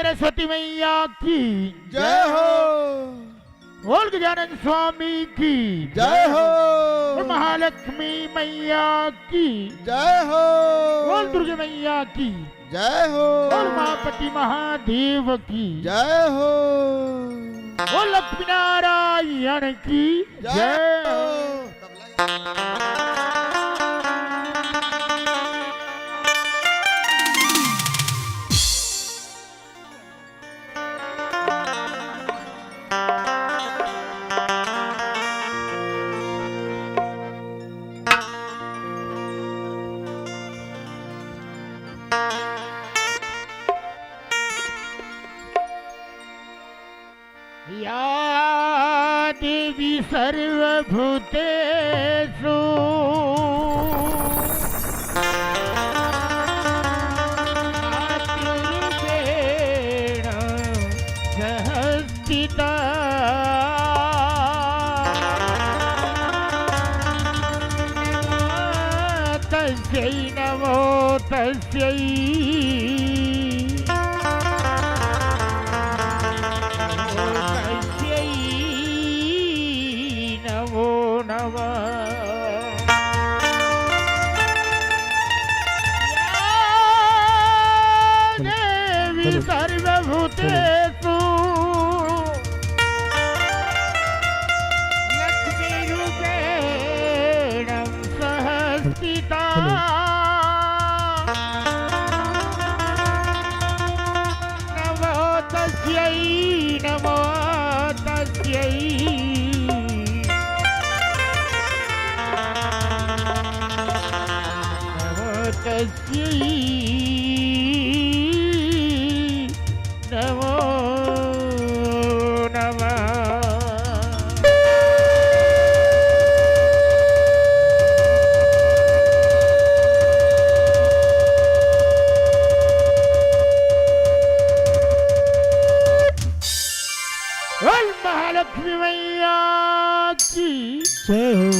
सरस्वती मैया की जय हो। बोल गजानन स्वामी की जय हो। और महालक्ष्मी मैया की जय हो। बोल दुर्गा मैया की जय हो। और महापति महादेव की जय हो। और लक्ष्मी नारायण की जय हो। या देवी सर्वभूतेषु मातृरूपेण संस्थिता तस्यै नमो तस्यै नमो नमः। देवी सर्वभूतेषु लक्ष्मीरूपेण संस्थिता नमो तस्यै नमो तस्यै तस्यै नमो नमः। बोल महालक्ष्मी मैया की जय हो।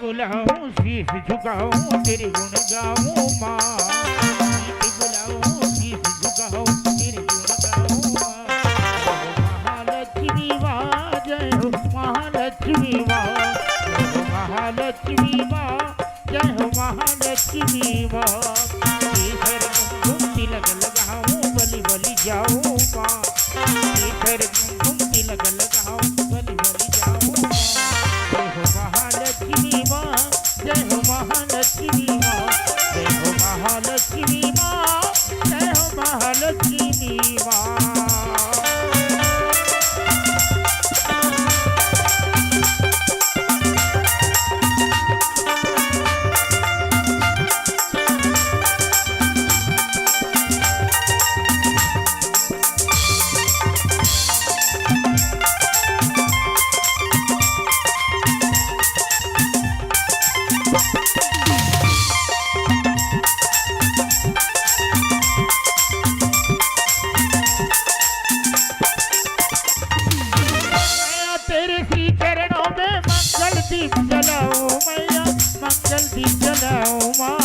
बुलाऊं शीश झुकाऊं तेरे गुण गाऊं माँ। बुलाऊं शीश झुकाऊं तेरे गुण गाऊं माँ। महालक्ष्मी माँ जय हो महालक्ष्मी माँ। महालक्ष्मी माँ जय हो महालक्ष्मी माँ। केसर कुमकुम तिलक लगाऊं बलि बलि जाऊं माँ। केसर कुमकुम तिलक लगाऊं बलि बलि जाऊं माँ। जय हो महालक्ष्मी माँ जय हो महालक्ष्मी माँ। जय हो महालक्ष्मी माँ जय हो महालक्ष्मी माँ। दीप जलाओ मैया मंगल दीप जलाओ माँ।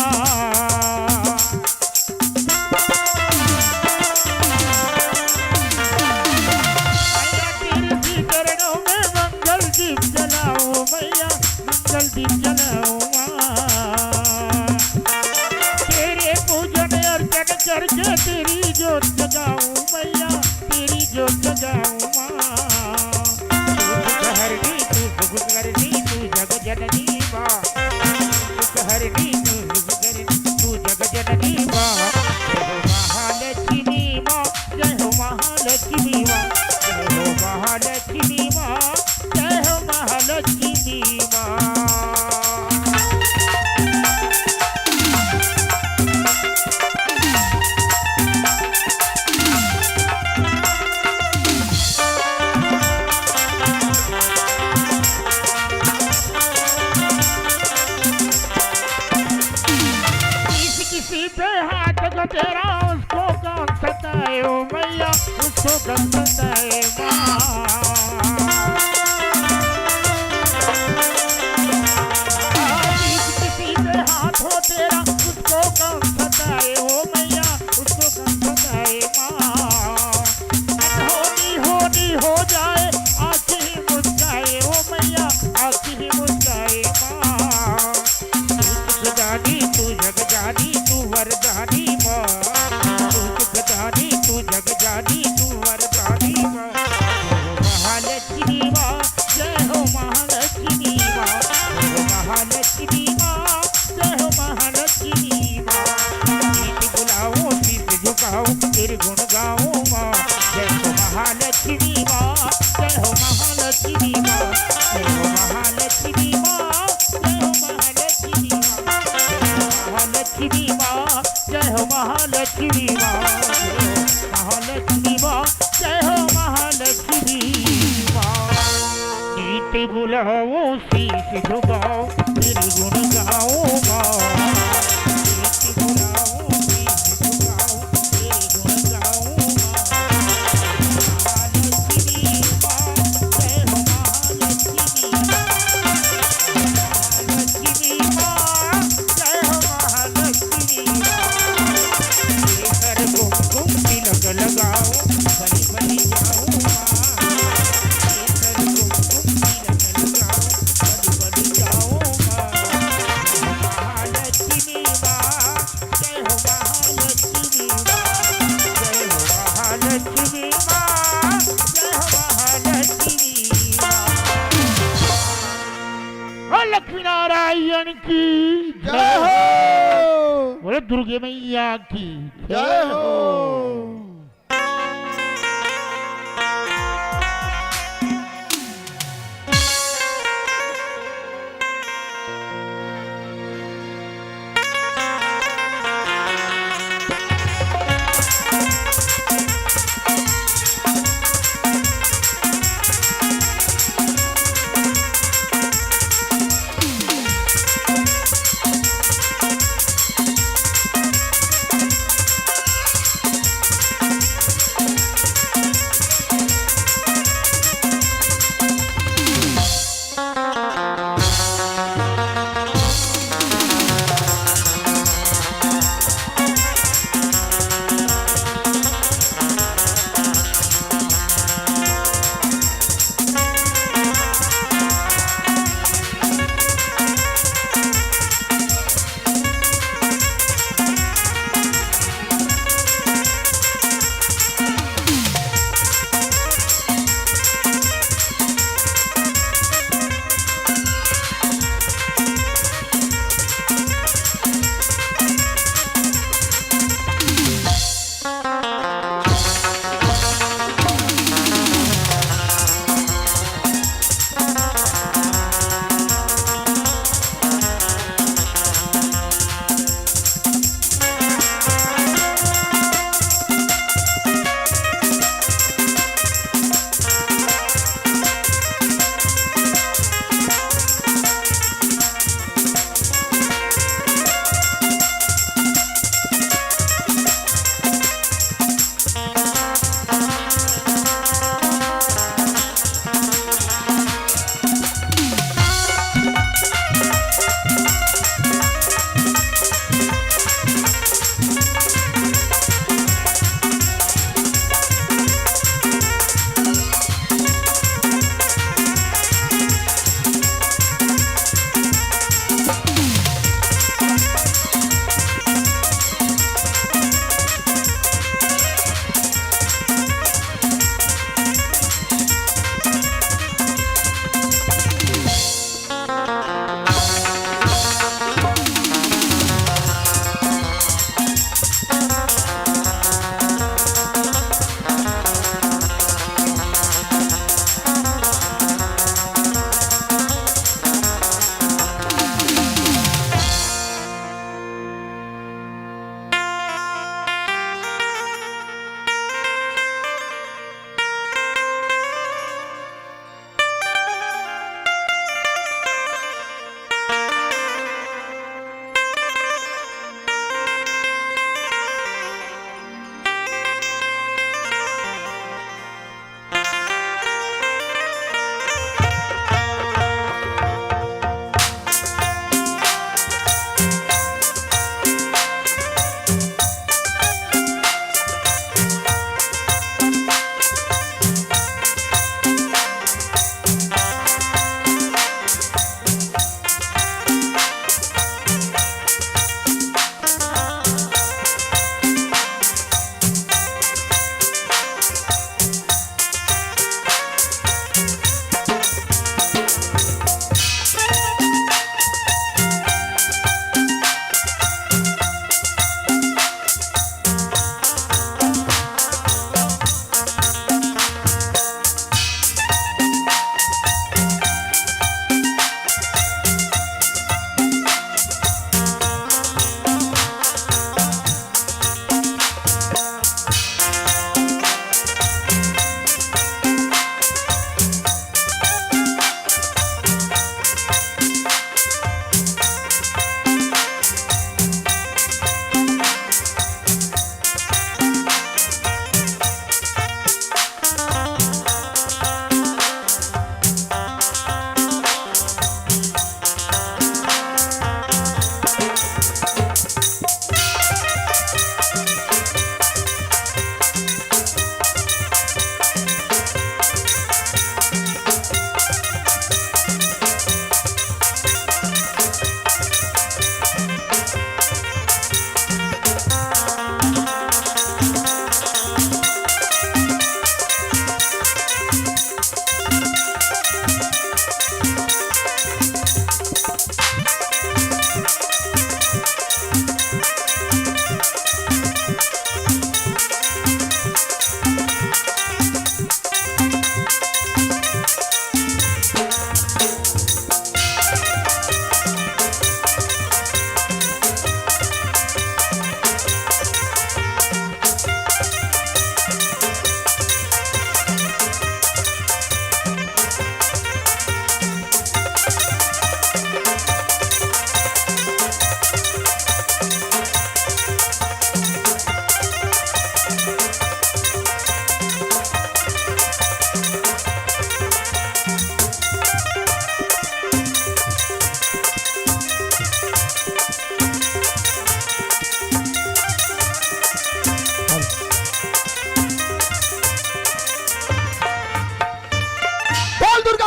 मैया तेरे श्री चरणों में मंगल दीप जलाओ मैया मंगल दीप जलाओ माँ। तेरे पूजन अर्चन करके तेरी जोत जगाओ मैया तेरी जोत जगाओ माँ। जग जननी माँ हरणी तू जग जननी माँ। जय हो महालक्ष्मी माँ जय हो महालक्ष्मी माँ। जय हो महालक्ष्मी माँ जय हो महालक्ष्मी माँ। हो मैया उसको गंगाए किसी के हाथ हो तेरा उसको गंगाए हो मैया उसको गंगाए होनी होनी हो जाए आँखें ही मुस्काए हो मैया आँखें ही मुस्काए जानी तू जग जानी तू वरदानी माँ तू सुख जानी तू जग जानी तू वरदानी माँ महालक्ष्मी माँ जय हो महालक्ष्मी माँ महालक्ष्मी माँ जय हो महालक्ष्मी माँ गीत बुलाओ शीश झुकाओ तेरे गुण गाओ माँ जय हो महालक्ष्मी माँ जय हो महालक्ष्मी माँ जय हो महालक्ष्मी माँ जय हो महालक्ष्मी माँ महालक्ष्मी माँ जय हो महालक्ष्मी माँ महालक्ष्मी माँ जय हो महालक्ष्मी माँ गीत बुलाओ शीश झुकाओ तेरे गुण गाओ माँ गीत बुलाओ शीश झुकाओ तेरे गुण गाओ माँ महालक्ष्मी माँ जय हो महालक्ष्मी महालक्ष्मी माँ जय हो महालक्ष्मी कर गुम तिलक लगाओ बलि बलि जाओ कर गुम तिलक लगाओ बलि बलि जाओ महालक्ष्मी माँ जय हो महालक्ष्मी माँ जय हो महालक्ष्मी माँ जय हो महालक्ष्मी माँ लक्ष्मी नारायण की जय हो बोले दुर्गे मैया की जय हो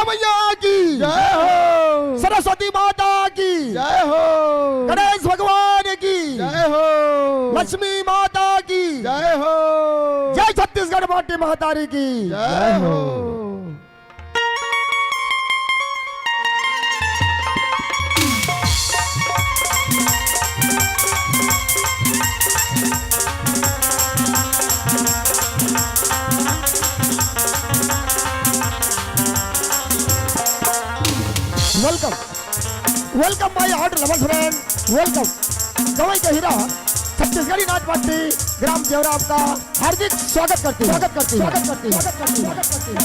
दुर्गा मैया की जय हो सरस्वती माता की जय हो गणेश भगवान की जय हो लक्ष्मी माता की जय हो जय छत्तीसगढ़ माटी महतारी की जय हो welcome welcome my heart lovers friend welcome Gavai का हीरा छत्तीसगढ़ी नाच पार्टी ग्राम जेवरा आपका हार्दिक स्वागत करती है स्वागत करती है स्वागत करती है स्वागत करती है स्वागत करती है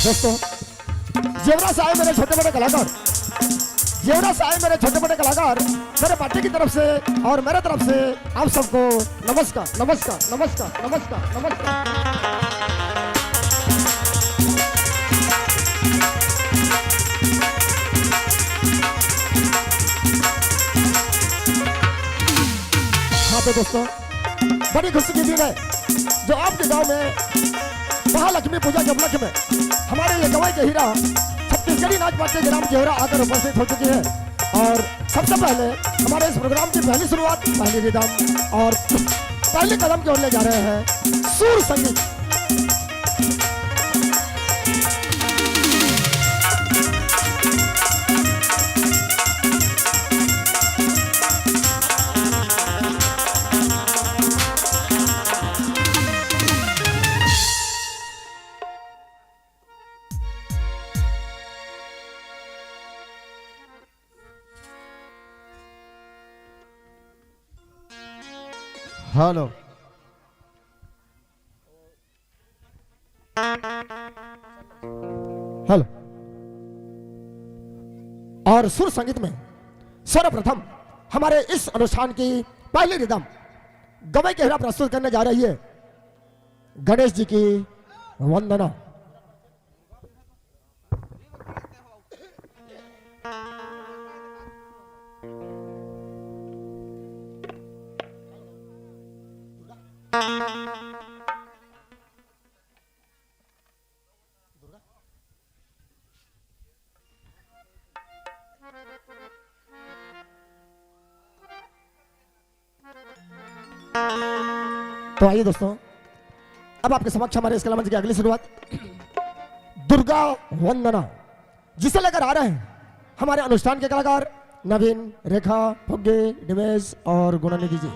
दोस्तों जेवरा से आए मेरे छोटे बड़े कलाकार जेवरा से आए मेरे छोटे बड़े कलाकार मेरे पार्टी की तरफ से और मेरे तरफ से आप सबको नमस्कार नमस्कार नमस्कार नमस्कार नमस्कार हाँ तो दोस्तों बड़ी खुशी की दिन है जो आपके गांव में महालक्ष्मी पूजा के उपलक्ष्य में हमारे ये गवाई के हीरा छत्तीसगढ़ी नाच पार्टी ग्राम जेवरा आकर उपस्थित हो चुकी है और सबसे पहले हमारे इस प्रोग्राम की पहली शुरुआत पहली रिदम और पहले कदम की ओर ले जा रहे हैं सुर संगीत हेलो हेलो और सुर संगीत में सर्वप्रथम हमारे इस अनुष्ठान की पहली रिदम गवई के हीरा प्रस्तुत करने जा रही है गणेश जी की वंदना तो आइए दोस्तों अब आपके समक्ष हमारे इस कला मंच की अगली शुरुआत दुर्गा वंदना जिसे लेकर आ रहे हैं हमारे अनुष्ठान के कलाकार नवीन रेखा फुग्गे दिमेश और गुणानिधि जी।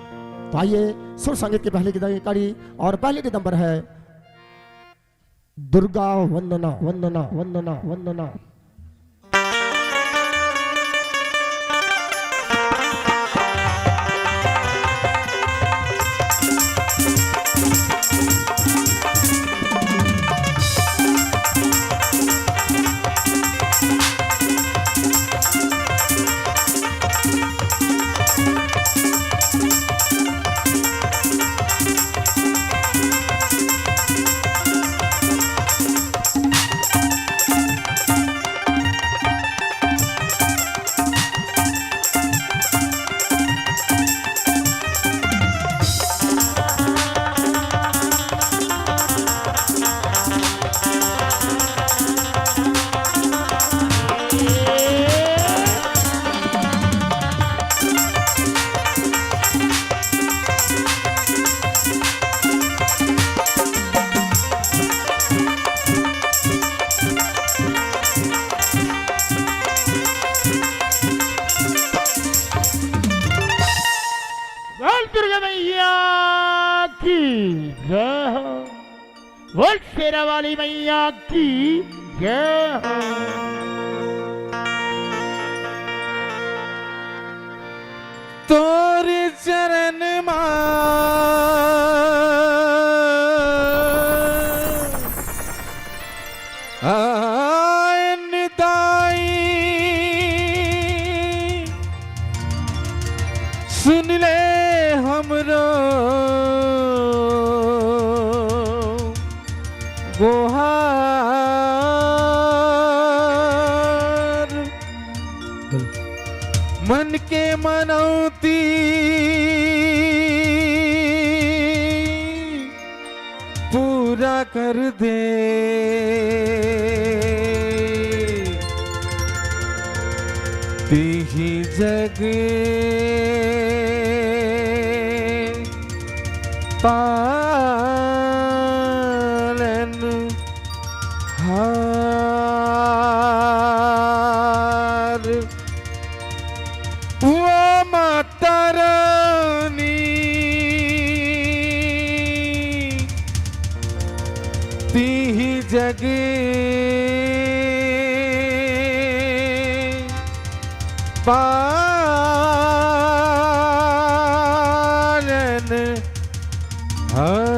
तो आइए सुर संगीत की पहली कड़ी और पहली रिदम पर है दुर्गा वंदना वंदना वंदना वंदना। दुर्गा मैया की जय हो बोल शेरा वाली मैया की जय हो। तोरे चरण आयन दाई सुन ले हमरो गोहार मन के मनौती पूरा कर दे। तीही जग पालन हार वो माता रानी तीही जग पालन हार।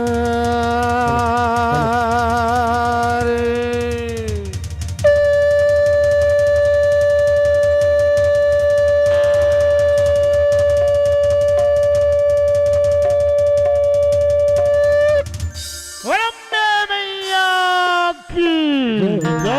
वरम्बे मैया की जय हो।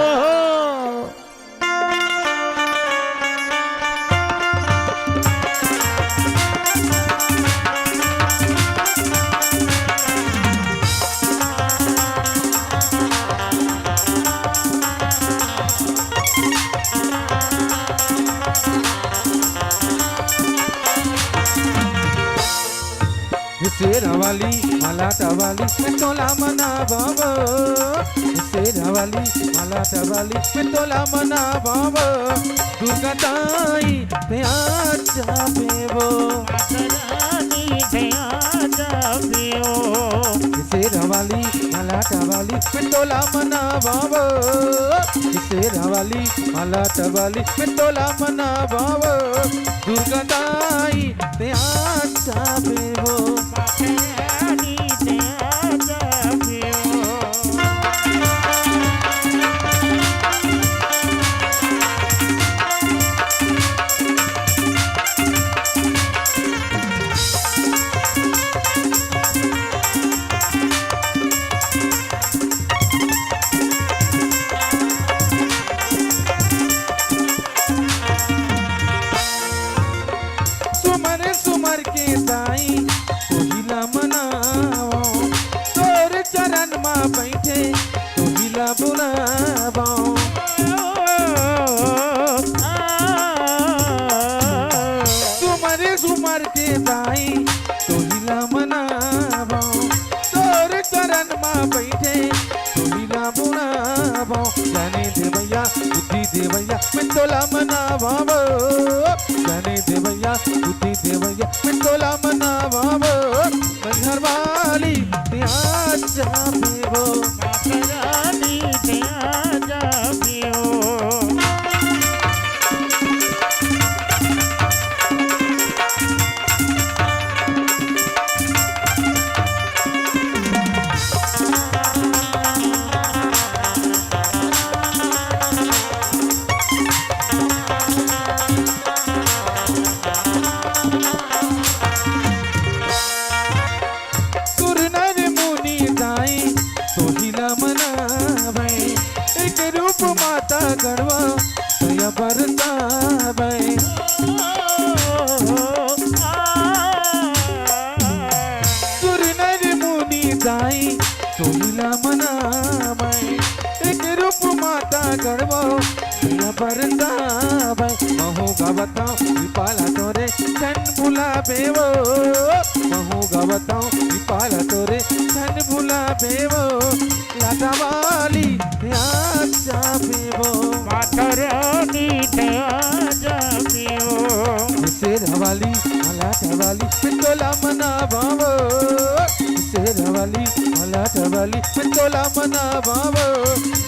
शेरा वाली मलाटा वाली मैं तोला मना बाबा। शेरा वाली मलाटा वाली मैं तोला मना बाबा। दुर्गा ताई ते आजा बेवो रानी दया जाबियो। शेरा वाली मलाटा वाली मैं तोला मना बाबा। शेरा वाली मलाटा वाली मैं तोला मना बाबा। दुर्गा ताई ते आजा बेवो रानी दया जाबियो। सुमर सुमर के दाई तोहिला मनावो। तोर चरण मां बैठे तोहिला बुलावो। सुमर सुमर के दाई तोहिला मनावो। तोर चरण मां बैठे तोहिला बुलावो। जाने देवैया बुद्धि देवैया मैं तोला मनावो। जाने देवैया बुद्धि देवैया मैं तोला मनावो। घर वाली आजा बेवो रानी दया जाबियो। सुर नर मुनि दाई तोहिला मनावे। एक रूप माता गढ़वा दया बरसावे। सुर नर मुनि दाई तोहिला मनावे। एक रूप माता गढ़वा दया बरसावे। महू गावता विपाला तोरे छन बुलावेवो। महू गावता विपाला तोरे छन बुलावेवो। लाटा वाली आजा बेवो माता रानी दया जाबियो। शेरा वाली मलाटा वाली मैं तोला मनावो। शेरा वाली मलाटा वाली मैं तोला मनावो।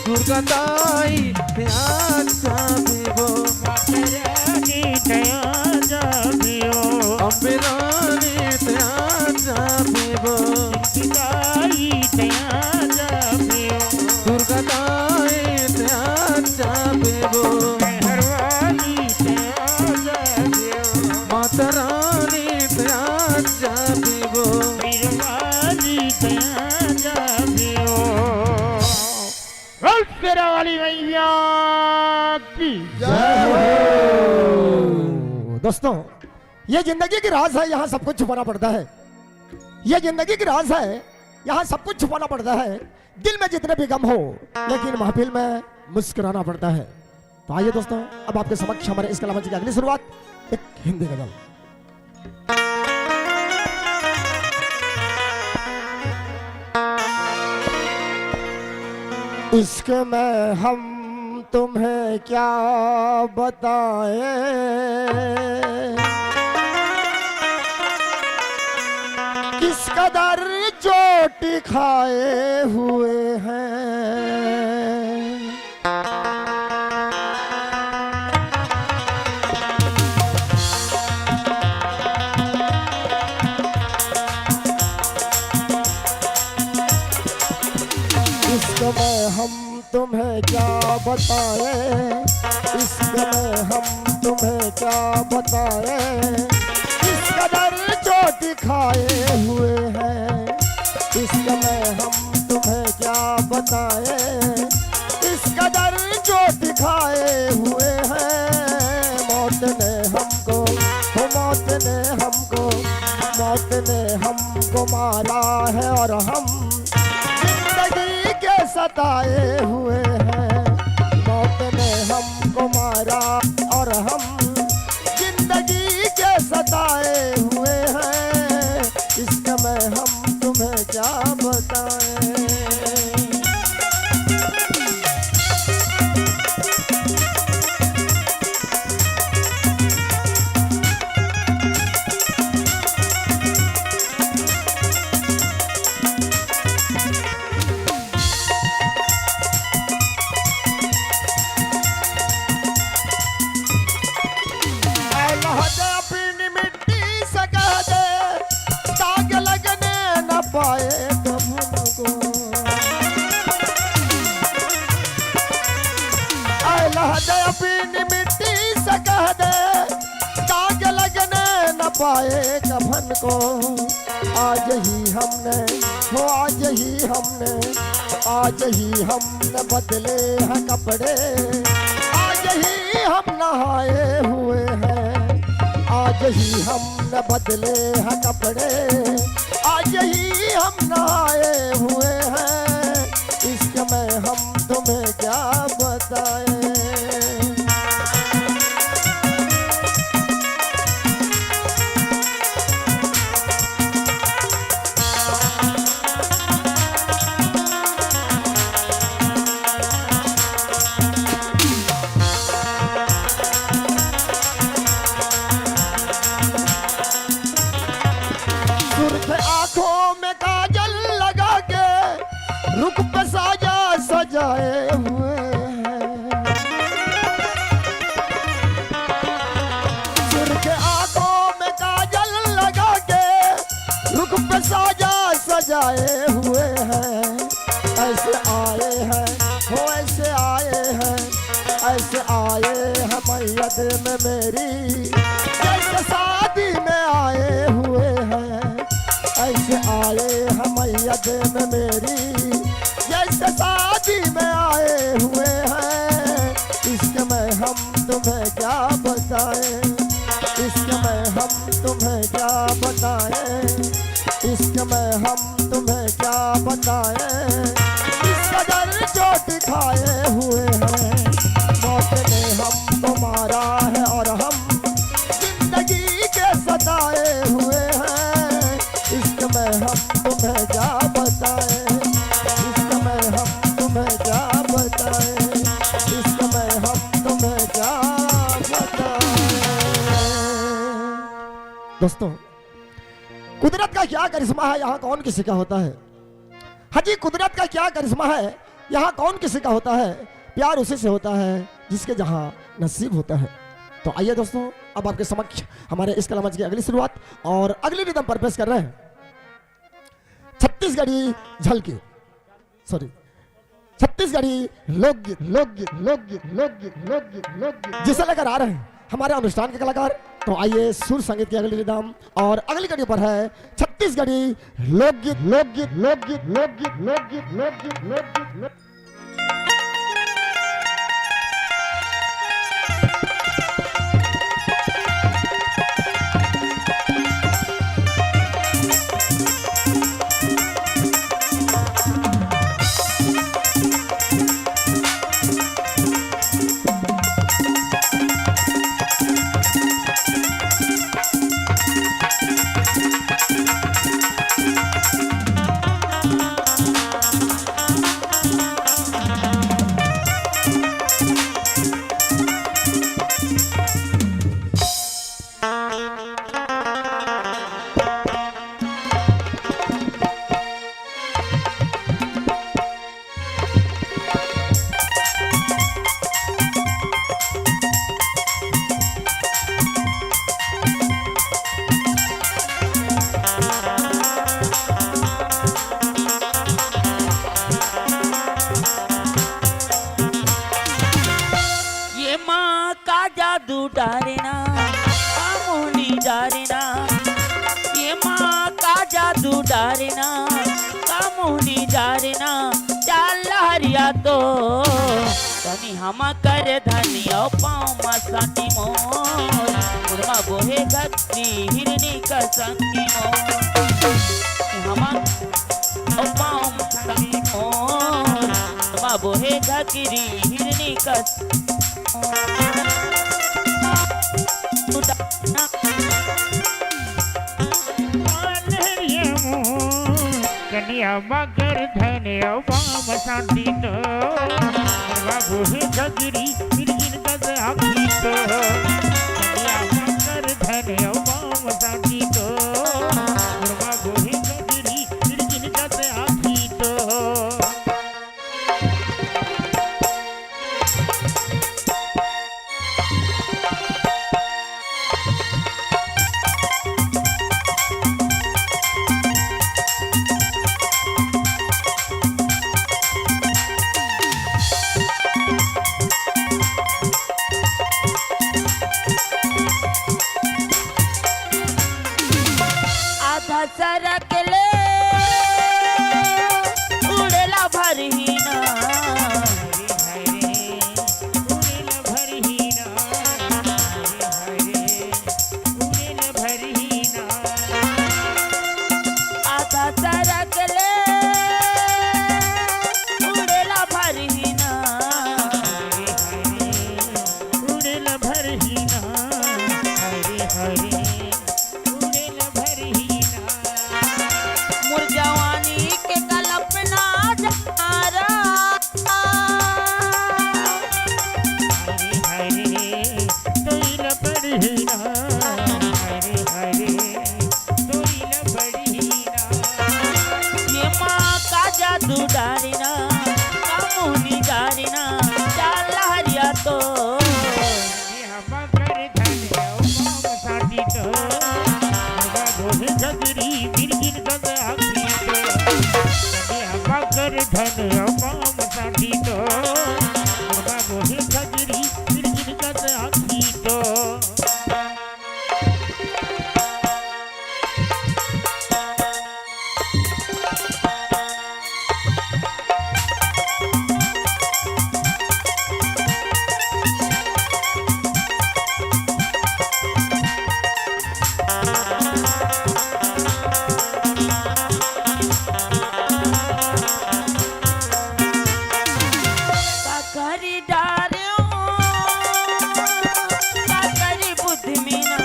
दुर्गा ताई आजा बेवो माता रानी दया जाबियो। अम्बे रानी आजा बेवो पिताई दया जाबियो। दुर्गा ताई आजा बेवो मेहरबानी दया जाबियो। माता रानी आजा बेवो मेहरबानी दया जाबियो। बोल शेरा वाली मैया की जय हो। दोस्तों, ये जिंदगी की राज है, यहाँ सब कुछ छुपाना पड़ता है। ये जिंदगी की राज है, यहाँ सब कुछ छुपाना पड़ता है। दिल में जितने भी गम हो, लेकिन महफिल में मुस्कुराना पड़ता है। तो आइए दोस्तों, अब आपके समक्ष हमारे इस कलामंच की अगली शुरुआत एक हिंदी गजल। इश्क में हम तुम्हें क्या बताएं, किस कदर चोट खाए हुए हैं। इश्क में हम तुम्हें क्या बताएं, इश्क में हम तुम्हें क्या बताएं, इस कदर चोट खाए हुए हैं। इश्क में हम तुम्हें क्या बताएं, इस कदर चोट खाए हुए हैं। मौत ने हमको, मौत ने हमको, मौत ने हमको मारा है और हम जिंदगी के सताए हुए हैं। मौत ने हमको मारा और हम जिंदगी के सताए हुए हैं। इश्क में हम तुम्हें क्या बताएं। पाए कफन को, अपनी मिट्टी से कह दे, दाग लगने न पाए कफन को। आज ही हमने, हो आज ही हमने, आज ही हमने बदले हैं कपड़े, आज ही हम नहाए हुए हैं। आज ही हमने बदले हैं कपड़े, आज ही हम नहाए हुए हैं। इश्क में हम तुम्हें क्या बताएं। रुख पे साजा सजाए हुए हैं। सिर के आंखों में काजल लगा के रुख पे साजा सजाए हुए हैं। ऐसे आए हैं, हो ऐसे आए हैं, ऐसे आए हैं मैयत में मेरी, जैसे शादी में आए हुए हैं। ऐसे आए हैं मैयत में मेरी, जैसे शादी में आए हुए हैं। इश्क में हम तुम्हें क्या बताएं, इश्क में हम तुम्हें क्या बताएं, इश्क में हम तुम्हें क्या बताएं। इस कदर चोट खाए हुए हैं। मौत ने हमको मारा है और हम जिंदगी के सताए हुए हैं। इश्क में हम तुम्हें क्या बताएं, इश्क में हम तुम्हें क्या बताएं, इश्क में हम तुम्हें क्या बताएं। दोस्तों, कुदरत का क्या करिश्मा है, यहाँ कौन किसी का होता है। हाजी, कुदरत का क्या करिश्मा है, यहाँ कौन किसी का होता है। प्यार उसी से होता है जिसके जहाँ नसीब होता है। तो आइए दोस्तों, अब आपके समक्ष हमारे इस कलामंच की अगली शुरुआत और अगली रिदम पर पेश कर रहे हैं छत्तीसगढ़ी झलकी, सॉरी छत्तीसगढ़ी लोकगीत, लोकगीत, लोकगीत, लोकगीत, लोकगीत, लोकगीत जिसे लेकर आ रहे हैं हमारे अनुष्ठान के कलाकार। तो आइए सुर संगीत की अगली रिदम और अगली कड़ी पर है छत्तीसगढ़ी लोकगीत, लोकगीत, लोकगीत, लोकगीत, लोकगीत, लोकगीत, लोकगीत। डारना कामुनी डारना चाल हरिया तो तनी हम कर धनिया पाँव मसाटी मोर उर्मा बोहे गति हिरनी का संगी मोर हम पाँव मसाटी मोर उर्मा बोहे गति हिरनी का कन्या मगर धन्य वाम शांति तो बाबू ही गगरी मिर्गिन गज आखी तो कन्या मगर धन्य वाम शांति तो बाबू ही गगरी मिर्गिन गज आखी तो सरक ले उड़ेला भरहीना उड़ेला भरहीना उड़ेला भरहीना आधा सरक ले उड़ेला भरहीना उड़ेला भरहीना हरे हरे उड़ेला भरहीना मुर जवानी के कल्पना जारा हरे हरे तोइला भरहीना हरे हरे तोइला भरहीना ये माँ का जादू डारिना कामुनी डारिना चाल हरिया तो मगर धन्य वाम शांति तो बाबू ही गगरी मिर्गिन गज आखी तो मगर धन्य वाम शांति तो बाबू ही गगरी मिर्गिन गज आखी तो काकरी डारियो काकरी बुद्धि मीना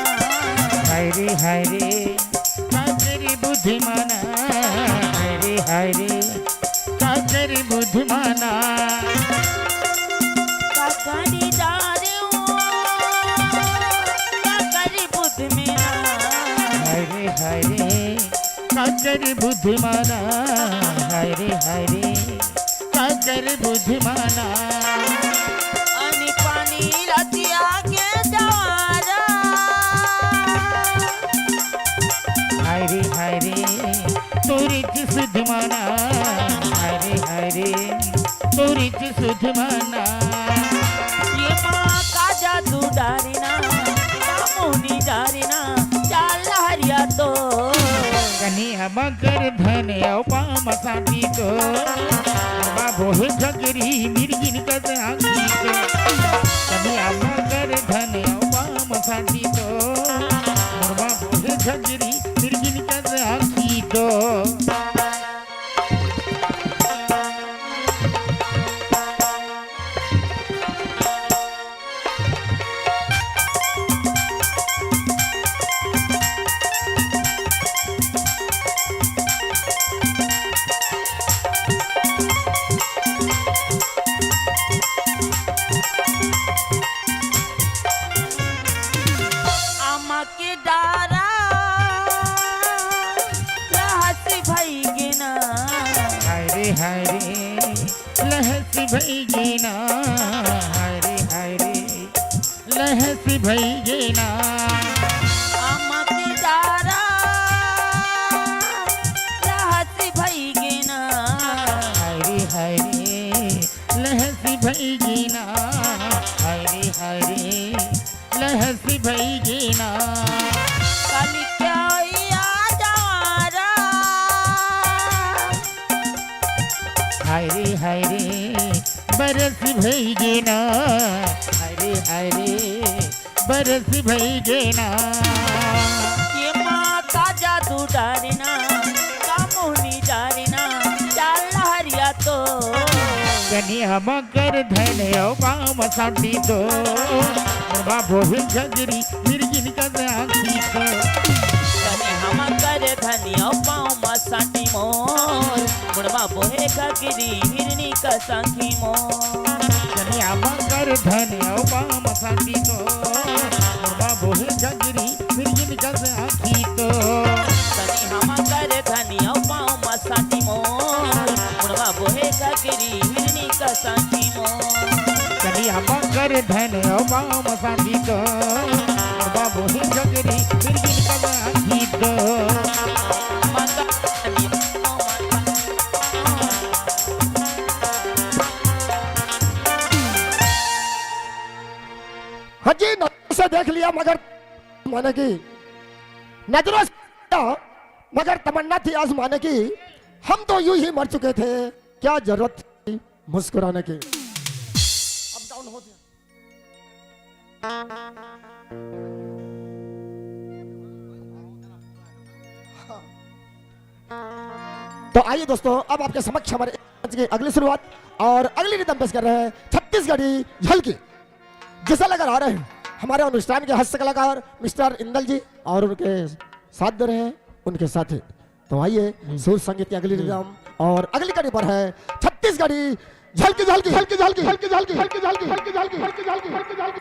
हरे हरे काकरी बुद्धिमाना हरे हरे काकरी बुद्धिमाना काकरी डारियो काकरी बुद्धि मीना हरे हरे काकरी बुद्धिमाना हरे हरे काकरी बुद्धिमाना अनि पानी रतिया के जवारा हरे हरे तोरी सुधमाना हरे हरे तोरी सुधमाना ये माँ का जादू डारिना कामुनी डारिना चाल हरिया तो कन्या मगर धन्य वाम शांति तो बाबू ही गगरी मिर्गिन गज आखी तो कन्या मगर धन्य वाम शांति तो बाबू ही गगरी मिर्गिन गज आखी तो आमा के डारा रहसी भई गिना हरे हरे लहसी भईगिना हरे हरे लहसी भईगिना आमा के डारा रहसी भई गिना हरे हरे लहसी भईगिना हरे हरे लहसी भईगिना कल क्या या जवारा बरस भईगे ना अरे अरे बरस भईगे ना ये माता जादू डारिना कामोनी डारिना चाल हरिया तो कन्या मकर धन बाम साठी तो बाबो झगरी मिर्गिन का आखी तो कने हम कर धनिया पाँव मसाटी मोर मुड़वा बोहे खगिरी हिरनी का संखी मोर कन्या मकर धन बाम साठी तो बाबो झगरी मिर्गिन का आखी तो कने हम कर धनिया पाँव मसाटी मोर मुड़वा बोहे खगिरी हिरनी का संखी मोर कन्या मकर धन बाम साठी तो बाबो झगरी मिर्गिन का आखी तो माता धनिया पाँव हाँ जी, नजरों से देख लिया मगर माने की नजरों से देखा, मगर तमन्ना थी आजमाने की। हम तो यूं ही मर चुके थे, क्या जरूरत थी मुस्कुराने की। अब डाउन हो गया। तो आइए दोस्तों, अब आपके समक्ष हमारे आज की अगली शुरुआत और अगली रिदम पेश कर रहे हैं छत्तीसगढ़ी झलकी, जिसे लेकर आ रहे हैं हमारे अनुष्ठान के हास्य कलाकार मिस्टर इंदल जी और उनके साथ दे रहे हैं उनके साथी। तो आइए सुर संगीत की अगली रिदम और अगली कड़ी पर है छत्तीसगढ़ी झलकी झलकी झलकी झलकी झलकी झलकी झलकी झलकी झलकी झलकी झलकी झलकी झलकी झलकी।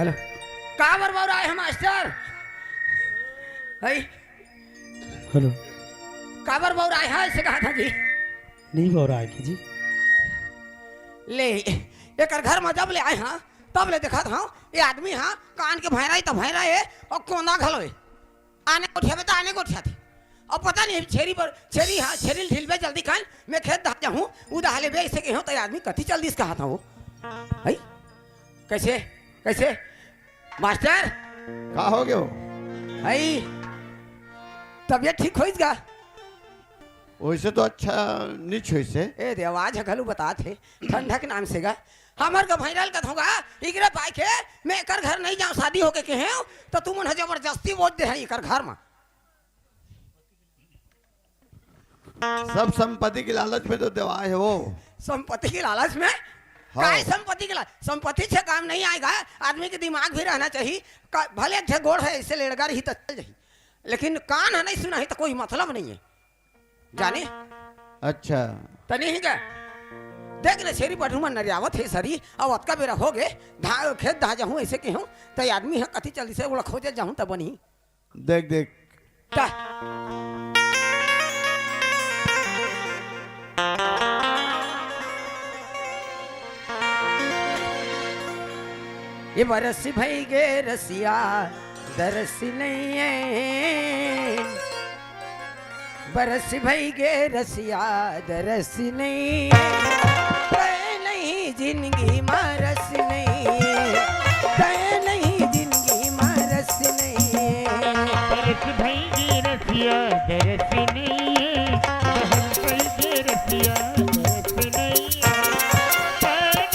हेलो कहाँ बरबर आए हैं मास्टर? है हेलो कहाँ बरबर आए हैं ऐसे कहा था जी? नहीं हो रहा है कि जी ले एक घर में जब ले आए हैं तब ले देखा था ये आदमी हाँ कान के भैरा ही तो भैरा है और कोना घलोए आने को उठे तो आने को उठा थे और पता नहीं छेरी पर छेरी हाँ छेरी ढील पे जल्दी खान मैं खेत दा जाऊँ उदा हाले बे ऐसे के हो तो आदमी कथी जल्दी इसका हाथ वो है कैसे कैसे मास्टर का हो गयो है तबियत ठीक होइसगा? वैसे तो अच्छा निच हुई से ए देवाज घलू बता थे ठंडा के नाम से गा हमार का भाईरल का होगा इकरे पाई के मैं कर घर नहीं जाऊं शादी होके के हैं तो तुम उन्हें जबरदस्ती वोट दे है इकर घर में सब संपत्ति की लालच में तो देवा है वो संपत्ति की लालच में हाँ। काय संपत्ति के लालच संपत्ति से काम नहीं आएगा आदमी के दिमाग भी रहना चाहिए भले थे गोड़ है इसे लेड़गा रही तो चल जाही लेकिन कान है नहीं सुना ही तो कोई मतलब नहीं है जाने अच्छा तो नहीं क्या देख ले शेरी पढ़ू में नरियावत है सरी और अतका बेरा हो गए खेत धा जाऊँ ऐसे के हूँ तो आदमी है कथी जल्दी से वो खोजे जाऊँ तब बनी देख देख क्या ये बरस भई गे रसिया दरस नहीं है बरस भई गे रसिया दरस नहीं है नहीं जिंदगी मरस नहीं है नहीं जिंदगी मरस नहीं बरस भई रसिया दरस नहीं बरस भई रसिया दरस नहीं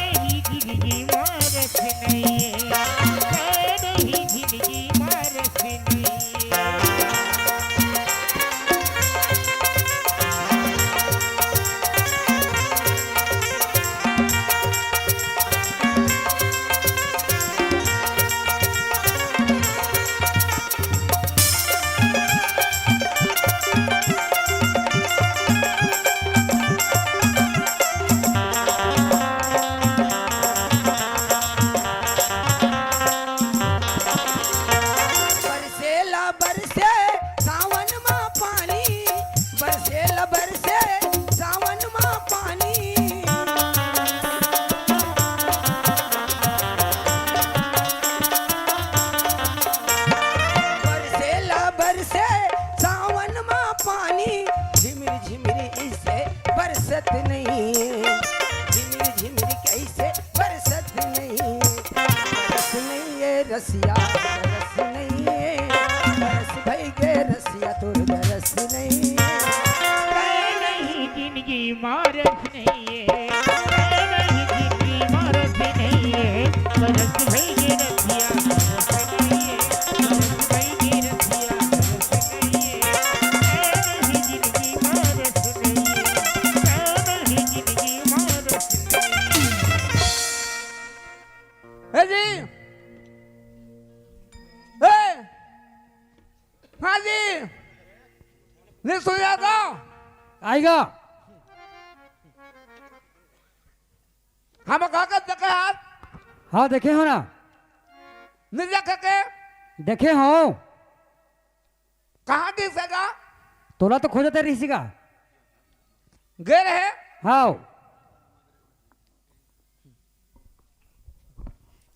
नहीं जिंदगी मारस नहीं नहीं जिंदगी मारस नहीं रसिया दरस नहीं बरस भई गे रसिया तोर दरस नहीं नहीं जिंदगी मारत नहीं है नहीं जिंदगी मारत नहीं है बरस भई गे रसिया बरस नहीं है बरस भई गे रसिया बरस नहीं है नहीं जिंदगी मारत नहीं है नहीं जिंदगी मारत नहीं है जी ए हाँ जी नहीं सुन जाता आएगा हम कहा देखे हाथ हाँ देखे हो ना नहीं देखे के देखे हो कहाँ दिखेगा तोला तो खोजते रही का गे रहे हाँ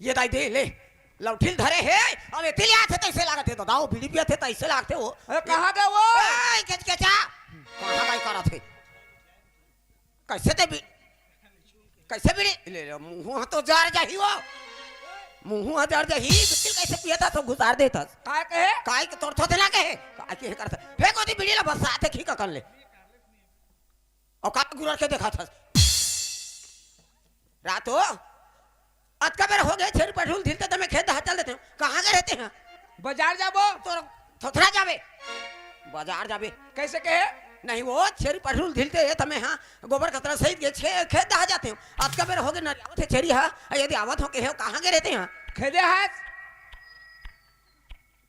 ये दाई दे ले लौठिल धरे है अब ये तिलिया थे तैसे लागते तो दाओ बीड़ी पिया थे तैसे लागते हो अरे कहाँ गए वो केच केचा कहाँ गए करा थे कैसे ते भी कैसे बीड़ी ले ले मुंह तो जार जाही वो मुंह जार जाही बिल्कुल कैसे पिया था तो गुजार देता काय के तोड़ थोते ना कहे काय के करता फेंको दी बीड़ी ला बस आते खी का कर ले और का गुरर के देखा था रातो आज का बेर हो गए छेर पेट्रोल ढीलते तो मैं खेत चल देते हूँ कहाँ गए रहते हैं बाजार जाबो तो थोथरा जाबे बाजार जाबे कैसे कहे नहीं वो छेरी पेट्रोल ढीलते है तमें हाँ गोबर कतरा सहित गए खेत दहा जाते हूँ आज का बेर हो गए नरियावत है छेरी हाँ यदि आवत हो के है कहाँ गए रहते हैं खेदे हाथ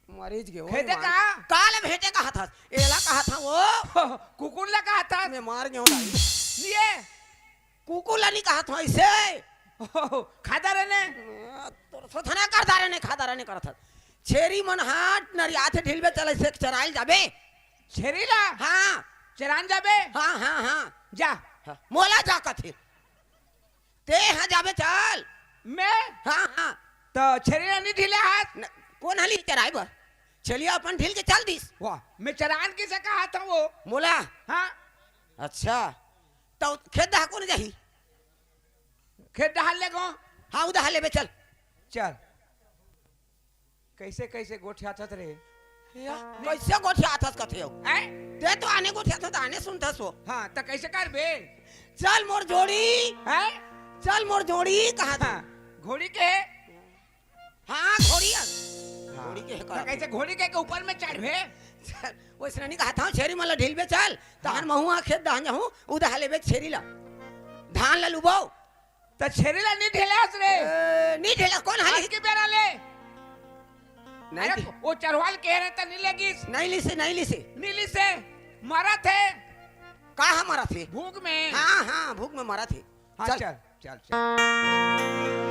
मरीज गए खेदे कहाँ काल भेटे कहा था एला कहा था वो कुकुर ला कहा था मैं मार गया ये कुकुर ला नहीं कहा था इसे खाता रहने तो थना करता रहने खाता रहने करता छेरी मन हाट नरियाथे ढील में चले से चराइल जाबे छेरी ला हाँ चरान जाबे हाँ हाँ हाँ जा हाँ। मोला जा कथे ते हाँ जाबे चल मैं हाँ हाँ तो छेरी ला नहीं ढीले हाथ कौन हाली चराई बा चलिए अपन ढील के चल दिस वाह मैं चरान किसे कहा था वो मोला हाँ अच्छा तो खेत दहा कौन जाही खेत डहाल ले गो हाँ उधर ले बे चल चल कैसे कैसे गोठिया थत रे कैसे गोठिया थत कथे हो ते तो आने गोठिया थत आने सुनता सो हाँ तो कैसे कर बे चल मोर जोड़ी है चल मोर जोड़ी कहा था घोड़ी के हाँ घोड़ी घोड़ी के तो कैसे घोड़ी के ऊपर में चढ़ बे वो इसने नहीं कहा था छेरी मला ढील बे चल तहन महुआ खेत दहन जाऊं उधर ले बे छेरी ला धान ला लुबो तो छेरी ला नहीं ढेलास रे नहीं ढेला कौन हाली के बेरा ले नहीं वो चरवाल कह रहे थे नहीं लेगी नहीं ली से मारा थे कहाँ मारा थे भूख में हाँ हाँ भूख में मारा थे हाँ, चल चल चल, चल।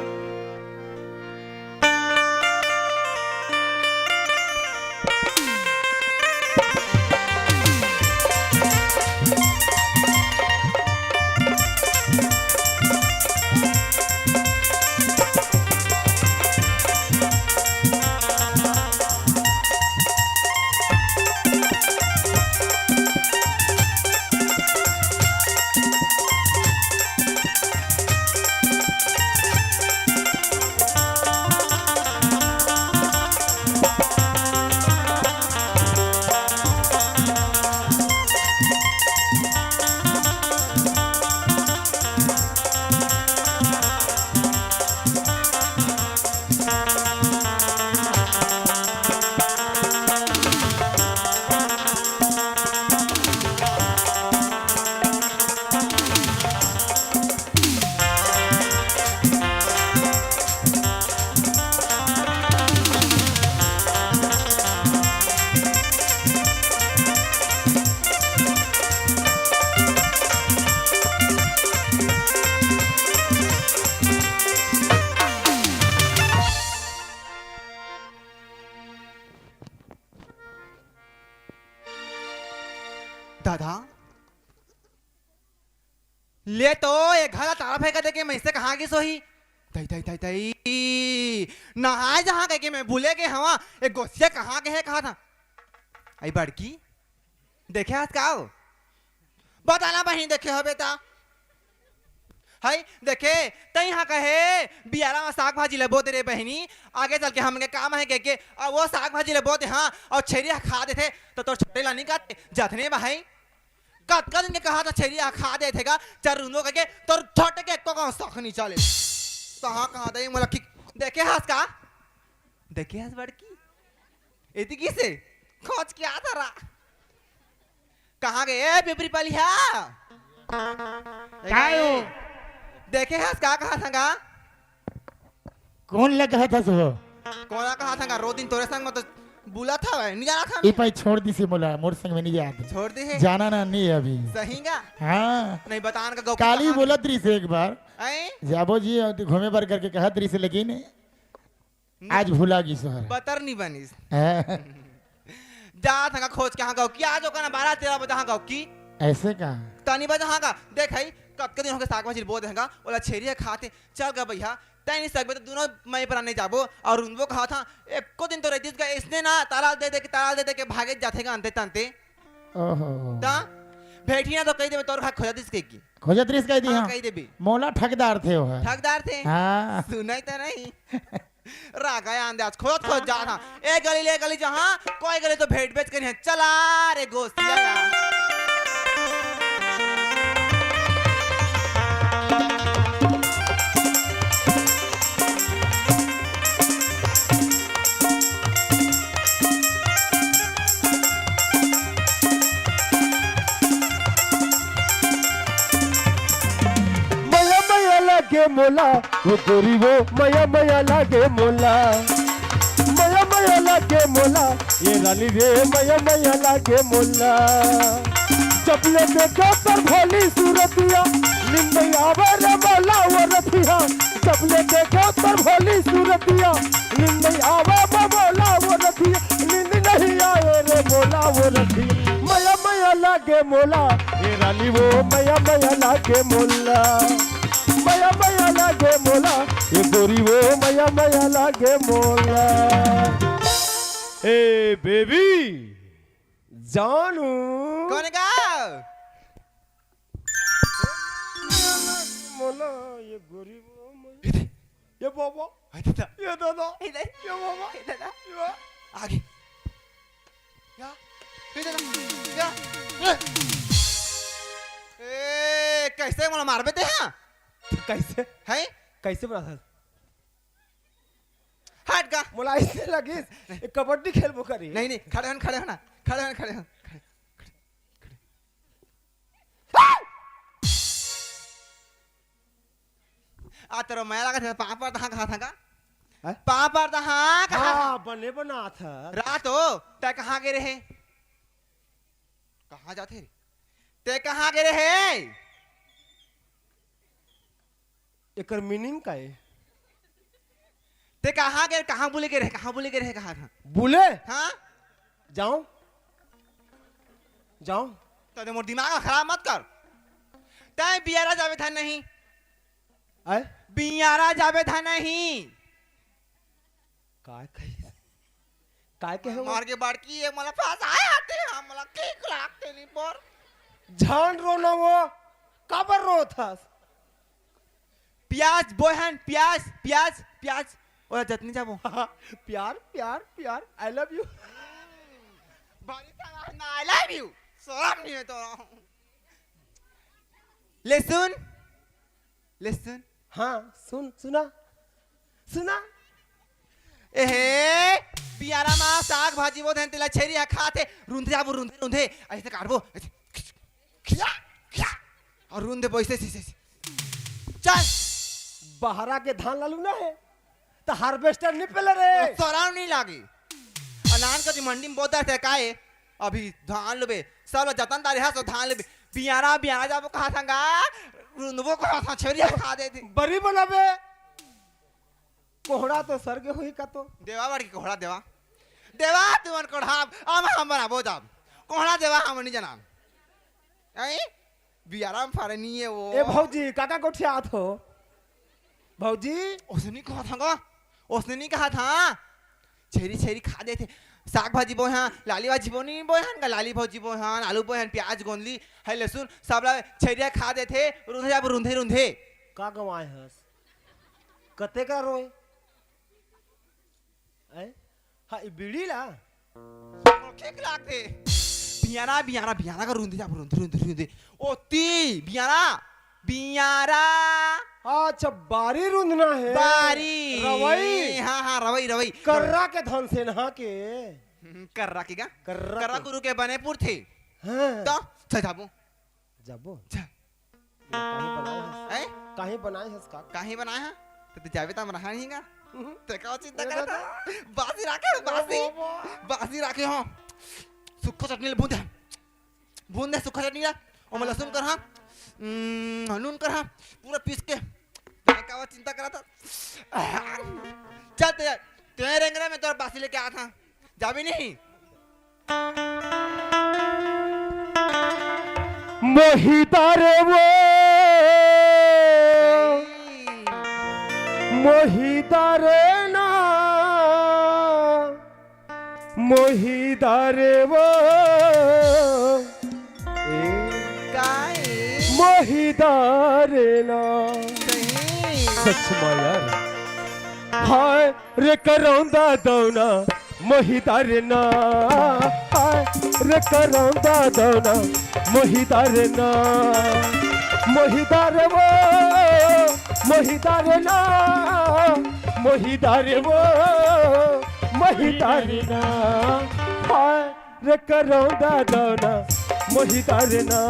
दादा ले तो ये घर ताला फेंका दे के मैं इससे कहाँ की सोही तई तई तई तई नहाए जहाँ कह के मैं भूले के हवा एक गोसिया कहाँ के है कहा था आई बड़की देखे हाथ का बताना बहन देखे हो बेटा हाय देखे तई यहाँ कहे बियारा में साग भाजी लेबो तेरे बहनी आगे चल के हमके काम है के और वो साग भाजी लेबो ते हाँ और छेरिया खा देते तो तोर छोटे लानी का जथने भाई कद दिन के कहा था छेरिया खा दे थेगा चार रुनो के तोर छोटे के को कौन सख नहीं चले कहाँ दे मला की देखे हंस का देखे हंस बड़की इतनी किसे खोज क्या था रा कहाँ गए पिपरी पलिया कायो देखे हंस का कहा था कौन लगा था सो कोना कहा था रो दिन तोरे संग में तो बुला था नहीं जाना था ये पाई छोड़ दी से बोला मोर संग में नहीं जाते छोड़ दे है जाना ना नहीं अभी सही का हाँ नहीं बतान का गौ काली बोला त्री से एक बार ऐ जाबो जी घूमे बार करके कहा त्री से लेकिन आज भूला गई सोहर बतर नहीं बनीस हाँ, जा था खोज के हाँ गाँव की आज होगा ना 12-13 बजे हाँ गाँव की ऐसे का तानी बजे हाँ का देख है कब दिन हो गए साग भाजी बोल देगा बोला छेरिया खाते चल गए भैया तय नहीं सकते तो दोनों मई पर नहीं जाबो और उनको कहा था एक को दिन तो रहती का इसने ना ताला दे के भागे जाते का अंते तंते ओहो ता बैठी ना तो कही दे तोर खा खोजा दिस के की खोजा त्रिस कह दी हाँ हाँ कही दे भी मौला ठगदार थे वो ठगदार थे हाँ सुनाई तो नहीं रागा अंदाज खोज जा था एक गली ले गली जहाँ कोई गली तो भेंट बेच कर चला रे गोस्तिया मया मया लागे मोला वो गोरी वो मया मया लागे मोला मया मया लागे मोला ये रानी रे मया मया लागे मोला चपले देखो तर भोली सूरतिया नींद नहीं आवे रे मोला वो रतिया चपले देखो तर भोली सूरतिया नींद नहीं आवे मोला वो रतिया नींद नहीं आवे रे मोला वो रतिया मया मया लागे मोला ये रानी वो मया मया लागे मोला मया मया लागे मोला ये गोरी वो मया मया लागे मोला ए बेबी जानू कौन का मोला ये गोरी वो ये बाबा ये दादा इधर ये बाबा इधर ये आगे या इधर या ए कैसे मला मार बेते हैं कैसे हैं कैसे बना था हट का मोला ऐसे लगी कबड्डी खेलबो करी नहीं नहीं खड़े हो ना खड़े हो आ तेरा मैं लगा था पापा कहाँ कहाँ था का हैं? पापा कहाँ कहाँ हाँ बने बना था रात हो ते कहाँ गिरे है कहाँ जाते रे ते कहाँ गिरे है एकर मीनिंग का है ते कहाँ गए कहाँ बोले गिरे कहाँ कहाँ था बुले हाँ जाऊं जाऊं तो मोर दिमाग खराब मत कर तय बियारा जावे था नहीं आए बियारा जावे था नहीं काय कहे मार के बाड़की है मला पास आए आते हम मला केक लागते नहीं पर झान रो ना वो काबर रो था प्याज बोहन प्याज और जतनी जाबो प्यार प्यार प्यार आई लव यू बारी सा ना आई लव यू शर्म नहीं है तो लिसन हाँ सुन सुना सुना एहे बियारा मा साग भाजी वो धन तेला छेरिया खाते रुंधे जाबो रुंधे ऐसे काटबो खिया और रुंधे पैसे से चल बहरा के धान लालू ना है तो हार्वेस्टर नहीं पेले रे सराव नहीं लागी अनान का जी मंडी में बहुत है काहे अभी धान लेबे सब जतन तारे है सो धान लेबे बियारा जाबो कहा थांगा रुंधबो कहा था छेरिया खा दे थी बरी बनाबे कोहड़ा तो सरगे हुई का तो देवा बाड़ी कोहड़ा देवा तुमन कोहड़ा हम बनाबो जाब कोहड़ा देवा हम नहीं जना ऐ बियारा में फारे नहीं है वो ए भौजी काका कोठिया आत हो भौजी उसने नहीं कहा था छेरी खा दे थे साग भाजी बोहन लाली भाजी बोनी बोहन का लाली भाजी बोहन आलू बोहन प्याज गोंदली है लहसुन सब छेरिया खा दे थे रुंधे जाब रुंधे का गवाए हस कते का रोए हाँ बीड़ी ला ठीक लागते बियारा बियारा बियारा का रुंदी जा रुंदी ओ ती बियारा बियारा अच्छा बारी रुंदना है बारी रवई हाँ रवई कर्रा के धन से नहा के कर्रा की का कर्रा कर्रा गुरु के बनेपुर थे हाँ तो जाबो जाबो जा काहे बनाए हस का काहे बनाए हैं तो जावे ता रहा नहीं का ते का चिंता करता बासी राखे हो सुखा चटनी बूंद दे सुखा चटनी ला और लहसुन कर हाँ नून कर हाँ पूरा पीस के का चिंता करा था चल तेरे रेंगरा में तो बासी लेके आया था जावे नहीं मोहितारे वो मोहितारे ना मोहितारे वो मोहितारे ना सच यार हाय रे करौंदा दौना मोहितारे ना हाय रे करौंदा दौना मोहितारे ना मोहितारे वो मोहितारे ना मोहितारे वो मोहितारे ना हाय रे करौंदा दौना मोहितारे ना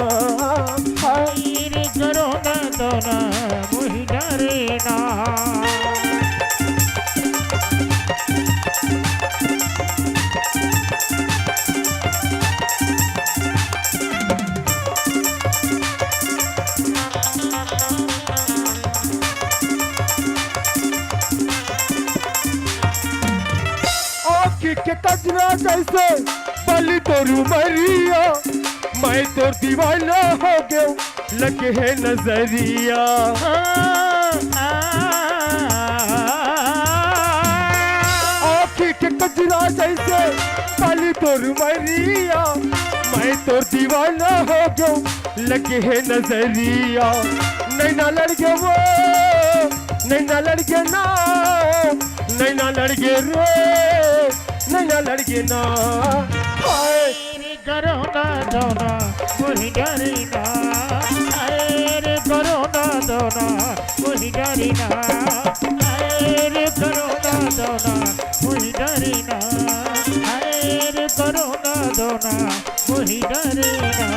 हाय रे करौंदा दौना मोहितारे ना के कचरा जैसे बलि तोरू मरिया मैं तो दीवाना हो गया लगे है नजरिया आँखी के कचरा जैसे बलि तोरू मरिया मैं तो दीवाना हो गया लगे है नजरिया नैना लड़के वो नैना लड़के ना नैना लड़के रे नैना लड़के ना हाय रे करौंदा दौना मोहितारे ना रे करौंदा दौना मोहितारे ना रे करौंदा दौना मोहितारे ना रे करौंदा दौना मोहितारे ना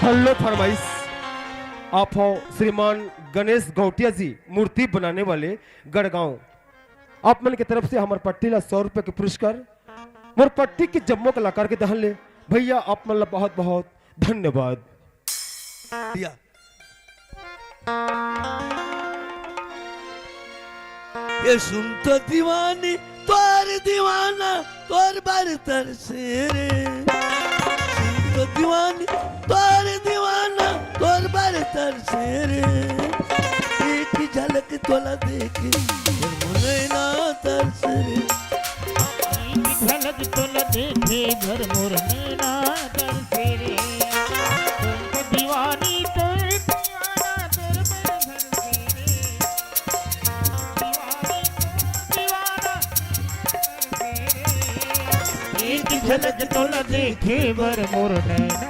हेलो फरमाइश आप हो श्रीमान गणेश गौटिया जी मूर्ति बनाने वाले गढ़गांव आप मन की तरफ से हमारे पट्टी ला 100 रुपए के पुरस्कार मोर पट्टी के जम्मू कलाकार के दहन ले भैया आप मन ला बहुत बहुत धन्यवाद ये सुन तो दीवानी तोर दीवाना तोर बार तरसे रे सुन तो दीवानी तोर दीवाना तोर बार तरसे रे एक झलक तोला देखे मुने ना तरसे रे झलक तोला देखे भर मोर नैना तरसे रे तुम दीवानी तोर दीवाना तोर पर धरसे रे दीवाना एक झलक तोला देखे भर मोर नैना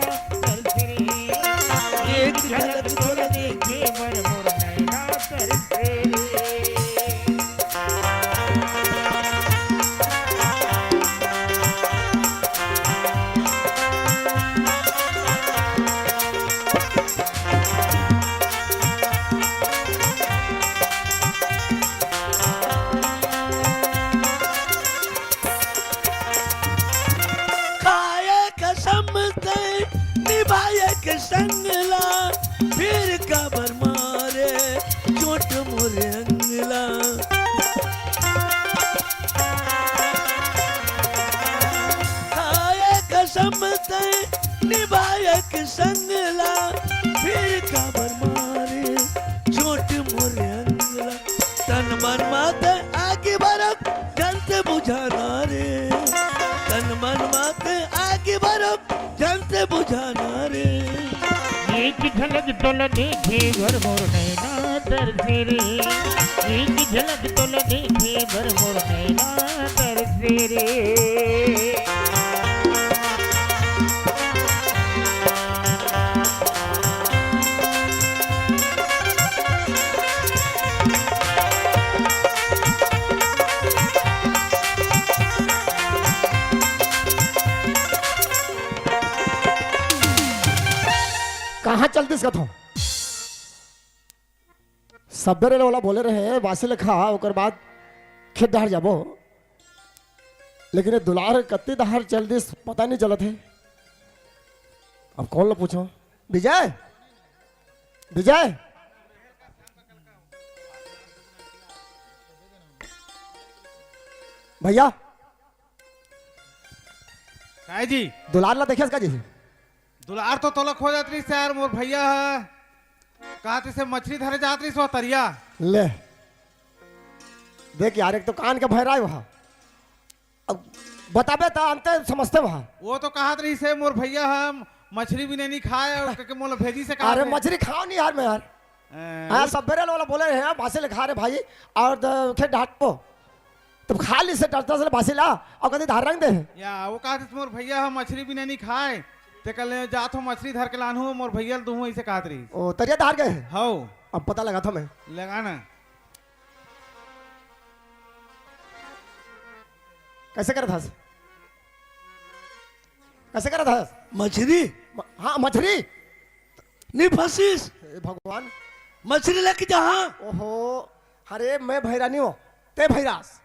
तरसे रे एक झलक तोला देखे भर मोर नैना तरसे रे संगला फिर काबर मारे चोट मोरे अंगला खाए कसम ते निभाए संगला फिर काबर मारे चोट मोरे अंगला मन माते आगे बरफ जन से बुझाना रे, तन मन माते आगे बरफ जन से बुझाना रे। एक झलक तोल देखे भर मोर नैना तरसे रे, एक झलक तोल देखे भर मोर नैना तरसे रे। कहाँ चलती इसका थो सवेरे वाला बोले रहे वासी लिखा ओकर बाद खेत दहाड़ जाबो, लेकिन ये दुलार कत्ती दहाड़ चल दिस पता नहीं चलत है। अब कौन लो पूछो? विजय, विजय भैया काय जी दुलार ला देखे इसका जी दुलार तो तोलक हो जाती सर मोर भैया है कहते से मछली धरे जाती सो तरिया ले देख यार, एक तो कान के भैरा है वहाँ, अब बताबे तो अंत समझते वहाँ। वो तो कहा रही से मोर भैया हम मछली भी नहीं खाए और के मोला भेजी से कहा अरे मछली खाओ नहीं यार मैं यार, हाँ सवेरे वाला बोले रहे हैं भाषे खा रहे भाई और खेत ढाट को तब खा ली से डरता से भाषे ला और कभी धार रंग दे या वो कहते मोर भैया हम मछली भी नहीं खाए ते कल जात हो मछली धर के लान हो मोर भैया दूँ ऐसे कहत रही। ओ तरिया धार गए हो अब पता लगा था मैं लगाना कैसे कर था, कैसे कर था मछली हाँ मछली नहीं फंसीस भगवान मछली लेके जहाँ ओहो अरे मैं भैरा नहीं हो ते भैरास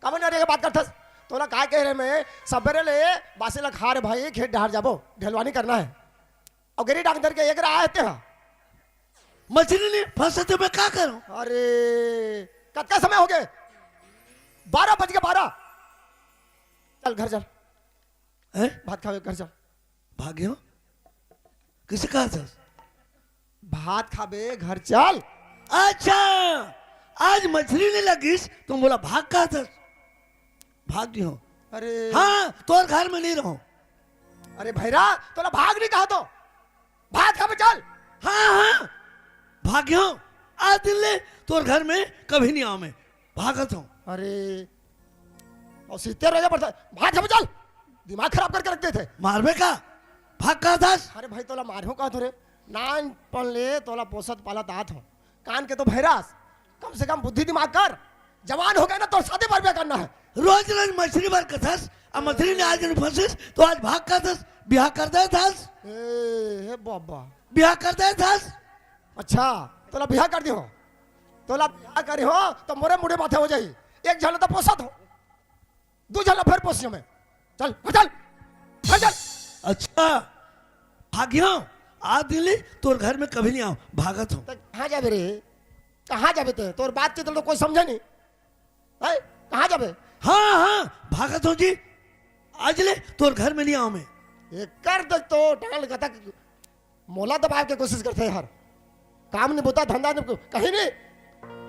कब नहीं बात करता तोला का कह रहे मैं सवेरे ले बासे ला खा रे भाई खेत ढार जाबो ढलवानी करना है और गिरी डॉक्टर के एक रहा है मछली नहीं फंसे तो मैं क्या करूं? अरे कितना समय हो गए 12:12 चल घर चल है भात खावे घर चल भाग्य किसे कहा था? भात खावे घर चल। अच्छा आज मछली नहीं लगिस तुम बोला भाग कहा था? भाग नहीं हो अरे हाँ तोर घर में नहीं रहो। अरे भैरा तोला भाग नहीं कहा तो भात खावे चल। हाँ हाँ भाग्य आज दिन ले तोर घर में कभी नहीं आऊं मैं भागत हूँ। अरे और सीते रह जा पड़ता भाग खावे चल, दिमाग खराब करके रखते थे। मारबे का भाग कहा था? अरे भाई तोला मारो कहा थोड़े नान पन ले तोला पोसत पालत आत हो कान के तो भैरास कम से कम बुद्धि दिमाग कर, जवान हो गए ना तो शादी पर भी करना है। रोज रोज मछली बार कथस अब मछली ने आज फंसिस तो आज भाग का थस ब्याह कर दे थस ए बाबा ब्याह कर दे थस। अच्छा तोला बिहार कर दी हो, तोला बिहार करी हो तो मोरे मुड़े माथे हो जाई, एक झल तो पोसत हो दू झल फिर पोसियो में चल चल चल। अच्छा भाग्य आज दिन ले तोर घर में कभी नहीं आऊं भागत हूँ। कहाँ जाबे रे, कहाँ जाबे ते तोर बात के तो कोई समझे नहीं है, कहाँ जाबे? हाँ हाँ भागत हूँ जी आज ले तोर घर में नहीं आऊं मैं। एक कर दे तो डाल गता मोला दबाव के कोशिश करते हैं यार, काम नहीं बोता धंधा नहीं कहीं नहीं।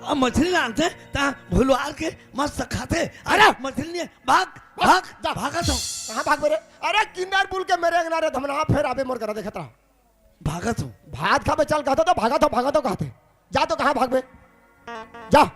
अब मछली लानते ता भुलवार के मस्त खाते। अरे मछली नहीं भाग भाग जा भागत हूँ। कहाँ भाग मेरे? अरे किन्नर बुल के मेरे अंगना रे धमना फिर आबे मोर करा देखता भागत हूँ। भात खाबे चल कहता तो भागा तो कहते जा तो कहाँ भागबे जा।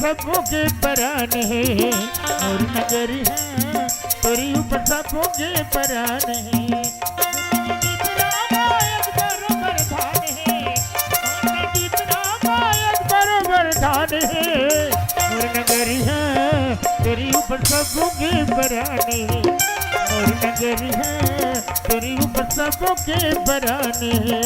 सबों के परान है और नगर है तेरी ऊपर सबों के परान है। जितना गायक बरोबर धान है जितना गायक बरोबर धान है और नगर है तेरी ऊपर सबों के परान है और नगर है तेरी ऊपर सबों के परान है।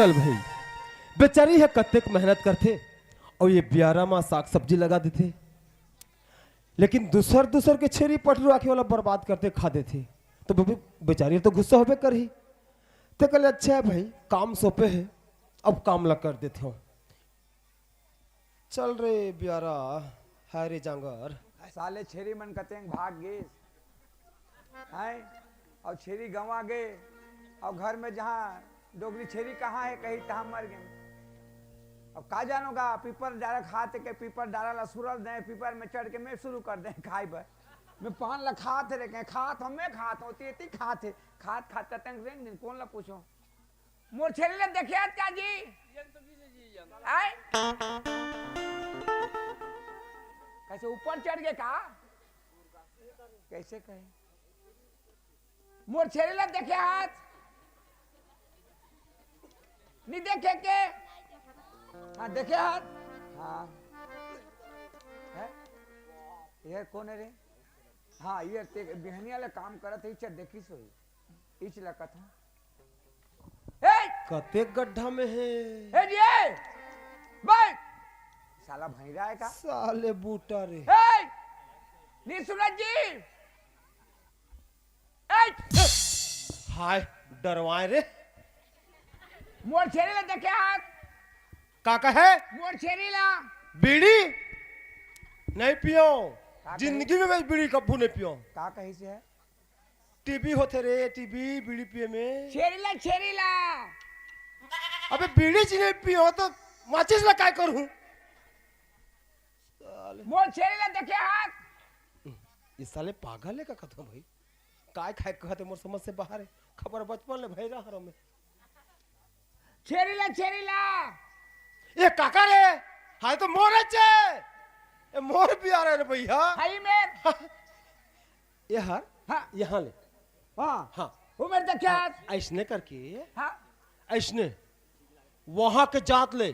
चल भाई बेचारी है कत्तेक मेहनत करते और ये ब्यारा माँ साग सब्जी लगा देते, लेकिन दूसर दूसर के छेरी पटरू आके वाला बर्बाद करते खा देते, तो बेचारी तो गुस्सा होबे कर ही। तो कल अच्छा है भाई काम सौंपे है, अब काम लग कर देते हो। चल रे ब्यारा है रे जांगर। साले छेरी मन कतेंग भाग गए हैं और छेरी गंवा गए और घर में जहाँ डोगरी छेरी कहाँ है कहीं तहाँ मर गए। अब का जानोगा पीपर डाला खाते के पीपर डाला ला सुरल दे पीपर में चढ़ के मैं शुरू कर दे खाई बर मैं पान ला खाते रहे खात हम मैं खात होती इतनी खाते खात खाते तंग रेंग दिन कौन ला पूछो मोर छेरी ले देखे आज क्या जी आए कैसे ऊपर चढ़ गए का कैसे कहे मोर छेरी ला देखे हाथ नहीं देखे के हाँ देखे हाथ हाँ है ये कौन है रे हाँ ये बिहनिया ले काम करत है इच देखी सोई इच लकत है कते गड्ढा में है ए जी भाई साला भैरा है का साले बूटा रे। ए नी सूरज जी ए हाय डरवाए रे मोर छेरी ले देखे हाथ काका है मोर छेरी ला बीड़ी नहीं पियो जिंदगी में मैं बीड़ी कभी नहीं पियो। का कहीं से है टीबी होते रे टीबी बीड़ी पिए में छेरी ला अबे बीड़ी जी नहीं पियो तो माचिस ला काय करूं साले मोर छेरी ला देखे हाथ ये साले पागल है का कथो भाई काय खाए कहते मोर समझ से बाहर है खबर बचपन ले भाई रहा में छेरी ला ये काका रे हाय तो मोर है ए मोर भी आ रहे रे भैया हाई में ये हार हाँ यहाँ ले हाँ हाँ वो मेरे देखे हाथ ऐसने करके हाँ ऐसने वहां के जात ले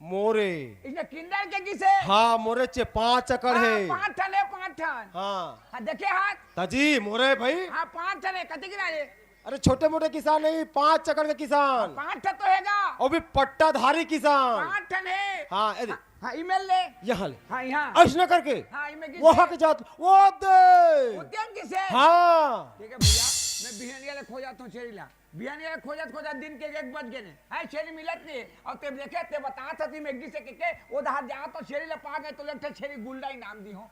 मोरे इसने किंडर के किसे हाँ मोरे चे 5 एकड़ है 5 टन है 5 टन हाँ हाँ देखे हाथ ताजी मोरे भाई हाँ 5 टन है कते गिरा रे अरे छोटे मोटे किसान नहीं 5 एकड़ के किसान 5 टन तो हैगा और भी पट्टाधारी किसान 5 टन है हाँ ए दे हाँ ईमेल ले यहाँ ले हाँ यहाँ ऐसने करके हाँ ईमेल किसे वहां के जात वो दे उद्यम किसे हाँ ठीक है भैया मैं बिहानिया ले खो जाता हूँ छेरी ला बिहानिया ले खोजत दिन के 1 बज गए है छेरी मिलत नहीं और ते देखे ते बता था ती मेगी से के वो दहार जा तो छेरी ले पा गए तो लगता छेरी गुंडा ही नाम दी हो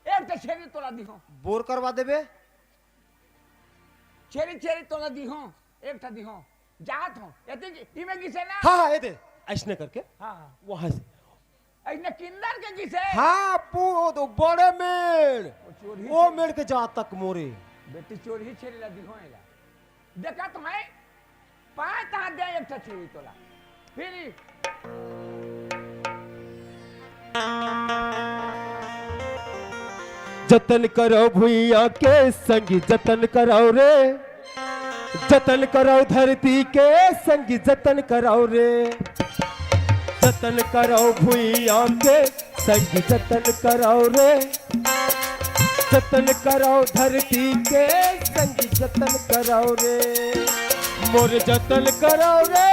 एक तो छेरी तोला दी हो बोर करवा देबे छेरी तोला दी हो एक था दी हो जात हो यति ई में किसे ना हाँ हाँ ये दे ऐसने करके हां वहां से ऐने किंदर के किसे हाँ पू तो बड़े मेड़ वो मेड़ के जात तक मोरे बेटी चोरी ही छेरी ला दी हो एला देखा तो है पाए ता दे एक था छेरी तोला फिर जतन करो भुइया के संगी जतन करो रे जतन करो धरती के संगी जतन करो रे जतन करो भुइया के संगी जतन करो रे जतन करो धरती के संगी जतन करो रे मोर जतन करो रे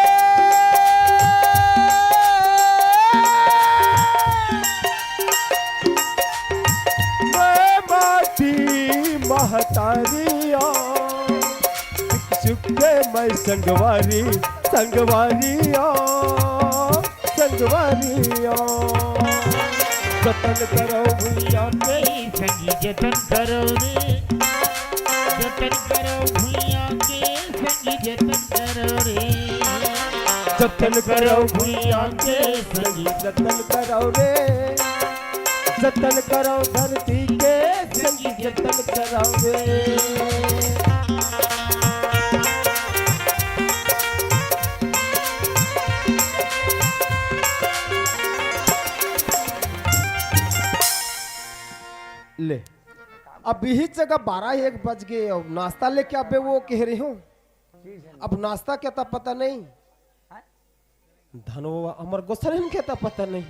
महतारिया सुखे मैं संगवारी संगवारिया संगवारिया जतन करो भैया के संगी जतन करो रे जतन करो भैया के संगी जतन करो रे जतन करो भैया के संगी जतन करो रे जतन करो धरती के संगी जतन करो रे ले अब यही जगह 12-1 बज गए और नाश्ता लेके अबे वो कह रही हूँ अब नाश्ता क्या था पता नहीं धनो अमर गोसरिन क्या था पता नहीं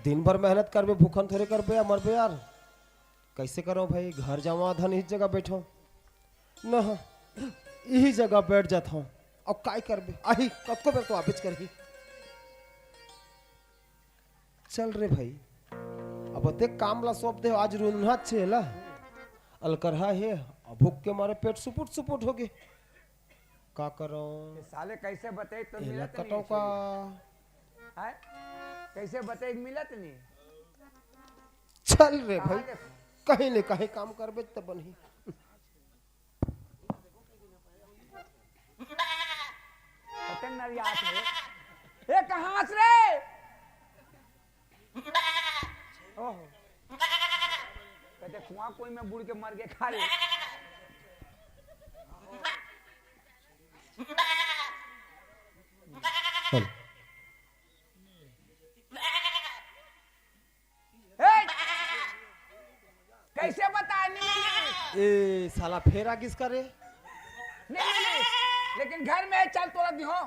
दिन भर मेहनत करबे भूखन थोड़े करबे अमर बे यार कैसे करो भाई घर जावा धन इस जगह बैठो न यही जगह बैठ जाता हूँ अब काय करबे आही कतको बेर तो वापिस करही चल रे भाई अब ते काम ला सौंप दे आज रोन्हा छेला अलकरहा है भूख के मारे पेट सुपुट सुपुट हो गए का करो ये साले कैसे बताए तो एला मिलत कटो नहीं का है कैसे बताए मिलत नहीं चल रे कहाँ भाई देखो? कहीं न कहीं काम करबे तब बनही पतंग नरियात रे ए कहां से रे ओहो कहते कुआं कोई में बुड़ के मर के खा ले चल ए कैसे बताए नहीं ए साला फेरा किस करे नहीं लेकिन घर में चल तोरा दिहो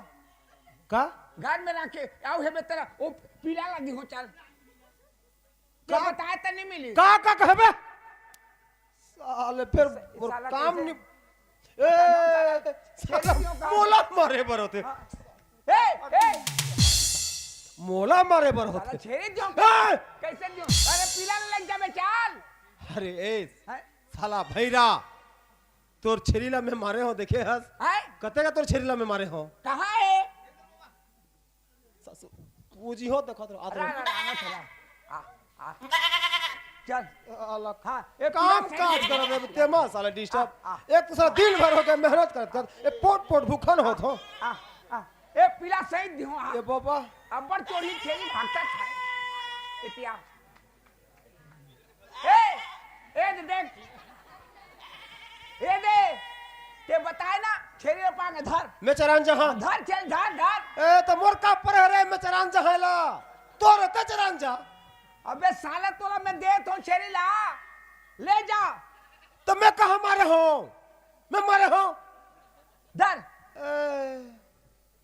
का घर में रखे आओ है बेतरा ओ पीला लगी हो चल क्या बताया तो नहीं मिली का कहबे साले फिर और साला काम कैसे? नहीं ए साला मोला मारे बर होते ए ए मोला मारे बर साला होते छेड़ी दियो ए! कैसे दियो अरे पीला लग जाबे चल अरे ए हैं साला भैरा तोर छेरीला में मारे हो देखे हस हैं कते का तोर छेरीला में मारे हो कहां है सासू पूजी हो देखत रहो अरे आदर अरे चला आ चल अलग हां एक काम काज कर दे तेमा साला डिस्टर्ब आ, एक तो साला दिन भर हो के मेहनत करत ए पोट पोट भूखन होत हो आ ए पीला सही दियो ए बाबा अब्बर चोरी छेड़ी भागता था इतिया ए देख ए दे ते बताए ना छेड़ी रे पाके धर मैं चरान जहां धर चल धर धर ए तो मोर का पर रे मैं चरान जहां ला तोर ते चरान जा अबे साला तोला मैं दे तो छेड़ी ला ले जा तो मैं कहां मारे हो मैं मारे हो धर ए,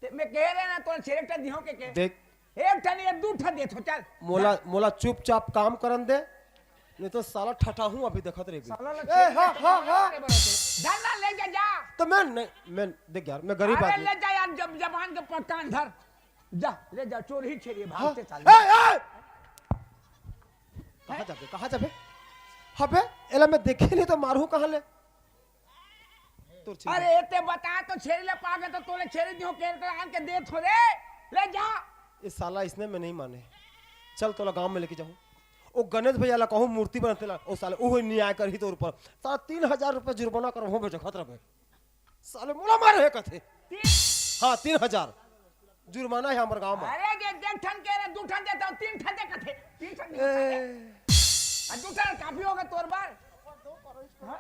ते मैं कह रहे ना तो छेड़ी टा दिहो के देख एक ठन ये दू ठन दे तो चल मोला मोला चुपचाप काम करन दे नहीं तो साला ठठा हूं अभी देखत रे साला ला ए हां हां धर ना ले जा जा तो मैं देख यार मैं गरीब अरे आदमी ले जा यार जब जबान के पटकान धर जा ले जा चोर ही छेड़ी भागते चल ए कहां जाबे हबे एला मैं देखे नहीं तो मारू कहां ले तोर छेरी अरे एते बता तो छेड़ी ले पागे तो तोले छेड़ी दियो केर के आन के दे थोड़े ले जा ये साला इसने मैं नहीं माने चल तोला गांव में लेके जाऊं ओ गणेश भैया ला कहूं मूर्ति बनते ला ओ साले ओहो न्याय करही तोर पर साला 3000 रुपए जुर्माना कर हो बेटा खतरा पे साले मोला मारे है कथे हां 3000 जुर्माना है हमर गांव में अरे जे देख ठन के रे दू ठन देता हूं, तीन ठन दे कथे तीन ठन आ दू ठन काफी होगा तोर बार हाँ?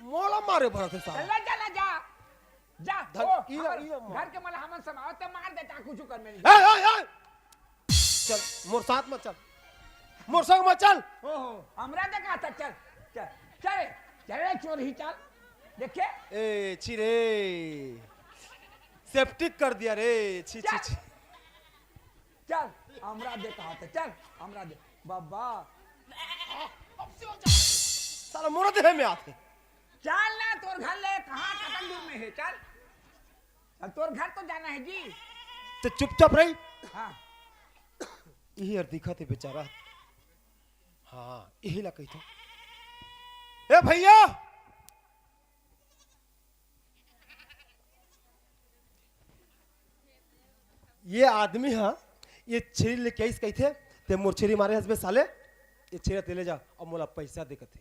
मोला मारे भरत है साला ले जा ले जा जा धन- ओ, इला- हमर- इला मार। घर के मला हमन समावत ते मार देता कुछ कर मेरी ए चल मोर साथ मत चल मोर संग मत चल ओहो हमरा देखा था चल चल चल चल चोर ही चल देखे ए छी रे सेप्टिक कर दिया रे छी छी छी चल हमरा देखा था चल हमरा दे बाबा साला मोरा देह में आते चल ना तोर घर ले कहां कतन दूर में है चल अब तोर घर तो जाना है जी तो चुपचाप रही हाँ यही यार दिखा थे बेचारा हाँ यही ला कही था ए भैया ये आदमी हाँ ये छेरी ले कैस कही थे ते मोर छेरी मारे हसबे साले ये छेरा ते ले जा और मोला पैसा दे कथे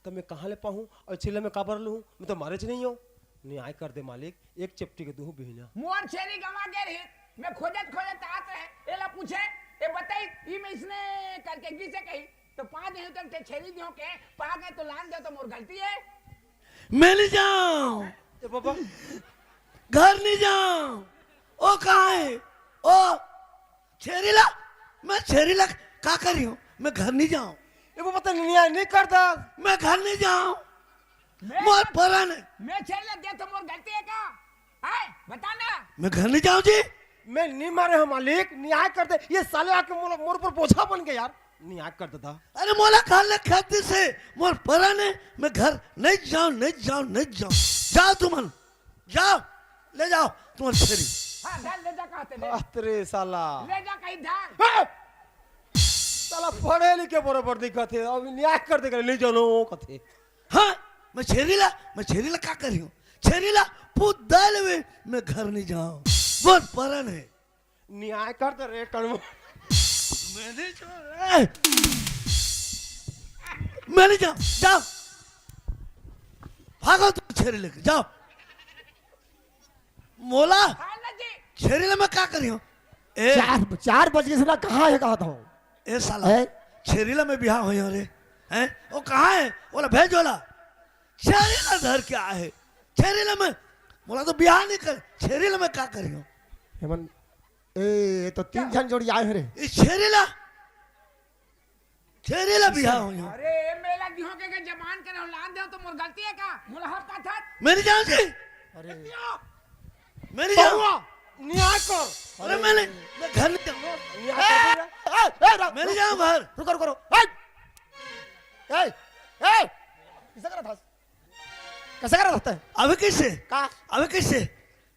तो मैं कहाँ ले पाऊँ और छेले में काबर लूँ मैं तो मारे च नहीं हूँ न्याय कर दे मालिक एक चपटी के दूँ बिहना मोर छेरी गवा दे रही मैं खोजत खोजत आत रहे एला पूछे ए बताई ई में इसने करके किसे कही तो 5 दिन तक ते छेरी दियो के पा गए तो लान दे तो मोर गलती है मिल जाओ ए बाबा घर नहीं जाओ ओ कहाँ है ओ छेरीला मैं छेरीला का करी हूँ मैं घर नहीं जाऊँ ए बाबा तो न्याय नहीं करता मैं घर नहीं जाऊँ मैं मोर परान है मैं छेरी दे तो मोर गलती है का है बता ना मैं घर नहीं जाऊँ जी मैं नहीं मारे हूँ मालिक न्याय कर दे ये साले आके मोर पर बोझा बन गया यार न्याय कर देता अरे मोला खा ले खाते से मोर परान है मैं घर नहीं जाऊँ नहीं जाऊँ नहीं जाऊँ जाओ तुम जाओ ले जाओ तुम्हारी छेरी। हाँ धर ले जा कहते ले अरे साला ले जा कहीं धर हाँ! साला पढ़े लिखे बराबर दिखत है अब न्याय कर देगा ले जानो वो कथे हाँ मैं छेरीला क्या करी हूँ छेरीला पूत दाल में मैं घर नहीं जाऊँ बहुत परण है न्याय करते रे टर्म मैं नहीं जाऊँ जाओ भागो तुम छेरी लेके जाओ मोला हाँ ना जी छेरीला मैं क्या करी हूँ ए 4 बज गए सुना कहाँ है कहता हूँ ए साला है? छेरीला में बिहार हुई रे हैं वो कहाँ है बोला भेज वाला छेरीला धर के आए छेरीला में बोला तो बिहार नहीं कर छेरीला में क्या करी हूँ हेमन ए तो 3 जन जोड़ी आए हैं रे ये छेरीला बिहार हुई हूँ अरे मेला दिहो के जमान करे लान दे तो मोर गलती है का मुलहब का था मेरी जान जी अरे मेरी जान न्याय कर अरे मैं घर नहीं जाऊँ न्याय कर मैं नहीं जाऊँ घर रुको रुको रुको ए ए कैसे करा था कैसे करा था अबे कैसे का अबे कैसे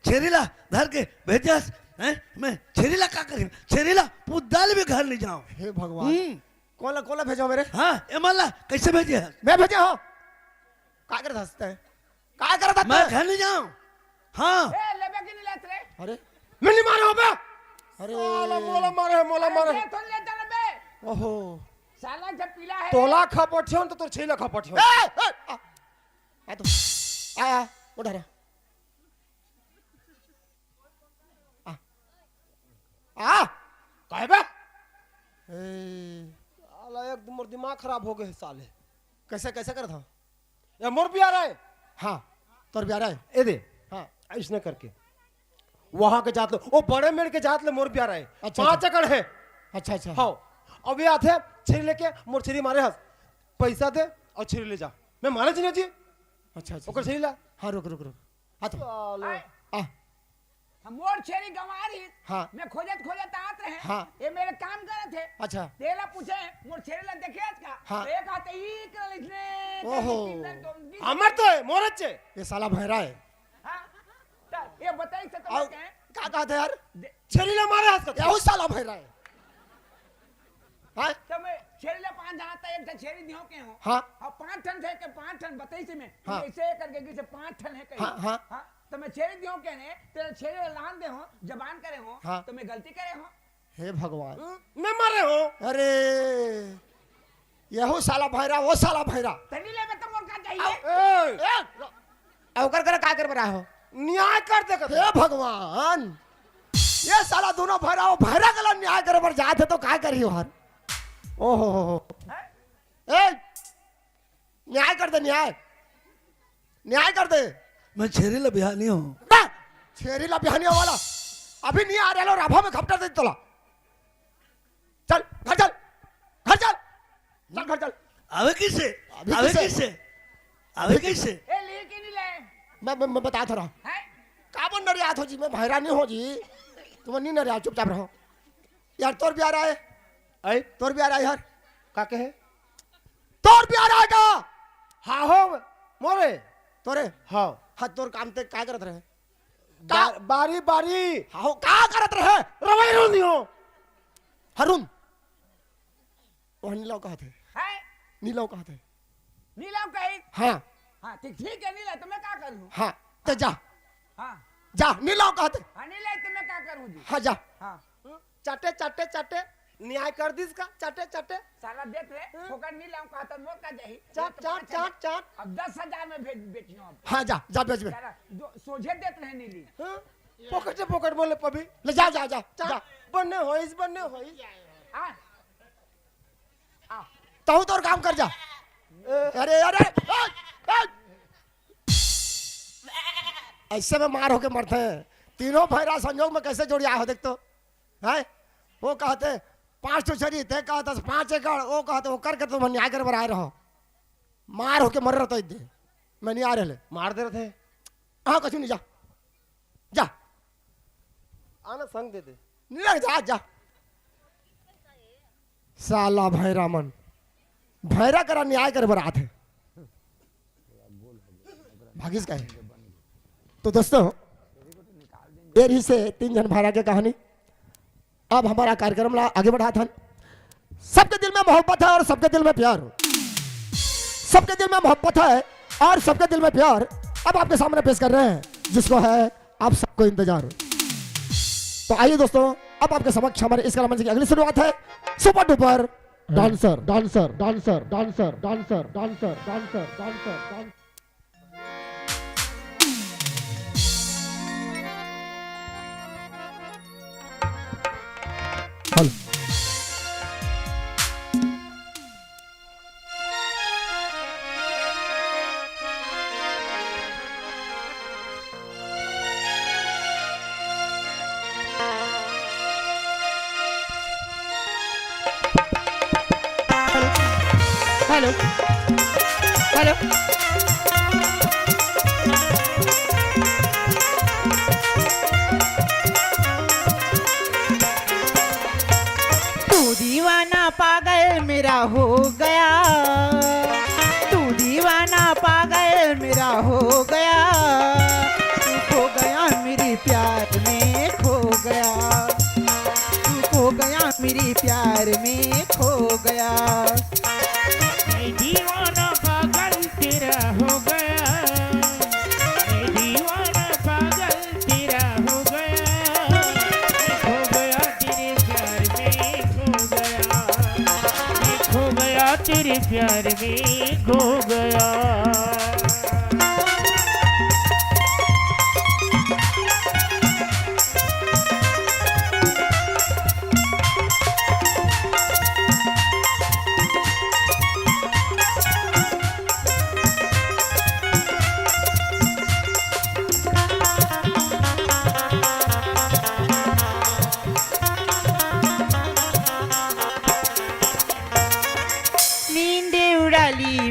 छेरीला धर के भेजा हैं मैं छेरीला क्या करी छेरीला पुदाल भी घर नहीं जाऊँ हे भगवान कौन भेजो मेरे हाँ ए मल्ला कैसे भेजे मैं भेजे हो का कर हंसते हैं का कर था मैं घर नहीं जाऊँ हाँ ए लेबे कि नहीं लेत रे अरे मैं नहीं मारा हो बे अरे साला मोला मारे ए तो ले चल बे ओहो साला जब पीला है तोला खपठियों तो तोर छेला खपठियों आ तो आया उठा रे आ काहे बे ए साला एकदम मोर दिमाग खराब हो गए है साले कैसे कैसे कर था ये मोर भी आ रहा है हाँ तोर भी आ रहा है ए दे हाँ इसने करके वहां के जात लो वो बड़े मेड़ के जात ले मोर भी आ रहा है अच्छा, 5 एकड़ है अच्छा अच्छा हाँ अब ये आते छेरी लेके मोर छेरी मारे हस पैसा दे और छेरी ले जा मैं मारे छी जी अच्छा अच्छा ओकर छेरी ला हाँ रुक रुक रुक हाँ तो साले आ हम मोर छेरी गंवा रही हाँ। मैं खोजत आत रहे हाँ। ये मेरे काम करे थे अच्छा तेला पूछे मोर छेरी ला देखे का हाँ। तो एक आते ही कर इसने ओहो। हमर तो है मोर अच्छे ये साला भैरा है हां ये बताई से आओ तो क्या का कहते यार छेरी ला मारे हस ये उस साला भैरा है हाँ तो मैं छेरी ला 5 जहां तक एक छेरी दिहो के हो हाँ और 5 टन थे के 5 टन बताई से मैं हाँ। ऐसे करके कि से 5 टन है कहीं हाँ, हाँ। तो मैं छेरी दिहो के ने तेरे छेरी ला लान दे हो जबान करे हो हाँ। तो मैं गलती करे हो हे भगवान मैं मारे हो अरे यहो साला भैरा वो साला भैरा तनी ले में तो मोर का चाहिए ए ओकर करे का कर रहा हो न्याय कर दे हे भगवान ये साला दोनों भैरा वो भैरा गला न्याय करे पर जाते तो का करियो हर ओहो ए न्याय कर दे न्याय कर दे मैं छेरीला बिहार नहीं हूँ ना छेरी ला बिहानिया वाला अभी नहीं आ रहा लो राभा में खपटा दे तोला चल घर चल घर चल अबे कैसे अभी अबे कैसे? कैसे अबे कैसे ए ले के नहीं ले मैं बता तो रहा है का बन नरियात हो जी मैं भैरा नहीं हो जी तुम नहीं नरिया चुपचाप रहो यार तोर भी आ रहा है आई तोर भी आ रहा है यार का कहे तोर भी आ रहा है का हाँ हो मोरे तोरे हाँ हाँ तोर काम ते का करत रहे बारी बारी हाँ का करत रहे रवाई रो नहीं हो हरुण वह नीलाव कहा थे है नीलाव कहा थे नीलाव कहीं हाँ हाँ ठीक है नीला तो मैं क्या करूँ हाँ तो जा हाँ जा नीलाव कहा थे हाँ नीला तो मैं क्या करूँ जी हाँ जा हाँ चाटे चाटे चाटे न्याय कर दी इसका चाटे चाटे साला देख ले ठोकर नीलाव कहा तो मोर का जाही चाट चाट चाट चाट अब 10,000 में बेचियो अब हाँ जा बेच में साला सोझे देत रहे नीली पकड़ से पकड़ बोले पभी ले जा जा जा जा चाट बनने होइस हाँ तो तोर काम कर जा अरे अरे ऐसे में मार होके मरते हैं तीनों भैरा संयोग में कैसे जोड़िया हो देख तो है वो कहते 5 तो छरी थे कहता 5 एकड़ वो कहते वो करके तुम न्याय कर बर आए रहो मार होके मर रहा तो मैं नहीं आ रहे मार दे रहे थे हाँ कछु नहीं जा जा आना संग दे दे नहीं जा जा साला भैरा मन भैरा करा न्याय कर बर आते भागिस का है तो दोस्तों ये रही से 3 जन भाड़ा की कहानी। अब हमारा कार्यक्रम आगे बढ़ा था। सबके दिल में मोहब्बत है और सबके दिल में प्यार, सबके दिल में मोहब्बत है और सबके दिल में प्यार। अब आपके सामने पेश कर रहे हैं जिसको है आप सबको इंतजार। तो आइए दोस्तों, अब आपके समक्ष हमारे इस कलामंच की अगली शुरुआत है। Super duper dancer dancer dancer dancer dancer dancer dancer dancer. Hello hello hello तू दीवाना पागल मेरा हो गया, तू दीवाना पागल मेरा हो गया, तू खो गया मेरे प्यार में खो गया, तू खो गया मेरे प्यार में खो गया। मैं दीवाना पागल तेरा हो गया, मैं दीवाना पागल तेरा हो गया, मैं खो गया तेरे प्यार में खो गया, मैं खो गया तेरे प्यार में खो गया।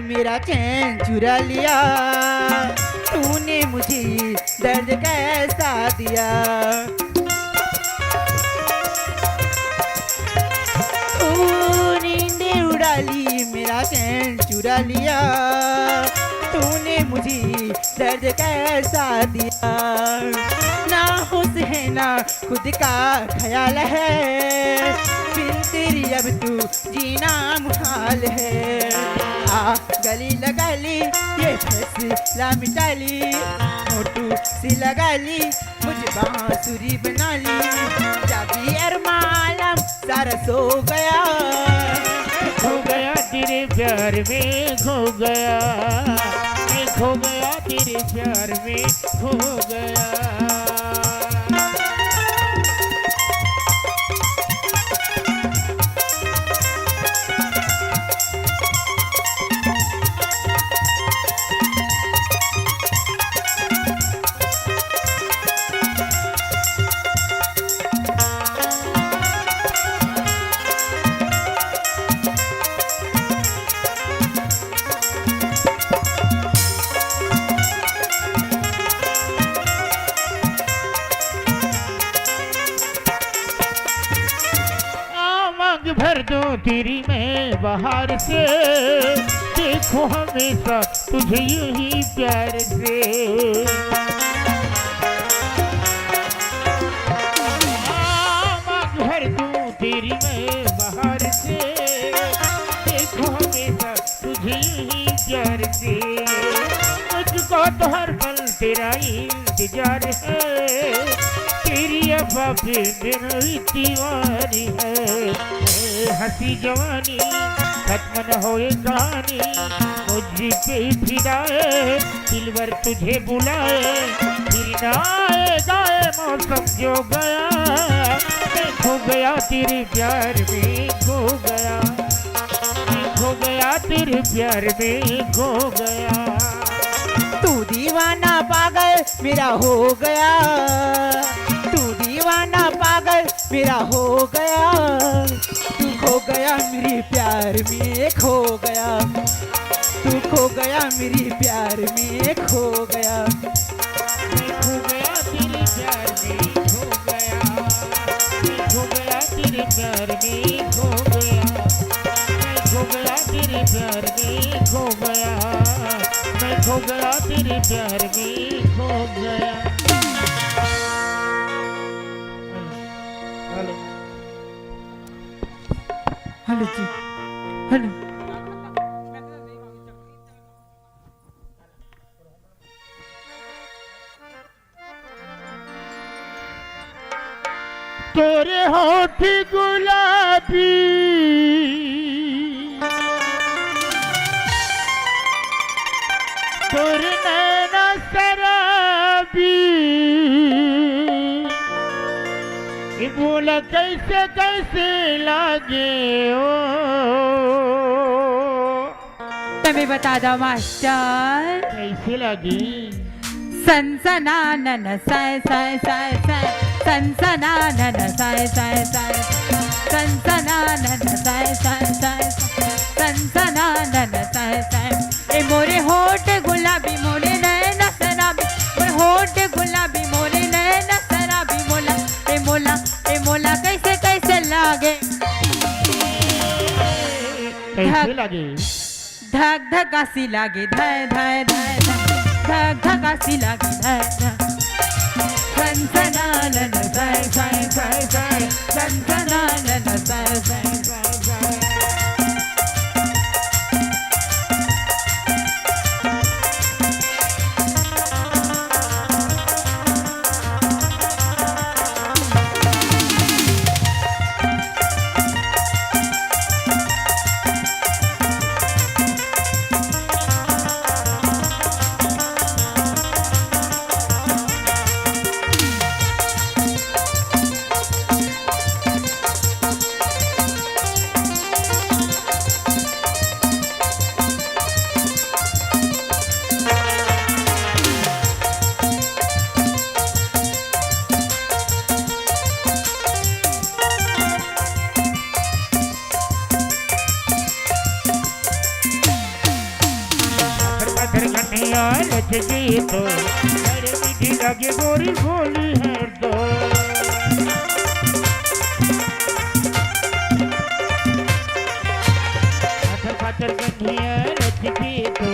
मेरा चैन चुरा लिया, तूने मुझे दर्द कैसा दिया, नींदे उड़ा ली मेरा चैन चुरा लिया, तूने मुझे दर्द कैसा दिया। ना खुश है ना खुद का ख्याल है, फिर तेरी अब तू जीना मुहाल है। आ गली लगा ली ये फैसला मिटा ली, मोटू सी लगा ली मुझे बांसुरी बना ली, जाबी अरमालम सारा सो गया, खो गया तेरे प्यार में खो गया, मैं खो गया तेरे प्यार में खो गया। भर दो तेरी मैं बाहर से, देखो हमेशा तुझे यही प्यार से, भर दो तेरी मैं बाहर से, देखो हमेशा तुझे यही प्यार से, मुझको तो हर पल तेरा इंतजार है, तेरी अफ़ा पे मेरा दीवानी है। हंसी जवानी खत्म न होए कहानी, मुझे पे फिदा है दिलवर तुझे बुलाए, फिर न आएगा मौसम जो गया, मैं खो गया तेरे प्यार में खो गया, मैं खो गया तेरे प्यार में खो गया। तू दीवाना पागल मेरा हो गया, तू दीवाना पागल मेरा हो गया, तू खो गया मेरे प्यार में खो गया, तू खो गया मेरे प्यार में खो गया, मैं खो गया तेरे प्यार में खो गया, मैं खो गया तेरे प्यार में खो गया, मैं खो गया तेरे प्यार में खो गया, मैं खो गया तेरे प्यार में खो गया। हेलो जी, हेलो। तोरे होठ गुलाबी तोरे नैना शराबी ये बोला कैसे कैसे लागे ओ तमें बता दो मास्टर। कैसे लगी सनसनानन साय साय साय साय, सनसनानन साय साय साय, सनसनानन साय साय साय, सनसनानन साय साय। ए मोरे होठ गुलाबी मोरे नैना शराबी, मोरे होठ गुलाबी मोरे नैना शराबी, मोला ए मोला ए मोला कैसे कैसे लागे, कैसे लगी धक धकासी लागे, धाय धाय धाय धाय, धक धकासी लागे, धाय धाय। सनसनानन साय साय साय साय, सनसनानन साय साय साय साय। लचकी तो बड़े मीठी लगे गोरी बोली है तो पाथर पाथर कन्हैया लचकी तो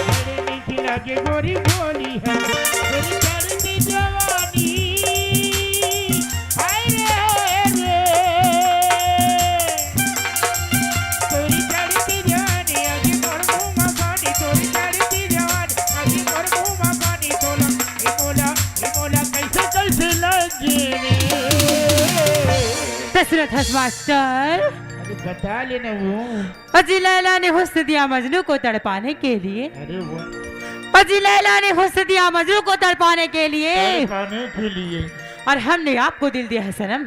बड़े मीठी लगे गोरी बोली है तेरी चढ़ती जवानी हाय रे तेरी चढ़ती जवानी आगे मोर मुँह मकानी तोरी चढ़ती जवानी दशरथ मास्टर, अरे बता लेना वो अजी लैला ने हुस्न दिया मजनू को तड़पाने के लिए, अरे वो अजी लैला ने हुस्न दिया मजनू को तड़पाने के लिए, तड़पाने के लिए और हमने आपको दिल दिया है सनम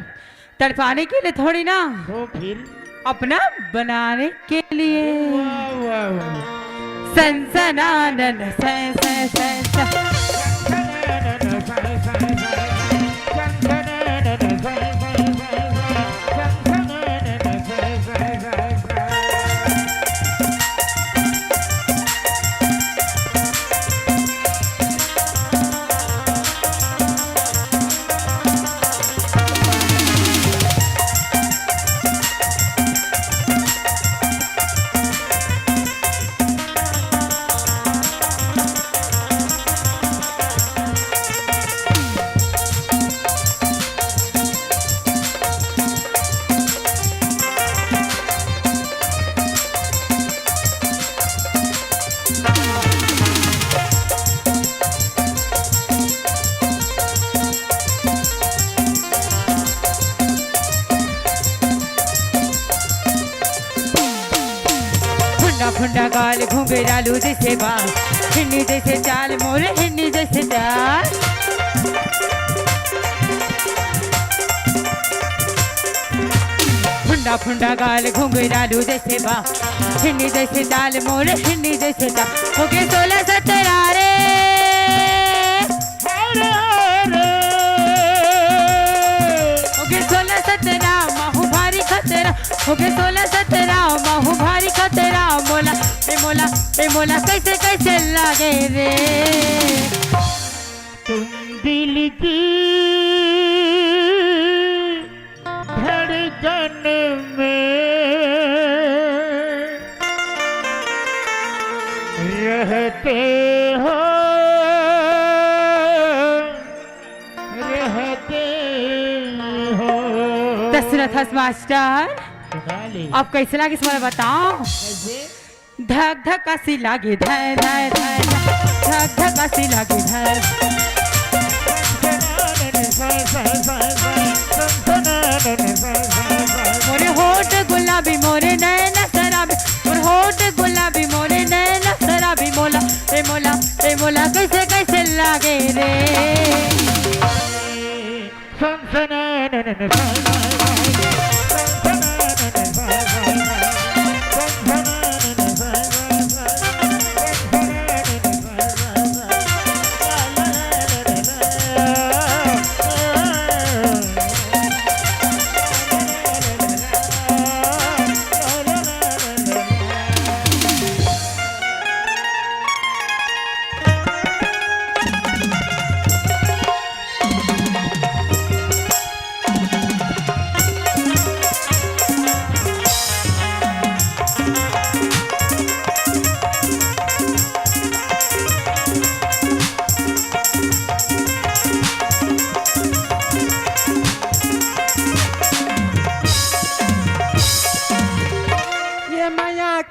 तड़पाने के लिए थोड़ी ना, तो फिर अपना बनाने के लिए। वाह वाह वाह सनसनानन साय साय साय साय, फुंडा गाल घुंघरालू जैसे बाल, हिन्नी जैसे चाल मोरे हिन्नी जैसे चाल, फुंडा फुंडा गाल घुंघरालू जैसे बाल, हिन्नी जैसे चाल मोरे हिन्नी जैसे चाल, हो गए 16-17 रे हो गए 16-17 माहू भारी खतरा, हो गए 16-17 माहू भारी खतरा, मोला ए मोला कैसे कैसे लागे रे, तुम दिल की धड़कन में रहते हो दशरथ मास्टर सुना ले अब कैसे लागे इस बारे बताओ। कैसे धक धक सी लागे धय धय धय धक धक सी लागे धय। मोरे होठ गुलाबी मोरे नैन शराबी मोरे होठ गुलाबी मोरे नैन शराबी मोला ए मोला कैसे कैसे लागे रे।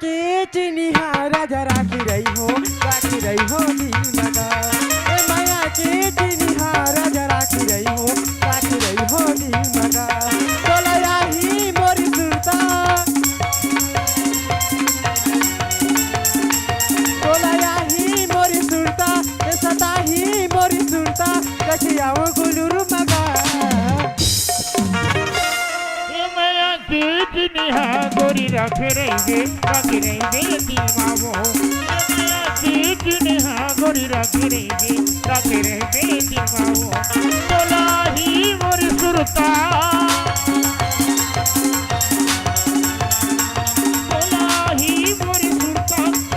के चिनिहारा जरा की रही हो दिल मगा। ए माया के चिनिहारा जरा की रही हो दिल मगा। तोला ही मोरी सुरता तोला ही मोरी सुरता ए सता ही मोरी सुरता कठियाओ गुलुरु मगा। जिनिहा गोरी रखे रहेंगे दीमावो जिनिहा गोरी रखे रहेंगे दीमावो। तोला ही मोरी सुरता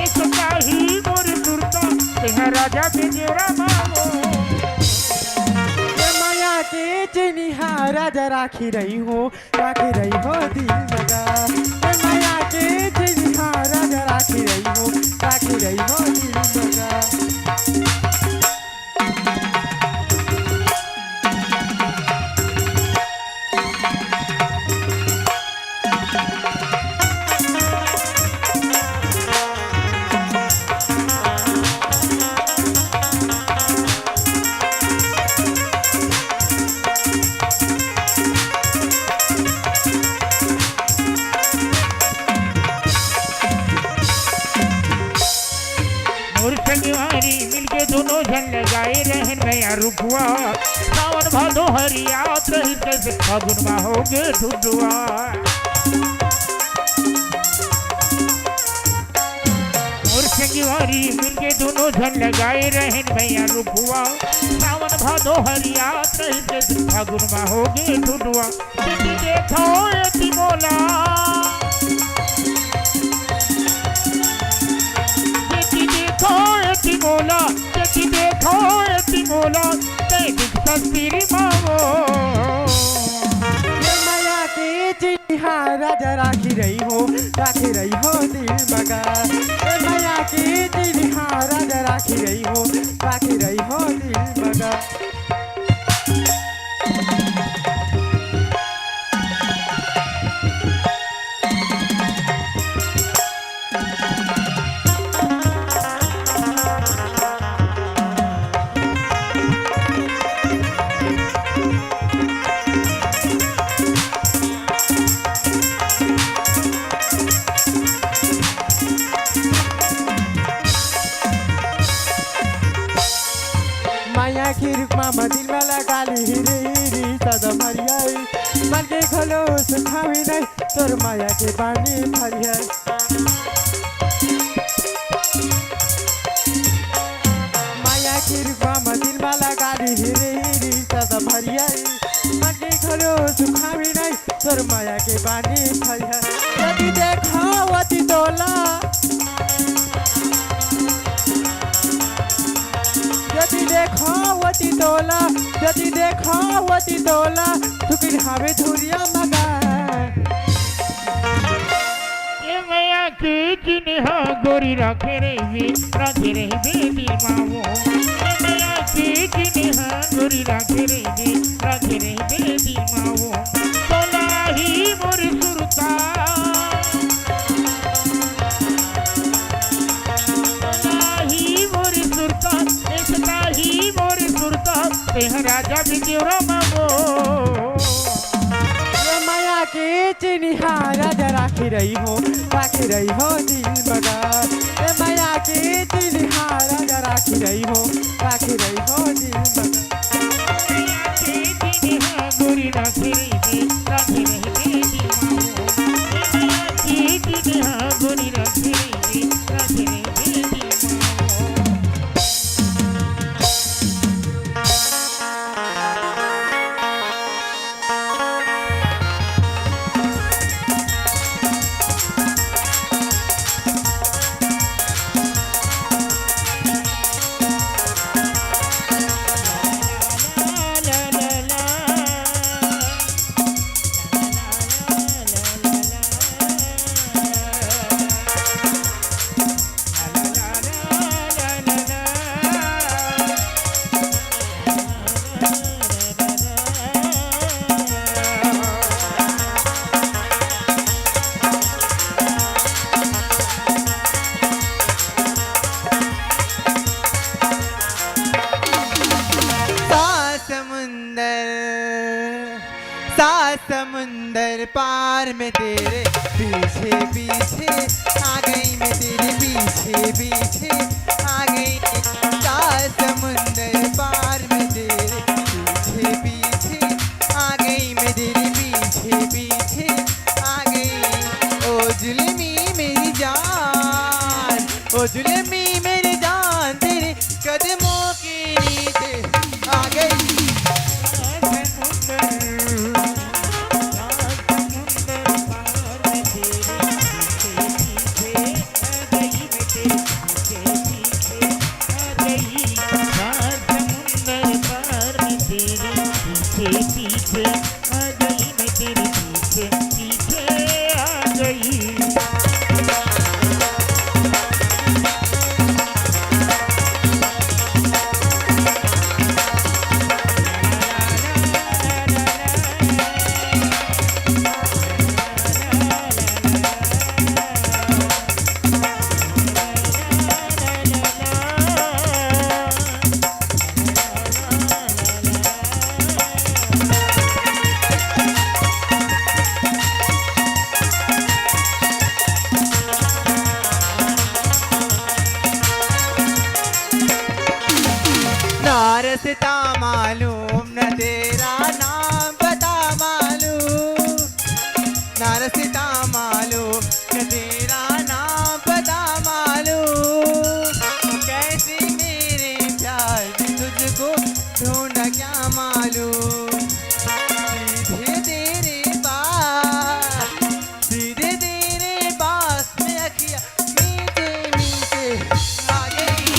एकता ही मोरी सुरता तेहा राजा बिजरा मावो। माया के चिनिहारा जरा की रही हो दिल मगा। माया के चिनिहारा जरा की रही हो दिल मगा। मिलके दोनों जन लगाए रहन नया रुपुआ। सावन भादो हरियात रही कैसे फागुन में होगे ढुडुआ। और संगवारी मिलके दोनों जन लगाए रहन नया रुपुआ। सावन भादो हरियात रही कैसे फागुन में होगे ढुडुआ। देखो एती मोला देखो तस्वीर मावो। माया के चिनिहारा जरा की रही हो दिल मगा। माया के चिनिहारा जरा की रही हो दिल मगा। माया की रुकमा दिल वाला गाली हिरी सदा मरियाई। मन के खोलो सुखावी नहीं तोर माया के बानी फरियाई। माया की रुकमा दिल वाला गाली हिरी सदा मरियाई। मन के खोलो सुखावी नहीं तोर माया के बानी फरियाई। यदि देखावती तोला यदि देखावती तोला तुकिन हवे धुरिया मगा। ये माया की जिनिहा गोरी रखे रही दीमावो। ये माया की जिनिहा गोरी रखे रही दीमावो। तोला ही मोरी सुरता राजा भी जीवरो मगो ये माया के चिन्हारा जरा के रही हो दिल मगर ये माया के चिन्हारा जरा के रही हो दिल मगर गोरी राखी रही राखी रही गोरी राखी रही राखी रही समुंदर पार में तेरे पीछे पीछे आ गई मैं तेरे पीछे आ गई समुंदर पार में तेरे पीछे आ गई मैं तेरे पीछे आ गई ओ जुल्मी मेरी जान ओ जुल्मी मेरी जान तेरे कदमों के नीचे आ गई पीछे आ गई मैं तेरे पीछे आ गई रास्ता मालूम न तेरा नाम बता मालूम ना रास्ता मालूम न तेरा नाम बता मालूम कैसे मेरे प्यार में तुझको ढूंढा क्या मालूम सीधे तेरे पास में अखियाँ मीठे मीठे आ गई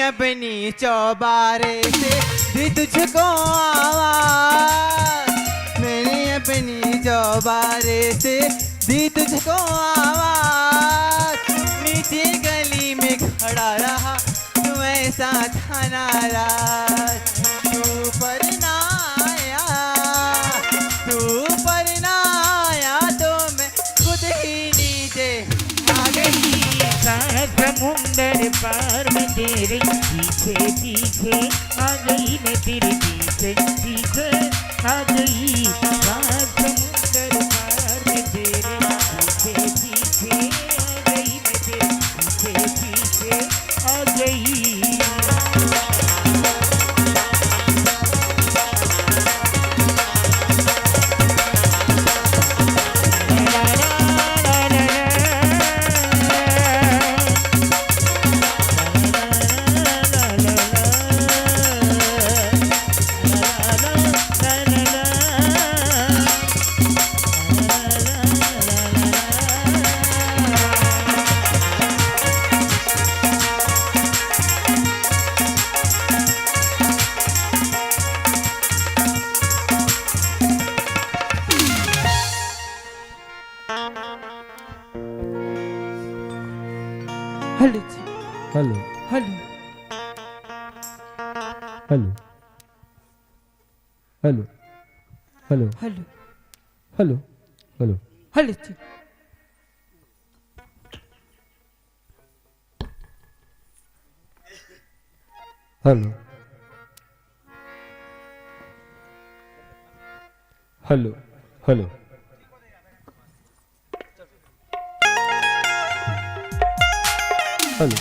अपनी चौबारे से दी तुझको आवाज मैंने अपनी चौबारे से दी तुझको आवाज मीठी गली में खड़ा रहा तू ऐसा था नाराज तू पर ना आया तो मैं खुद ही नीचे आ गई समुंदर पार में तेरे पीछे आ गई मैं तेरे पीछे आ गई समुंदर पार में तेरे पीछे आ गई मैं तेरे पीछे आ गई hello hello hello hello hello hello hello hello hello जी हेलो हेलो हेलो हेलो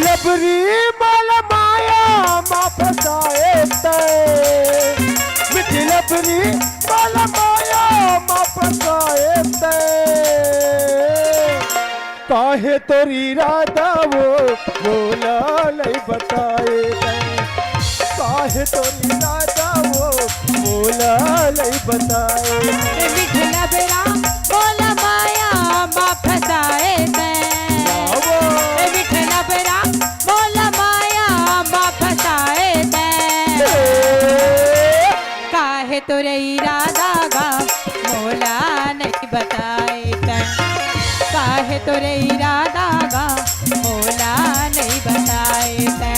लबरी माल माया मा फसाए तय मिठी लबरी माल माया मा फसाए तय काहे तोरी राधा वो बोला नहीं बताए तय काहे तोरी राधा वो बोला नहीं बताए मिठला बेरा बोला माया मा फसाए ते मिठला बेरा बोला माया मा फसाए ते काहे तोरे इरादा गा मोला नहीं बताए ते काहे तोरे इरादा गा मोला नहीं बताए ते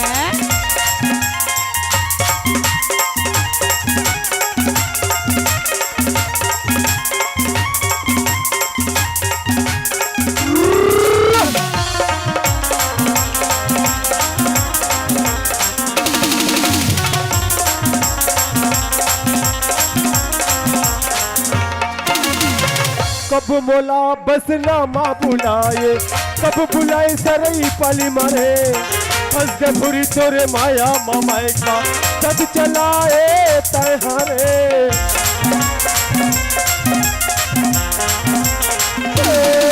कब मोला बस नामा बुलाए कब बुलाए सरई पाली मारे फंस गए भूरी तोरे माया मामाए का सद चलाए तहारे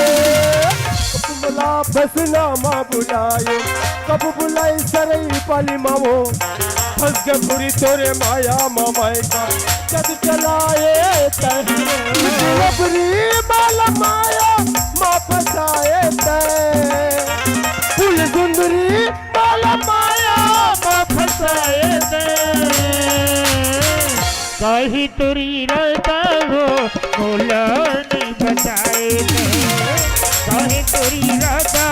कब मोला बस नामा बुलाए कब बुलाए सरई पाली मामो फंस गए भूरी तोरे माया मामाए का सद चलाए तहारे माल माया मा फसाए तय फूल सुंदरी माल माया मा फसाए तय कही तुरी रहता हो बोला नहीं बताए थे कही तुरी रहता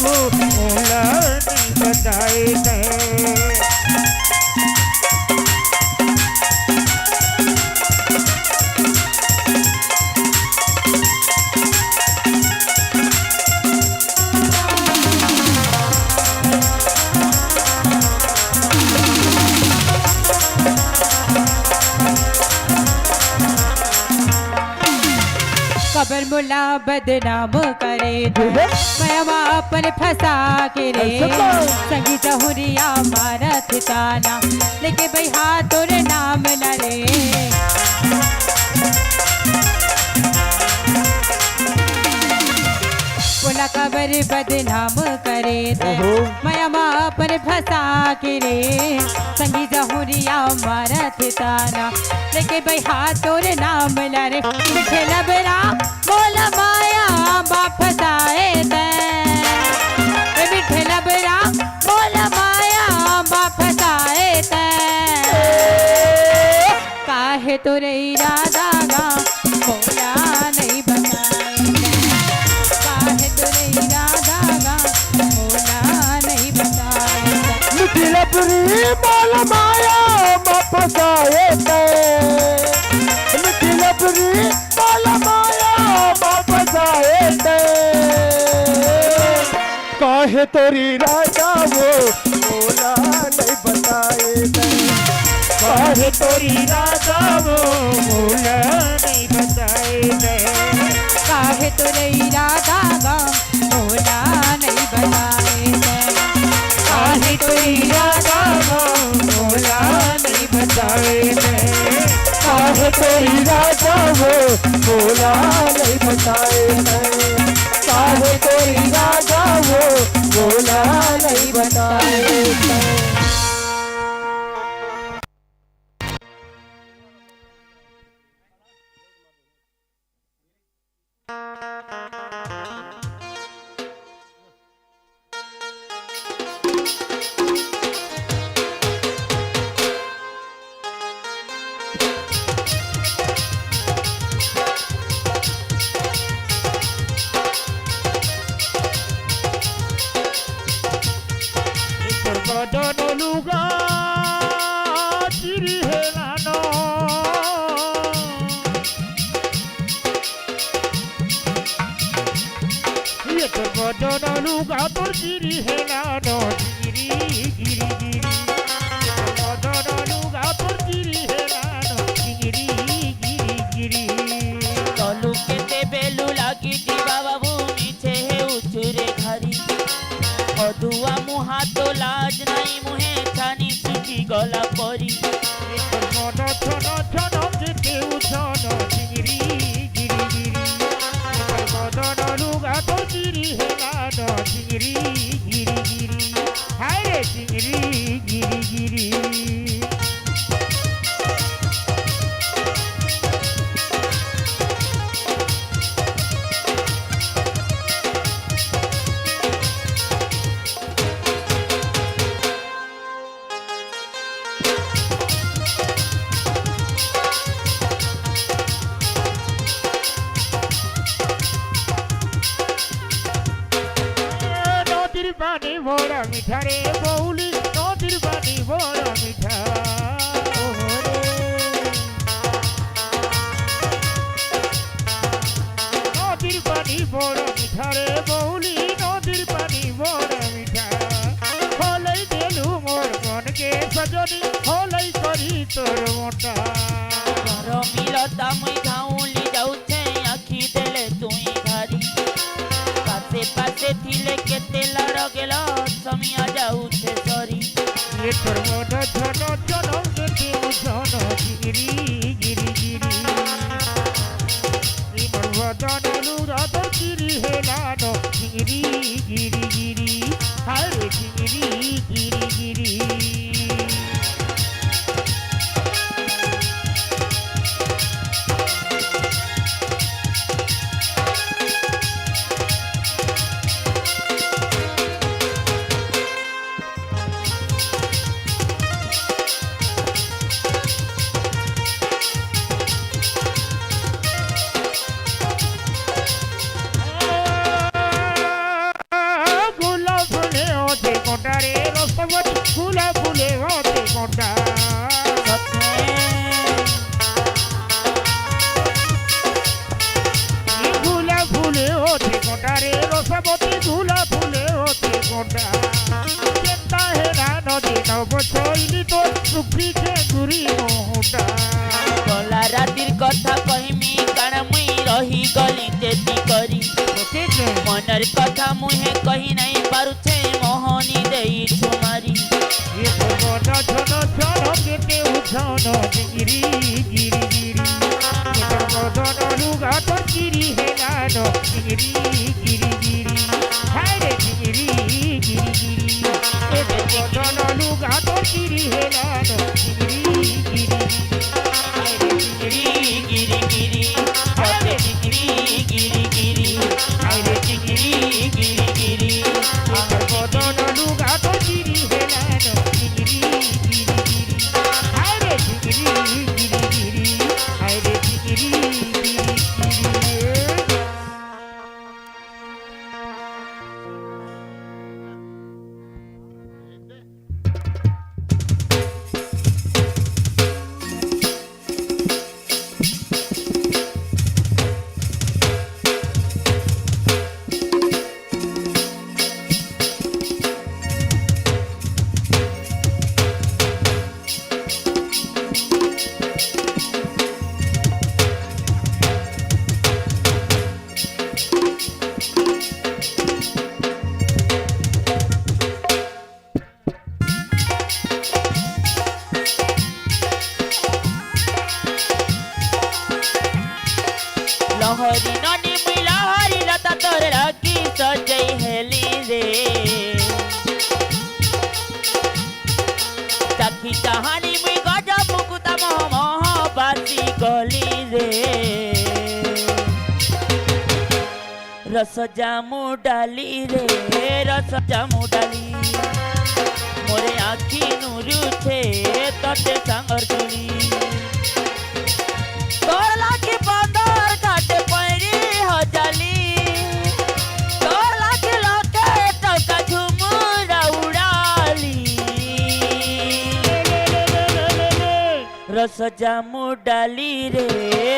हो बोला नहीं बताए थे खबर मुला बदनाम करे मैं अपन फंसा के रे संगी जहुरिया मारा ठिकाना लेके भाई हाथ तोरे नाम न रे बोला खबर बदनाम करे मैं अपन फंसा के रे संगी जहुरिया मारा ठिकाना लेके भाई हाथ तोरे नाम न रे मिठे लबरा बोला माया बाप फसाए ते मिठे लबरा बोला माया बाप फसाए ते काहे तोरे इरादा गा बोला नहीं बताए ते काहे तोरे इरादा गा बोला नहीं बताए ते मिठी लबरी माल माया मा फसाए तय मिठी लबरी माल माया मा फसाए तय काहे तोरी राजा वो बोला नहीं बताए तय काहे तोरी राधा वो बोला नहीं बताए थे काहे तोरे इरादा गा बोला नहीं बताए ते काहे तोरी राधा वो बोला नहीं बताए थे काहे तोरी राजा वो बोला नहीं बताए तय काहे तोरी राजा वो बोला नहीं बताए तय বদন লুগা চিরি হেলানো তোর বদন লুগা তোর চিরি হেলানো গিরি গিরি গিরি বদন লুগা তোর চিরি হেলানো গিরি গিরি গিরি তলুকে বেলু লাগি দিবা বাবু মিছে উচুরে ঘারি অদুয়া মুহা তো লাজ নাই মুহে ছানি সুখি গলা পরি তোর মন ছন ছন যেতে উছন গিরি গিরি গিরি তোর বদন লুগা তোর চিরি হেলানো গিরি গিরি গিরি হায় রে গিরি গিরি গিরি নদীর পানি বড় মিঠা রে বৌলি নদীর পানি বড় মিঠা নদীর পানি বড় মিঠা রে বৌলি নদীর পানি বড় মিঠা হলাই দেলু মোর মনকে সজনি হলাই করি তোর মোটা মিলতা মুই ধাউলি যাউছে আখি দেলে তুই ঘারি পাশে পাশে থিলে কেতে লড় গেল সমিয়া যাউছে সরি এ তোর মন ঝন ঝন যেতে উছন গিরি গিরি গিরি এই মোর বদন লুগা তোর চিরি হেলানো গিরি গিরি গিরি হায় রে গিরি গিরি গিরি গোলাপ ফুলে ওঠে কোটা রে রসবতী গোলাপ ফুলে ওঠে কোটা গোলাপ ফুলে ওঠে কোটা রে রসবতী গোলাপ ফুলে ওঠে কোটা চেতা হেরা নদী নব ছইলি তোর সুপ্রিছে গুরি মোটা গলা রাতির কথা কহিমি কাণ মুই রহি গলি তেতি করি মনের কথা মুহে কহি নাই পারুছে মোহনি দেইছু মারি এ তো বড় ছোট ছোট কেটে উছন গিরি গিরি গিরি তোর বদন লুগা তোর চিরি হেলানো গিরি গিরি গিরি হায় রে গিরি গিরি গিরি এ বদন লুগা তোর চিরি হেলানো গিরি গিরি হায় রে গিরি গিরি গিরি হাতে গিরি গিরি গিরি হায় রে গিরি গিরি গিরি তোর বদন লুগা তোর চিরি হেলানো গিরি গিরি গিরি হায় রে গিরি গিরি গিরি হায় রে গিরি গিরি গিরি লহরি ননি মুই লহরি লতা তোর রাখি সজই হেলি রে চাখি চাহানি মুই গজ মুকুতা মহ মহ বাসি গলি রে রস জামু ডালি রে রস জামু ডালি মোরে আখি নুরুছে ততে সাঙ্গর তুলি তোর লাখি বন্দর ঘাটে পয়রি হজালি তোর লাখি লকে টকা ঝুমুরা উড়ালি रस जामु डाली रे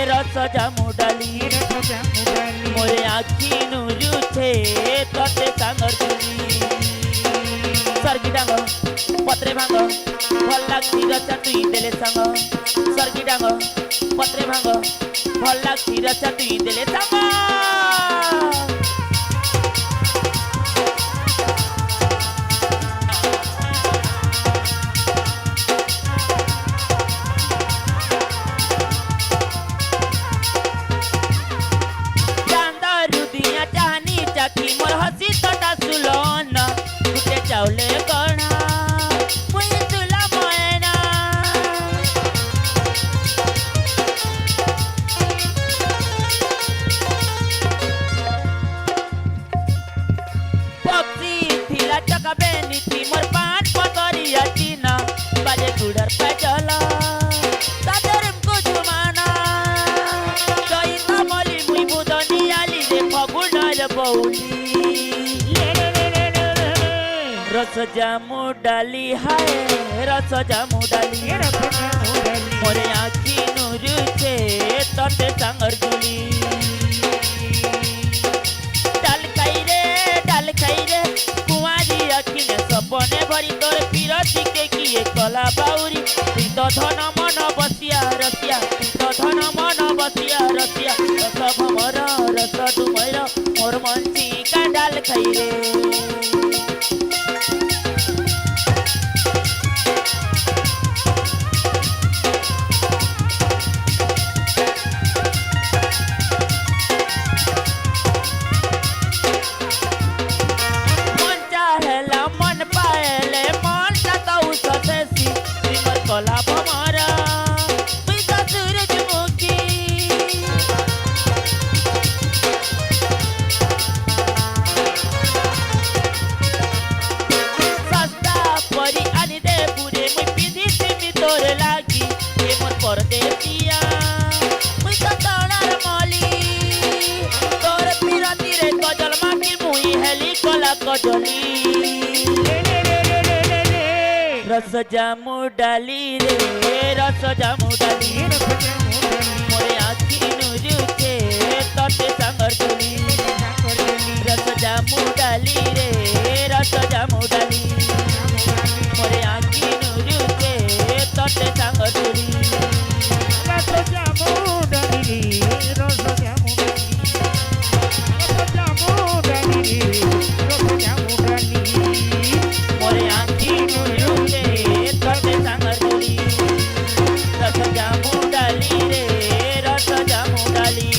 रस जामु डाली मोरे आखी नुरु छे तते सांगर तुली सरगी डांग पत्रे भांग भल लागती रचा तुई देले सांग सरगी डांग पत्रे भांग भल लागती रचा तुई देले सांग मोर हसी तटा सुलोन गुटे चावले कणा मुई तुला मोयना पक्षी थिला चकाबे नीति मोर पांच पतरिया टीना बाजे गुडर पे चला सादरम को जुमाना कइता मली मुई बुदनी आली रे फगुनर बौली रस जामु डाली हाय रस जामु डाली मोरे आखी नुरु छे तते सांगर जुली डाल खाई रे कुआरी आखी ने सपने भरी तोर पीरती के किए कला बाउरी तुई तो धन मन बसिया रसिया तुई तो धन मन बसिया रसिया रस भमर रस डुमर मोर मंची का डाल खाई रे कला भमरा तुई तो सूरजमुखी सस्ता परी आनी दे पूरे मुई पिंधी सिमी तोर लागी ये मोर परदेसिया मुई तो तणार मली तोर पिरती रे गजल माकी मुई हेली कला कजली रस जामु डाली रे रस जामु डाली मोरे आखी नुरु छे तते सांगर तुली रस जामु डाली रे रस जामु डाली मोरे आखी नुरु छे तते सांगर तुली रस जामु डाली रस जामु डाली मोरे आखी नुरु छे तते सांगर तुली रस जामु डाली रे रस जामु डाली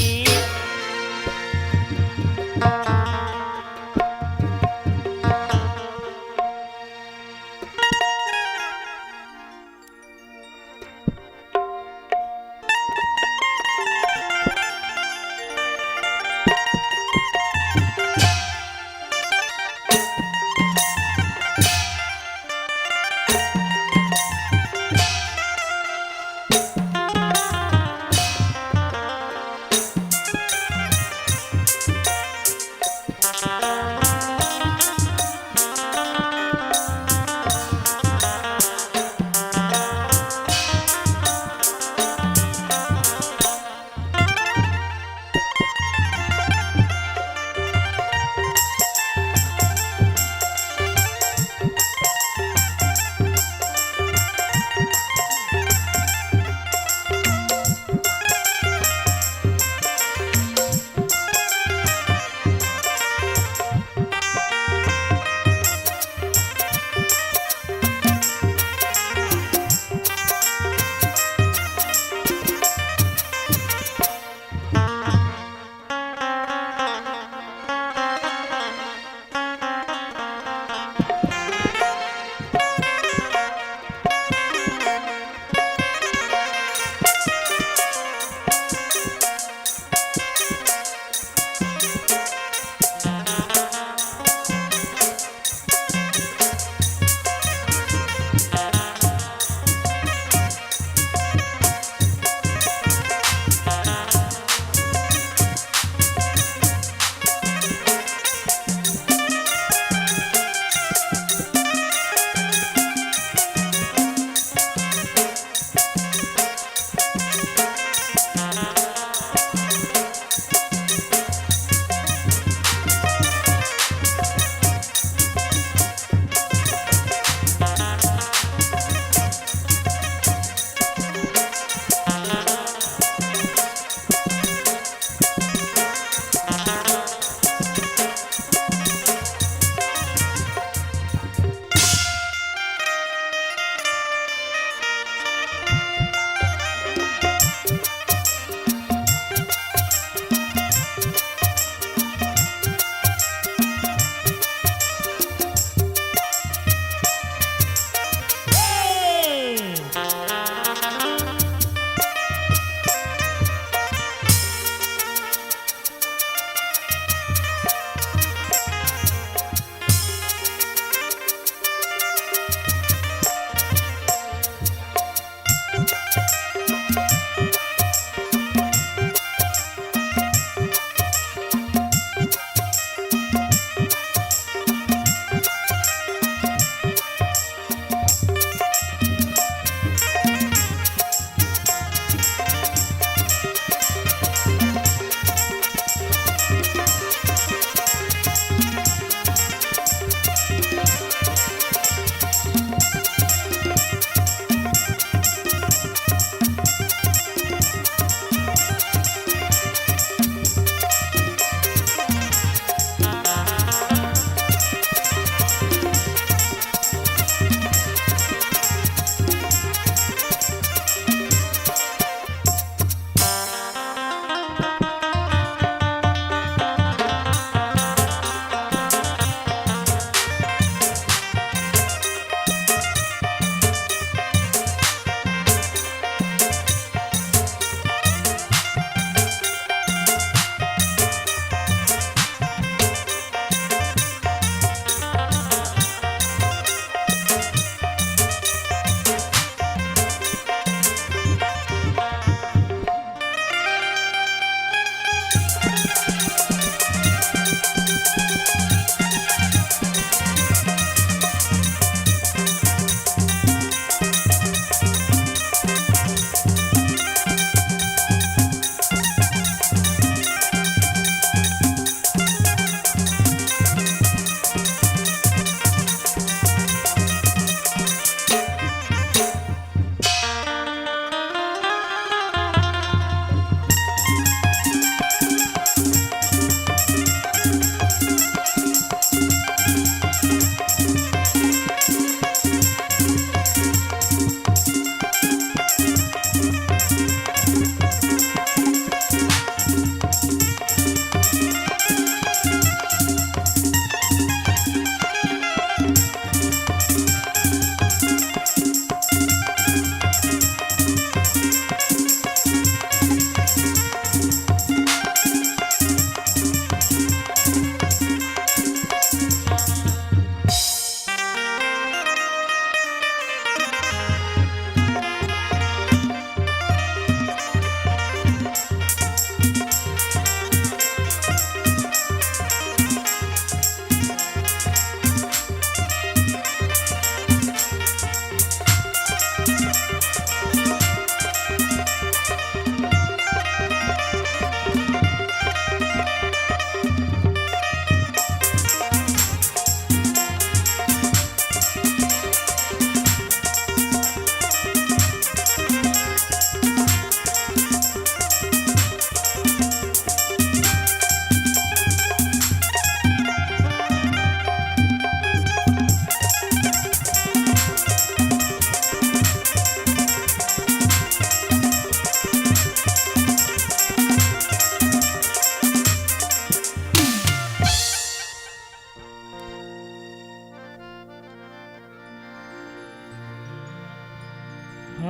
हाँ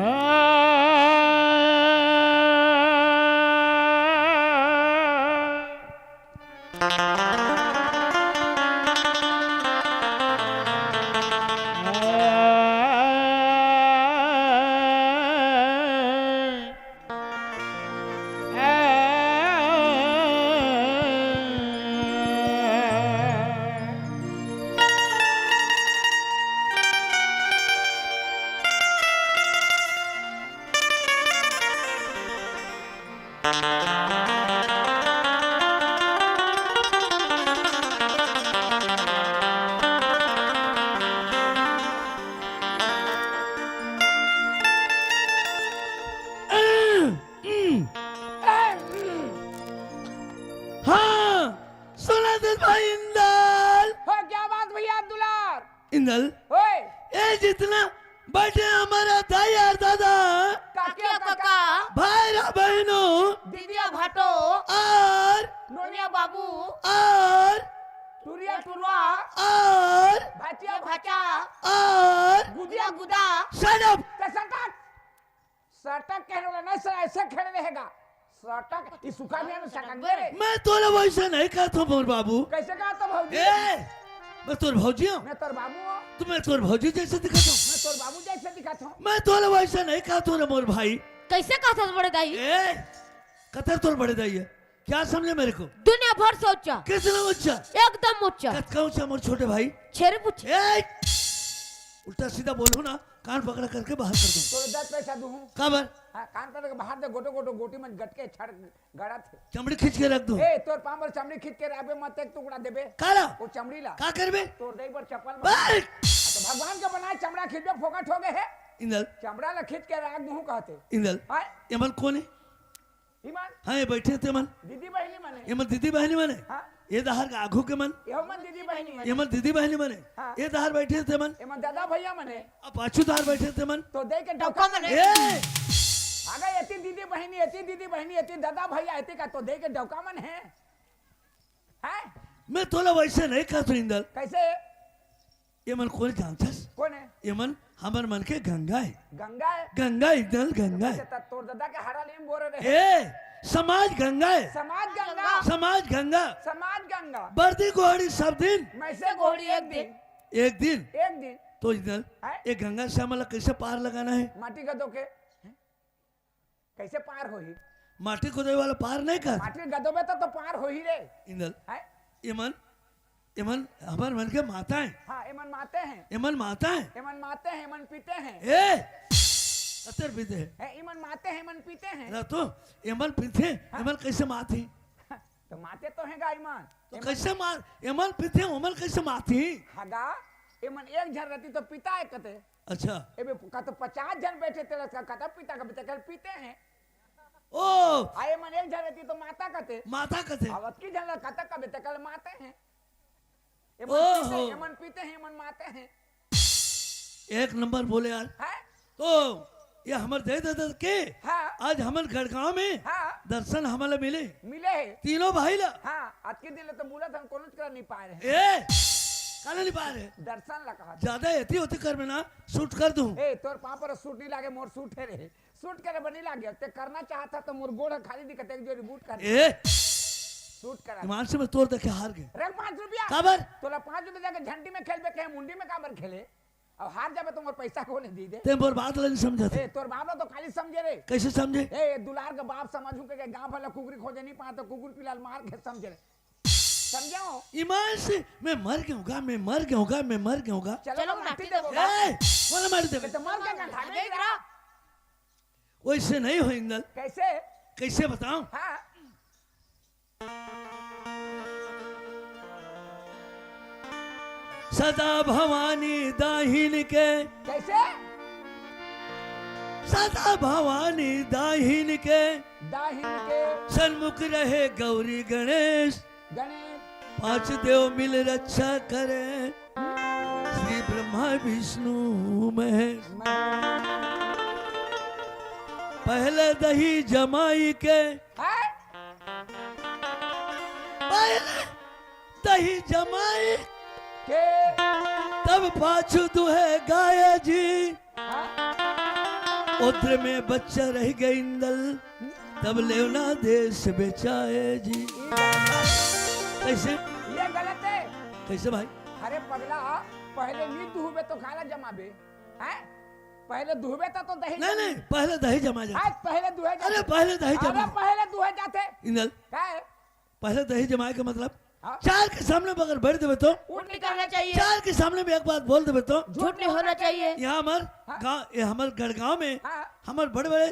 सुना दे भाई इंदल। हो क्या बात भैया दुलार? इंदल ओए ये जितना बैठे हमारा दाई और दादा, काकिया काका, भाई और बहनों, दीदिया भाटो, और नोनिया बाबू, और टुरिया टुरवा, और भाटिया भाचा, और गुदिया गुदा। Shut up. सटक सटक कहने वाला नहीं सर, ऐसे खड़े रहेगा। सटक इस सुखा भी में सटक दे रे। मैं तोरा वैसे नहीं कहता मोर बाबू। कैसे कहा तो भौजी? ए मैं तोर भौजी हूँ। मैं तोर बाबू हूँ। तुम्हें तोर भौजी जैसे दिखाता हूँ। मैं तोर बाबू जैसे दिखाता हूँ। मैं तोरा वैसे नहीं कहता हूँ मोर भाई। कैसे कहा था बड़े दाई? ए कतर तोर बड़े दाई है, क्या समझे मेरे को? दुनिया भर से ऊंचा, कितना ऊंचा? एकदम ऊंचा। कत ऊंचा मोर छोटे भाई? छेरे पूछे। ए उल्टा सीधा बोलो ना, कान पकड़ा करके बाहर कर दूं। तोर 10 पैसा दूँ। काबर? हाँ कान पकड़ के बाहर दे, गोटो गोटो गोटी में गटके छड़ गड़ा थे। चमड़ी खींच के रख दूं। ए तोर पांव पर चमड़ी खींच के राबे मत एक टुकड़ा देबे। काला वो चमड़ी ला। का करबे? तोर दई पर चप्पल में। बैठ। तो भगवान के बनाए चमड़ा खींच में फोकट हो गए है। इंदल चमड़ा ला खींच के राख दूं कहते। इंदल हाय यमन कौन है? ईमान हाँ ये बैठे थे मन। दीदी बहनी मने। यमन दीदी बहनी मने। हाँ ये दहार का आघू के मन। यो मन दीदी बहनी मने। यमन दीदी बहनी मने। हाँ। ये दहार बैठे थे मन। एमन दादा भैया मने। अब पाछू दहार बैठे थे मन। तो दे के डौका मने। ए आगे एती दीदी बहनी, एती दीदी बहनी, एती दादा भैया, एती का तो दे के डौका मन है। हैं? मैं तोला वैसे नहीं कहता इंदल। कैसे? ये मन कौन जानथस? कौन है? ये मन हमर मन के गंगा है। गंगा है। गंगा इंदल गंगा है। अच्छा, तोर दादा के हरा लेम बोल रहे। ए समाज गंगा है। समाज गंगा। समाज गंगा। समाज गंगा। बर्दी घोड़ी सब दिन। मैं से घोड़ी एक दिन। एक दिन एक दिन। तो इंदल हैं? ये गंगा से हमारा कैसे पार लगाना है? माटी गदो के कैसे पार होही? माटी खोदे वाला पार नहीं कर। माटी गदो में तो पार होही रे। इंदल हैं? यमन यमन हमार मन के माता है। हाँ एमन माते हैं। यमन माता है। एमन माते हैं, एमन पीते हैं। ए कतर पीते है है एमन माते हैं, एमन पीते हैं। ना तो यमन पीते यमन कैसे माती? तो माते तो हैं ईमान। तो कैसे मार यमन पीते यमन कैसे माती? हगा एमन एक जन रहती तो पिता है कते। अच्छा एबे का तो 50 जन बैठे थे का कता पिता का पिता कल पीते हैं। ओ आए मन एक जन रहती तो माता कते। माता कते आवत की जन कता का बेटा कल माते हैं। ओहो। एमन पीते हैं, एमन माते हैं। एक नंबर बोले यार। है? तो ये हमारे दे दादा के हाँ आज हमारे गढ़गांव में हाँ दर्शन हमारे मिले मिले है। तीनों भाई ला। हाँ आज के दिन तो बोला था हम कोनो कर नहीं पा रहे हैं। ए काला नहीं पा रहे। दर्शन ला कहा। ज्यादा ऐसी होती कर में ना शूट कर दूं। ए तोर पाँव पर सूट नहीं लागे, मोर सूट है रे। सूट करे बनी लागे ते करना चाहता तो मोर गोड़ खाली दिखते एक जोड़ी बूट कर ए सूट करा। ईमान से मैं तोड़ देखे हार गए। रे 5 रुपया काबर? तोला 5 रुपया जाके झंडी में खेलबे के मुंडी में काबर खेले? अब हार जाबे तो मोर पैसा को नहीं दी दे। ते मोर बात नहीं समझा थे। ए तोर बाप तो खाली समझे रे। कैसे समझे? ए दुलार का बाप समझू के गांव वाला कुकुरी खोजे नहीं पाता, कुकुर पिलाल मार के समझे रे। समझाओ? ईमान से मैं मर गया मैं मर गया मैं मर गया। चलो माटी दे ए बोला मार दे। तो मार के खा देगा। वैसे नहीं हो इंदल। कैसे? कैसे बताऊं? हाँ सदा भवानी दाहिन के। कैसे? सदा भवानी दाहिन के दाहिन के सन्मुख रहे गौरी गणेश। गणेश 5 देव मिल रक्षा करे श्री ब्रह्मा विष्णु महेश। पहले दही जमाई के है? पहले दही जमाई के तब पाछू दुहे गाय जी। हाँ? ओद्र में बच्चा रह गई इंदल तब लेवना देश बेचाए जी। कैसे ये गलत है। कैसे भाई? अरे पगला, पहले नी दुहबे तो खाना जमाबे हैं? पहले दुहबे तो दही नहीं नहीं, पहले दही जमा जाते। आज पहले दुहे जाते। अरे पहले दही अरे जमा। पहले दुहे जाते। इंदल क्या है? पहले दही जमाए का मतलब हाँ। चार के सामने अगर बैठ देवे तो उठ निकलना चाहिए, चार के सामने भी एक बात बोल देवे तो झूठ नहीं होना चाहिए। यहाँ हमार गाँव, ये हमारे गढ़गांव में हाँ। हमारे बड़े बड़े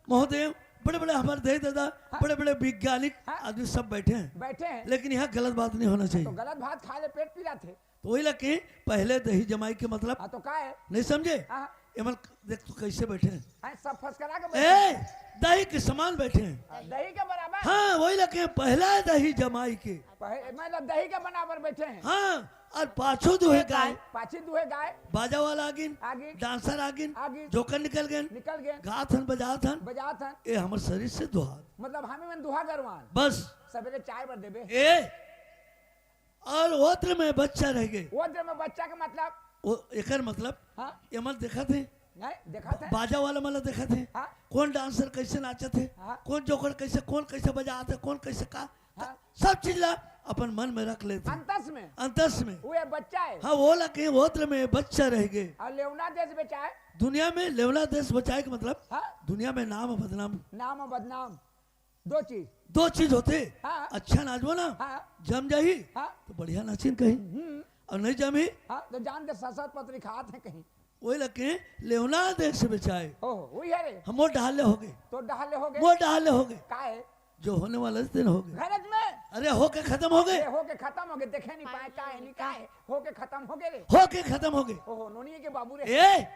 महोदय, बड़े बड़े हमारे दही दादा, बड़े बड़े वैज्ञानिक हाँ। आदमी सब बैठे हैं, बैठे हैं लेकिन यहाँ गलत बात नहीं होना चाहिए। तो गलत भात खा ले पेट पीला थे। तो वही लगे पहले दही जमाई के मतलब हाँ तो क्या है? नहीं समझे? हाँ। एमल देख तो कैसे बैठे हैं, हैं, सब फसकरा के ए बैठे दही के समान बैठे हैं। हैं। दही के बराबर। हाँ वही लगे पहला दही जमाई के। मतलब दही के बराबर बैठे हैं। हाँ और पाछो दुहे गाय, पाछी दुहे गाय बाजा वाला आगिन, आगिन, डांसर आगिन, आगिन, जोकर निकल गए, निकल गए, गाथन बजाथन, बजाथन। ये हमारे शरीर से दुहा मतलब हमें में दुहा गरवान बस। सवेरे चाय बर देबे। ए और ओत्र में बच्चा रह गए, वो जब में बच्चा के मतलब वो एकर मतलब हाँ एमल देखा थे नहीं देखा था। बाजा वाला मतलब देखा थे हाँ। कौन डांसर कैसे नाचे थे, हाँ। कौन जोकर कैसे, कौन कैसे बजाते, कौन कैसे का, हाँ। सब चीज ला अपन मन में रख लेते अंतस में अंतस में। वो बच्चा है। हाँ वो लगे ओत्र में बच्चा रह गए। और लेवना देश बेचा है। दुनिया में लेवला देश बचाए का मतलब हाँ दुनिया में नाम और बदनाम नाम और बदनाम दो चीज। दो चीज होते। हाँ। अच्छा नाचबो ना हाँ जम जाही हाँ तो बढ़िया नाचिन कहीं, और नहीं जमी हाँ तो जान दे ससत पत्री खात है कहीं। वही लगे लेवना देश से बचाए। ओहो वही है रे। हम वो डाले हो गए, तो डहाले हो गए। वो डाले हो गए का है? जो होने वाला दिन हो गए। घरज में अरे होके खत्म हो गए, ये हो के खत्म हो गए। देखे नहीं पाए का है नहीं का है। हो के खत्म हो गए रे। होके खत्म हो गए। ओहो नोनी के बाबू रे। ए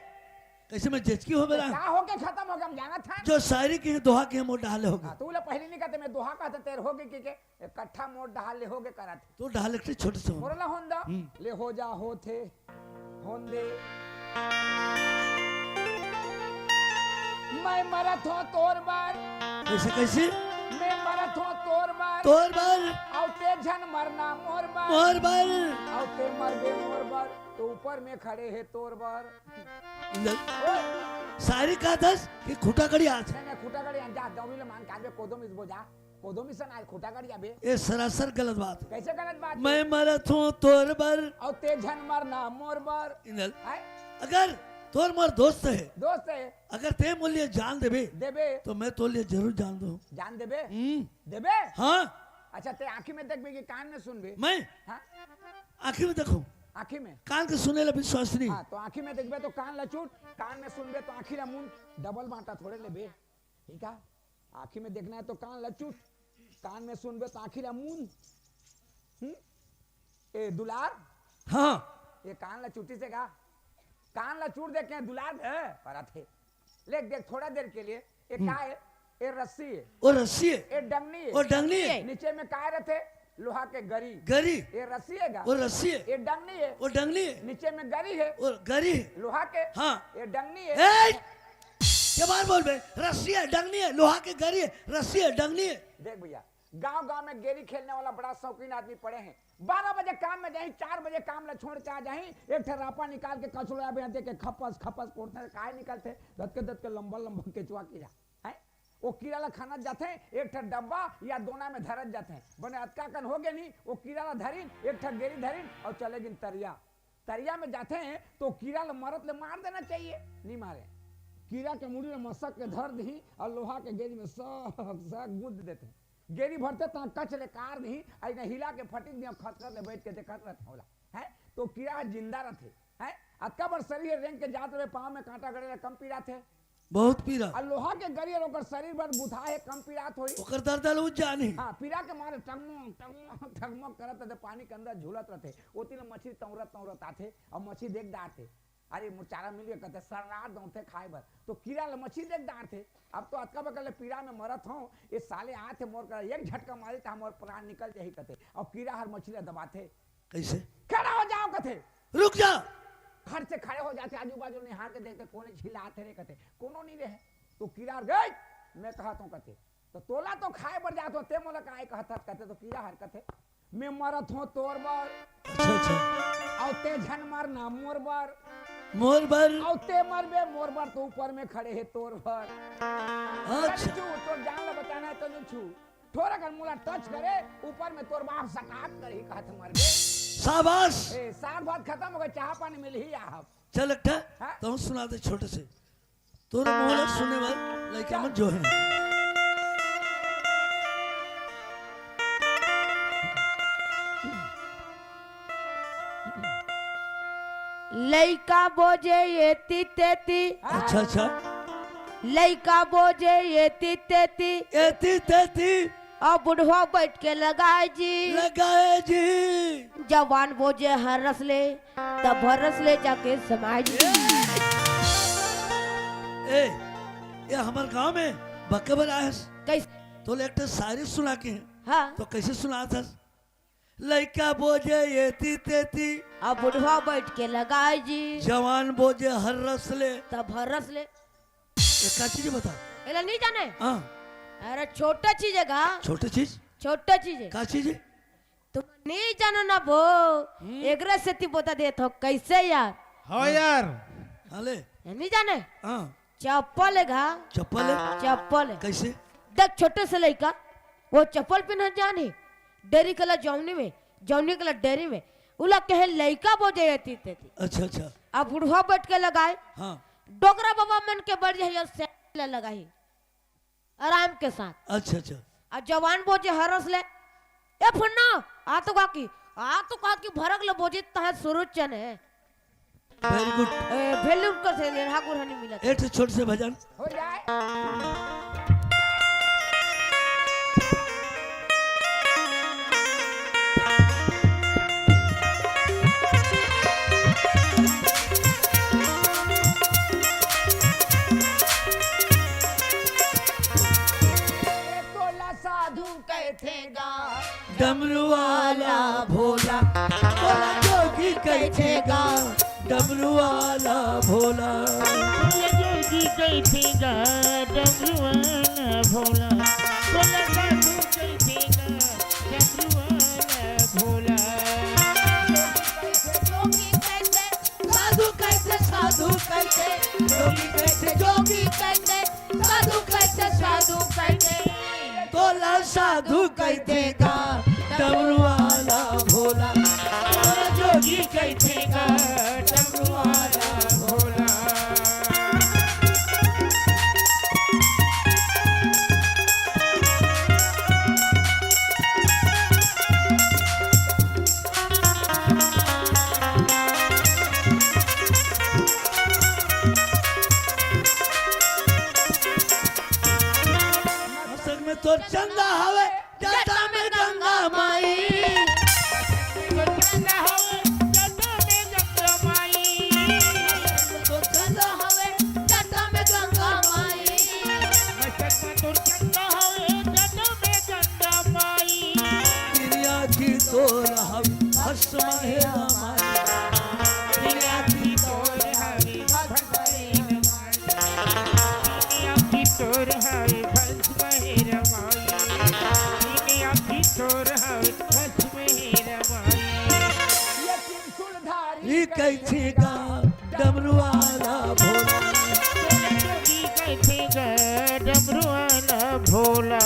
कैसे मैं जेचकी हो मेरा का हो के खत्म हो गए हम जाना था। जो शायरी की है दोहा की हम वो डाले हो गए। तू ले पहले नहीं कहते मैं दोहा कहते तेरे हो गए के इकट्ठा मोड़ डहाले हो गए करत। तो डाले के छोटे से हो। मोरला होंदा ले हो जा हो थे होंदे मैं मरत हो तोर बार। कैसे कैसे मैं मरत हो तोर बार। तोर बार औते झन मरना मोर बार। मोर बार औते मर गए मोर बार तो ऊपर में खड़े है तोर बार। शायरी का दस कि खुटा कड़ी आज नहीं खुटा गड़ी जा दौड़ी ले मान काबे कोदो मिस बोजा कोदो मिसन आज खुटा गड़ी आबे। ये सरासर गलत बात है। कैसे गलत बात? मैं मरत हूँ तोर बर औते झन मरना मोर बार। इंदल है अगर तोर मोर दोस्त है, दोस्त है अगर ते मूल्य जान देबे देबे तो मैं तो लिए जरूर जान दूं। जान देबे हम्म। देबे। हाँ अच्छा ते आंखी में देखबे कि कान में सुनबे? मैं हाँ आंखी में देखूं, आंखी में। कान के सुने ला विश्वास नहीं। हाँ तो आंखी में देखबे तो कान लचूट, कान में सुनबे तो आंखी ला मुंह डबल बांटा थोड़े लेबे। ठीक है आंखी में देखना है तो कान लचूट, कान में सुनबे तो आंखी ला मुंह। ए दुलार हाँ ये कान लचूटी से का कान लचूट देख के दुलार है पर थे ले देख थोड़ा देर के लिए। ये का है? ये रस्सी है। वो रस्सी है, ये डंगनी है। वो डंगनी है, नीचे में काय रहते लोहा के गरी। गरी ये रस्सी है वो रस्सी है, ये डंगनी है। वो डंगनी है, नीचे में गरी है वो गरी है। लोहा के। हाँ ये डंगनी है। ए क्या बात बोल बे, रस्सी है डंगनी है, लोहा के गरी है, रस्सी है डंगनी है। देख भैया गांव गांव में गेरी खेलने वाला बड़ा शौकीन आदमी पड़े हैं। 12 बजे काम में जाही, 4 बजे काम ला छोड़ के आ जाही, एक ठरापा निकाल के कचड़ा में दे के खपस खपस कोड़ते काहे निकलते दत के लंबा लंबा केचुआ कीड़ा है। वो कीड़ा ला खाना जाते हैं, एक ठर डब्बा या दोना में धरत जाते हैं। बने अतका कन हो गए नहीं वो कीड़ा ला धरिन, एक ठर गेरी धरिन और चले गिन तरिया। तरिया में जाते हैं तो कीड़ा ला मरत ले मार देना चाहिए, नहीं मारे। कीड़ा के मुड़ी में मसक के धर दी और लोहा के गेरी में सब गूंद देते हैं। गेरी भरते तो कच ले कार नहीं ऐसे हिला के फटिक दिया खतखत ले बैठ के देखत रहते होला है। तो कीड़ा जिंदा रहते है। अतका बड़ शरीर रेंग के जाते हुए पाँव में कांटा गड़े कम पीड़ा थे, बहुत पीरा। और लोहा के गरियर ओकर शरीर भर बुथा है कम पीड़ात होई। ओकर दर्द लू जानी। हाँ पीड़ा के मारे टगमग टगमग टगमग करत रहते, पानी के अंदर झूलत रहते। ओती ने मछली तौरत तौरत आते और मछली देख डांटे अरे मुचारा मिल गया कहते सरनार दौते खाए बर। तो कीड़ा ले मछली देख डांटे। अब तो अतका बकल पीड़ा में मरत हूँ, ये साले आते मोर कर एक झटका मारी तो मोर प्राण निकल जाही कहते। और कीड़ा हर मछली दबाते कैसे खड़ा हो जाओ कहते, रुक जा। घर से खड़े हो जाते, आजू बाजू निहार के देखते कोने छिलाते रहे कहते कोनो नहीं रहे। तो कीड़ा गई मैं कहता हूँ कहते तो तोला तो खाए बढ़ जाते ते मोला काहे कहता कहते। तो कीड़ा हर कहते मैं मरत हूँ तोर बर अच्छा अच्छा और ते झन मार ना मोर बर। मोर भर और ते मर बे मोर बार तो ऊपर में खड़े है तोर भर अच्छा छू तोर जान ला बचाना है तो नहीं छू थोड़ा कर मुला टच करे ऊपर में तोर बाप सकात करे कहत मर बे शाबाश ए साग भात खत्म हो गए चाह पानी मिल ही आप चल अट्ठा हाँ? तो सुना दे छोटे से तोर मोहलत सुने वाल लड़का मन जो है लइका बोझे एती तेती अच्छा अच्छा लइका बोझे एती तेती एती तेती और बुढ़वा बैठ के लगाए जी लगाए जी जवान बोझे हरस ले तब हरस ले जाके समाज जी ए ये हमारे गांव में बकबर आया कैसे तो एक शायरी सुना के हैं हाँ तो कैसे सुना था लड़का बोझे एती तेती और बुढ़वा बैठ के लगाए जी जवान बोझे हर रसले तब हरस ले एक का चीज बता एला नहीं जाने हाँ अरे छोटा चीज है गा छोटे चीज छोटा चीज है का चीज है तुम नहीं जानो ना वो एकरे से ती बता दे तो कैसे यार हाँ यार हाले नहीं जाने हाँ चप्पल है गा चप्पल है चप्पल है कैसे देख छोटे से लड़का वो चप्पल पहना जाने डेरी कला जौनी कला डेरी में उला कहे लड़का बोझे आती थी अच्छा अच्छा अब बुढ़वा बैठ के लगाए हाँ डोगरा बाबा मन के बढ़ जाए और लगाई आराम के साथ अच्छा अच्छा और जवान बोझे हरस ले ए फन्ना आ तो कहा कि भरक ले बोझे तह सुरुज चन है वेरी गुड वैल्यू कर से लेहा गुरहनी मिला एक छोटे से भजन हो जाए साधु कहते गा डमरू वाला भोला भोला जोगी कहते गा डमरू वाला भोला जोगी कैथेगा डमरुआना भोला भोला साधु कैथेगा डमरुआना भोला जोगी कहते साधु कहते साधु कहते जोगी कहते जोगी कहते साधु कहते साधु कहते भोला साधु कहते गा डमरू वाला भोला भोला जोगी कहते गा डमरू वाला भोला मस्तक में तो चंदा हवे जटा में गंगा माई गंगा होवे जटा में गंगा माई तो चंदा हवे जटा में गंगा माई मस्तक में तो चंदा होवे जटा में गंगा माई क्रिया की तोर हम भस्म है हमारी दुनिया की तोर हवे भस्म दुनिया की तोर हवे भस्म रमाई दुनिया की तोर हवे भस्म रमाई ये त्रिशूलधारी ये कैसे गा डमरू वाला भोला जोगी कैथेगा डमरुआना भोला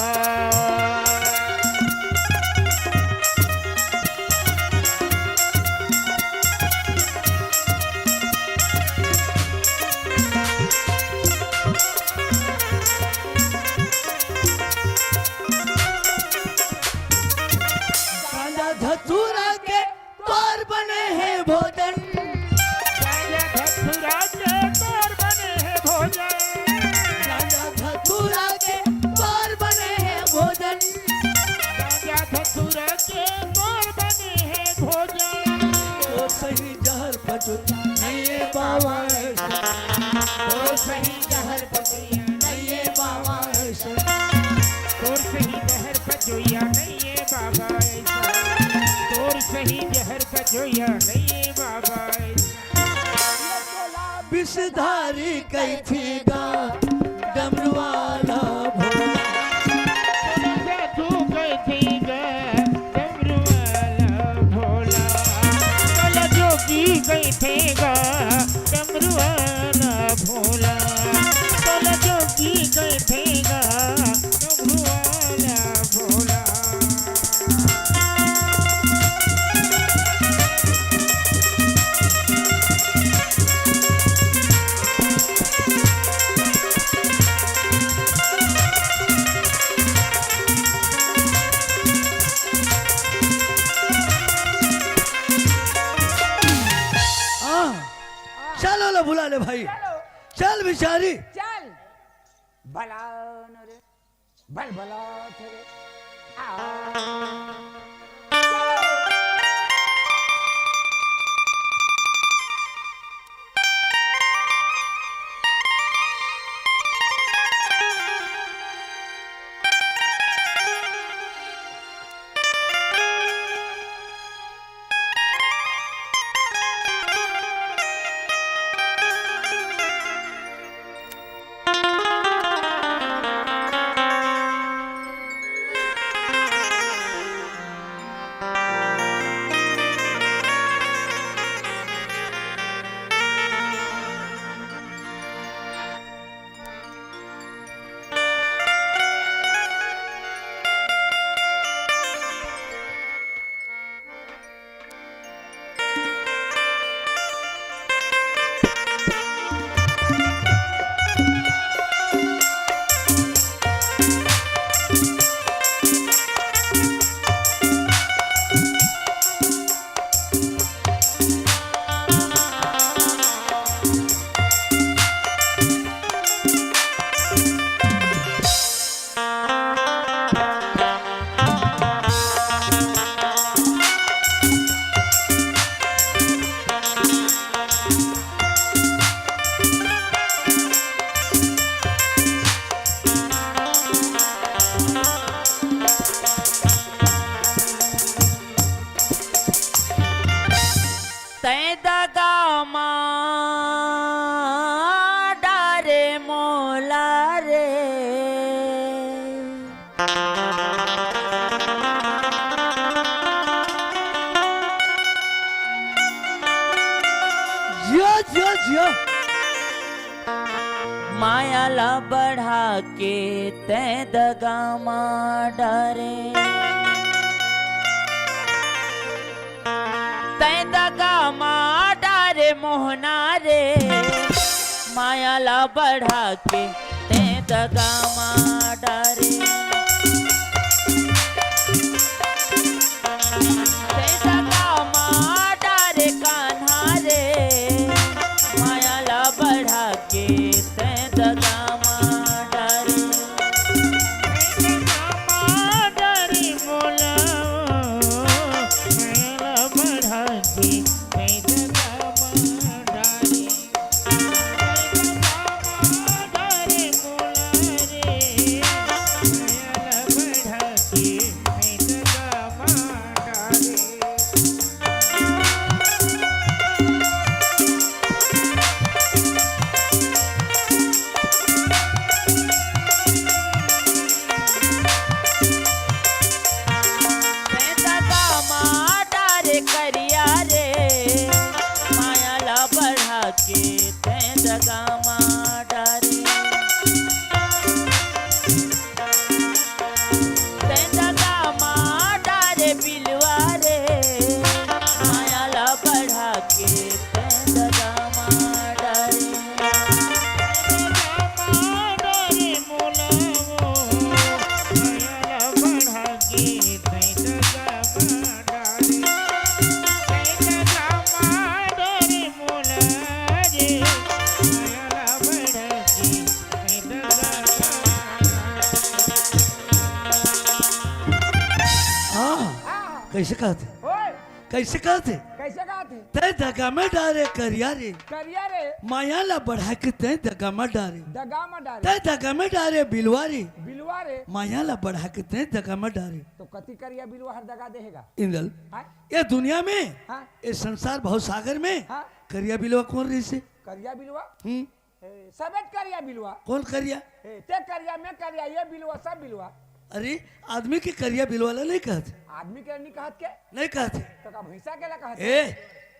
गांजा धतूरा के तोर बने हैं भोजन गांजा धतूरा के तोर बने हैं भोजन गांजा धतूरा के तोर बने हैं भोजन गांजा धतूरा के तोर बने हैं भोजन तो सही जहर बचो नहीं ये बाबा ऐसा तो सही जहर बचो नहीं ये बाबा ऐसा तोर सही जहर बजोया नहीं ये बाबा ऐसा तोर सही जहर बजोया नहीं ये बाबा ऐसा विषधारी कैथी गा डमरू वाला भोला साधु कैथेगा डमरू वाला भोला भोला जोगी कैथेगा डमरू भोला बोला जोगी गए भेगा डमरू वाला भोला। चलो लो बुला ले भाई, चल बिचारी। चल भला न रे भल भला तेरे जियो मायाला बढ़ा के ते दगा डारे ते दगा डारे मोहना रे मायाला बढ़ा के ते दगा डारे ते दगा डारे कान्हा रे मायाला बढ़ा के ते दगा डारे डारे बोला मायाला बढ़ा के ते दगा डारे डारे बोला रे मायाला बढ़ा के ते दगा डारे। करिया रे मायाला बढ़ा के ते दगा डारे ते दगा डारे बिलवा रे मायाला बढ़ा के ते दगा डारे डारे बोला मायाला बढ़ा के ते दगा डारे डारे बोला रे मायाला बढ़ा के ते दगा हाँ कैसे कहते ओए कैसे कहते कैसे कहा थे ते दगा में डारे करिया रे करिया रे मायाला बढ़ा के ते दगा में डारे दगा में डाले ते दगा में डारे बिलवा रे बिलवा रे मायाला बढ़ा के ते दगा में डारे तो कति करिया बिलवा हर दगा देगा इंदल हाँ ये दुनिया में हाँ ये संसार बहुत सागर में हाँ करिया बिलवा कौन रही से करिया बिलवा हम्म सबेट करिया बिलवा कौन करिया ते करिया मैं करिया ये बिलवा सब बिलवा अरे आदमी के करिया बिलवाला नहीं कहते आदमी के नहीं कहत के नहीं कहते तो का भैंसा के ला कहत ए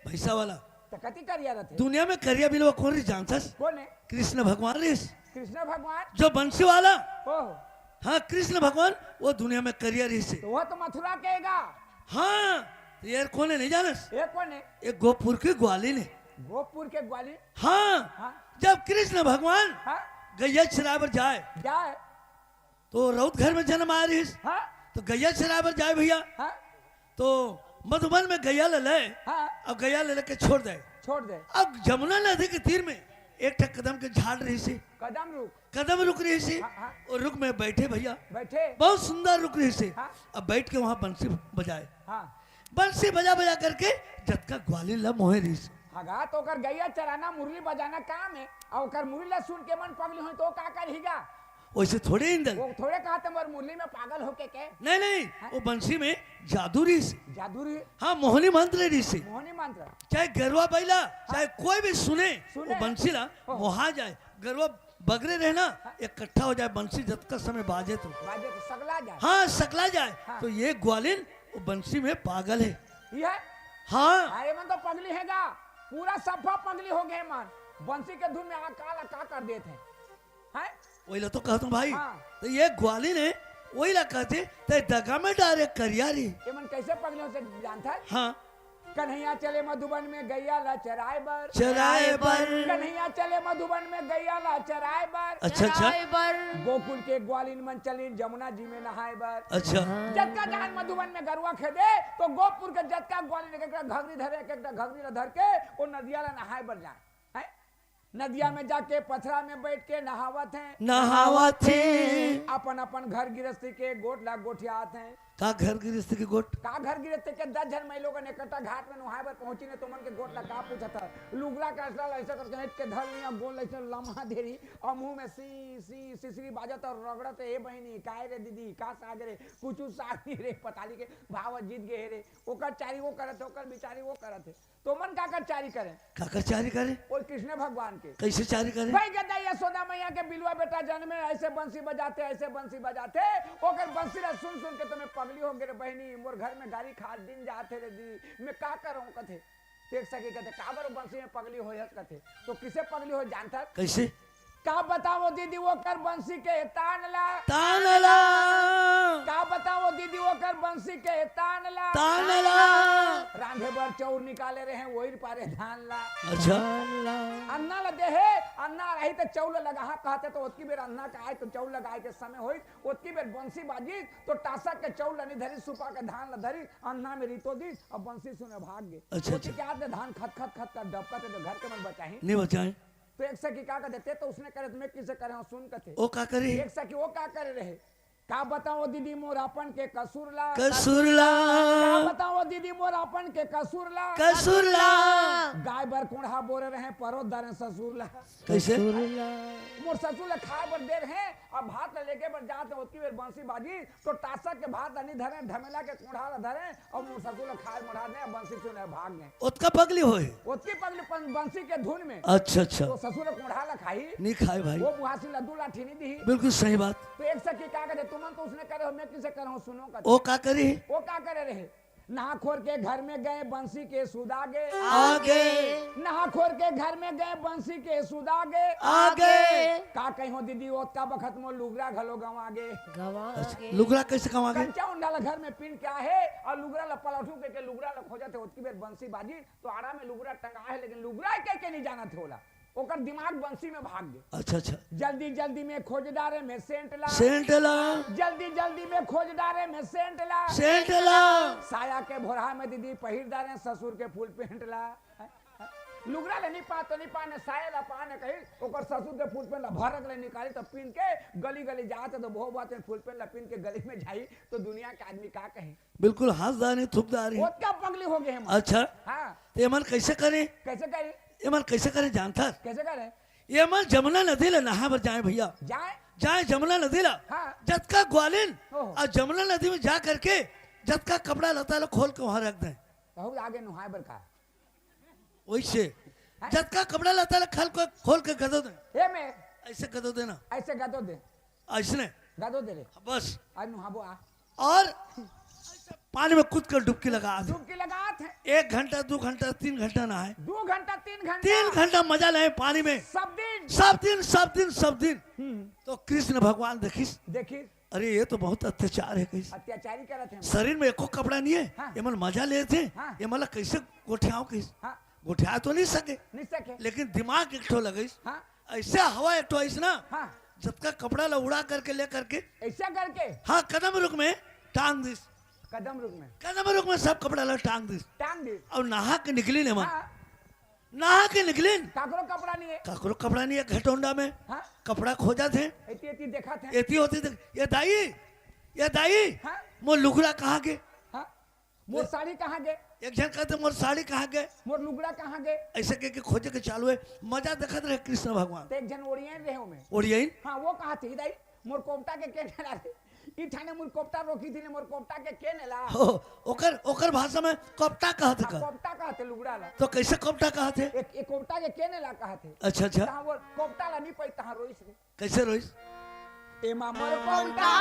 भैसा वाला तो कति करिया रहते दुनिया में करिया बिलवा कौन रे जानथस? कौन है? कृष्ण भगवान रे। कृष्ण भगवान। जो बंसी वाला, ओह, हाँ कृष्ण भगवान, वो दुनिया में करिया रे से। तो वह तो मथुरा कहेगा। हाँ तो यार कौन है नहीं जानस? ये कौन है? एक गोपुर की ग्वाली ने। गोपुर के ग्वाली। हाँ, हाँ जब कृष्ण भगवान हाँ गैया चरावर जाए क्या है? तो रौत घर में जन्म आ रही। हाँ तो गैया चरावर जाए भैया, हाँ तो मधुबन में गैया ले ले। हाँ अब गैया ले लेके छोड़ दे। छोड़ दे। अब जमुना नदी के तीर में एक ठक कदम के झाड़ रही सी। कदम रुक। कदम रुक रही सी। हाँ, हाँ। और रुक में बैठे भैया, बैठे। बहुत सुंदर रुक रही सी। हाँ। अब बैठ के वहां बंसी बजाए। हाँ बंसी बजा बजा करके जतका ग्वाली ला मोहे रही सी। हगा तो कर गैया चराना मुरली बजाना काम है और कर मुरली ला सुन के मन पगली हो तो का करहीगा? वैसे थोड़े इंदल, वो थोड़े कहते मर मुरली में पागल होके के। नहीं नहीं, वो बंसी में जादू रही सी। जादूरी हाँ मोहनी मंत्र रही सी। मोहनी मंत्र। चाहे गरवा बैला, चाहे कोई भी सुने सुने। वो बंसी ला मोहा जाए। गरवा बगरे रहना, इकट्ठा हो जाए बंसी जब तक समय बाजे तो। बाजे तो सगला जाए। हाँ सकला जाए। हाँ। तो ये ग्वालिन वो बंसी में पागल है। ये हाँ अरे मन तो पगली हैगा, पूरा सफा पगली हो गए मन। बंसी के धुन में काला का कर देते हैं। वही ला तो कहता हूँ भाई। हाँ। तो ये ग्वालिन है, वही ला कहते ते दगा में डारे करियारी। ये मन कैसे पगलियों से जानता है? हाँ कन्हैया चले मधुबन में गैया ला चराए बर। चराए बर। कन्हैया चले मधुबन में गैया ला चराए बर। अच्छा अच्छा गोकुल के ग्वालिन मन चलीन जमुना जी में नहाए बर। अच्छा। जतका जहान मधुबन में गरुआ खेदे तो गोपुर के जतका ग्वालिन एक घघरी धरे, एक घघरी धर के वो नदिया ला नहाए बर जाए। हैं? नदिया में जाके पथरा में बैठ के नहावत हैं। नहावत थे। अपन अपन घर गृहस्थी के गोट ला गोठियात हैं। का घर गृहस्थी के गोट? का घर गृहस्थी के 10 जन महिलों का इकट्ठा घाट में नहाए बर पहुंची ने तो मन के गोट ला का पूछा था। लुगड़ा का ऐसा करके हेट के धर लिया, गोल ऐसे लम्हा देरी और मुंह में सी सी सिसरी बाजत और रगड़त। ए बहनी काय रे दीदी का साग रे कुछ साग नहीं रे पताली के भाव जीत गए रे। ओकर चारी वो करत, ओकर बिचारी वो करत है। तो मन का कर चारी करे? काकर चारी करे? और कृष्ण भगवान के कैसे चारी करे? भाई गदा यशोदा मैया के बिलवा बेटा जन्मे ऐसे बंसी बजाते, ऐसे बंसी बजाते। ओकर बंसी ला सुन सुन के तुम्हें पगली हो गए रे बहनी। मोर घर में गाड़ी खा दिन जाते रे दीदी, मैं का करूं कथे। देख सके कथे काबर बंसी में पगली हो कथे। तो किसे पगली हो जानता? कैसे? का बताओ दीदी वो कर बंसी के तानला। तानला। का बताओ दीदी वो कर बंसी के तानला। तानला। रांधे बर चौर निकाले रहे वही पारे धान ला। अच्छा। अन्ना ल दे है, अन्ना रही तो चौल लगा कहते तो ओतकी बेर अन्ना का आए तो चौल लगाए के समय होई। ओतकी बेर बंसी बाजी तो टासा के चौल नहीं धरी, सुपा के धान ल धरी। अन्ना में रीतो दी और बंसी सुने भाग गए। अच्छा, अच्छा क्या दे धान खत खत खत का डबका तो घर के मन बचाही नहीं बचाए तो एक सखी का देते तो उसने करे तुम्हें किसे करे हो सुन कथे। ओ का करे? एक सखी वो का करे रहे। का बताओ दीदी मोरापन के कसूरला। कसूरला। का बताओ दीदी मोरापन के कसूरला। कसूरला। गाय बर कोढ़ा बोरे रहे परो दरे ससुरला। कैसे? मोर ससुर ला खाए बर देर है अब भात ला लेके बर जाते ओतकी बेर बंसी बाजी तो टासा के भात नहीं धरे, ढमेला के कोढ़ा ला धरे और मोर ससुर ला खाए मढ़ा दे बंसी सुने भाग गए। ओतका पगली होए? ओतकी पगली बंसी के धुन में। अच्छा अच्छा। तो ससुर ला कोढ़ा ला खाई नहीं खाए भाई। वो बुहासी लड्डू लाठी नहीं दी। बिल्कुल सही बात। तो एक सखी का करे तुमन तो उसने करे हो मैं किसे करहूं सुनो का। ओ का करे? वो का करे रहे। नहा खोर के घर में गए बंसी के सुदागे। आगे। नहा खोर के घर में गए बंसी के सुदागे। आगे। का कहो दीदी ओतका बखत मो लुगरा घलो गवागे। लुगड़ा कैसे कमागे? कंचा उंडाला घर में पिन क्या है और लुगरा ला पलटू के लुगरा ला खोजते ओतकी बेर बंसी बाजी तो आड़ा में लुगरा टंगा है लेकिन लुगरा के नहीं जाना थे ओला। ओकर दिमाग बंसी में भाग गए। अच्छा अच्छा। जल्दी जल्दी में खोज डारे में सेंट ला। सेंट ला। जल्दी जल्दी में खोज डारे में सेंट ला। सेंट ला। साया के भोरा में दीदी पहिर डारे ससुर के फूल पेंट ला। लुगरा ले नहीं पा तो नहीं पाने साया ला पाने कही ओकर ससुर के फूल पेंट ला भरक ले निकाली तो पिन के गली गली जाते तो बहु बात फूल पेंट ला पिन के गली में जाई तो दुनिया के आदमी का कहे। बिल्कुल हाथदानी थुकदारी। ओतका पगली हो गए हम। अच्छा। हाँ तो मन कैसे करे? कैसे करे? ये मन कैसे करे जानता? कैसे करे? ये मन जमुना नदी ला नहा बर जाए भैया। जाए जाए जमुना नदी ला। हाँ। जतका ग्वालिन ओह। और जमुना नदी में जा करके जतका कपड़ा लता ला खोल के वहां रख दे। बहुत आगे नुहाए बर का वैसे जतका कपड़ा लता ला खोल के गदो दे। ए में ऐसे गदो देना। ऐसे गदो दे। ऐसने गदो दे रे बस। आज नुहाबो आ। और पानी में कूद कर डुबकी लगा दे। डुबकी लगात है 1 घंटा 2 घंटा 3 घंटा नहाए, 2 घंटा 3 घंटा 3 घंटा मजा ले पानी में, सब दिन सब दिन सब दिन सब दिन। तो कृष्ण भगवान देखिस, देखिए अरे ये तो बहुत अत्याचार है, कैसे अत्याचारी करत है। शरीर में एको कपड़ा नहीं है, हाँ। ये मन मजा ले थे, हाँ। ये मतलब कैसे गोठियाओ कैसे हाँ गोठिया तो नहीं सके, नहीं सके लेकिन दिमाग एक ठो लगइस, हाँ ऐसे हवा एक ठो आइस ना, हाँ जबका कपड़ा ला उड़ा करके ले करके ऐसा करके हाँ कदम रुक में टांग दिस, कदम रुक में कदम रुक में सब कपड़ा ला टांग दिस टांग दी। और नहा के निकली ने मन, हाँ नहा के निकली काकरो कपड़ा नहीं है। काकरो कपड़ा नहीं है, घटोंडा में हाँ कपड़ा खोजा थे, एती एती देखा थे। एती होती थे, ये दाई हाँ मोर लुगड़ा कहाँ गे, हाँ मोर साड़ी कहाँ गए, एक जन कहते मोर साड़ी कहाँ गए, मोर लुगड़ा कहाँ गए। ऐसे कह के खोजे के चालू है, मजा देखत रहे कृष्ण भगवान। तो एक जन ओड़िया रहे में और यही हाँ वो कहा थी दाई मोर कोपटा के के नेला रे ई ठाने मोर कोपटा रोकी थी ने मोर कोपटा के नेला। हो ओकर भाषा में कपटा कहते हाँ, का, कोपटा कहते लुगड़ा ला तो कैसे कपटा कहते? एक कोपटा के नेला कहते। अच्छा अच्छा तहां वो कोपटा ला नहीं पई तहां रोइस रे कैसे रोइस? एमा मोर कोमटा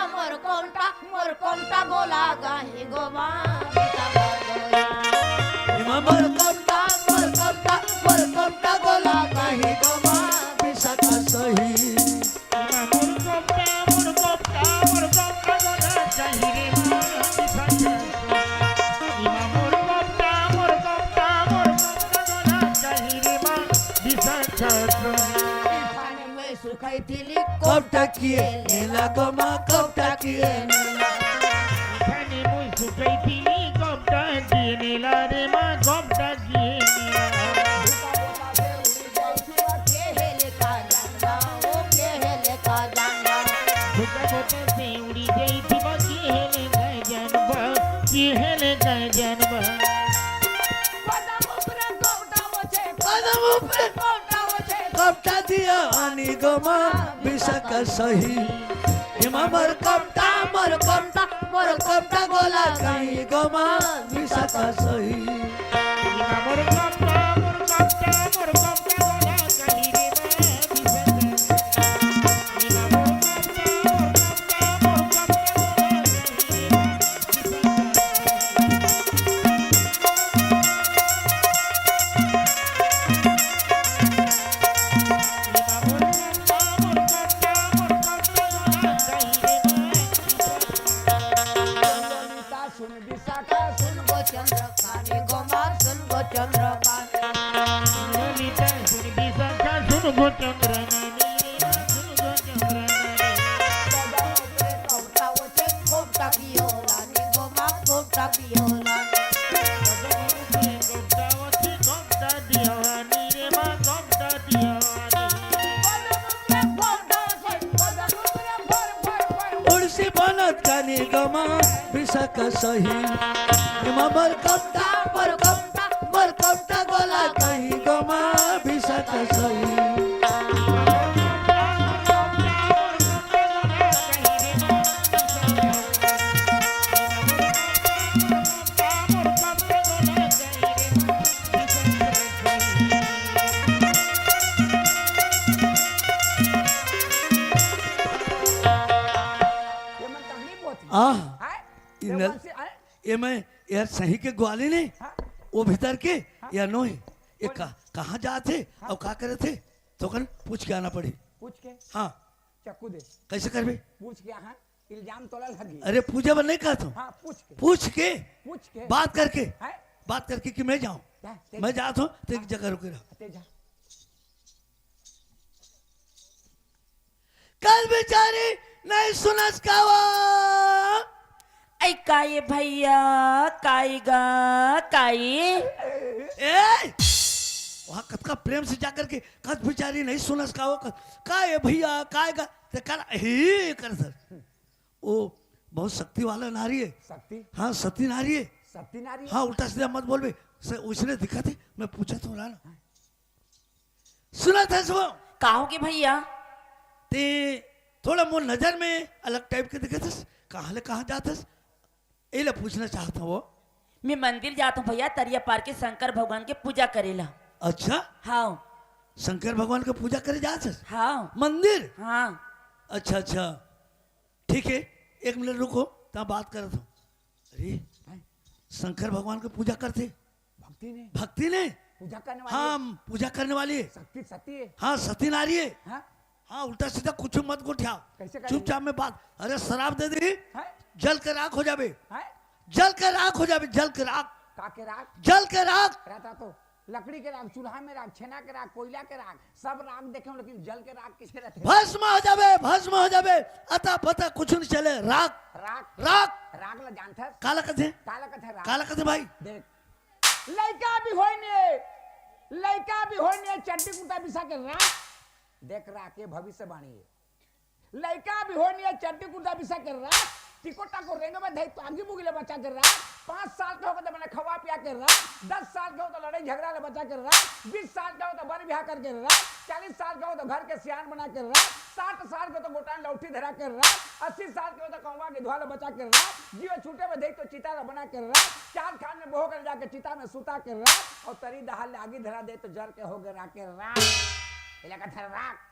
कोपटा मोर कोमटा बोला गाही गोमा इमामर कपटा बोला कहीं गमा बिसका सही। खाने में सुखाई थी कपटा किए नीला गमा कपटा किए कदम ऊपर कपटा दिया आनी गमा बिसका सही। इमामर कपटा मोर कपटा गोला कहीं गमा बिसका सही। सुन विशाखा सुन उड़सी बनत कानी गमा बिसका सही। इमामर कपटा मोर कपटा गोला कहीं गमा बिसका सही। ये मन तकलीफ होती आह है इ नल ये मैं यार सही के ग्वाली ने वो भीतर के या नो है ये कहाँ जाते और का करे थे तो कन पूछ के आना पड़ी। पूछ के हाँ चक्कू दे कैसे करबे? पूछ के हाँ इल्जाम तोला लगी। अरे पूजा बन नहीं कहता हूँ, हाँ पूछ के पूछ के बात करके कि मैं जाऊँ, जा, ते मैं जाता हूँ तो एक जगह रुके रहो। ते जा कल बेचारी नहीं सुनस कावा ऐ काय भैया काय गा काय ए वहाँ कतका प्रेम से जाकर के कद बेचारी नहीं सुनस कावा काय भैया काय गा ते कर ही कर सर वो बहुत शक्ति वाला नारी है। शक्ति हाँ सती नारी है। शक्ति नारी हाँ उल्टा सीधा मत बोल बे, उसने दिखा थे मैं पूछा तो रहा ना सुना था सब कहो के भैया ते थोड़ा मोर नजर में अलग टाइप के दिखे थे, कहाँ ले कहाँ जाते ये ले पूछना चाहता हूँ। वो मैं मंदिर जाता हूँ भैया तरिया पार के शंकर भगवान के पूजा करेला। अच्छा हाँ शंकर भगवान का पूजा करे जाते हाँ मंदिर? हाँ अच्छा ठीक है 1 मिनट रुको ता बात कर दो। अरे शंकर भगवान की पूजा करते भक्ति ने भक्ति ने पूजा करने वाली हाँ पूजा करने वाली है शक्ति सती है हाँ सती नारी है हाँ हाँ उल्टा सीधा कुछ मत गुठिया कैसे करेंगे? चुपचाप में बात अरे शराब दे दी हैं? जल के राख हो जावे हैं? जल के राख हो जावे जल के राख का के राख जल के राख रहता तो लकड़ी के राख चूल्हा में राख छेना के राख कोयला के राख सब राख देखे लेकिन जल के राख किसके रहते हैं? भस्म हो जावे अता पता कुछ नहीं चले राख राख राख राख ला जानता है काला कथे काला कथे राख काला कथे भाई देख लड़का भी होई ने चट्टी कुटा बिसा के राख देख राख के भविष्यवाणी है लड़का भी होई ने चट्टी कुटा बिसा के राख टिकोटा को रेंगे में धई तो आगे मुगिले बचा के राख 5 साल का होगा तो मैंने खवा पिया के राख 10 साल का हो तो लड़ाई झगड़ा ले बचा के राख 20 साल का हो तो बर ब्याह करके राख 40 साल का हो तो घर के सियान बना के राख 60 साल का तो गोटान लौठी धरा के राख 80 साल का हो तो कौवा के धुआं बचा के राख जीव छूटे में देख तो चिता ला बना के राख 4 खान में बहो कर जाके चिता में सुता के राख और तरी दहाल आगे धरा दे तो जर के हो गए राख के राख इलाका धर राख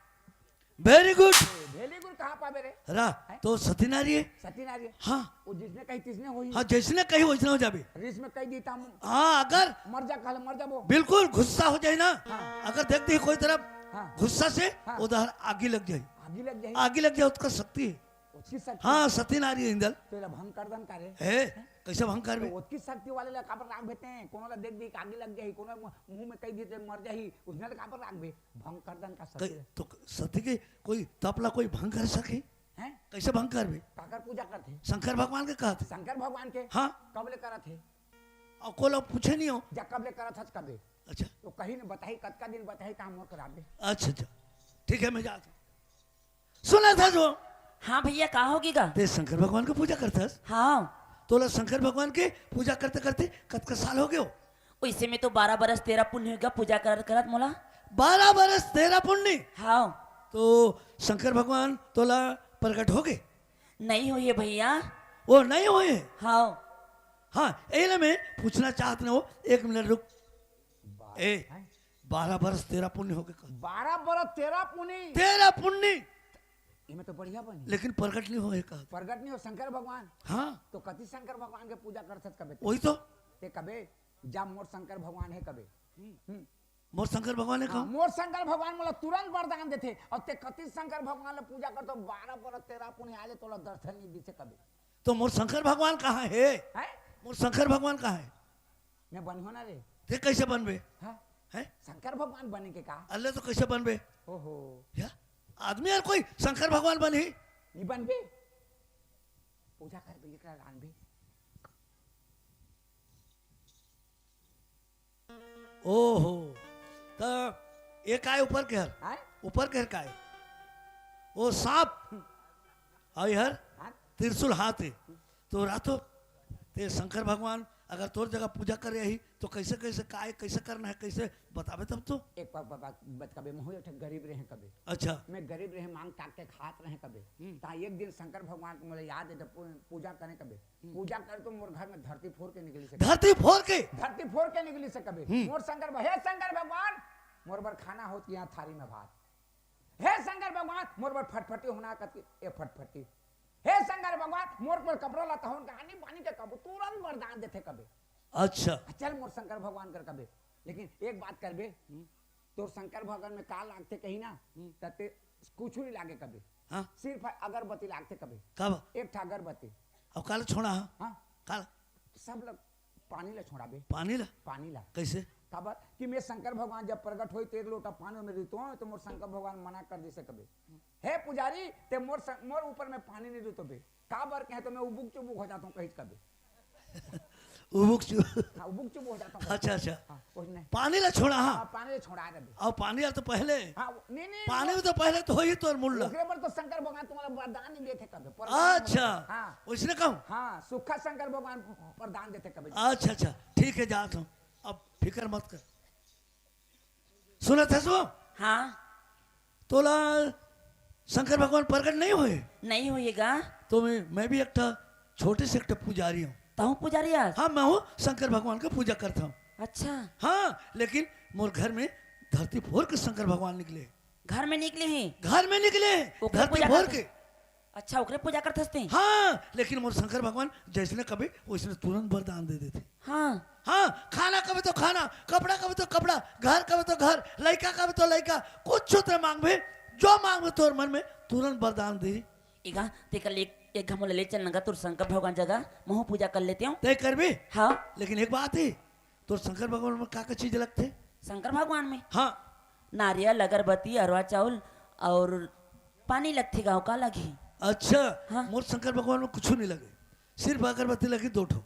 वेरी गुड भेली गुड़ कहाँ पावे रे रा तो सती नारी है सती नारी है। हाँ वो जिसने कही तिसने हुई हाँ जैसने कही वैसने हो जावे रिस में कही दी ताम हाँ अगर मर जा कल मर जा वो बिल्कुल गुस्सा हो जाए ना हाँ। अगर देखते ही कोई तरफ हाँ। गुस्सा से हाँ। उधर आगे लग जाए आगे लग जाए आगे लग जाए उसका शक्ति है उसकी शक्ति हाँ सती नारी है इंदल तो ये भंग कर दन करे है कैसे भंग कर तो उसकी शक्ति वाले ला कापर राख बेते हैं कोनो ला देख दी आगे लग जाही कोनो मुंह में कही दी तो मर जाही उसने ला कापर राख बे भंग कर दन का शक्ति है। तो सती के कोई तपला कोई भंग कर सके हैं कैसे भंग कर बे काकर पूजा करते शंकर भगवान के कहते शंकर भगवान के हाँ कब ले करत है और को लोग पूछे नहीं हो जा कब ले करत हज कबे अच्छा तो कहीं ने बताई कत का दिन बताई काम मोर करा दे अच्छा अच्छा ठीक है मैं जाता हूँ सुना था जो हाँ भैया का होगी का ते शंकर भगवान की पूजा करता है हाँ तो ला शंकर भगवान के पूजा करते करते कत का साल हो गए हो वैसे में तो 12 बरस तेरा पुण्य होगा पूजा करत करत मोला 12 बरस तेरा पुण्य हाँ तो शंकर भगवान तोला प्रकट हो गए नहीं हो ये भैया वो नहीं हुए हाँ हाँ ये मैं पूछना चाहते हो 1 मिनट रुक ए 12 बरस तेरा पुण्य हो गए 12 बरस तेरा पुनी तेरा पुण्य इमे तो बढ़िया बनी लेकिन प्रकट नहीं होए का प्रगट नहीं हो शंकर भगवान हाँ तो कति शंकर भगवान के पूजा करत कबे वही तो ते कबे जा मोर शंकर भगवान है कबे मोर शंकर भगवान ने हाँ, कहा मोर शंकर भगवान मोला तुरंत वरदान देते और ते कति शंकर भगवान ले पूजा करतो 12 बरस तेरा पुण्य आले तोला दर्शन नहीं दिसे कबे तो मोर शंकर भगवान कहाँ है हैं मोर शंकर भगवान कहाँ है मैं बनहो ना रे ते कैसे बनबे हां है शंकर भगवान बने के का अल्लाह तो कैसे बनबे ओहो या आदमी यार कोई शंकर भगवान बने नहीं बनबे पूजा कर भी लेकर आन भी ओहो तो ये काय ऊपर के हर हैं ऊपर के हर काय वो सांप आई हर हां त्रिशूल हाथ है तो रातो ते शंकर भगवान अगर तोर जगह पूजा कर रही तो कैसे कैसे काय कैसे करना है कैसे बतावे तब तो एक बात कबे मोह एक गरीब रहे कबे अच्छा मैं गरीब रहे मांग टाक के खात रहे कबे ता एक दिन शंकर भगवान को मुझे याद है जब पूजा करे कबे पूजा कर तो मोर घर में धरती फोड़ के निकली से धरती फोड़ के धरती फोड़ के निकली से कबे मोर शंकर हे शंकर भगवान मोर बर खाना होती यहाँ थारी में भात हे शंकर भगवान मोर बर फटफटी होना कति ए फटफटी हे शंकर भगवान मोर पर कपड़ा लाता हूं कहानी पानी के कबू तुरंत वरदान देते कबे अच्छा चल मोर शंकर भगवान कर कबे लेकिन एक बात करबे तो शंकर भगवान में का लागते कहीं ना तते कुछ नहीं लागे कबे हाँ सिर्फ अगरबत्ती लागते कबे कब एक ठा अगरबत्ती अब काल छोड़ा हाँ हाँ काल सब लोग पानी ला छोड़ाबे पानी ला कैसे खबर कि मैं शंकर भगवान जब प्रकट हुई तेरे लोटा पानी में ऋतु तो मोर शंकर भगवान मना कर दी से कबे हे पुजारी ते मोर ऊपर में पानी नहीं ऋतु बे का बर कहे तो मैं उबुक चुबुक हो जाता हूँ कहीं कबे उबुक चु हाँ उबुक चुबुक हो जाता हूँ अच्छा अच्छा हाँ कुछ नहीं पानी ला छोड़ा हाँ हाँ पानी ले छोड़ा दे और पानी ला तो पहले हाँ नहीं पानी में तो पहले तो हो ही तो मुल्ला ओकरे पर तो शंकर भगवान तुम्हारा वरदान नहीं देते कबे अच्छा हाँ उसने कहूँ हाँ सुखा शंकर भगवान वरदान देते कबे अच्छा अच्छा ठीक है जाता हूँ अब फिक्र मत कर सुना था सो हाँ तोला शंकर भगवान प्रकट नहीं हुए नहीं होएगा तो मैं भी एक छोटे से एक पुजारी हूँ ताऊ पुजारी आज हाँ मैं हूँ शंकर भगवान का पूजा करता हूँ अच्छा हाँ लेकिन मोर घर में धरती फोड़ के शंकर भगवान निकले घर में निकले हैं घर में निकले ओकर धरती पूजा फोड़ करते? के अच्छा ओकरे पूजा करते हस्ते हाँ लेकिन मोर शंकर भगवान जैसने कभी वैसने तुरंत वरदान दे देते। हाँ हाँ खाना कभी तो खाना, कपड़ा कभी तो कपड़ा, घर कभी तो घर, लड़का कभी तो लड़का, कुछ तो मांग भी जो मांग भी तोर मन में तुरंत वरदान दे। इगा ते कल एक घमो ले चल नगा तोर शंकर भगवान जगह महू पूजा कर लेते हो। तय कर भी हाँ लेकिन एक बात है तोर शंकर भगवान में का चीज लगते? शंकर भगवान में हाँ नारियल अगरबत्ती अरवा चावल और पानी लगते गाँव का लगी। अच्छा हाँ। मोर शंकर भगवान में कुछ नहीं लगे, सिर्फ अगरबत्ती लगी 2 ठो।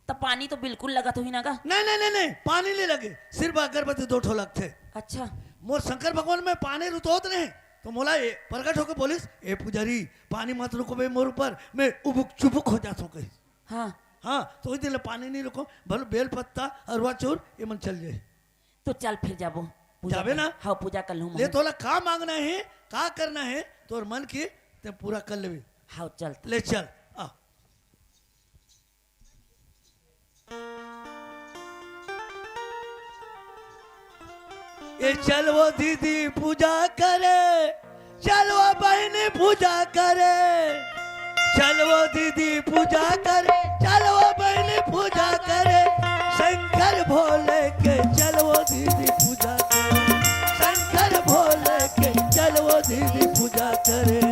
तब पानी तो बिल्कुल लगा तो ही ना का। नहीं नहीं नहीं नहीं पानी नहीं लगे, सिर्फ अगरबत्ती 2 ठो लगते। अच्छा मोर शंकर भगवान में पानी रुतोत नहीं तो मोला ये प्रकट होकर बोलिस ए पुजारी पानी मत रुको बे मोर ऊपर, मैं उबुक चुबुक हो जाता हूँ कहीं। हाँ हाँ तो वही दिन पानी नहीं रुको, भले बेल पत्ता अरवा चूर ये मन चल जाए। तो चल फिर जाबो पूजा जाबे कर- ना? हाँ पूजा कर लूँ ले तोला का मांगना है का करना है तोर मन की ते पूरा कर लेबे। हाँ चल ले चल आ ये चल वो दीदी पूजा करे, चल वो बहनी पूजा करे, चल वो दीदी पूजा करे, चल वो बहनी पूजा करे, शंकर भोले के चल वो दीदी पूजा करे, शंकर भोले के चल वो दीदी पूजा करे।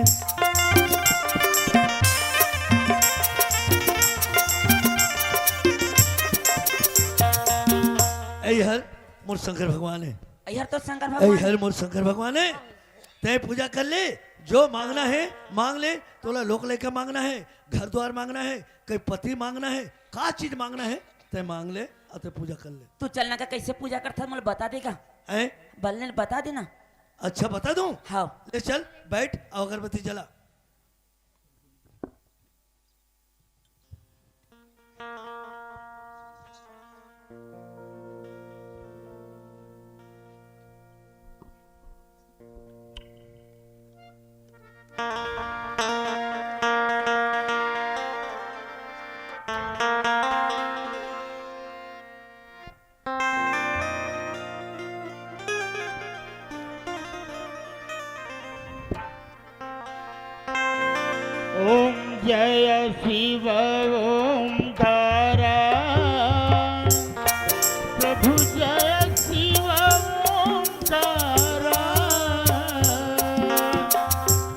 हर मोर शंकर भगवान है, यार तो शंकर भगवान हर मोर शंकर भगवान है। तय पूजा कर ले, जो मांगना है मांग ले, तोला लोक लेकर मांगना है, घर द्वार मांगना है, कहीं पति मांगना है, का चीज मांगना है तय मांग ले और तय पूजा कर ले। तू चलना का कैसे पूजा करता मुझे बता देगा? ऐ बलने बता देना। अच्छा बता दूं? हाँ ले चल बैठ और अगरबत्ती जला। ओम जय शिव ओंकार प्रभु जय शिव ओंकार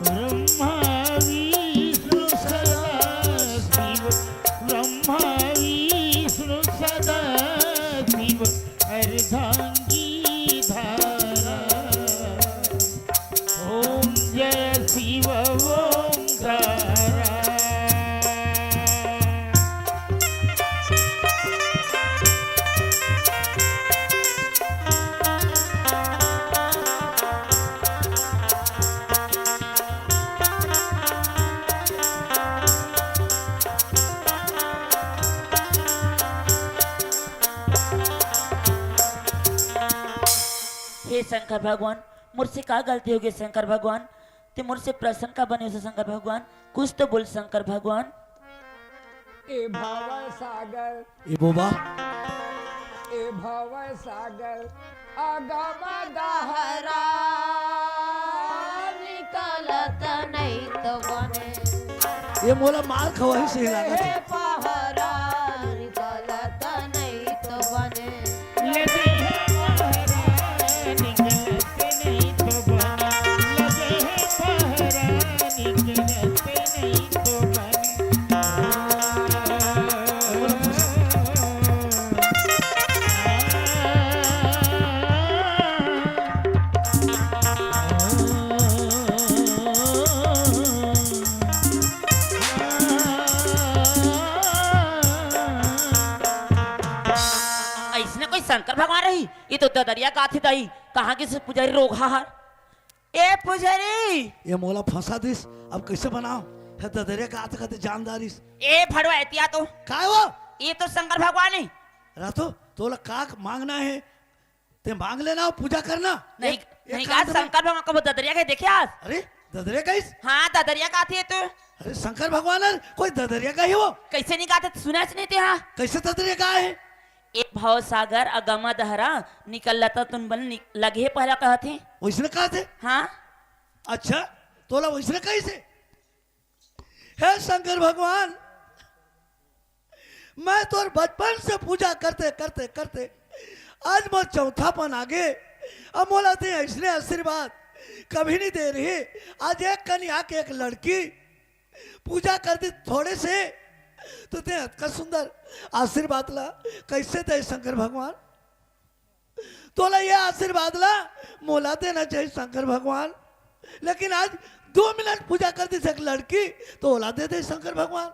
ब्रह्मा विष्णु सदा शिव ब्रह्मा विष्णु सदा शिव अर्धांगी धारा ओम जय शिव ओंकार हे शंकर भगवान मुझसे क्या गलती हो गई शंकर भगवान? ते मुझसे प्रसन्न का बने हो शंकर भगवान? कुछ तो बोल शंकर भगवान। ए भव सागर ए बोबा ए भव सागर अगम दहरा निकलत नहीं तो बने ये मोला मार खवाही सही लागत है। पहरा निकलत नहीं तो बने लगे हैं पहरा निकलते नहीं तो बने लगे हैं पहरा निकलते नहीं तो ऐसने कोई शंकर भगवान रही? ये तो ददरिया का थी दही कहाँ की से पुजारी रोग हार। ए पुजारी ये मोला फंसा दिस, अब कैसे बनाओ है ददरे का आते कहते जानदारिस। ए फड़वा एतिया तो का है वो? ये तो शंकर भगवान है। रातो तोला का मांगना है ते मांग लेना और पूजा करना। नहीं एक नहीं काम कहा करना। शंकर भगवान को ददरिया के देखे आज? अरे ददरे का इस? हाँ ददरिया का थी तो अरे शंकर भगवान है, कोई ददरिया का ही वो? कैसे नहीं गाते सुना नहीं थे? हाँ कैसे ददरिया का है? एक भाव सागर अगमा दहरा निकल लता तुम बन लगे पहला कहते। वैसने कहा थे? हाँ अच्छा तोला वैसने कैसे? हे शंकर भगवान, मैं तो बचपन से पूजा करते करते करते आज मैं चौथापन आगे, अब बोला थे ऐसने आशीर्वाद कभी नहीं दे रही। आज एक कन्या के एक लड़की पूजा कर दी थोड़े से, तो ते का सुंदर आशीर्वाद ला। कैसे थे शंकर भगवान? तोला ये आशीर्वाद ला मोला देना चाहिए शंकर भगवान। लेकिन आज 2 मिनट पूजा कर दी एक लड़की तो ओला दे दे शंकर भगवान।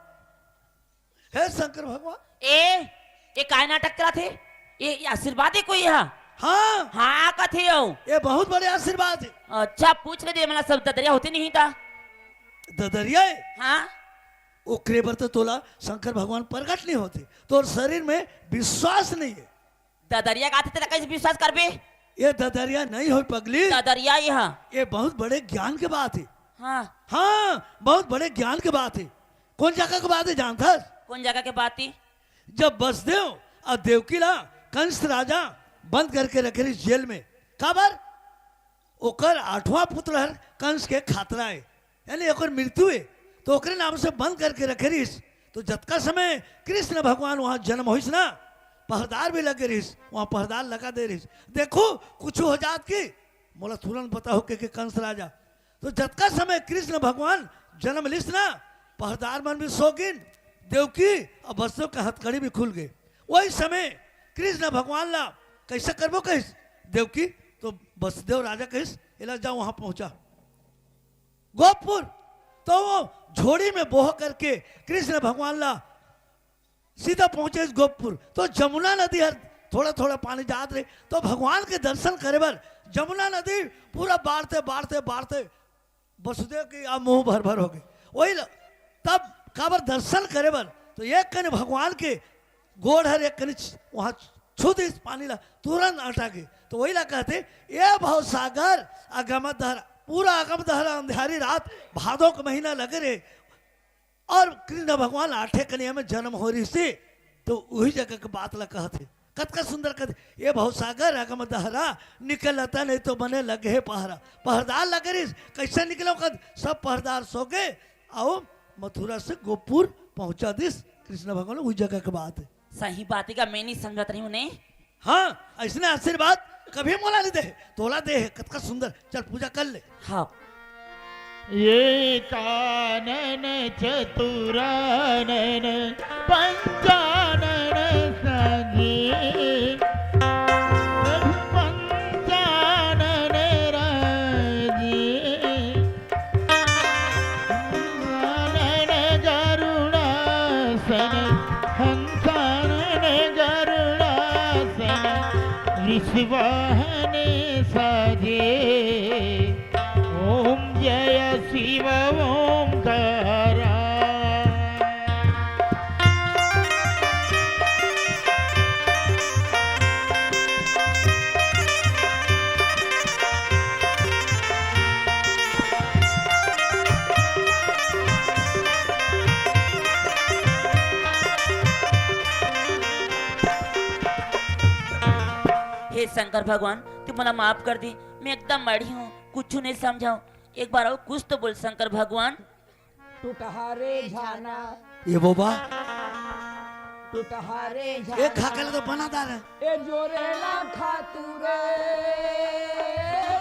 हे शंकर भगवान, ये काय नाटक करा थे? ये आशीर्वाद है कोई यहाँ? हाँ हाँ कथे हो? ये बहुत बड़े आशीर्वाद है। अच्छा पूछ ले दे, मला सब दरिया होते नहीं था। ददरिया है? हाँ ओकरे पर तो तोला शंकर भगवान प्रकट नहीं होते, तो शरीर में विश्वास नहीं है। दरिया का तेरा कैसे विश्वास कर बे? ये ददरिया नहीं हो पगली, दरिया यहाँ। ये बहुत बड़े ज्ञान के बात है। हाँ हाँ बहुत बड़े ज्ञान के बात है। कौन जगह की बात है जानता? कौन जगह के बात थी? जब वसुदेव और देवकी ला कंस राजा बंद करके रखे रही जेल में, काबर ओकर 8वां पुत्र हर कंस के खातरा है, यानी ओकर मृत्यु है, तो ओकरे नाम से बंद करके रखे रही। तो जतका समय कृष्ण भगवान वहां जन्म होइस ना, पहरदार भी लगे रही, वहां पहरदार लगा दे रही। देखो कुछ हो जात की मोला तुरंत पता हो के कंस राजा। तो जतका समय कृष्ण भगवान जन्म लिस ना, पहरदार मन भी सोगिन, देवकी और वसुदेव का हथकड़ी भी खुल गए। वही समय कृष्ण भगवान ला कैसे करबो कहिस देवकी, तो वसुदेव राजा कहिस इला जाओ वहां पहुंचा गोपपुर। तो वो झोड़ी में बोह करके कृष्ण भगवान ला सीधा पहुंचे इस गोपपुर। तो जमुना नदी हर थोड़ा थोड़ा पानी जात रहे, तो भगवान के दर्शन करे बर जमुना नदी पूरा बाढ़ते बाढ़ते बाढ़ते वसुदेव की आ मुंह भर भर हो गई। वही तब काबर दर्शन करे बर तो एक कने भगवान के गोड़ हर एक कने वहां छू दी पानी ला, तुरंत अटा गए। तो वही ला कहते ये भव सागर अगम दहरा, पूरा अगम दहरा अंधेरी रात भादों का महीना लगे रहे, और कृष्ण भगवान 8 कन्या में जन्म हो रही से। तो वही जगह की बात ला कहते, कतका सुंदर कहते, ये भव सागर अगम दहरा निकलता नहीं तो बने लगे है पहरा। पहरदार लगे रही, कैसे निकलो कद सब पहरदार सो गए, आओ मथुरा से गोपुर पहुंचा दिस कृष्ण भगवान। उस जगह की बात है। सही बात है का मैं नहीं समझत रही हूँ ने। हाँ ऐसने आशीर्वाद कभी मोला नहीं दे, तोला दे है कतका सुंदर। चल पूजा कर ले। हाँ ये कानन चतुरानन पंचानन सजे, पंचानन राजे, आनन गरुड़ासन हंसानन गरुड़ासन, ऋषवाहन साजे, ओम जय शिव ओंकारा। हे शंकर भगवान तू मला माफ कर दी, मैं एकदम बड़ी हूँ, कुछ नहीं समझाऊं। एक बार और कुछ तो बोल शंकर भगवान। टूटहारे जाना, ये बोबा टूटहारे एक खाकर तो बनादार है। ए जोरेला खातुरे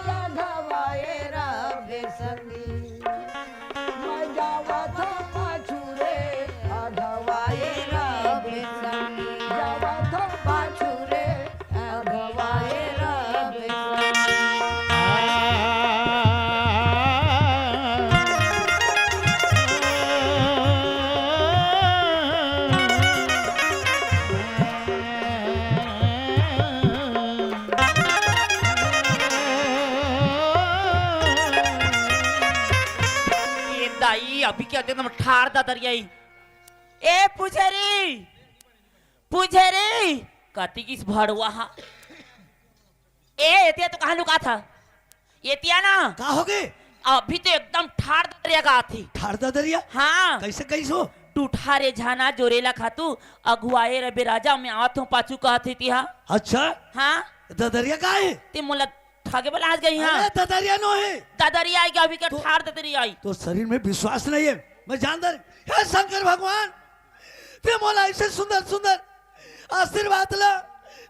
राघवाए राधे संगी, मैं जावा था पाछुरे राघवाए राधे संगी, जावा था पाछुरे राघवाए राधे संगी। अभी क्या एकदम ठार दा दरियाई। ए पुछेरी पुछेरी कती किस भड़वा हा। ए एतिया तो कहाँ लुका था? एतिया ना कहा हो गए? अभी तो एकदम ठार दा दरिया का थी। ठार दा दरिया? हाँ कैसे कैसे हो? टूठारे झाना जोरेला खातू अगुआए रबे राजा में आवत हूँ पाछू कहती थी। हाँ अच्छा हाँ ददरिया का है? ते मुला ठाके बला आज गई। हाँ ददरिया नो है। ददरिया आई अभी क्या ठार ददरिया आई। तो शरीर में विश्वास नहीं है। मैं जानता नहीं। हे शंकर भगवान ते मोला ऐसे सुंदर सुंदर आशीर्वाद ला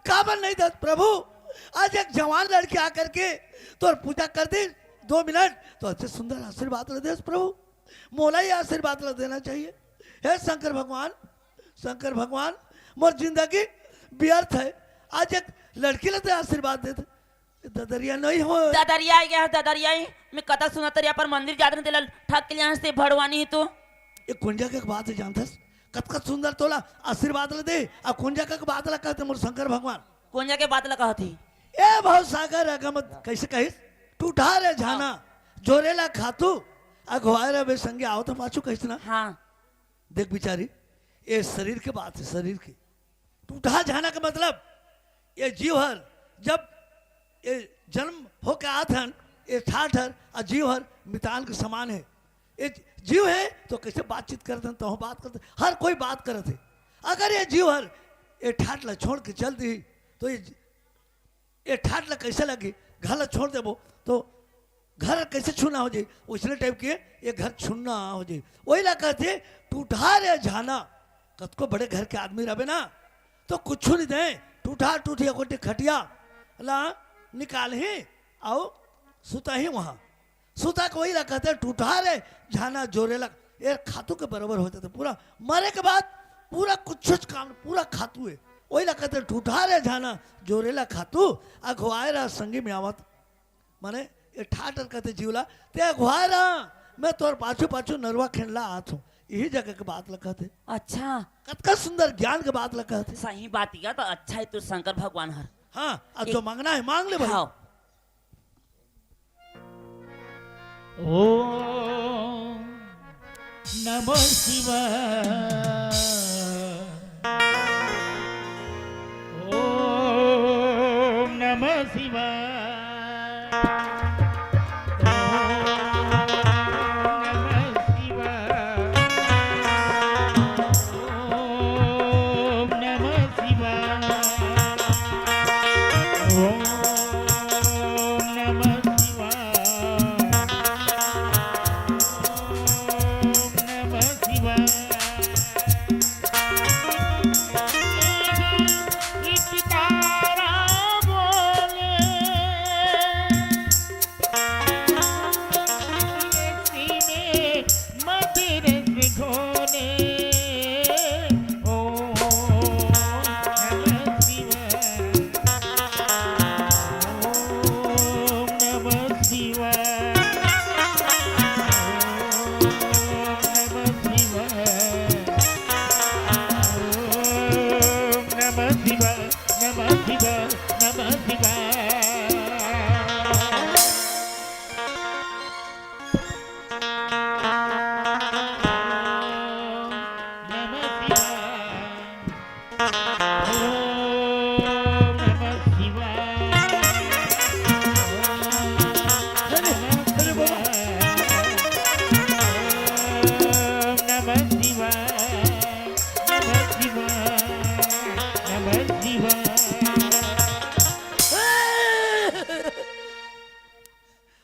काबर नहीं दे प्रभु। आज एक जवान लड़की आकर के तो पूजा कर दे 2 मिनट तो अच्छे सुंदर आशीर्वाद ला दे प्रभु। मोला ही आशीर्वाद ला देना चाहिए। हे शंकर भगवान मोर जिंदगी व्यर्थ है। आज एक लड़की लेते आशीर्वाद देते ददरिया नहीं हो ददरिया आई गया ददरिया आई मैं कथा सुना तरिया पर मंदिर जाते ना तेला ठग के यहाँ से भड़वानी है तो ये कुंजा के बात है जानथस कत सुंदर तोला आशीर्वाद ले दे अब कुंजा के बात ला कहते मोर शंकर भगवान कुंजा के बात लगा थी ए भाव सागर अगमत कैसे कहिस टूटा रे जाना जोरेला खातू अगवायरा बे संगे आओ तो पाछू कहिस ना। हाँ देख बिचारी ये शरीर के बात है शरीर की टूटा जाना का मतलब ये जीव हर जब ये जन्म होके आत हन ये ठाठ हर और जीव हर मितान के समान है। ये जीव है तो कैसे बातचीत करते हैं तो बात करते हर कोई बात करते। अगर ये जीव हर ये ठाठ ला छोड़ के चल दी तो ये ठाठ ला कैसे लगी घर ला छोड़ देबो तो घर कैसे छूना हो जाए उसने टाइप के ये घर छूना हो जाए। वही ला कहते टूटा रे जाना कत को बड़े घर के आदमी रहे ना तो कुछ नहीं दे टूटा टूटिया कोटे खटिया ला निकाल ही आओ सुता ही वहां सुता को वही ला कहते टूटा रे जाना जोरे लग ये खातू के बराबर होते थे। पूरा मरे के बाद पूरा कुछ काम पूरा खातू है वही ला कहते टूटा रे जाना जोरेला खातू अखवायरा संगी में आवत माने ये ठाटर कहते जीवला ते अखवायरा मैं तोर पाछू पाछू नरवा खेलला आत हूँ यही जगह के बात लगा थे। अच्छा कतका सुंदर ज्ञान के बात लगा थे। सही बात किया तो अच्छा है तू शंकर भगवान हर। हाँ अब जो मांगना है मांग ले भाई। हाँ। ओम नमः शिवाय ओम नमः शिवाय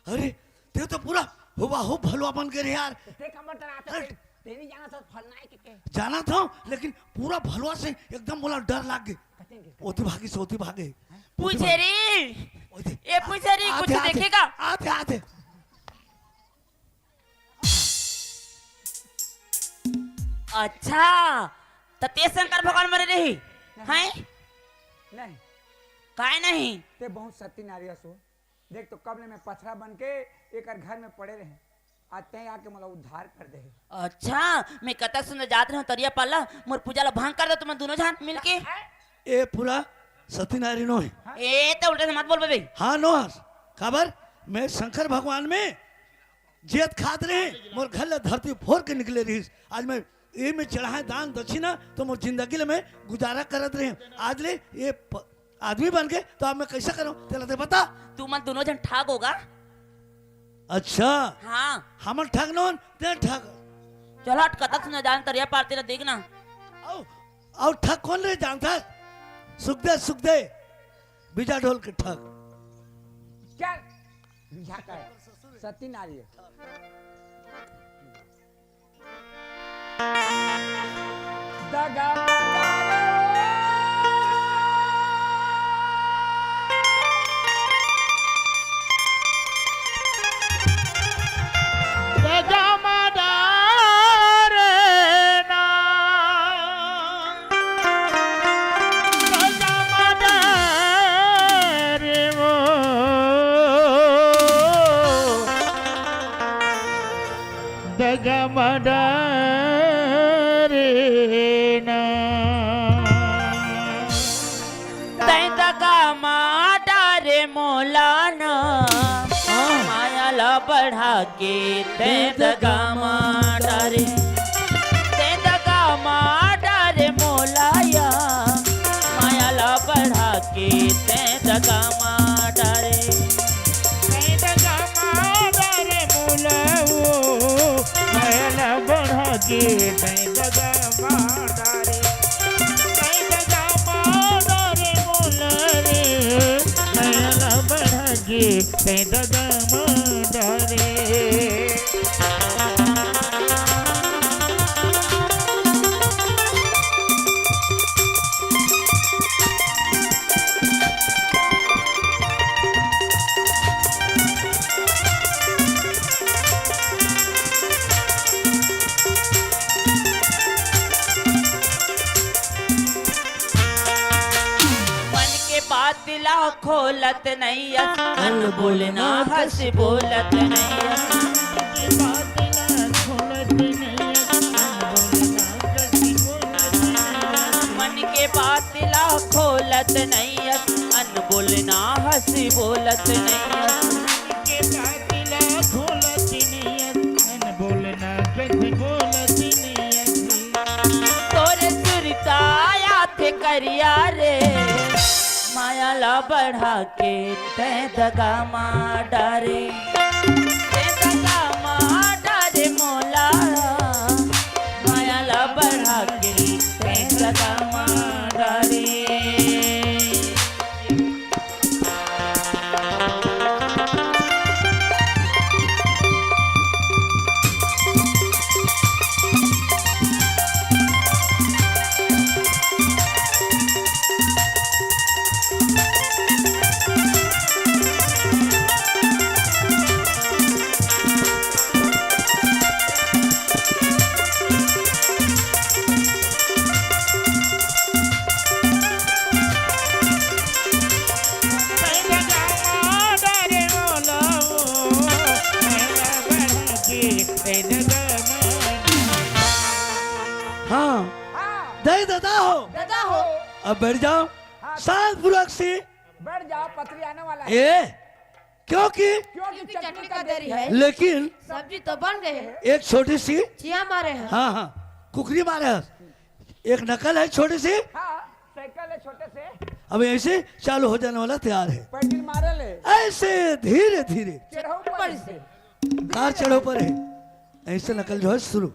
अरे ते तो पूरा हुआ हो भलवा बन गए रे यार। जाना था लेकिन पूरा भलवा से एकदम बोला डर लाग गए ओती भागे पुजारी ये पुजारी कुछ देखेगा आते आते अच्छा तो ते शंकर भगवान मरे रही हैं नहीं काय नहीं ते बहुत सती नारिया सो देख तो कबले में पथरा बन के एक घर में पड़े रहे आज तय आके मला उद्धार कर दे। अच्छा मैं कथा सुन जात रहा तरिया पाला मोर पूजा ला भांग कर दो तुम दोनों जान मिलके ए पूरा सती नारी नो है। ए तो उल्टे से मत बोल बे। हाँ नो खबर मैं शंकर भगवान में जेत खात रहे मोर घर ले धरती फोड़ के निकले रही आज मैं ये में चढ़ाए दान दक्षिणा तो मोर जिंदगी में गुजारा करत रहे आज ले ये आदमी बन गए तो अब मैं कैसा करूं तेरा ते बता तू मन दोनों जन ठाक होगा। अच्छा हाँ हम ठग नोन ते ठग चलो हट कथा सुन जान तरिया पार तेरा देखना और ठग कौन रे जानता सुख दे बीजा ढोल के ठग क्या सती नारी है तै दगा माटा रे मोलाना मायाला बढ़ा के तै दगा माटा रे मोलाया मायाला बढ़ा के तै दगा माटा रे के तै दगा माटा रे मोला रे मायाला बढ़ा के तै दगा माटा रे खोलत नहीं अन बोलना हंस बोलत नहीं मन के बातिला खोलत नहीं अन बोलना हंस बोलत नहीं तोरे सुरताया थे करिया रे मायाला बढ़ा के तै दगा माटा रे मोला मायाला बढ़ा के तै दगा माटा रे हाँ दही दादा हो अब बैठ जाओ शांत पूर्वक से बैठ जाओ, पतली आने वाला है। ए क्योंकि चटनी का देरी है लेकिन सब्जी तो बन गई है एक छोटी सी चिया मारे हैं हाँ हाँ कुकरी मारे हैं एक नकल है छोटी सी हाँ, साइकिल है छोटे से, अब ऐसे चालू हो जाने वाला तैयार है पैडल मारे ले, ऐसे धीरे धीरे चढ़ो ऊपर से। कार चढ़ो पर है ऐसे नकल जो है शुरू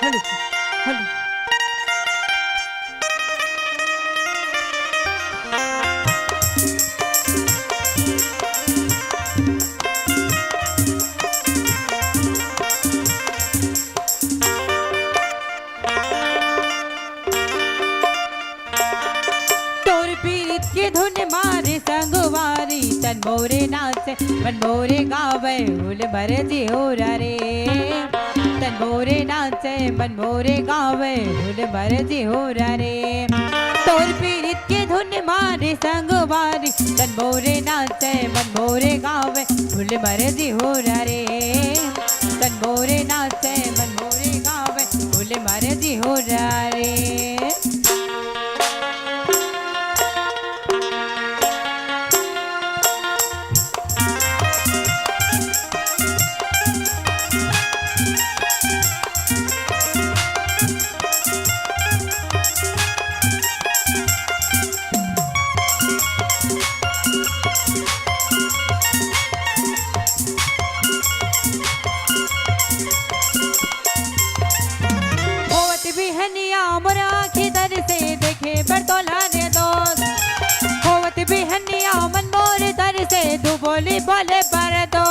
हेलो हेलो तोर पीरित के धुन मारे संगवारी तन मोरे नाचे मन मोरे गावे हुल भर जी हो रे तन मोरे नाचे मन मोरे गावे हुल भर जी हो रे तोर पीरित के धुन मारे संगवारी तन मोरे नाचे मन मोरे गावे हुल भर जी हो रे तन मोरे नाचे मन मोरे गावे हुल भर जी हो रे तू बोली बोले पर दो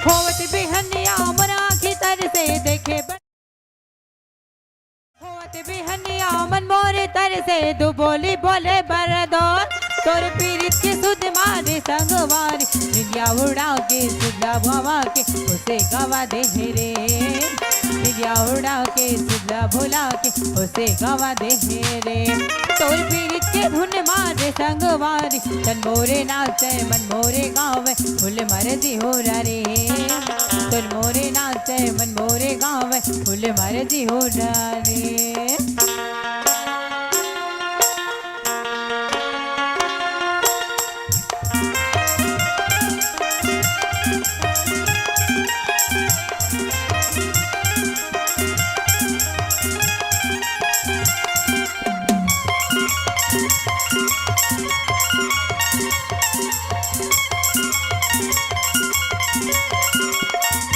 होवत बिहनिया मना की तर से देखे होवत बिहनिया मन मोरे तर से तू बोली बोले पर दो तोर पीरित के सुध मारे संगवारी निदिया उड़ा के सुधा भवा के उसे गवा दे रे निदिया उड़ा के सुधा भुला के उसे गवा दे रे तोर पीरित के धुन मारे संगवारी तन मोरे नाचे मन मोरे गावे फुल मरजी हो रे तन मोरे नाचे मन मोरे गावे फुल मरजी हो रे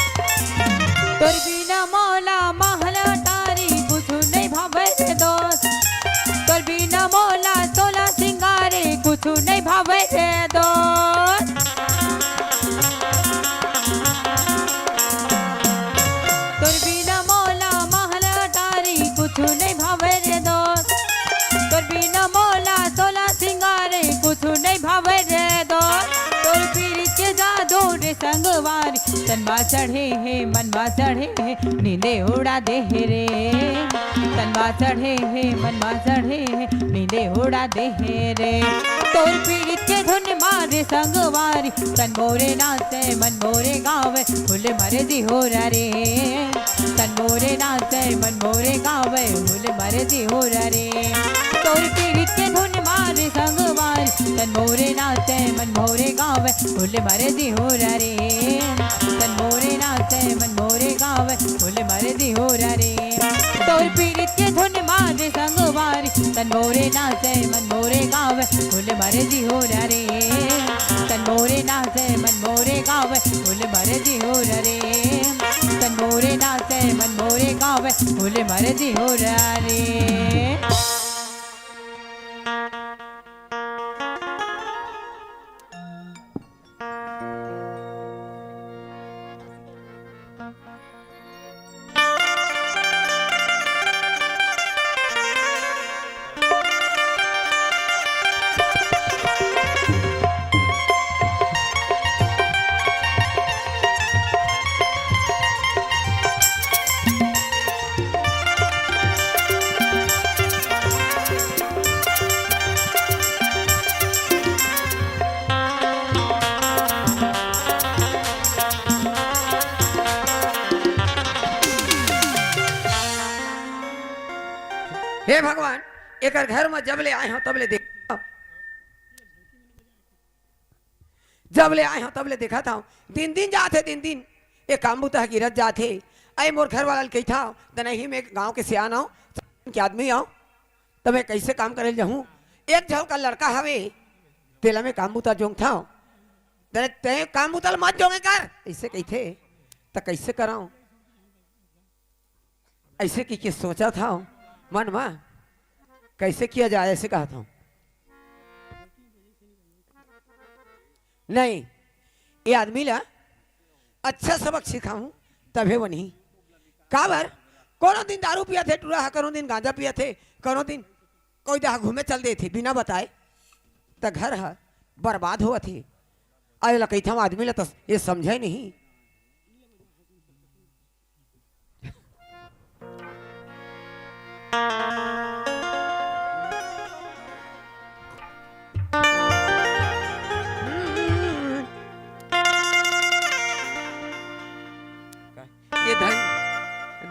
तोर बिना मौला महला टारी कुछ नहीं भावे रे दोस्त तोर बिना मौला सोला सिंगारे कुछ नहीं भावे रे दोस्त तोर बिना मौला महला टारी कुछ नहीं भावे रे दोस्त तोर बिना मौला सोला सिंगारे कुछ नहीं भावे रे दोस्त तोर पीरी के जादू रे संगवारी तनवा चढ़े है मनवा चढ़े है नींदे उड़ा दे रे तनवा चढ़े है मनवा चढ़े है नींदे उड़ा दे रे तोर पीड़ित के धुन मारे संगवारी तन मोरे नाचे मन मोरे गावे फुल मरजी हो रे तन मोरे नाचे मन मोरे गावे फुल मरजी हो रे तोर पीड़ित के धुन मारे संगवारी तन मोरे नाचे मन मोरे गावे फुल मरजी हो रे तन मोरे नाचे मन मोरे गावे फुल मरजी हो रे तोर पीड़ित के धुन मारे संगवारी तन मोरे नाचे मन मोरे गावे फुल मरजी हो रे तन मोरे नाचे मन मोरे गावे फुल मरजी हो रे तन मोरे नाचे मन मोरे गावे फुल मरजी हो रे हे भगवान एक घर में जब ले आए हो तब ले देख जब ले आए हो तब ले देखा था दिन दिन जाते दिन दिन एक कामबू तह गिरत जाते अरे मोर घर वाला कही था नहीं मैं गांव के सियान आओ के आदमी आओ तो मैं कैसे काम करे जाऊँ एक झल का लड़का हवे तेला में कामबू तह जोंग था तेरे ते काम उतल मत जोगे कर ऐसे कही थे तो कैसे कराऊं ऐसे की सोचा था मन में कैसे किया जाए ऐसे कहा था नहीं ये आदमी ला अच्छा सबक सिखाऊं तभी वो नहीं काबर कोनो दिन दारू पिया थे टूरा कोनो दिन गांजा पिया थे कोनो दिन कोई जहाँ घूमे चल दे थे बिना बताए तो घर है बर्बाद हुआ थी आयो ला कही था आदमी ला तो ये समझे नहीं ये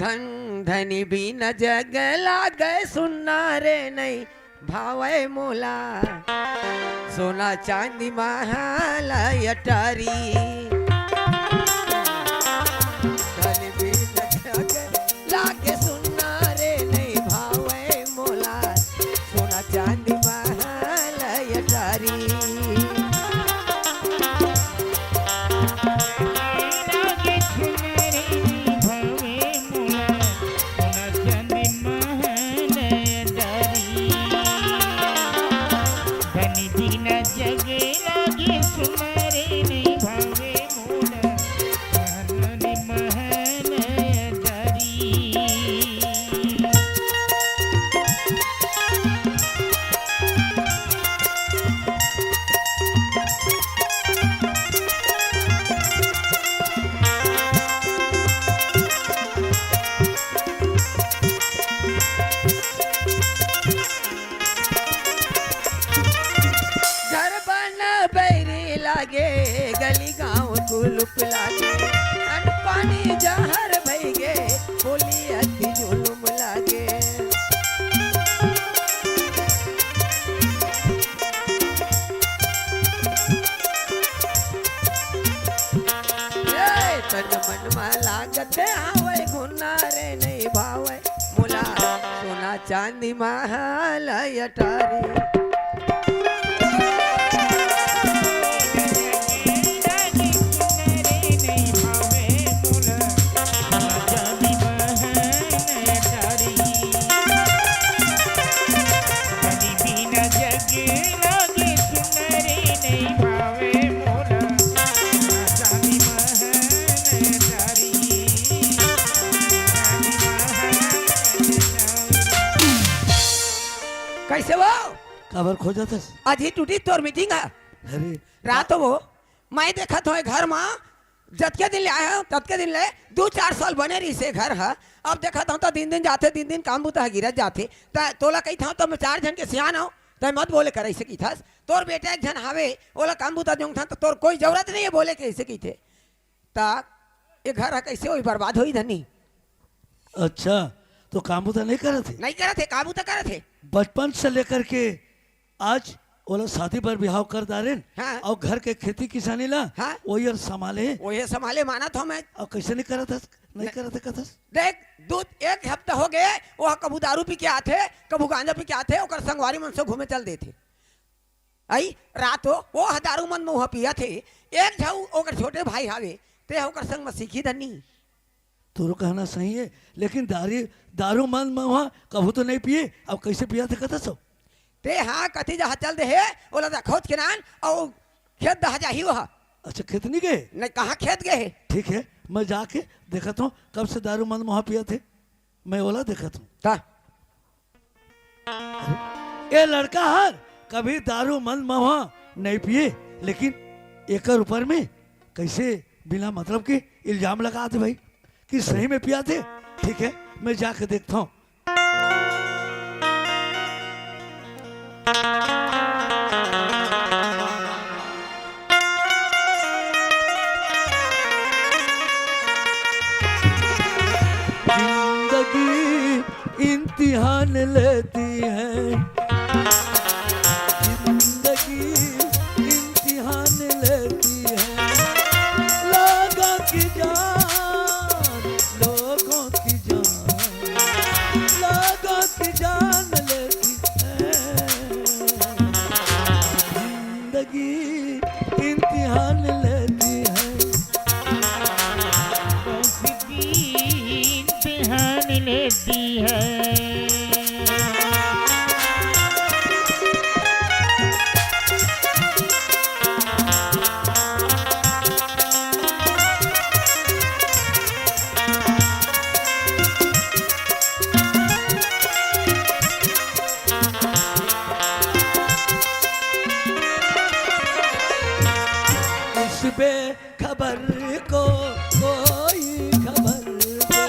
धन धनी भी न जग लागे सुनना रे नहीं भावे मोला सोना चांदी महल अटारी धन भी न जग लागे सुनना रे नहीं भावे मोला सोना चांदी महल अटारी गली गाँव कुलुप लागे अन पानी जहर भई गे बोली अति जुलुम लागे तन मन में लागत आवे गुना रे नहीं भावे मुला सोना चांदी महल अटारी कैसे वो खबर खोजा था आज ही टूटी तोर मीटिंग है अरे रात वो मैं देखा तो घर में जतके दिन ले आया ततके दिन ले 2-4 साल बने रही से घर है अब देखा था तो दिन जाते दिन काम बुता गिरत जाते तोला कही था तो मैं 4 जन के सियान हो तो मत बोले कर ऐसे की था तोर बेटा एक जन हावे ओला काम बुता जोंग था तो तोर कोई जरूरत नहीं है बोले के ऐसे की थे ता ये घर है कैसे हुई बर्बाद हुई धनी अच्छा तो काम बुता नहीं करे थे नहीं करे थे काम बुता करे थे बचपन से लेकर के आज वो शादी पर बिहाव कर डाले हाँ। और घर के खेती किसानी ला हाँ। वही और संभाले वही संभाले माना था मैं और कैसे नहीं करा था नहीं करा था कथा देख दूध 1 हफ्ता हो गए वो कबू दारू पी के आते कबू गांजा पी के आते ओकर संगवारी मन से घूमे चल देते आई रात हो वो दारू मन में पिया थे एक झाऊ ओकर छोटे भाई हावे ते ओकर संग में सीखी धनी तो कहना सही है लेकिन दारू मन में वहाँ कबू तो नहीं पिए अब कैसे पिया था कथा सब ते हाँ कथी जहाँ चल दे है ओला दा खोज के नान और खेत दहा जाही वहाँ अच्छा खेत नहीं गए नहीं कहाँ खेत गए ठीक है मैं जाके देखा हूँ कब से दारू मन वहाँ पिया थे मैं ओला देखा हूँ ता ये लड़का हर कभी दारू मन में वहाँ नहीं पिए लेकिन एक ऊपर में कैसे बिना मतलब के इल्जाम लगा दे भाई कि सही में पिया थे ठीक है मैं जाके देखता हूँ जिंदगी इम्तिहान लेती है जिंदगी इम्तिहान लेती है लोगों की जान लोगों की जान लोगों की जान लेती है बेखबर को कोई खबर दे।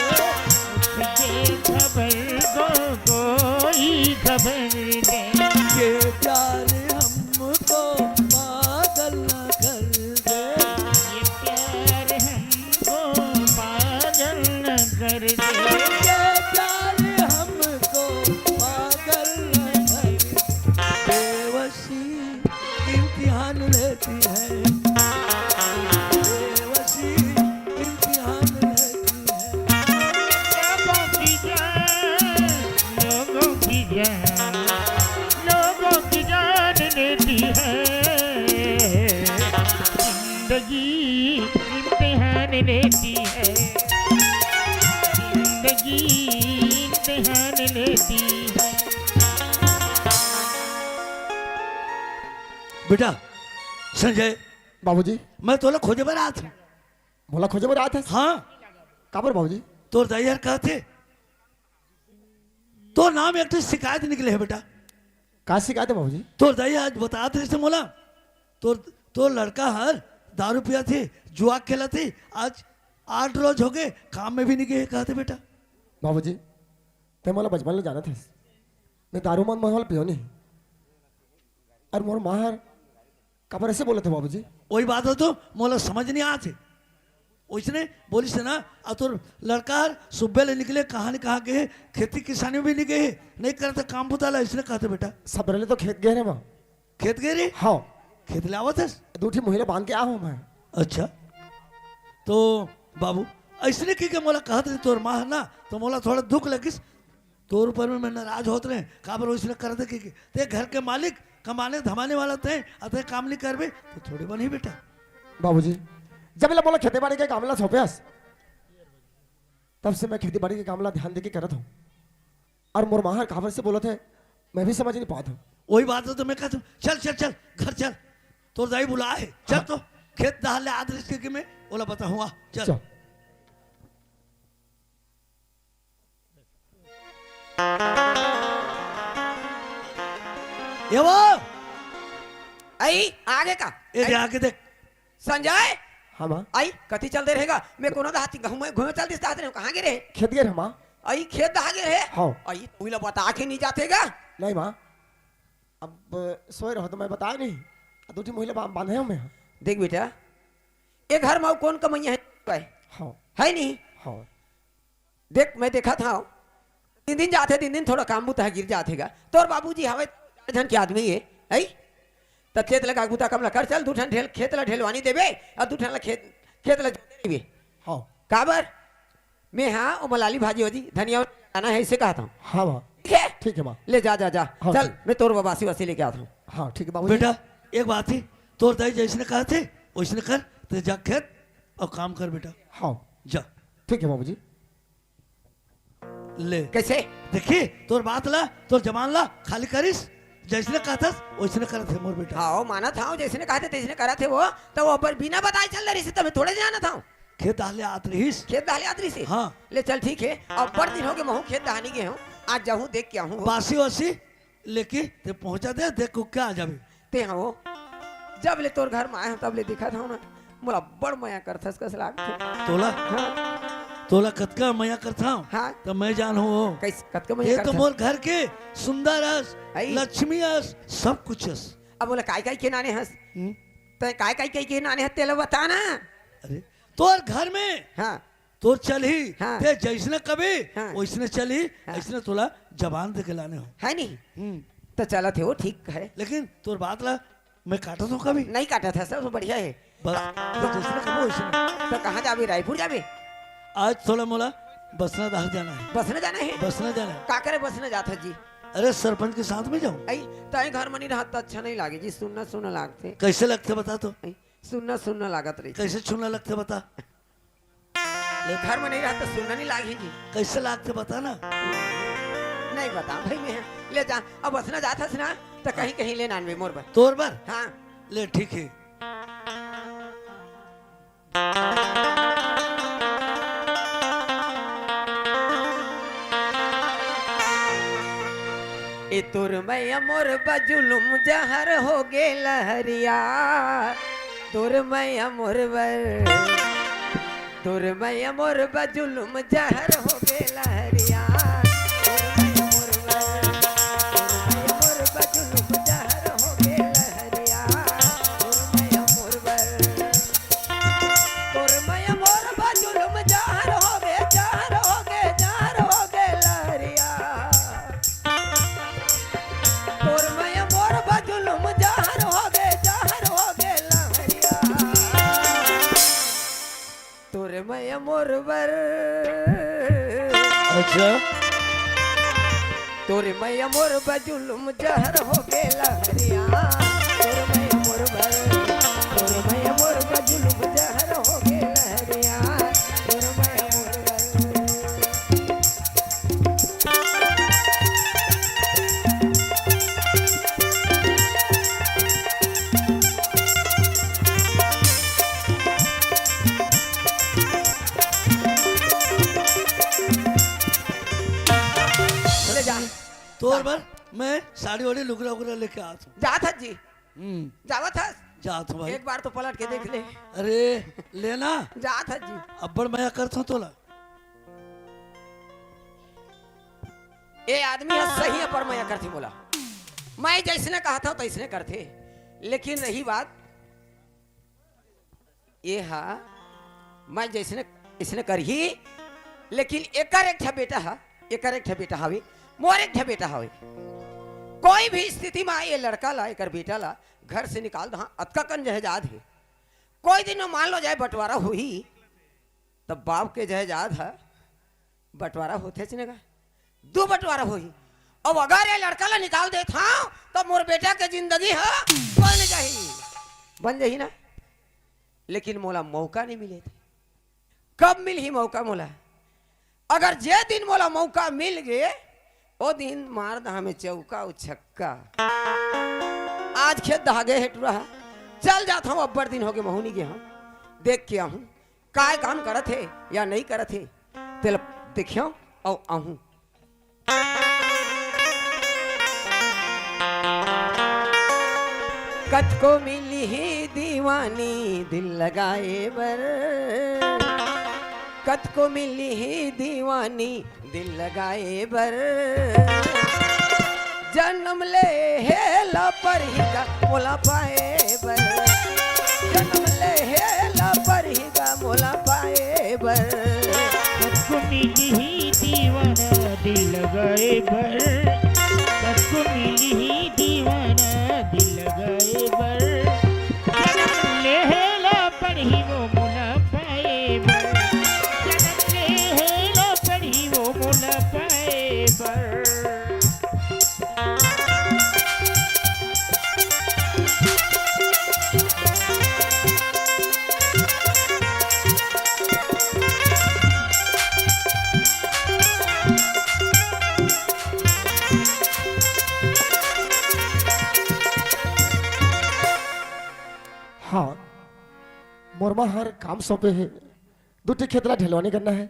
खबर को कोई खबर दे। ये प्यार हमको पागल न कर दे। ये प्यार हमको पागल न कर दे। ये प्यार हमको पागल न कर दे। बेवसी इम्तिहान लेती है। बेवसी इम्तिहान लेती है। लोगों की जान लोगों की जान लेती है। जिंदगी इम्तिहान लेती है। जिंदगी इम्तिहान लेती है। बेटा संजय, बाबूजी मैं तोला खोजे पर आया था। बोला खोजे में रात है हाँ, कहाँ पर बाबूजी? तोर दैयार कहते तो नाम एक तो शिकायत निकले है बेटा। कहाँ शिकायत है बाबूजी? तोर दैया आज बता थे से मोला तो लड़का हर दारू पिया थे, जुआ खेला थे, आज 8 रोज हो गए, काम में भी नहीं गए कहते बेटा। बाबूजी ते मला बचपन में जाना था, मैं दारू मन माहौल पियो नहीं, और मोर माहर कबर ऐसे बोले थे बाबूजी। वही बात हो तो मोला समझ नहीं आते। उसने बोली से ना और तो लड़का सुबह ले निकले, कहाँ ने कहाँ गए, खेती किसानी में भी नहीं गए, नहीं करते काम पुताला, इसने कहते बेटा। सबरेले तो खेत गए रे माँ। खेत गए रे? हाँ खेत ले आवत है। दूठी महिला बांध के आओ मैं। अच्छा तो बाबू ऐसने की के मोला कहते थे तोर माँ है ना, तो मोला थोड़ा दुख लगिस, तोर ऊपर में मैं नाराज होते रहे, काबर उसने कर दे कि ते घर के मालिक कमाने धमाने वाला थे, अतः काम नहीं करबे तो थोड़े बनी बेटा। बाबूजी जब मैं बोला खेती बाड़ी के कामला सौंपेस, तब से मैं खेती बाड़ी के कामला ध्यान देके करत हूँ, और मोर माहर काबर से बोला थे मैं भी समझ नहीं पाता हूँ। वही बात है तो मैं कहता हूँ चल चल चल घर चल, तोर दाई बुला है, चल तो खेत दहाल ले आदरिश के मैं बोला बता हुआ चल, चल। ये वो आई आगे का ये दे आके देख। संजय हाँ माँ आई कति चल दे रहेगा, मैं कोनो दाती घूमे घूमे चल दिस दाते कहाँ गिरे? खेत गए रे माँ। आई खेत दहा गिरे? हाँ। आई तू लोग बता के नहीं जातेगा? नहीं माँ, अब सोए रहो तो मैं बताया नहीं, दूठी महिला बांधे हूँ मैं। देख बेटा ये घर में कौन कमैया है? हाँ है नहीं? हाँ देख मैं देखा था दिन दिन जाते दिन दिन थोड़ा काम बुता गिर जातेगा, तोर बाबूजी हवे धन के आदमी है आई तो खेत लगा गुता कमला कर चल, दूठन ढेल खेत ला ढेलवानी देबे और दूठन ला खेत ला जोते देबे। हाँ काबर मैं हाँ ओ मलाली भाजी होती धनिया आना है इसे कहता हूँ। हाँ माँ ठीक है ठीक है माँ। ले जा जा जा हाँ, चल ठीक। मैं तोर बासी वासी लेके आता हूँ। हाँ ठीक है बाबूजी। बेटा एक बात थी, तोर दाई जैसने कहा थे वैसने कर, तो जा खेत और काम कर बेटा, हाँ जा। ठीक है बाबूजी। ले कैसे? देखिए तोर बात ला, तोर जमान ला, खाली करिस जैसने कहा था वैसने करत है मोर बेटा। हाँ माना था जैसे कहा थे तैसने करा थे वो, तो वो पर बिना बताए चल रही से तब थोड़े जाना था खेत आले आत रहीस। खेत दहाली आदरी से। हाँ ले चल ठीक है, अब बड़ दिन हो गए महू खेत दहानी गए हूँ, आज जाऊँ देख के आऊँ। बासी वासी लेके ते पहुंचा दे, देखो क्या आ जाबे ते हाँ जब ले तोर घर में आया हूँ तब ले दिखा था ना, मोला बड़ मया करथस कस लाग थे। तोला हाँ तोला कतका मया करता हूँ हाँ तो मैं जान हो कैसे कत के ये मया तो करथस? मोर घर के सुंदर हस, आई। लक्ष्मी हस, सब कुछ हस। अब बोला काय के नाने हंस, हम्म? तो काय के नाने हंस तेला बता ना। अरे तोर घर में हाँ तो चल ही हाँ। ते जैसने कभी हाँ। वैसने चल ही, हाँ। ऐसने तोला जबान दे के लाने हो। है नहीं तो चला थे वो ठीक है, लेकिन तोर बात ला मैं काटा तो कभी नहीं काटा था सब बढ़िया है। बस तो जैसने कहो वैसने। तो कहाँ जाबे? रायपुर जाबे? आज थोड़ा मोला बसना दाह जाना है, बस न जाना है? बसना जाना है। का करे बस न जाता जी? अरे सरपंच के साथ में जाऊं। आई ताई घर में नहीं रहा तो अच्छा नहीं लागे जी, सुनना सुनना लागते। कैसे लगते बता तो, आई, सुनना सुनना लागत रही। कैसे छूना लगते बता, घर में नहीं रहा तो सुनना नहीं लागे जी। कैसे लगते बता ना। नहीं बता भाई मैं ले जा, अब बसना जाता ना तो कहीं कहीं ले नानवे मोर पर। तोर बार हाँ ले ठीक है। ए तुर मैया मोर बजुलुम जहर हो गे लहरिया, तोर मैया मोरबर तोर मैया मोरबा जुलुम जहर हो गे लहरिया तोर मैया मोरबर तोर मैया मोरबा जुलुम जहर हो गे लहरिया तोर मैया मोरबर तोर मैया मोरबा जुलुम जहर हो गे लहरिया तोर मैया मोरबा जुलुम जहर हो गे लहरिया तोर मैया मोरबर अच्छा तोर मैया मोरबा जुलुम जहर हो गे लहरिया तोर मैया मोरबर तोर मैया मोरबा जुलुम जहर हो गे लहरिया तोर मैया मोरबर चले जा तोर पर मैं साड़ी वाड़ी लुगरा उगरा लेके आता हूँ। जा था जी जावा था जात हूँ भाई। एक बार तो पलट के देख ले अरे लेना जा था जी अब्बड़ मैं करता हूँ तोला। ये आदमी है सही है पर मैं करती बोला मैं जैसने कहा था तैसने करते लेकिन रही बात ये हा मैं जैसने इसने कर ही लेकिन एकर एक ठा बेटा है एकर एक ठा बेटा हवे मोर एक ठा बेटा हवे कोई भी स्थिति में ये लड़का ला एकर बेटा ला घर से निकाल दो अतका कन जहजाद है कोई दिन मान लो जाए बंटवारा हुई तब बाप के जहजाद है बंटवारा होते चनेगा दो बंटवारा हुई अब अगर ये लड़का ला निकाल दे था तो मोर बेटा के जिंदगी है बन जाही ना लेकिन मोला मौका नहीं मिले थे कब मिल ही मौका मोला अगर जे दिन मोला मौका मिल गए वो दिन मार दा हमें चौका छक्का आज खेत धागे हेट रहा चल जाता हूँ अब्बर दिन हो गए महुनी के हम देख के आहूँ काय काम करत है या नहीं करत है तेल देखियो और आहूँ कत को मिली ही दीवानी दिल लगाए बर कत को मिली ही दीवानी दिल लगाए बर जन्म ले हेला पर ही का मोला पाए बर जन्म ले हेला पर ही का मोला पाए बर सबको मिली ही दीवाना दिल लगाए बर सबको मिली ही दीवाना दिल लगाए बर जन्म लेहला पर ही वो मोला पाए बर जन्म लेहला पर ही वो मोला पाए बर हाँ मोरमा हर काम सौंपे है दूठी खेतला ढलवानी करना है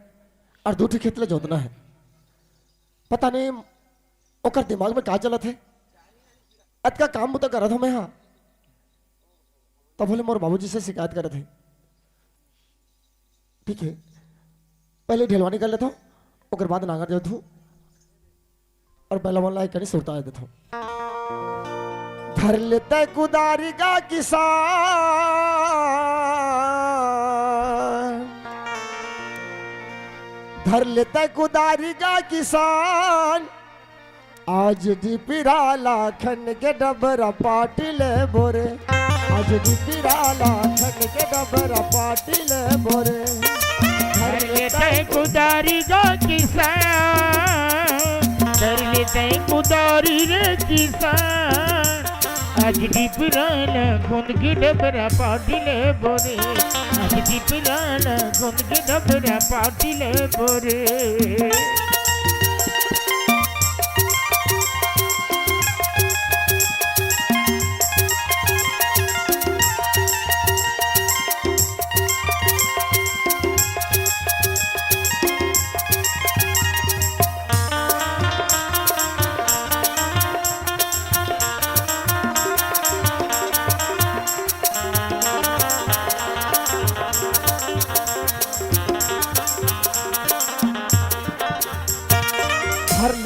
और दूठी खेतला जोतना है पता नहीं ओकर दिमाग में का चलत है अतका काम तो करत हूँ मैं हाँ तब बोले मोर बाबूजी से शिकायत करत है ठीक है पहले ढलवानी कर लेता हूँ ओकर बाद नांगर जाता हूँ और पहला वाला कहीं सुरता देता हूँ धर लेते कुदारी का किसान धर लेते कुदारी का किसान आज डिपिराला खन के डबरा पाटिल बोरे आज डिपिराला खन के डबरा पाटिल बोरे कर लेते कुदारी का किसान कर लेते कुदारी रे किसान आज डिपराला गुंद की डबरा पाटिले बोरे आज डिपराला गुंद की डबरा पाटिले बोरे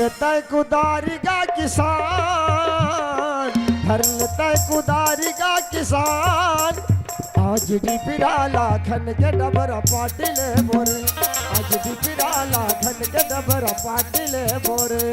लेता है कुदारी का किसान, धर लेता है कुदारी का किसान। आज भी पिराला खन के डबरा पाटिले बोरे, आज भी पिराला खन के डबरा पाटिले बोरे।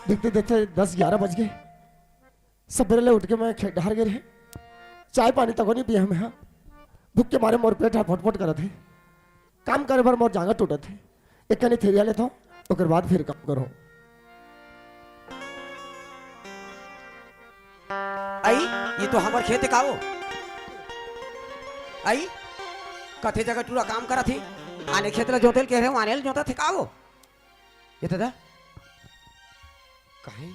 देखते देखते 10-11 बज गए। सवेरे उठ के मैं डहार गए रहे, चाय पानी तक नहीं पिया हमें। हाँ, भूख के मारे मोर पेट फटफट कर थे, काम करे बार मोर जांगा टूटे थे। एक कनी थेरिया लेता हूँ, उसके बाद फिर काम करो। आई ये तो हमार खेत का हो आई कथे जगह टूरा काम करा थी आने खेत ला जोतेल कह रहे हो आने जोता थे का हो ये दादा काहे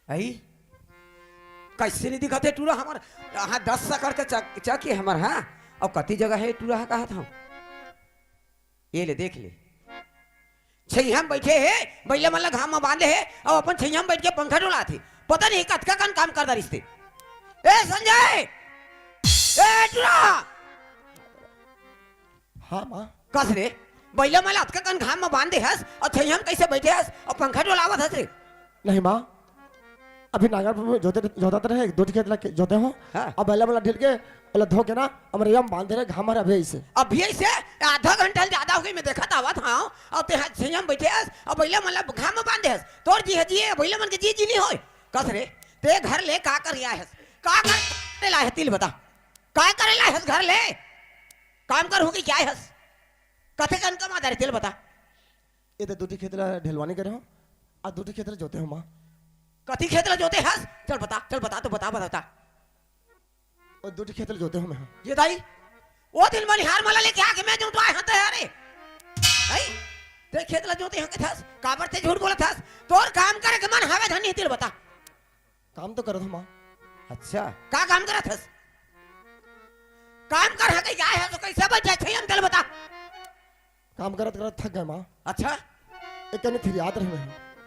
आई कैसे नहीं दिखाते टूरा हमार हाँ 10 सकड़ के चक हमार हाँ और कति जगह है टूरा कहा था ये ले देख ले छैया में बैठे है बैले मतलब घाम में बांधे है और अपन छैया में बैठ के पंखा डोला थे पता नहीं कतका कन काम करता रिश्ते ए संजय ए टूरा हाँ माँ कस रे बैले मतलब अतका कन घाम में बांधे हस और छैया में कैसे बैठे हस और पंखा डोलावत हस रे नहीं माँ अभी नागरपुर में जोताते रहे 2 खेत जोते हो। हाँ। अब बैला वाला ढिल के मतलब धो के ना अमरिया में बांध दे रहे घाम रहा अभी से अभी से आधा घंटा ज्यादा हो गई मैं देखा था और ते छैया में बैठे हस और बैले मतलब घाम में बांधे हस तोर जी है बैले मन के जी नहीं होय कस रे ते घर ले का कर आया हस का कर ला है तिल बता का करे ला हस घर ले काम कर होगी क्या हस कथे कन का मादा रे तिल बता ये तो 2 खेत ढिलवानी करे हो और 2 खेत जोते हो माँ कथी खेत ला जोते हस चल बता तो बता और 2 खेत जोते हो मैं ये दाई वो दिन मनिहार माला लेके आके मैं जो तो आए हते अरे आई ते खेत ला जोते हैं के थस काबर ते झूठ बोलत हस तोर काम करे के मन हवे धनी तिल बता काम तो करत हो माँ अच्छा का काम करत हस काम कर हके जाए है तो कैसे बैठे छै हम तिल बता काम करत करत थक गए माँ अच्छा एक कनी फिर याद रहे मैं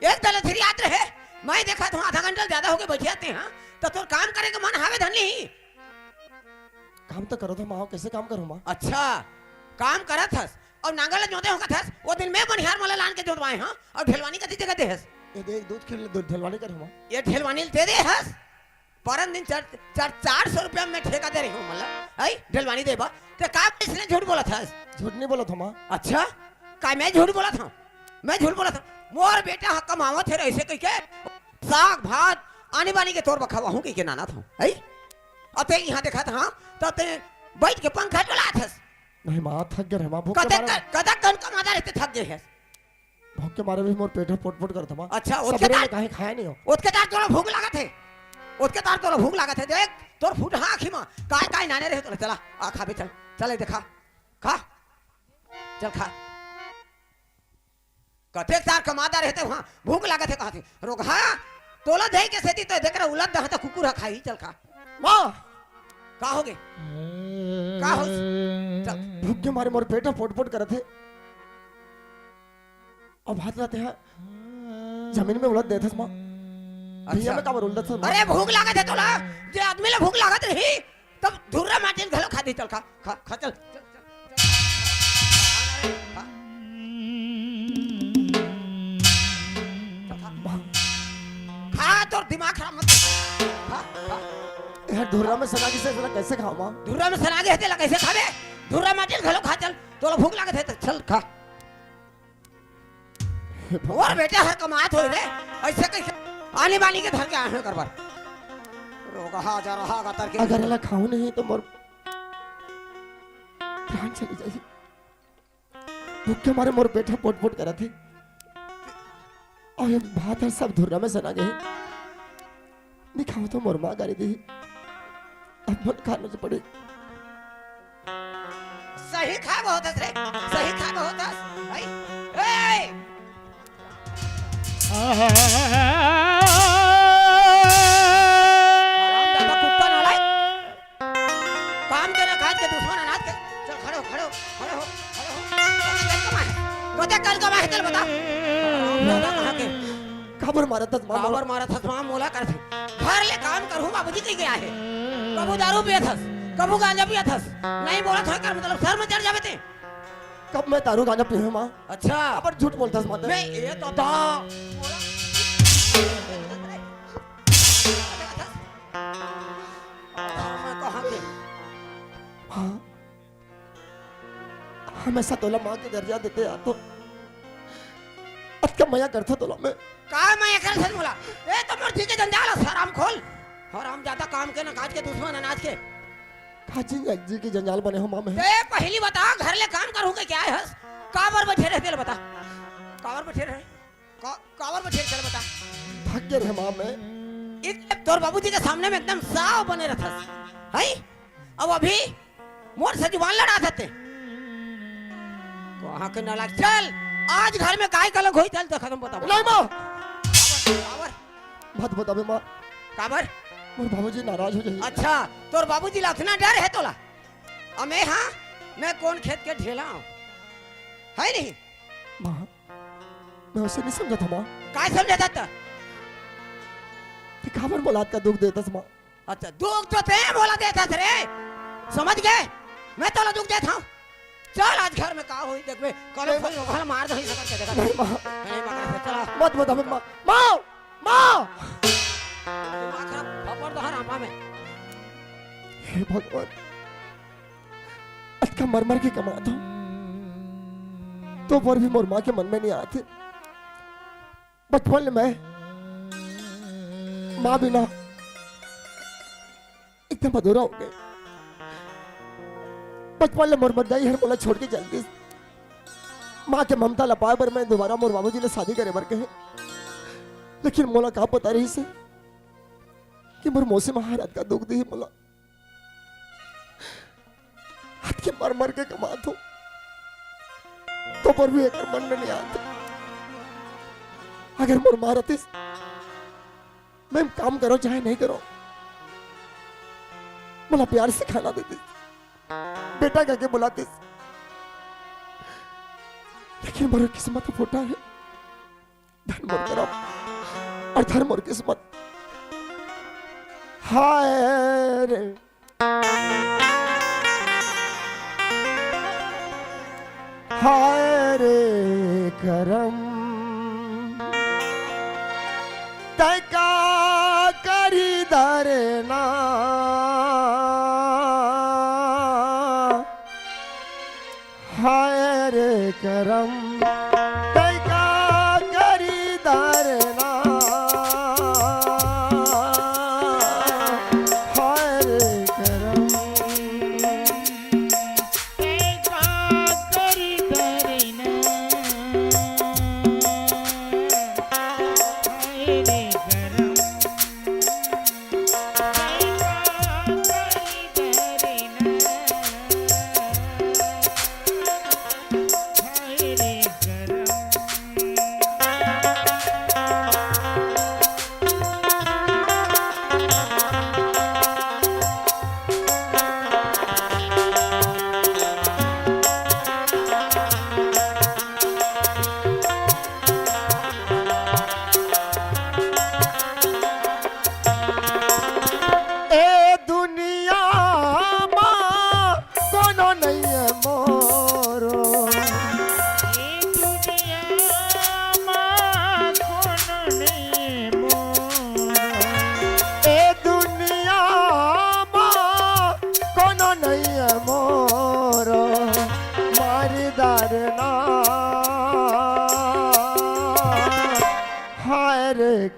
एक दल फिर याद रहे मैं देखा था आधा घंटा ज्यादा होके बैठे आते हैं तो तोर काम करे के मन हवे धनी काम तो करो तो माँ कैसे काम करूँ माँ अच्छा काम करत हस और नांगल जोते होगा थस वो दिन में बनिहार माला लान के जोतवाए हां और ढेलवानी कथी जगह दे हस ये देख 2 खेत ढिलवानी करे माँ ये ढेलवानी दे दे हस परन दिन 400 रुपया में ठेका दे रही हूं मतलब आई ढेलवानी देबा ते का इसने झूठ बोला था झूठ नहीं बोला था माँ अच्छा का मैं झूठ बोला था मोर बेटा हक कमावत है ऐसे कह के साग भात आने बानी के तोर बखावा हूं के नाना था आई अते यहां देखा था तो ते बैठ के पंखा डोला था नहीं माँ थक गए माँ भूख कदा कन का मादा रहते थक गए है भूख के मारे भी मोर पेट पोट करता माँ अच्छा उसके तार काहे खाया नहीं हो उसके तार तोरा भूख लागत है उसके तार तोरा भूख लागत है देख तोर फूट हाँ आँखी में काय नाने रहे तोरा चला आ खा बे चल देखा खा चल खा कथे तार कमादा रहते वहां भूख लागत है कहा थी रोक हाँ तोला दे के सेती तो देख रहा उलट दहा कुकुर खाई चल खा माँ का होगे का हो चल भूख के मारे मोर पेट पोट करे थे अब हाथ लाते हैं जमीन में उलट देते माँ भैया में काबर उलट था अरे भूख लागत है तोला जे आदमी ले भूख लागत रही तब धुर्रा माटी घलो खा दी चल खा चल खा तोर दिमाग खराब मत यार धुर्रा में सना से जरा कैसे खाओ माँ धुर्रा में सना के हेते कैसे खाबे धुर्रा माटी घलो खा चल तोला भूख लागत है तो चल खा और बेटा हर कमात होई रे ऐसे कैसे आने वाली के घर के आए करबार रोगा जा रहा गा तर के अगर ला खाऊं नहीं तो मोर प्राण चली जाएगी भूख के मारे मोर पेट पोट करे थे और ये बात है सब धुर्रा में सना गए दिखाओ तो मोर माँ गाड़ी दी अब मन खाने से पड़े सही खा बहुत रे सही खा बहुत भाई ए आराम दादा ते कल का मैं चल बता दादा कहां के खबर मारा था मां बाबर मारा था मां मोला कर घर ले काम करूं बाबूजी कहीं गया है कबू दारू पिया थस कबू गांजा पिया थस नहीं बोला था कर मतलब सर में चढ़ जावे ते कब मैं दारू गांजा पी हूं मां अच्छा पर झूठ बोलता मां नहीं ये तो दा मैं कहां के हाँ हमेशा तोला माँ के दर्जा देते आ तो अतका मया करता तोला में का मैं कर सच बोला ए तो मोर ठीक है जंजाल हराम खोल हराम ज्यादा काम के ना काज के दुश्मन अनाज के खाजी जी की जंजाल बने हो माँ में ए पहली बता घर ले काम करूं के क्या है हस काबर बैठे रहते बता काबर बैठे रहे काबर बैठे चल बता भाग्य रहे माँ में एक तोर बाबूजी के सामने में एकदम साव बने रहथस है अब अभी मोर से जुबान लड़ा देते कहां के नालायक चल आज घर में काय कलंक होई चल तो खत्म बता नहीं माँ काबर बात बतावे माँ काबर मोर बाबूजी नाराज हो जाए अच्छा तोर बाबूजी ला इतना डर है तोला अमे हां मैं कौन खेत के ढेला हूं है नहीं माँ मैं उसे नहीं समझा था माँ काय समझा था कि खबर मोलाद का दुख देता माँ अच्छा दुख तो ते बोला देता थे रे समझ गए मैं तोला दुख देता हूं चल आज घर में का होई देखबे कल घर मार दही सकर के देखा नहीं माँ नहीं मार से चला मत बतावे माँ माँ माँ दिमाग खराब खबर तो हरामा में हे भगवान अतका मर मर के कमा दो तो पर भी मोर माँ के मन में नहीं आते बचपन में माँ बिना एकदम अधूरा हो गए बचपन में मोर मरदाई हर मोला छोड़ के चल गई माँ के ममता लपाए पर मैं दोबारा मोर बाबूजी ने शादी करे बर कहे लेकिन मोला कहा पता रही से कि मोर मौसी महाराज का दुख दी मोला हाथ के मर मर के कमा दो तो पर भी एक मन में नहीं आता अगर मोर मारतीस मैं काम करो चाहे नहीं करो मोला प्यार से खाना देती बेटा कहके बुलाती लेकिन मोर किस्मत फूटा है धन मोर करो और धर्म मोर किस्मत हाय रे हाय रे करम तैका करी दरना हाय रे करम तैका करी दरना हाय रे करम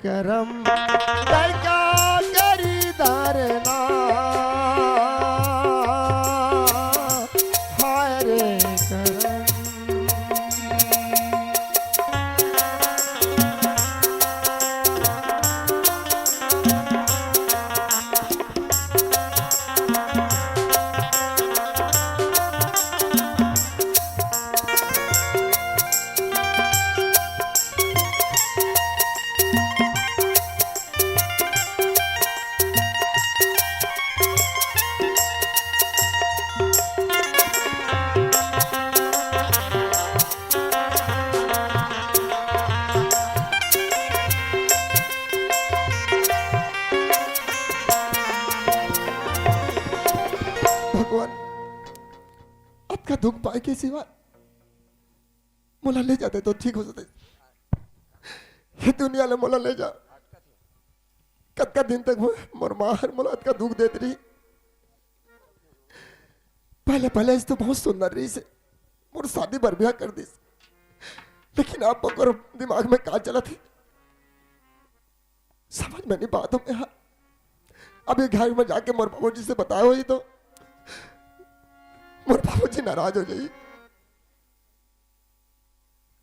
करम तैका करी दरना हाय रे करम दुख पाए के सिवा मोला ले जाते तो ठीक हो जाते। ये दुनिया ले मोला ले जा कतका दिन तक मोर माँ हर मोला का दुख देती रही। पहले पहले इस तो बहुत सुंदर रही से मोर शादी बर ब्याह कर दी, लेकिन आप ओकर दिमाग में का चला थी समझ में नहीं बात में। हाँ अभी घर में जाके मोर बाबूजी से बताया हुई तो मोर बाबूजी नाराज हो जाइए।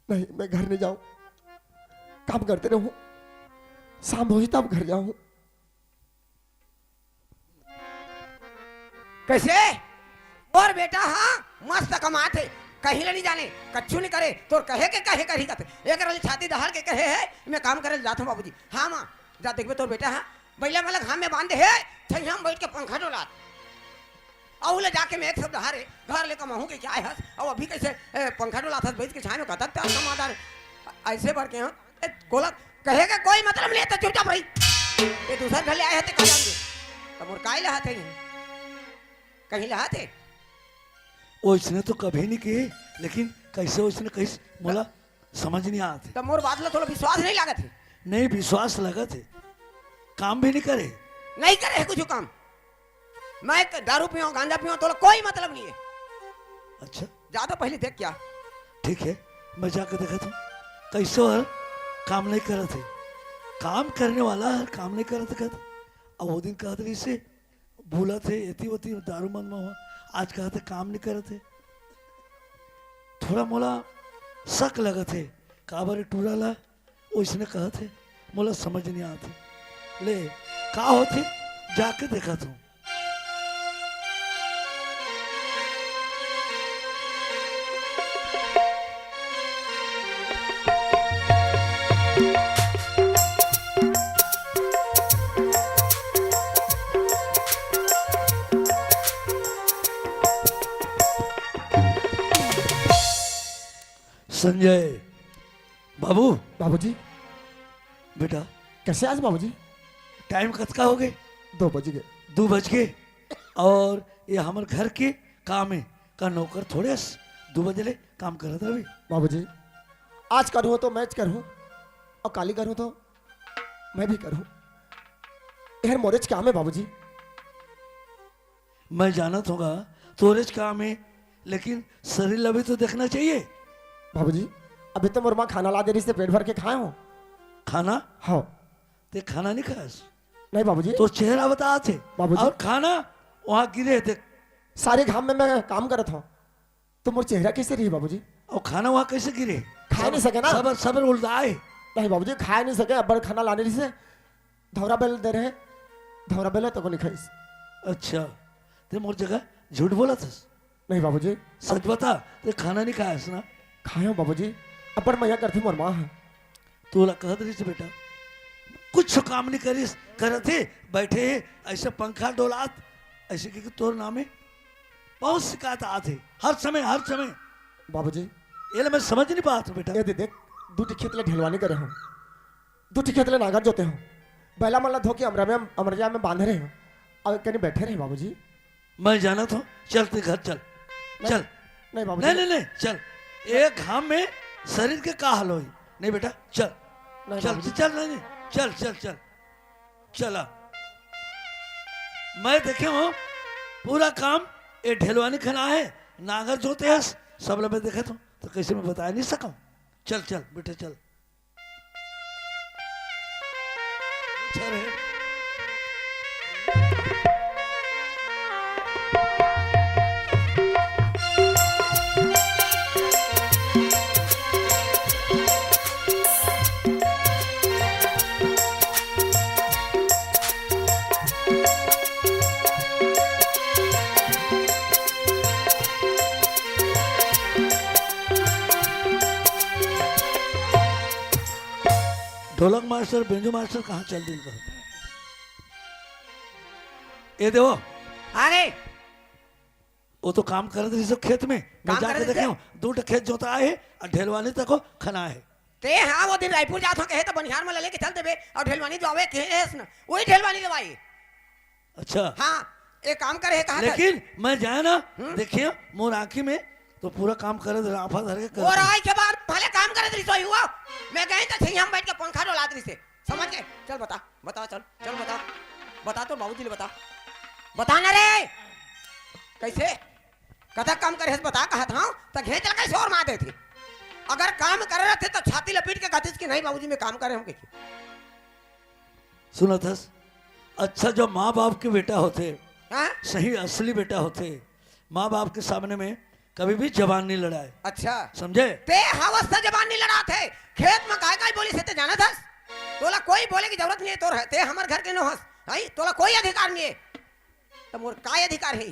नहीं मैं घर नहीं जाऊं, काम करते रहूं, शाम हो तब घर जाऊं। कैसे और बेटा हाँ मस्त कमाते कहीं ले नहीं जाने कच्चू नहीं करे तो कहे के कहे कर ही करते एक रली छाती दहाड़ के कहे है मैं काम करे जाता हूँ बाबूजी। हाँ माँ जा देखबे तोर बेटा हाँ बैला मला घाम में बांधे है थैया हम बैठ के पंखा डोला और ले जाके मैं एक सब दहाड़े घर लेकर महू के क्या है और अभी कैसे पंखा डोला था बैठ के छाए में कतक था समादार ऐसे भर के हाँ कोला कहे का कोई मतलब नहीं है तो चुपचाप रही ये दूसरा घर ले आए थे कहा जाएंगे तब और काय लहा थे कहीं लहा थे उसने तो कभी नहीं किए, लेकिन कैसे उसने कैसे बोला समझ नहीं आते। तब मोर बात ला थोड़ा विश्वास नहीं लगा थे नहीं विश्वास लगा थे, काम भी नहीं करे है कुछ काम। मैं दारू पीऊं गांजा पीऊं तो कोई मतलब नहीं है। अच्छा ज्यादा पहले देख क्या ठीक है मैं जाकर देखा था कैसे हर काम नहीं कर रहे थे, काम करने वाला हर काम नहीं कर रहा था कहता। अब वो दिन कहा था इसे भूला थे एती होती दारू मन में हुआ, आज कहा थे काम नहीं कर रहे थे। थोड़ा मोला शक लगा थे का बारे टूरा ला उसने कहा थे मोला समझ नहीं आते ले का होते जाके देखा तू। संजय बाबू बाबूजी बेटा कैसे आज बाबूजी? टाइम कतका हो गए? 2 बज गए। 2 बज गए और ये हमारे घर के काम है का नौकर थोड़े 2 बजे ले काम कर रहा था अभी। बाबूजी आज करूँ तो मैच करूँ और काली करूँ तो मैं भी करूँ, यार मोरेज काम है बाबूजी। मैं जाना होगा तोरेज काम है, लेकिन शरीर अभी तो देखना चाहिए बाबूजी। अभी तो मोर माँ खाना ला दे रही से पेट भर के खाए हो खाना। हाँ ते खाना नहीं खाया नहीं बाबूजी। तो चेहरा बता थे बाबूजी। और खाना वहां गिरे थे सारे घाम में मैं काम करता हूँ तो मोर चेहरा कैसे रही बाबूजी? और खाना वहां कैसे गिरे? खा नहीं सके ना। सबर सबर उल्टाए नहीं बाबूजी खा नहीं सके, अब खाना लाने रही से धौरा बेल दे रहे धौरा बेल तो को नहीं खाईस। अच्छा ते मोर जगह झूठ बोला था? नहीं बाबूजी सच बता ते खाना नहीं खाया ना? खाए बाबूजी अपन मैं करती मोर माँ है। तू कह रही से बेटा कुछ काम नहीं करिस कर थे बैठे ऐसे पंखा डोलात ऐसे कि तोर नामे बहुत शिकायत आते हर समय बाबूजी। ये मैं समझ नहीं पाता बेटा। ये देख 2 खेत ले ढलवानी करे हूँ, 2 खेत ले नागर जोते हूँ, बैला मल्ला धोके अमरजा में बांधे रहे हूँ और कहीं बैठे रहे बाबूजी। मैं जाना था चलते घर चल चल। नहीं बाबूजी नहीं चल एक घाम में शरीर के का हाल हो नहीं बेटा चल नहीं चल बाबूजी। चल नहीं चल चल चल चला। मैं देखे हूँ पूरा काम ये ढेलवानी खाना है नागर जोते हैं सब लोग मैं देखा तो कैसे मैं बता नहीं सका। चल चल बेटा चल चल रे। ढोलक मास्टर बेंजू मास्टर कहाँ चल दिन का ये देखो अरे वो तो काम कर रहे थे खेत में मैं काम जाके कर रहे देखे थे? हूँ 2 खेत जोता है और ढेलवानी तक को खना है। ते हाँ वो दिन रायपुर जात हो कहे तो बनिहार में लेके चल देबे और ढेलवानी जो आवे कहे ना वही ढेलवानी दवाई। अच्छा हाँ एक काम करे कहा लेकिन मैं जाए ना देखिए मोर आँखी में तो पूरा काम करे दे आफा धर के और कर आज के बाद भले काम करे रही तो हुआ मैं गई तो सही हम बैठ के पंखा डोला रही से समझ गए चल बता बता चल चल बता बता तो बाबूजी ने बता ना रे कैसे कथा काम करे बता कहा था तो घेच लगा कैसे और मार देती अगर काम कर रहे थे तो छाती लपेट के कहते कि नहीं बाबूजी में काम करे हम कैसे सुना था अच्छा जो माँ बाप के बेटा होते हाँ? सही असली बेटा होते माँ बाप के सामने में कभी भी जबान नहीं लड़ाए अच्छा समझे ते हवस से जबान नहीं लड़ा थे खेत में काय बोली से ते जाना था तोला कोई बोले की जरूरत नहीं है तो रहते हमारे घर के नो हंस आई तोला कोई अधिकार नहीं है तो मोर काय अधिकार है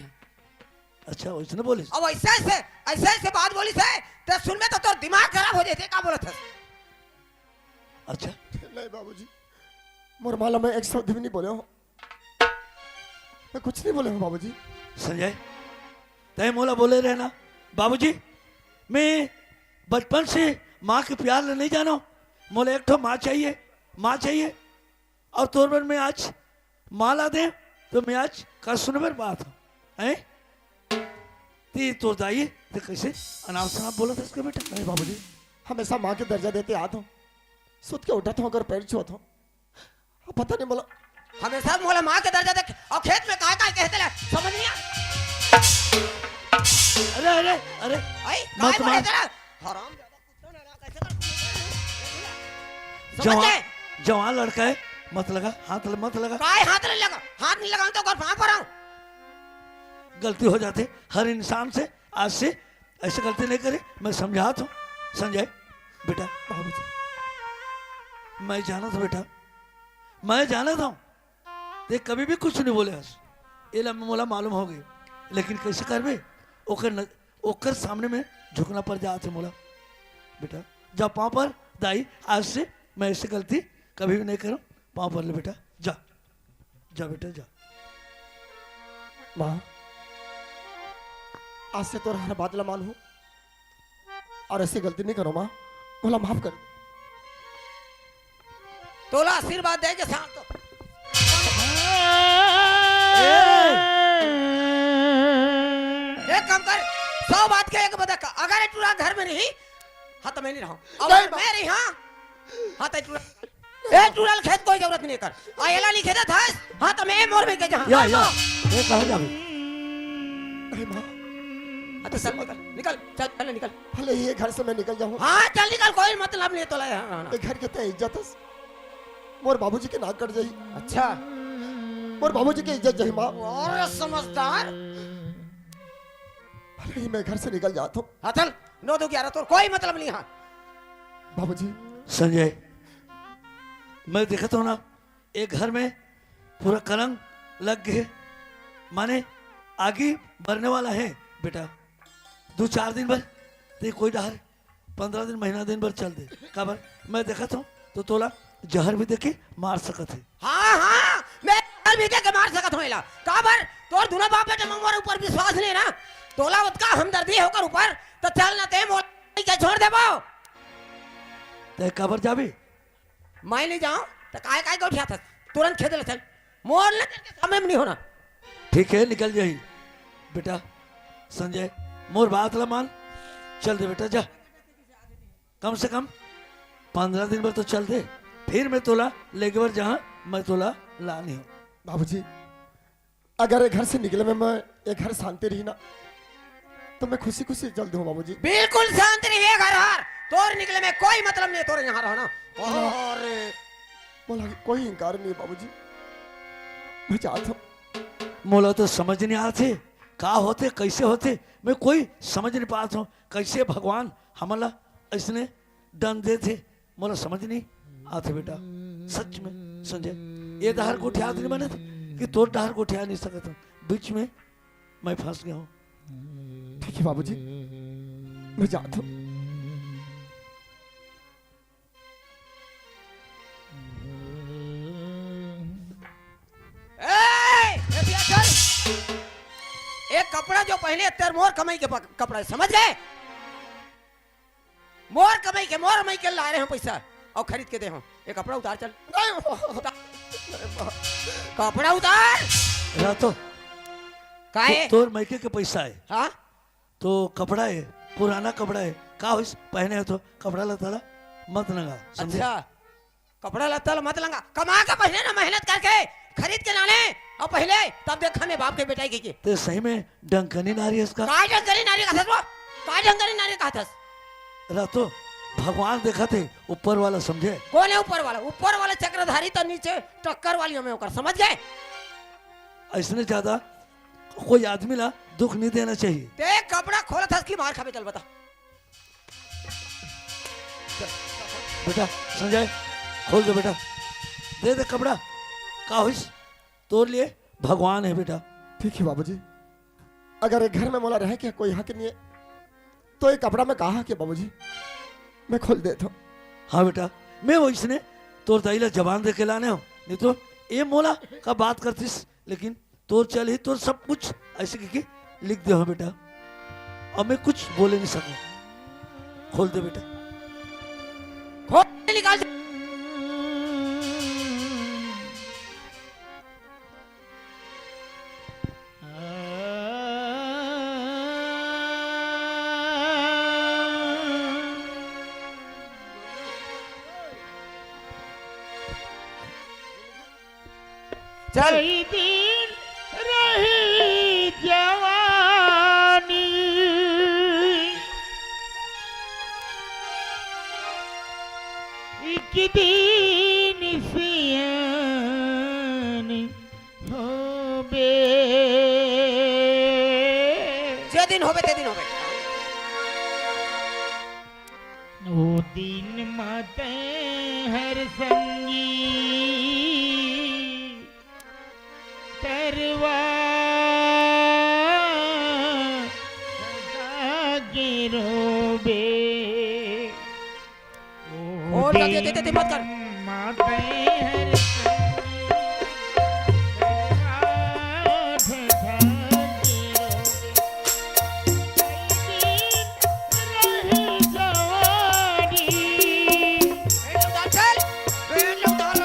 अच्छा वैसे बोले अब ऐसे बात बोली से तो सुन में तो तोर दिमाग खराब हो जाते का बोलत है अच्छा नहीं बाबूजी मोर माला मैं एक शब्द भी नहीं बोले हूँ मैं कुछ नहीं बोले हूँ बाबूजी संजय तय मोला बोले रहना बाबूजी मैं बचपन से माँ के प्यार ले नहीं जाना मोले एक ठो माँ चाहिए और तोर पर मैं आज माला दे तो मैं आज का सुनबर बात है ती तो दाई तो कैसे अनाप शनाप बोला था इसके बेटा नहीं बाबूजी हमेशा माँ के दर्जा देते आता हूँ सुत के उठा था अगर पैर छुआ था पता नहीं बोला हमेशा मोला माँ के दर्जा देख और खेत में काय कहते ले समझ नहीं अरे अरे अरे आई मत काय मार। बोले तेरा हराम ज्यादा कुत्ता ना कैसे कर समझ जवान गए जवान लड़का है मत लगा हाथ मत लगा काय हाथ नहीं लगाऊं तो घर पर आऊं गलती हो जाते हर इंसान से आज से ऐसे गलती नहीं करे मैं समझाता हूँ संजय बेटा बाबूजी मैं जाना था बेटा मैं जाना था ते कभी भी कुछ नहीं बोले हस ये मोला मालूम हो गई लेकिन कैसे करबे ओकर सामने में झुकना पड़ जाते मोला बेटा जा पाँव पर दाई आज से मैं ऐसे गलती कभी भी नहीं करूँ पाँव पर ले बेटा जा जा बेटा जा माँ आज से तो हर बात मान हूँ और ऐसी गलती नहीं करो माँ बोला माफ कर तोला आशीर्वाद दे के साथ तो एक काम कर 100 बात के एक बता अगर ये टूरा घर में नहीं हाँ तो मैं नहीं रहूं अगर मैं रही हाँ तो ए टूरल खेत कोई जरूरत नहीं कर आयला नहीं खेता था हाँ तो मैं मोर में के जहां या ये कहा जावे अरे माँ हाँ तो चल निकल चल पहले निकल भले ये घर से मैं निकल जाऊँ हाँ चल निकल कोई मतलब नहीं तोला यहाँ ये घर के ते इज्जत है मोर बाबूजी के नाक कट जाई अच्छा मोर बाबूजी की इज्जत जाई माँ और समझदार भले ही मैं घर से निकल जाता हूँ हाँ चल 9 2 11 तो कोई मतलब नहीं हाँ बाबूजी संजय मैं देखता हूँ ना एक घर में पूरा कलंक लग गए माने आगे बढ़ने वाला है बेटा 2-4 दिन भर ते कोई डहर 15 दिन महीना दिन भर चल दे काबर मैं देखता हूँ तो तोला जहर भी देके मार सकत है हाँ मैं कल भी देके मार सकत हूँ काबर तोर दोनों बाप बेटे मंगवार ऊपर विश्वास नहीं ना तोला उसका हमदर्दी होकर ऊपर तो चल ना ते मोल के छोड़ दे पाओ ते काबर जाबे मैं नहीं जाऊं तो काय काय को उठा था तुरंत खेत ले चल मोर ले समय में नहीं होना ठीक है निकल जाही बेटा संजय मोर बात ला मान चल दे बेटा जा कम से कम 15 दिन भर तो चल दे फिर मैं तोला लेके बर जहाँ मैं तोला ला नहीं हूँ बाबूजी अगर ये घर से निकले में मैं ये घर शांति रही ना तो मैं खुशी खुशी चल दूँ बाबूजी बिल्कुल शांत नहीं है घर हार तोर निकले में कोई मतलब नहीं तोरे यहाँ रहना और बोला कोई इनकार नहीं है बाबूजी मैं चाहता हूँ मोला तो समझ नहीं आते का होते कैसे होते मैं कोई समझ नहीं पाता हूँ कैसे भगवान हमारा इसने दंड दे थे मोला समझ नहीं आते बेटा सच में संजय ये डहर को उठा नहीं बने थे कि तोर डहर को उठा नहीं सकता बीच में मैं फंस गया हूँ ठीक है बाबूजी मैं जाता हूँ एक कपड़ा जो पहने तेर मोर कमाई के कपड़ा है समझ गए मोर कमाई के मोर मई के ला रहे हैं पैसा और खरीद के दे हम ये कपड़ा उतार चल कपड़ा उतार रातो काहे तोर मैके के पैसा है हाँ तो कपड़ा है पुराना कपड़ा है का हो पहने हो तो कपड़ा लता मत लगा समझे? अच्छा कपड़ा लत्ता मत लंगा, कमा के पहले ना, मेहनत करके खरीद के लाने और पहले तब देखा मैं बाप के बेटा की तो सही में डंकनी नारी है इसका काय डंगरी नारी का थस वो, काय डंगरी नारी का थस। रातो भगवान देखा थे ऊपर वाला समझे? कौन है ऊपर वाला? ऊपर वाला चक्रधारी तो नीचे टक्कर वाली हमें होकर, समझ गए? ऐसने ज्यादा कोई आदमी ला दुख नहीं देना चाहिए। ते कपड़ा खोला था की मार खावे, चल बता बेटा संजय खोल दे बेटा, दे कपड़ा का हो तोड़ लिए भगवान है बेटा। ठीक है बाबूजी, अगर एक घर में मोला रहे के कोई हक नहीं है तो ये कपड़ा में कहा कि बाबूजी मैं खोल देता हूँ। हाँ बेटा मैं वो इसने तोर दाइला जबान दे के लाने हो, नहीं तो ये मोला का बात करतीस, लेकिन तोर चल ही तोर सब कुछ ऐसे के लिख दे हो बेटा, और मैं कुछ बोले नहीं सकूं। खोल दे बेटा, खोल निकाल दे। चल कई दिन रही जवानी, एक दिन सियानी हो बे, जे दिन होबे ते दिन होबे। ओ दिन माते हर संगी तरवा गिरोबे, और ते मत कर। माते हर चल बेन लोग डाल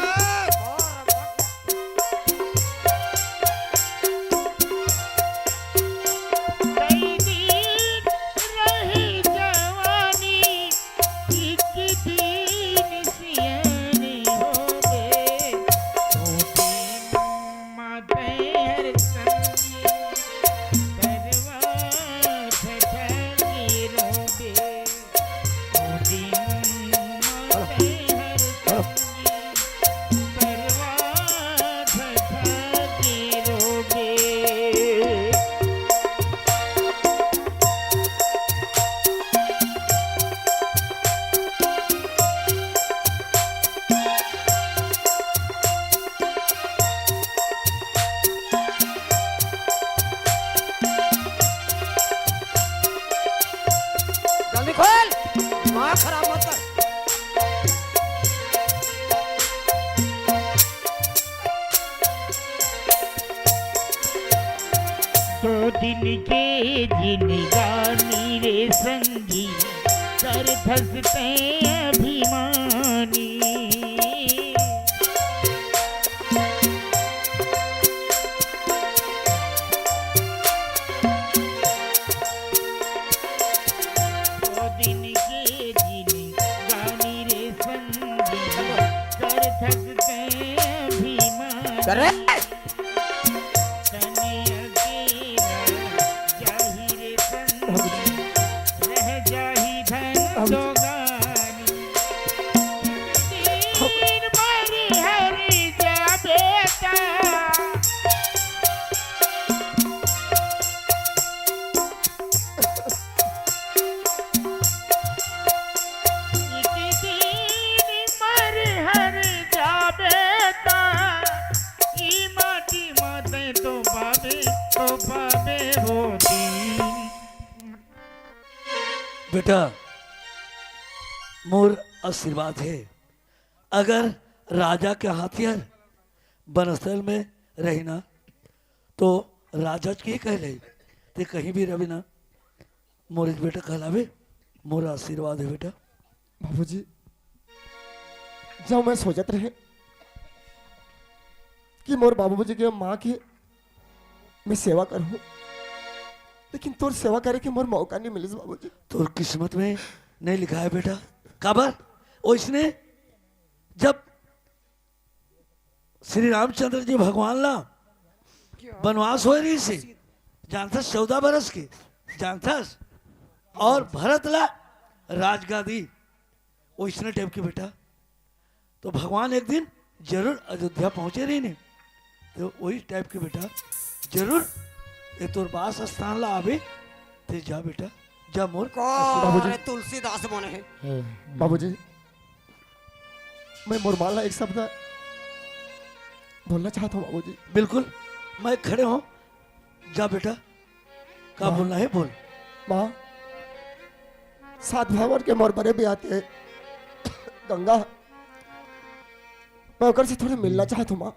जल्दी खोल, दिमाग खराब मत कर। दो दिन के जिनगानी रे संगी, सर धसते अभिमानी, दो दिन के जिनगानी रे संगी, सर धसते अभिमानी, करे बेटा मोर आशीर्वाद है, अगर राजा के हाथियार बनस्थल में रही ना तो राजा के कह ले ते कहीं भी रवि ना मोर बेटा कहलावे, मोर आशीर्वाद है बेटा। बाबूजी जब मैं सोचत रहे कि मोर बाबूजी के माँ की मैं सेवा करूं, लेकिन तोर सेवा करे के मोर मौका नहीं मिलिस बाबूजी। तोर किस्मत में नहीं लिखा है बेटा। काबर उसने जब श्री रामचंद्र जी भगवान ला वनवास हो रही से जानथस 14 बरस की जानथस, और भरत ला राजगादी उसने टाइप की बेटा। तो भगवान एक दिन जरूर अयोध्या पहुंचे रही ने, तो वही टाइप के बेटा जरूर ये तोर बास स्थान ला आवे ते जा बेटा जा मोर। कौन तुलसीदास बने है? बाबूजी मैं मुरमाला एक शब्द बोलना चाहता हूँ बाबूजी। बिल्कुल मैं खड़े हूँ, जा बेटा का माँ। बोलना है बोल। माँ 7 भावर के मोर बड़े भी आते हैं गंगा, मैं ओकर से थोड़ा मिलना चाहता हूँ माँ।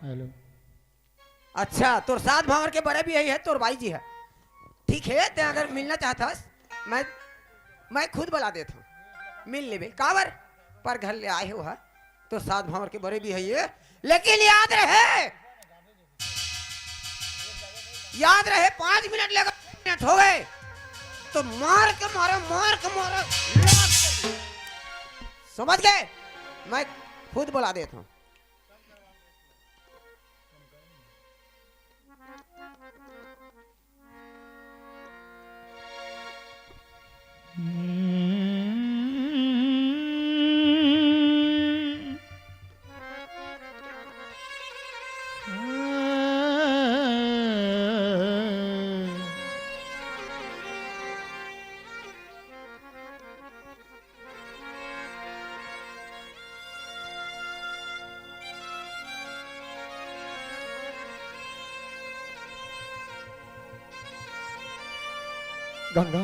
अच्छा तोर 7 भावर के बड़े भी यही है, तोर भाई जी है। ठीक है ते अगर मिलना चाहता मैं खुद बुला देता हूँ, मिल लेबे काबर पर घर ले आए हो है तो 7 भावर के बड़े भी है ये। लेकिन याद रहे 5 मिनट लगा, मिनट हो गए तो मार के मारो समझ गए? मैं खुद बुला देता हूँ। गंगा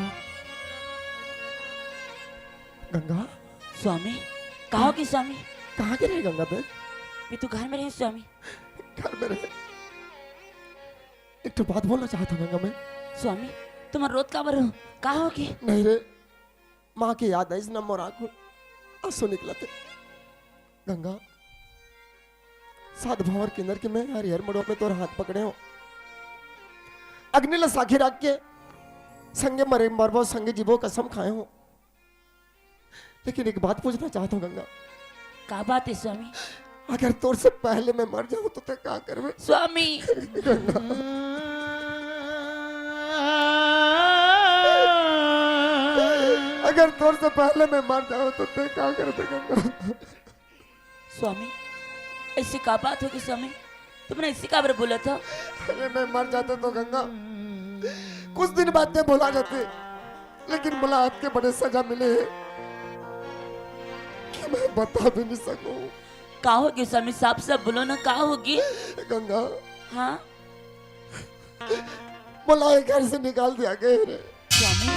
गंगा स्वामी कहो कि स्वामी कहाँ के रहे गंगा बे? मैं तो घर में रही स्वामी। घर में रहे। एक तो बात बोलना चाहता हूँ गंगा मैं। स्वामी तुम रोत का बर कहो कि नहीं रे, माँ की याद है इस न मोर आंखों आंसू निकला थे गंगा। 7 भावर के अंदर के मैं हरिहर मड़ो में तोर हाथ पकड़े हो, अग्नि ला साखी रख के संगे मरे मरबो संगे जीवो कसम खाए हो। लेकिन एक बात पूछना चाहता हूँ गंगा। का बात है स्वामी? अगर तोर से पहले मैं मर जाऊं तो ते क्या करबे स्वामी? अगर तोर से पहले मैं मर जाऊं तो ते क्या करबे गंगा? स्वामी ऐसी का बात होगी स्वामी? तुमने ऐसी का बार बोला था? अरे मैं मर जाता तो गंगा कुछ दिन बाद में भुला जाते, लेकिन मुलाकात के बड़े सजा मिले हैं कि मैं बता भी नहीं सकूं। का होगी स्वामी? साफ साफ बोलो ना, का होगी? गंगा हाँ मुलाए घर से निकाल दिया गया रे। स्वामी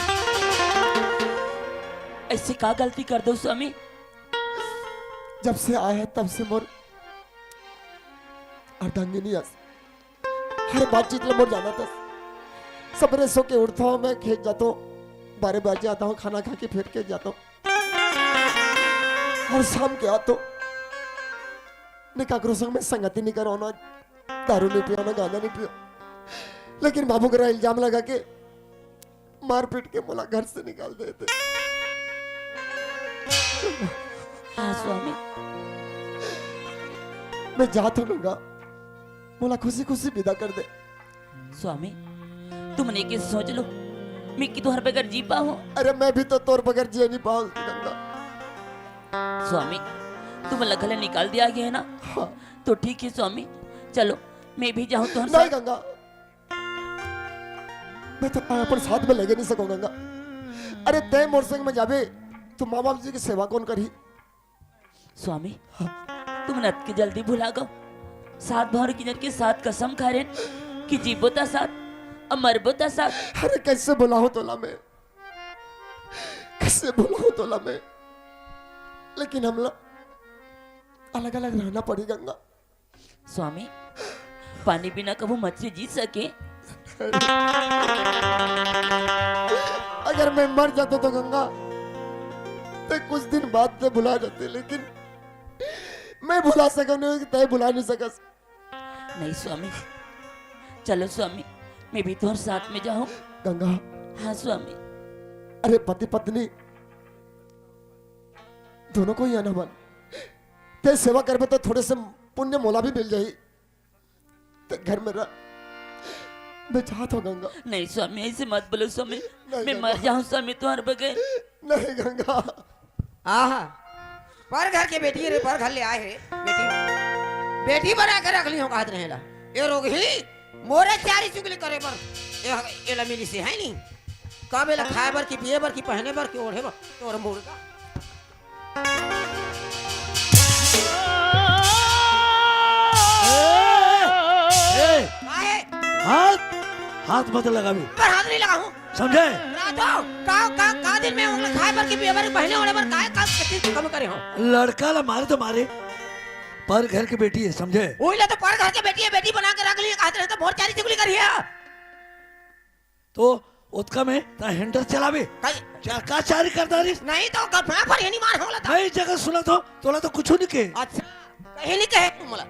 ऐसे का गलती कर दो स्वामी? जब से आया है तब से मोर अर्धांगिनी हर बातचीत ला मोर जाना था। सबरे सो के उठता हूँ मैं, खेत जाता हूँ, 12 बजे आता हूँ, खाना खा के फिर खेत जाता हूँ और शाम के आता हूँ। निकाकरों संग में संगति नहीं करो ना, दारू नहीं पियो ना, गाना नहीं पियो। लेकिन बाबू का इल्जाम लगा के मार पीट के मोला घर से निकाल देते। हाँ स्वामी मैं जाता हूँ गंगा, मोला खुशी खुशी विदा कर दे। स्वामी तुमने के सोच लो मैं कि तुम्हारे बगैर जी पाऊं। अरे मैं भी तो तोर बगैर जी नहीं पाऊं गंगा। स्वामी तुम लगले निकाल दिया गया है ना? हाँ। तो ठीक है स्वामी, चलो मैं भी जाऊं तो नहीं गंगा, मैं तो पर साथ में लेके नहीं सकूं गंगा। अरे तय मोर संग में जाबे तो माँ बाप जी की सेवा कौन करी? स्वामी तुम नत के जल्दी भुला गो। 7 भावर की जन के साथ कसम खा रहे कि जीवोता साथ और मरबोता साथ। अरे कैसे बुलाऊं तोला में, कैसे बुलाऊं तोला में? लेकिन हम लोग अलग अलग रहना पड़ी गंगा। स्वामी पानी बिना कबू मछली जी सके? अगर मैं मर जाता तो गंगा तो कुछ दिन बाद से भुला जाते, लेकिन मैं भुला सका नहीं, तय भुला नहीं सका। नहीं स्वामी चलो स्वामी मैं भी तुम्हारे साथ में जाऊं। गंगा हाँ स्वामी। अरे पति पत्नी दोनों को ही आना बन ते सेवा करबे तो थोड़े से पुण्य मोला भी मिल जाई ते घर में रह मैं चाहता हूँ गंगा। नहीं स्वामी ऐसे मत बोलो स्वामी, नहीं, मैं नहीं, मर जाऊं स्वामी तुम्हारे बगैर। नहीं गंगा। आहा पर घर के बेटी रे पर घर ले आए है बेटी बेटी बना के रख ली हो कहत रहेला ए रोग ही मोरे चारी चुगली करे पर ए ला मिली से है नहीं काबे ला खाए बर की पिए बर की पहने बर की ओढ़े बर तोर मुर्गा काहे हाथ हाथ मत लगा भी, पर हाथ नहीं लगा हूं समझे? रातो का दिन में उंगली खाए बर की पिए बर पहने ओढ़े बर काहे का कितनी कम करे हो लड़का ला मारे तो मारे, पर घर की बेटी है, समझे? ओई ला तो पर घर के बेटी है बेटी बना के रख ली कहत रहे तो बहुत चारी चुगली करिए तो उसका में ता हैंडल चलावे का चारी करता रही। नहीं तो कल्पना पर ही नहीं मार होला था मैं जगह सुना तो तोला तो कुछ नहीं के। अच्छा कहीं नहीं कहे तुम मला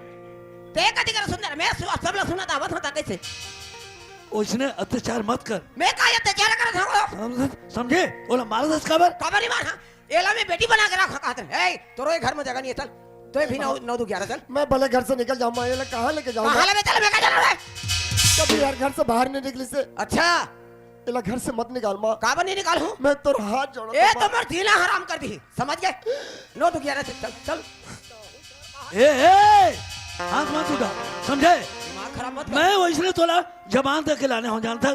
ते कदी कर सुंदर मैं सब लोग सुना था बता कैसे उसने अत्याचार मत कर, मैं का अत्याचार कर था समझे? बोला मारा दस खबर नहीं मार हां एला में बेटी बना के रखा कहते हैं ए तोरे घर में जगह नहीं है चल तो भी 9-11 चल मैं भले घर से निकल जाऊँ ये कहाँ लेके जाऊँ कहां ले चल मैं का जाना है कभी यार घर से बाहर नहीं निकली से अच्छा इला घर से मत निकाल माँ का बनी निकाल हूं मैं तो हाथ जोड़ा ए तो मर जीना हराम कर दी समझ गए 9-11 चल चल ए हाथ मत उठा, समझे? दिमाग खराब मत कर मैं वैसे तोला जबान तक के लाने हो जानता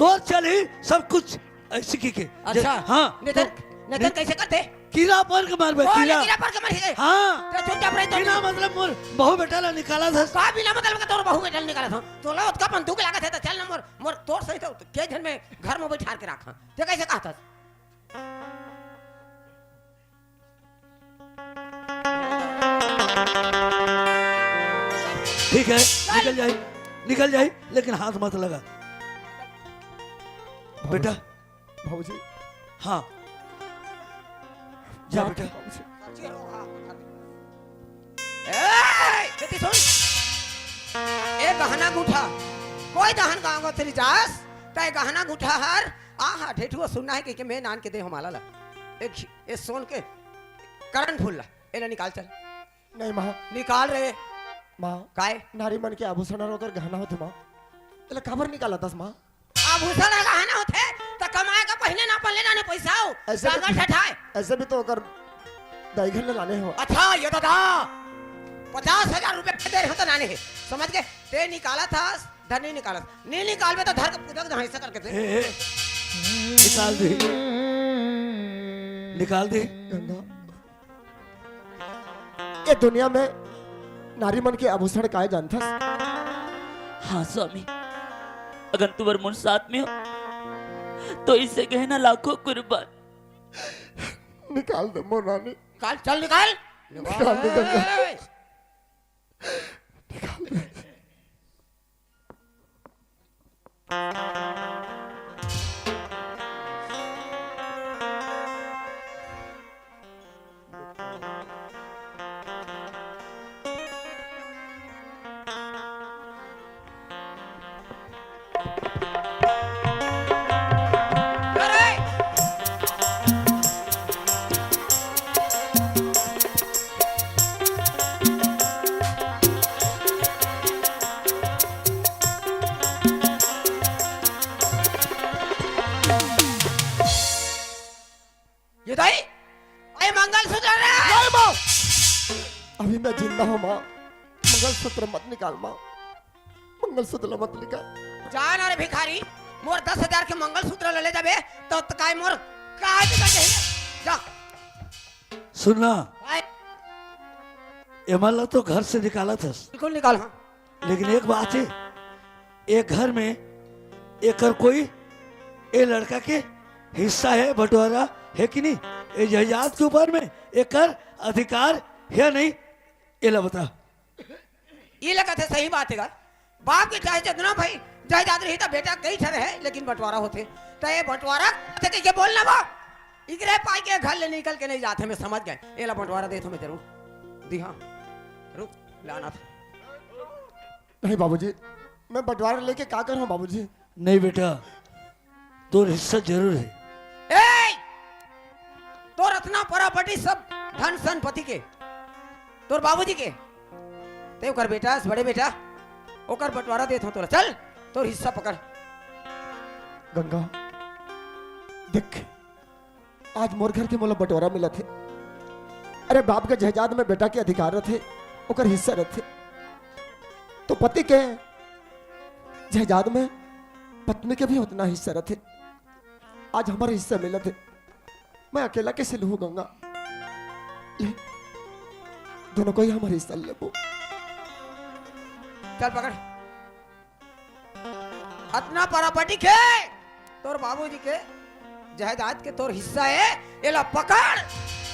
तो चल ही सब कुछ ऐसे की अच्छा हाँ निधन कैसे करते कीड़ा पर के मार बे ओ कीड़ा कीड़ा पर के मर गए हाँ ते चुपचाप रह तो बिना मतलब मोर बहु बेटा ला निकाला था का बिना मतलब का तोर बहू बेटल निकाला था तोला उसका बंदूक लागत है तो चल ना मोर तोर सही तो के घर में घर में बैठा के रखा ते कैसे कहता ठीक है निकल जाए लेकिन हाथ मत लगा बेटा। भाऊजी हाँ जा बेटा। बेटी सुन ए गहना गुठा कोई दहन गांव तेरी जास तय गहना गुठा हर आहा ठेठुआ सुनना है कि मैं नान के दे हमारा ला एक ये सोन के करण फूल ला एला निकाल चल नहीं माँ निकाल रे माँ काय नारी मन के आभूषण होकर गहना होते माँ इला खबर निकाला दस माँ आभूषण है गहना होते तो कमाए का पहले ना पहले ना पैसा हो ऐसे भी- सागर ठठाए ऐसे भी तो अगर दाई घर में लाने हो अच्छा ये दादा 50,000 रुपए दे रहे हो तो नाने है समझ गए ते निकाला था धर नहीं निकाला नहीं निकाल में तो धर के पूजा ऐसा करके थे निकाल दे गंगा ये दुनिया में नारी मन के आभूषण काय जानता हाँ स्वामी, अगर तुम्हारे मुन साथ में हो तो इससे कहना लाखों कुर्बान। निकाल दे मोर रानी निकाल चल निकाल निकाल दे गंगा अरे ये दाई अरे मंगलसूत्र रे अभी मैं जिंदा हूँ माँ मंगलसूत्र मत निकाल माँ मंगलसूत्र मत निकाल जान अरे भिखारी मोर 10,000 के मंगलसूत्र ले जाबे तो काय मोर काय भी कर जा सुनना आए, एमला तो घर से निकाला था बिल्कुल निकाल हाँ लेकिन एक बात है एक घर में एक कोई ये लड़का के हिस्सा है बंटवारा है कि नहीं ये जायदाद के ऊपर में एक अधिकार है नहीं ये ला बता। ये लगा थे सही बात है बाप के चाहे जितना भाई जायदाद रही तो बेटा कई ठर है लेकिन बंटवारा होते तो ये बंटवारा थे के बोलना वो इकरे पाई के घर ले निकल के नहीं जाते मैं समझ गए ये ला बंटवारा दे तो मैं जरूर दी हाँ रुक लाना था नहीं बाबूजी मैं बंटवारा लेके क्या करूँ बाबूजी नहीं बेटा तो हिस्सा जरूर है। ए तो रत्ना प्रॉपर्टी सब धन संपत्ति के तोर बाबूजी के ते ओकर बेटा बड़े बेटा ओकर बंटवारा देत हो तोरा। चल तोर हिस्सा पकड़। गंगा देख आज मोर घर के मोला बंटवारा मिला थे। अरे बाप के जहजाद में बेटा के अधिकार थे ओकर हिस्सा रहते तो पति के जहजाद में पत्नी के भी उतना हिस्सा रहते। आज हमारे हिस्सा मिला थे मैं अकेला कैसे लूँ गंगा। ले दोनों को ही हमारे हिस्सा ले वो। चल पकड़। अतना प्रॉपर्टी के तोर बाबूजी के जायदाद के तोर हिस्सा है ये ला पकड़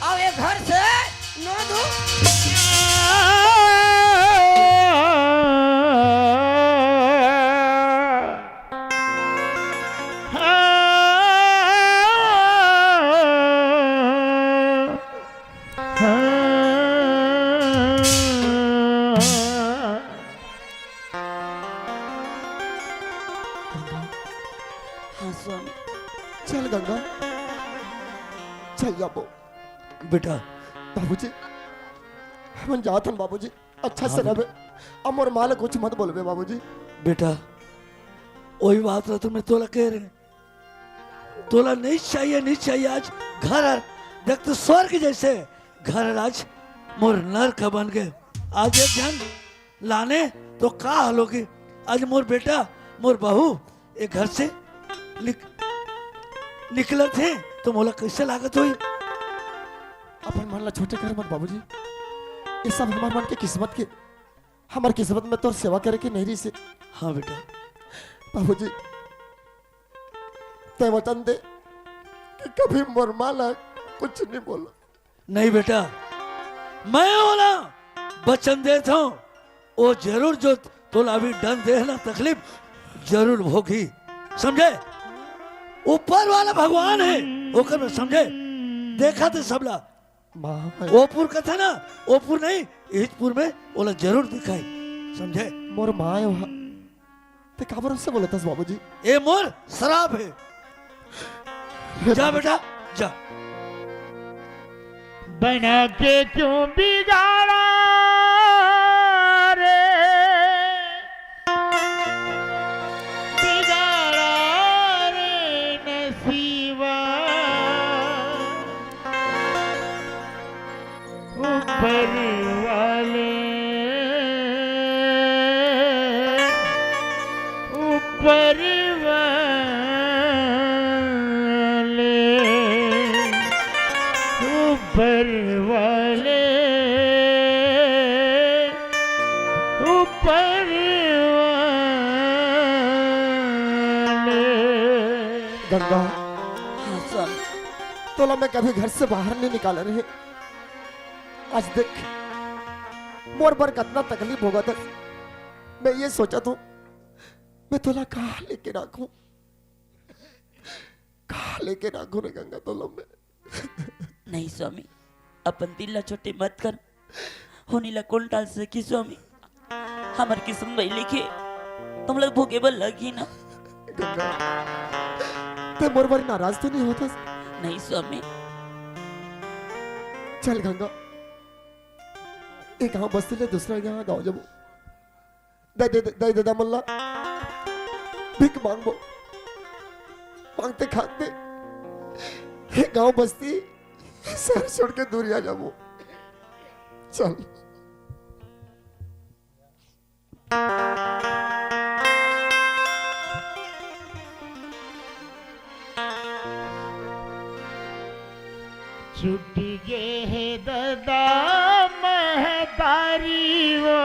और ये घर से न दू। हाँ स्वामी। चल गंगा चल जाबो। बेटा बाबूजी हम जात हन बाबूजी अच्छा से रहे अमर माल कुछ मत बोलबे बाबूजी। बेटा वही बात रहा तुम्हें तोला कह रहे तोला नहीं चाहिए आज घर देख तो स्वर्ग जैसे घर आज मोर नर का बन गए। आज एक जन लाने तो का हाल होगी। आज मोर बेटा मोर बहू एक घर से निकले थे तो मोला कैसे लागत हुई। अपन मन ला छोटे कर मत बाबूजी ये सब हमार मन के किस्मत के हमार किस्मत में तो सेवा करे के नहीं रही से। हाँ बेटा बाबूजी ते वचन दे कि कभी मोर माला कुछ नहीं बोला। नहीं बेटा मैं बोला वचन देता हूँ वो जरूर जो तोला अभी डन दे ना तकलीफ जरूर होगी समझे। ऊपर वाला भगवान है ओकर में समझे देखा तो सबला ओपुर का था ना ओपुर नहीं हिजपुर में ओला जरूर दिखाई समझे। मोर माँ है वहाँ ते काबर से बोला था बाबूजी। ये मोर शराब है। जा बेटा जा। बना के क्यों बिगाड़ा रे बिगाड़ा रे नसीबा ऊपर वाले ऊपर ऊपर वाले ऊपर वाले। गंगा हाँ स्वामी। तोला मैं कभी घर से बाहर नहीं निकाला रहे। आज देख मोर पर कितना तकलीफ होगा था। मैं ये सोचा था मैं तोला कहाँ लेके रखूं रे गंगा तोला में। नहीं स्वामी अपन दिल ला छोटे मत कर होनी ला कौन टाल सकी स्वामी। हमार किस्म भाई लिखे तुम लोग भोगे बल लगी ना। गंगा ते मोर पर नाराज तो नहीं होता। नहीं स्वामी। चल गंगा एक गाँव बस्ती ले दूसरा गाँव जब दे दे दे दे मल्ला भीख मांगो मांगते खाते एक गाँव बस्ती शहर छोड़ के दूर आ जाओ। चल छुट गे है दादा महतारी वो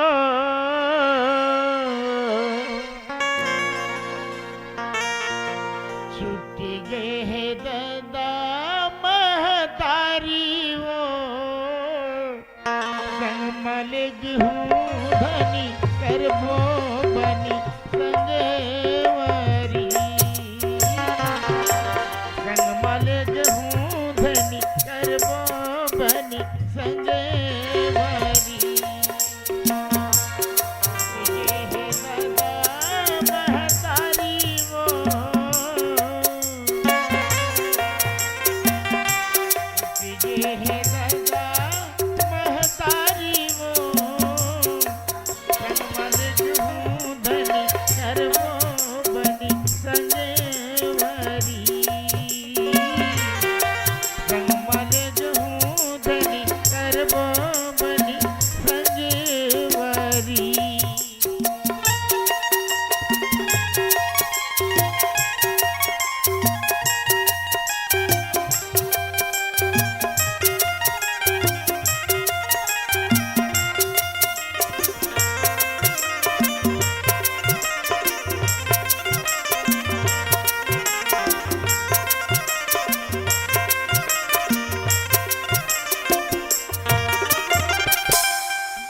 छुट गे है दादा महतारी वो संग मलिक हूँ धनी करबो बनी संगवारी संग मलिक हूँ धनी करबो बनी संगवारी। ये है दादा महतारी वो लगे है दादा महतारी वो संगमल जहूं धनी करबो बनी संगवरी संगमल जहूं धनी करबो बनी संगवरी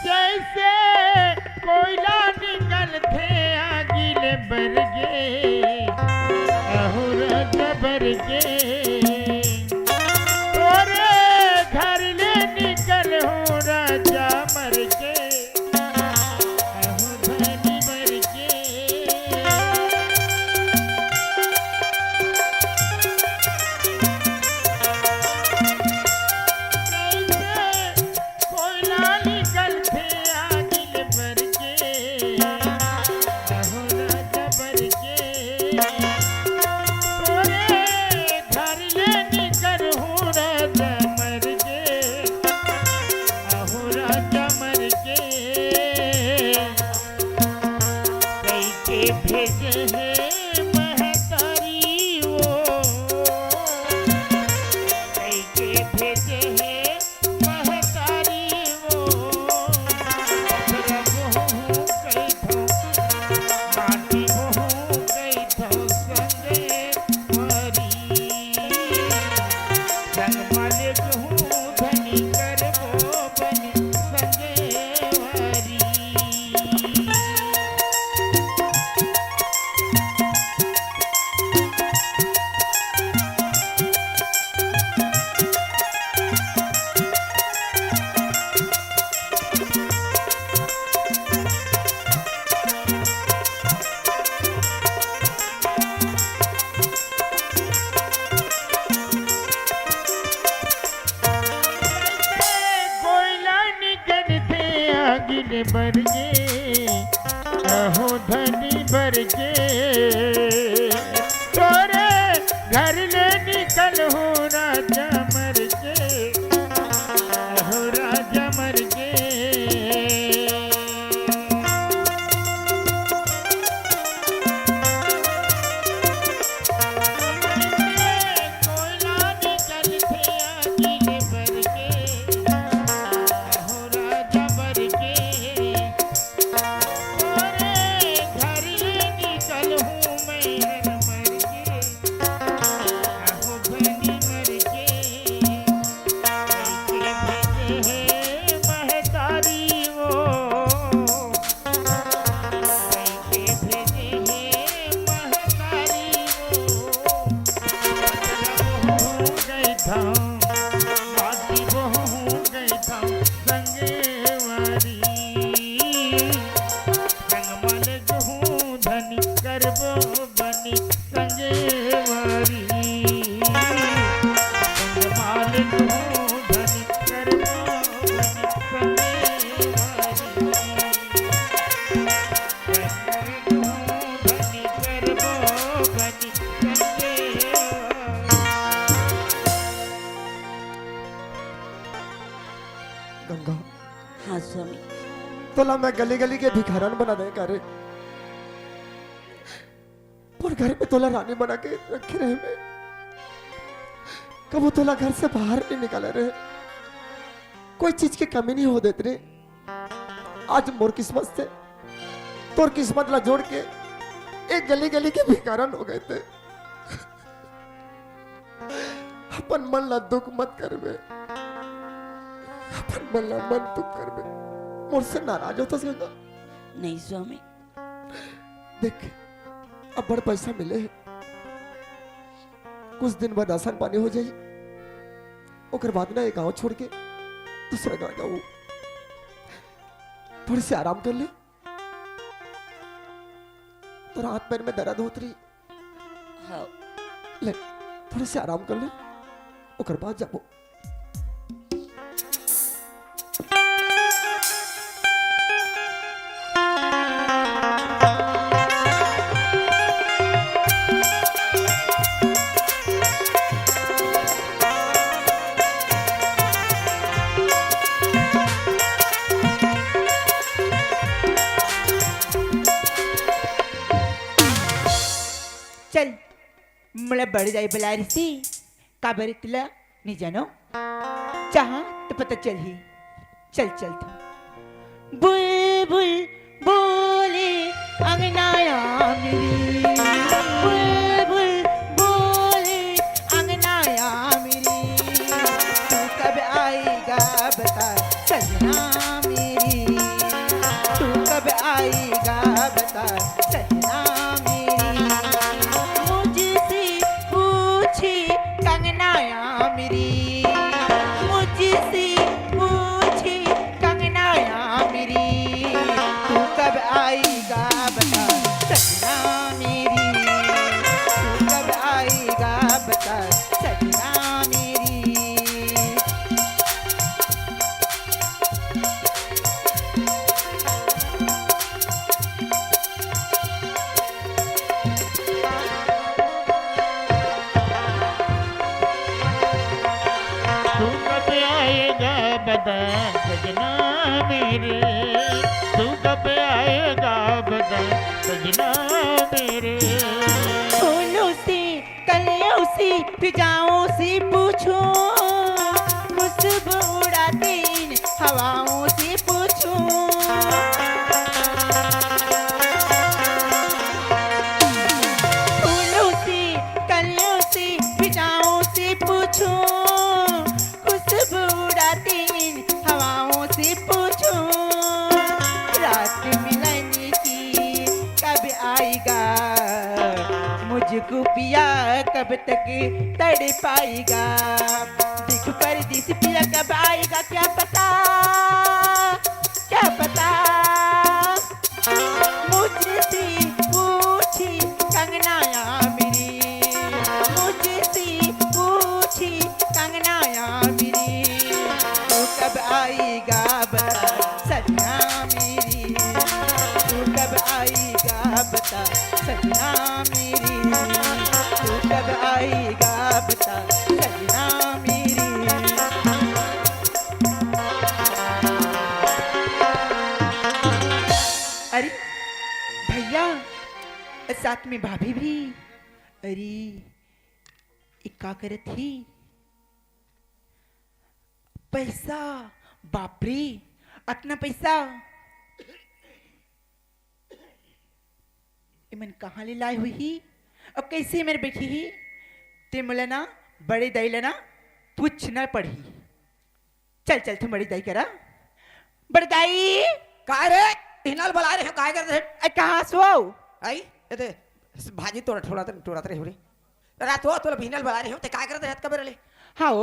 जैसे कोयला निकलते आगिले बरगे अहुर जबरगे तोरे घर ले निकल हो राजा मर के अहु धनी मर के कोयला निकलते आगिल भर के अहो राजा भर के तोरे घर ले निकल हूँ राजा मर के अहो राजा मर के कई के भेजे है महतारी वो कई के भेजे है महतारी वो रब हूँ कई थो माटी हूँ कई थो संगे मरी संग मालिक हूँ धनी करबो बनी संगे मरी कोयला निकलते आगिल बरगे अहो धनी बरगे तोरे घर ले निकल हो राजा मर के अहो राजा मर के कोयला निकलते आगिल बरगे अहो राजा बरगे तोरे घर ले निकल हूँ मैं मर के अहो धनी मर के कैसे भेजे है महतारी वो कैसे भेजे है महतारी वो हो गई था बाती वो हो गई था संगे वारी संगमल जहूं धनी करबो बनी संगे वारी संगमल जहूं धनी करबो बनी संगे वारी धनी करबो बनी संगे गंगा हाँ स्वामी तोला मैं गली गली के भिखारन बना दे करे पर घर में तोला रानी बना के रखे रहे मैं कब तोला घर से बाहर नहीं निकाले रहे कोई चीज की कमी नहीं हो देती रे आज मोर किस्मत से तोर किस्मत ला जोड़ के एक गली गली के भिखारन हो गए थे अपन मन ला दुख मत कर बे अपन मन ला मन दुख कर बे मुझसे नाराज हो तो गंगा नहीं स्वामी देख अब बड़ पैसा मिले है कुछ दिन बाद राशन पानी हो जाए ओकर बाद ना ये गांव छोड़ के दूसरा गांव जाऊं थोड़ी सी आराम कर ले तो रात पैर में दर्द होत रही हाँ ले थोड़ी सी आराम कर ले ओकर बाद जाबो मला बड़ जाई बलारी सी का बरे तुला नहीं जानो चाहा तो पता चल ही चल चल तू बुलबुल बोले अंगनाया मेरी बुलबुल बोले अंगनाया मेरी तू कब आएगा बता सजना मेरी तू कब आएगा बता सजना मेरी मुझसे पूछी कंगनाया मेरी मुझसे पूछी कंगनाया मेरी तू कब आएगा बता सजना मेरी तू कब आएगा बता सजना मेरी तू कब आएगा बता सजना मेरे, तू कब आएगा बता सजना मेरे। फूलों से कलियों से फिजाओं से पूछो खुशबू उड़ाते इन हवाओं से पूछो फूलों से कलियों से फिजाओं से पूछो खुशबू उड़ाते इन हवाओं से पूछो रात मिलने की कब आएगा मुझको पिया कब तक तड़ पाएगा दिख परदेस पिया कब आएगा क्या पता मुझसे पूछी कंगनाया मेरी मुझसे पूछी कंगनाया मेरी तू कब आएगा बता सजना मेरी तू कब आएगा बता सजना मेरी तू कब आएगा बता सजना मेरी अरे भैया साथ में भाभी भी अरे एक का करत ही पैसा बापरे अतना पैसा इमन कहाँ ले लाई हुई ही अब कैसे मेरे बेटी ही ते मुला ना बड़े दाई लेना पूछना पड़ी चल चल तुम बड़ी दाई करा बड़ी दाई काय रे हिनाल बला रहे हो काय करते हैं कहाँ सो आई ये ते भाजी तोड़ा रे हो रे रात हो तो हिनाल बला रहे हो ते काय करते हैं कब रे हाँ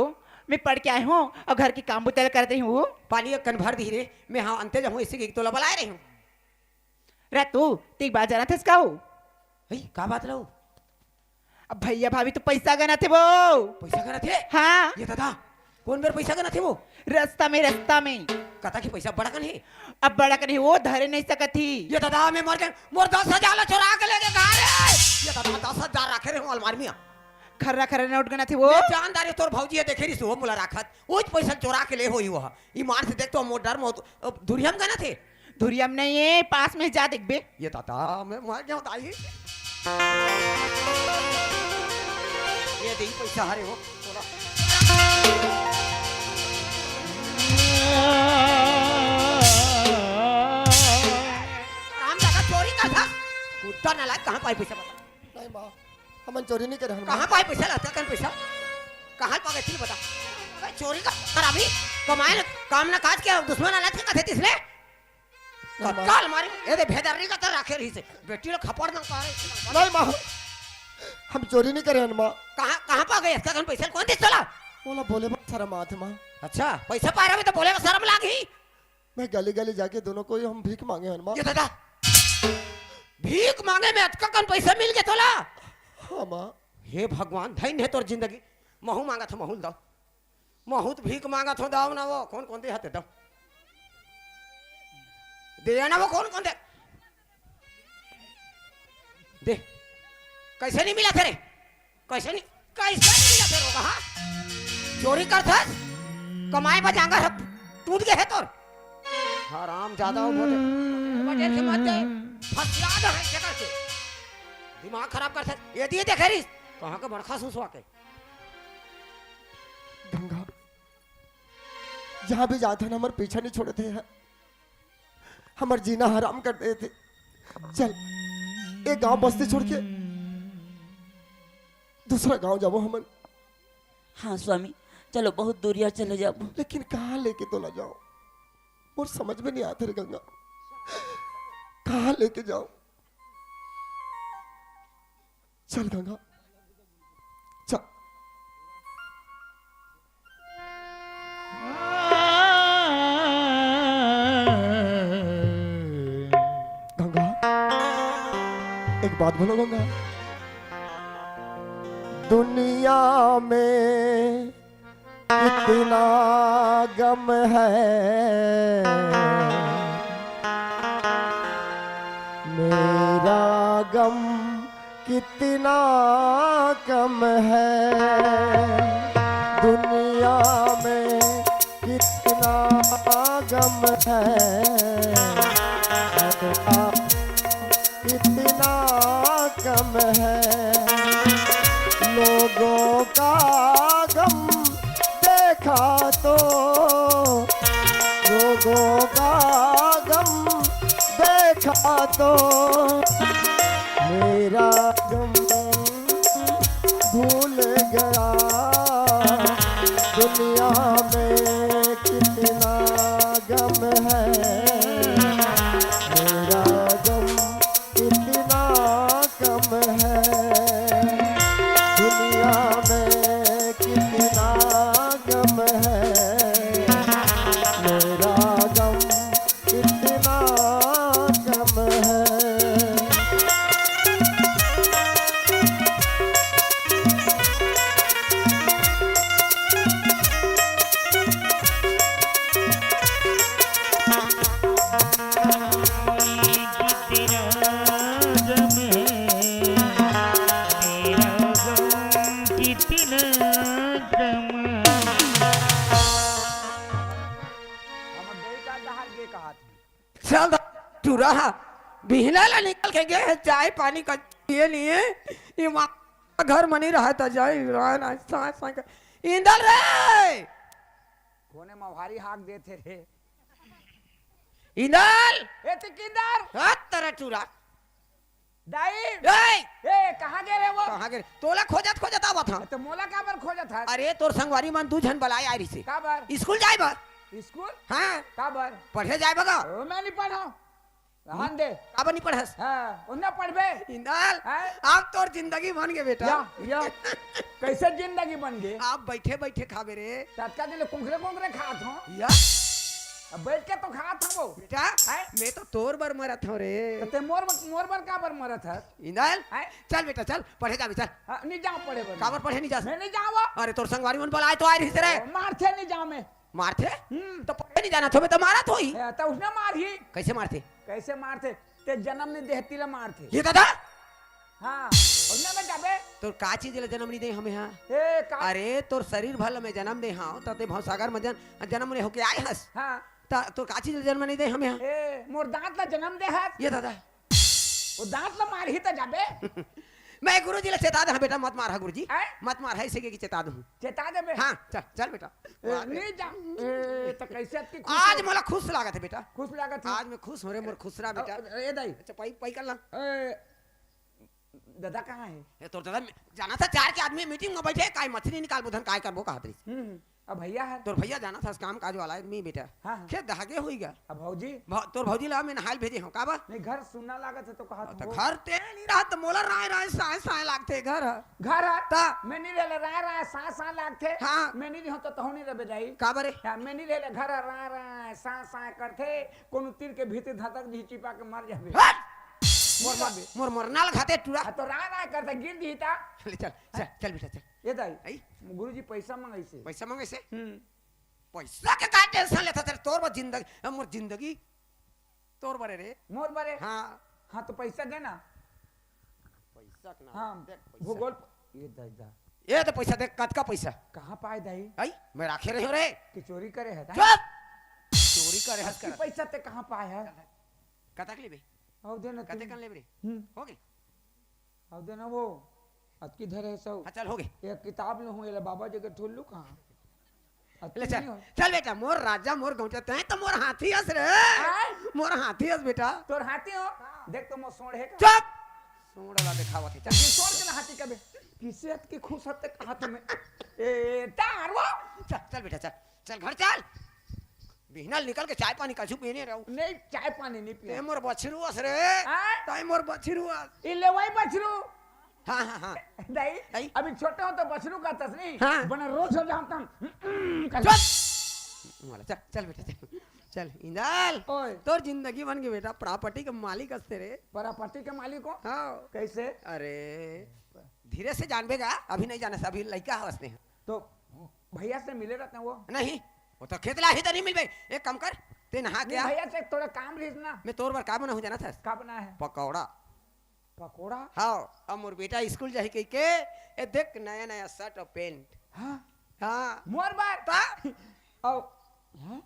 मैं पढ़ के आई हूँ और घर की काम बुतल कर रही हूँ पानी कन भर दी रे मैं हाँ अंते जाऊँ इसी की तोला बला रही हूँ तू तीक बात जाना था इसका हो का बात लो अब भैया भाभी तो पैसा गना थे वो पैसा गना थे हाँ ये दादा कौन मेरे पैसा गना थे वो रास्ता में कथा की पैसा बड़ा कन है अब बड़ा करी वो धरे नहीं सकत थी ये दादा मैं मर गए मोर 10,000 चुरा के लेके गा रे ये दादा 10,000 रखे रे अलमारी में खर्रा नोट गना थे वो जानदारी तोर भौजी देखे रही सो मुला राखत वो पैसा चुरा के ले होई वो ईमान से देख तो मोर डर मो दुरियम गना थे धुरियम नहीं है पास में जा देख बे ये दादा मैं मर गया दाई ये दे पैसा हरे हो थोड़ा राम दादा चोरी का था कुत्ता ना लायक कहां पाई पैसा बता नहीं माँ हम चोरी नहीं करे कहां पाई पैसा लाता कन पैसा कहां पागे थी बता भाई चोरी का खराबी कमाए काम ना काज के दुश्मन आला थे कथे तिसले काल मारी ए दे भेदरनी का तर रखे रही से बेटी लोग खपड़ ना पारे नहीं माँ हम चोरी नहीं करे माँ कहां पा गए इसका कन पैसा कौन दे चला बोला बोले बात शर्म आते माँ अच्छा पैसा पा रहा है तो बोले का शर्म लागी मैं गली गली जाके दोनों को हम भीख मांगे हनुमान ये दादा भीख मांगे में अटका कन पैसा मिल गया तोला हाँ माँ हे भगवान धन्य है तोर जिंदगी महू मांगा था महू दो महू तो भीख मांगा था दाओ ना वो कौन कौन दे हाथे दो दे ना वो कौन कौन दे कैसे नहीं मिला तेरे कैसे नहीं मिला तेरे कहा चोरी कर था कमाए बजांगा सब टूट गए है तोर हराम ज्यादा हो बोले बटे से मत जाए फसियाद है जगह से दिमाग खराब कर सकते ये दिए देखे रही कहाँ के बड़खा सुसवा के गंगा जहां भी जाते हैं हमारे पीछे नहीं छोड़ते हैं, हमारे जीना हराम कर देते। चल एक गांव बस्ती छोड़ के दूसरा गांव जाओ हमन। हाँ स्वामी चलो बहुत दूरिया चले जाओ। लेकिन कहाँ लेके तो ना जाओ, और समझ में नहीं आते रे गंगा, कहाँ लेके जाओ। चल गंगा चल। गंगा एक बात बोलो गंगा, दुनिया में इतना गम है, मेरा गम कितना कम है, दुनिया में कितना गम है, मेरा कितना कम है, लोगों का गम देखा तो, लोगों का गम देखा तो, मेरा गम भूल गया, दुनिया में कितना गम है, मेरा गम कितना कम है, दुनिया में कितना गम है, मेरा गम कितना कम है। चल टूरा बिहला ला निकल के गए चाय पानी का ये लिए ये माँ घर मनी रहा था जाए इंदल रे कोने मवारी हाक देते रे इंदल ए तिकिंदर हाथ तेरा टूरा दाई ए ए कहां गए रे वो कहाँ गए तोला खोजत खोजत आवत था तो मोला का बर खोजा था अरे तोर संगवारी मन दू झन बलाय आई से का बर स्कूल जाए बा स्कूल हाँ का बर पढ़े जाए बगा ओ मैं नहीं पढ़ा रहन दे का बनी पढ़स हां उन्ना पढ़बे इंदल हैं? आप तोर जिंदगी बन गए बेटा या कैसे जिंदगी बन गई आप बैठे बैठे खावे रे तत्का दिले कुंकरे कुंकरे खात हो या अब बैठ के तो खात हो बेटा हैं? मैं तो तोर बर मरत हूँ रे ते मोर बर का बर मरत है इंदल हैं? चल बेटा चल पढ़े जा चल हाँ, नहीं जाओ पड़े बर काबर पढ़े नहीं जा मैं नहीं जाऊंगा अरे तोर संगवारी मन बलाय तो आए रही रे मारते नहीं जाऊं मैं मारते तो पढ़े नहीं जाना तो मैं तो मारा तो ही तो उसने मार ही कैसे मारते कैसे मारते ते जन्म नहीं देहती ला मारते ये दादा हाँ उसने में जाबे तोर का चीज ले जन्म नहीं दे हमें हाँ ए का अरे तोर शरीर भल में जन्म दे हाँ तते भवसागर में जन्म ने होके आए हस हाँ तोर का चीज ले जन्म नहीं दे हमें हाँ ए मोर दांत ला जन्म दे है ये दादा वो दांत ला मार ही तो जाबे मैं गुरुजी ले चेता दे बेटा मत मार गुरुजी हैं? मत मार है इसे की चेता दूं चेता देबे हाँ चल चल बेटा नहीं जा तो कैसे अति आज मोला खुश लागत है बेटा खुश लागत है आज मैं खुश हो रे मोर खुश रहा बेटा ए दाई अच्छा पाई पाई कर ला दादा कहाँ है ये तोर दादा जाना था चार के आदमी मीटिंग में बैठे काय मछली निकाल बुधन काय करबो कहत रही अब भैया है तोर भैया जाना था काम काज वाला आदमी बेटा हाँ। खेत दहागे होई गया अब भौजी तोर भौजी ला मैं नहाल भेजे हूं काबा नहीं घर सुनना लागत है तो कहा तो घर ते नहीं रहा तो मोला राय राय साय साय लागते घर घर है ता मैं नहीं रहले राय राय सा सा लागथे हाँ। मैं नहीं होता तो नहीं रहे जाई काबरे या मैं नहीं रहले घर राय राय सा सा करथे कोनो तीर के भीतर धतक दी चिपा के मर जाबे मोर मरनाल खाते टूरा तो राय राय करते गिर दीता चल चल चल चल बेटा चल ये दाई आई गुरुजी पैसा मांगे से पैसा मांगे से पैसा के का टेंशन लेता तेरे तोर बस जिंदगी मोर जिंदगी तोर बरे रे मोर बरे हाँ हाँ तो पैसा देना पैसा के हाँ भूगोल ये दाई दा ये तो पैसा दे कत का पैसा कहाँ पाए दाई आई मैं राखे रही हूँ रे कि चोरी करे है चुप चोरी करे हस कर पैसा ते कहाँ पाए है कतक लेबे अब देना कते कन लेबे रे हो गए अब देना वो अब किधर है सब हाँ, चल हो गए ये किताब लो हूँ ये बाबा जी के ठुल्लू कहाँ ले चल चल बेटा मोर राजा मोर गौचा तैं तो मोर हाथी हस रे मोर हाथी हस बेटा तोर हाथी हो देख तो मो सोड़ है चुप सोड़ला दिखावत है चल सोड़ के ना हाथी कबे किसे की खुश हते हाथ में ए तारवा चल चल बेटा चल चल घर चल बिहनल निकल के चाय पानी कछु पीने रहू नहीं चाय पानी नहीं पिए ते मोर बछरू हस रे ताई मोर बछरू हस ई ले वही बछरू हाँ हाँ हाँ नहीं अभी छोटे हो तो बछरू का तस्नी हाँ। बना रोज हो जाता चल चल चल बेटा चल चल इंदल ओए तोर जिंदगी बन गई बेटा प्रॉपर्टी के मालिक हस्ते रे प्रॉपर्टी के मालिक हो हाँ कैसे अरे धीरे से जानबेगा अभी नहीं जाने से अभी लड़का हंसते हैं तो भैया से मिले रहते हैं वो नहीं वो तो खेतला ही तो नहीं मिल भाई एक काम कर ते नहा नहीं, गया भैया से थोड़ा काम रही मैं तोर बार का बना हूँ जाना था का बना है पकौड़ा पकोड़ा हाँ अब मोर बेटा स्कूल जाही कह के ए देख नया नया शर्ट और पैंट हाँ हाँ मोर बार ता और हाँ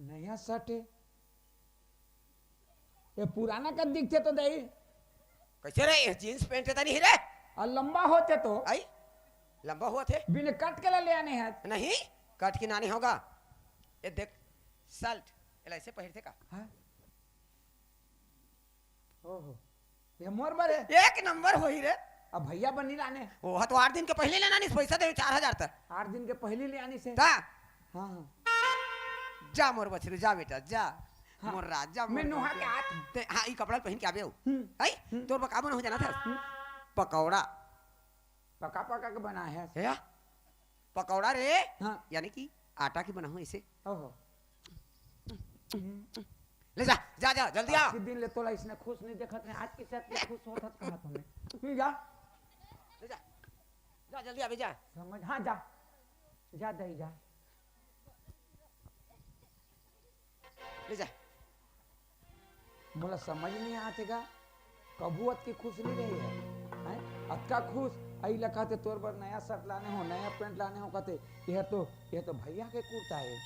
नया शर्ट है ये पुराना कद दिखते तो दही कैसे रे ये जींस पैंट तो नहीं रे और लंबा होते तो आई लंबा हुआ थे बिन कट के ले आने हैं नहीं कट की नानी होगा ये देख शर्ट ऐसे पहनते का हाँ? ओहो ये मोर बार है एक नंबर हो ही रे अब भैया बनी लाने वो तो 8 दिन के पहले लेना नहीं पैसा दे 4000 तक 8 दिन के पहले ले आने से ता हाँ हाँ जा मोर बछरू जा बेटा जा हाँ। मोर राजा मैं मोर नुहा के बेटा। हाथ ते हाँ ये कपड़ा पहन के आवे हो हम्म। आई तोर बका बना हो जाना था पकौड़ा पका पका के बना है है पकौड़ा रे हाँ यानी कि आटा की बना हो इसे ओहो ले जा जा जा जल्दी आ आज के दिन ले तोला इसने खुश नहीं देखा था आज के साथ में खुश होता कहा तुमने जा ले जा जा जल्दी आवे जा समझ हाँ जा जा दही जा ले जा बोला समझ नहीं आते का कबूत की खुश नहीं रही है अक्का खुश आई लखाते तोर पर नया शर्ट लाने हो नया पैंट लाने हो कहते यह तो भैया के कुर्ता है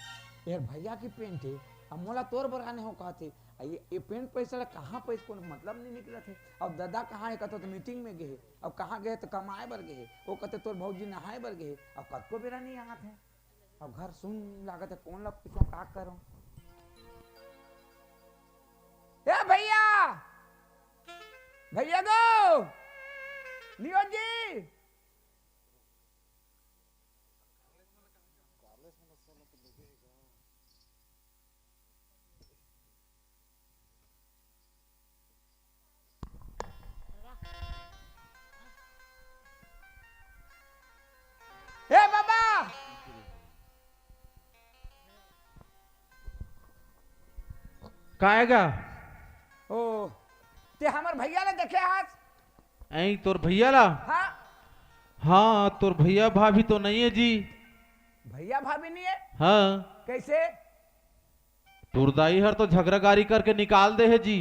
यह भैया की पैंट है अब मोला तोर पर आने हो कहते ये पैंट पैसा कहाँ पैसा को मतलब नहीं निकला थे अब दादा कहाँ है कहते तो मीटिंग में गए अब कहाँ गए तो कमाए बर गए वो कहते तोर भौजी नहाए बर गए अब कद को बेरा नहीं आते अब घर सुन लागत है कौन लग पूछो का करो ए भैया भैया गो लियो जी ए बाबा काएगा ओ ते हमर भैया ने देखे हाथ ऐ तोर भैया ला हाँ हाँ तोर भैया भाभी तो नहीं है जी भैया भाभी नहीं है हाँ कैसे तुरदाई हर तो झगड़ागारी करके निकाल दे है जी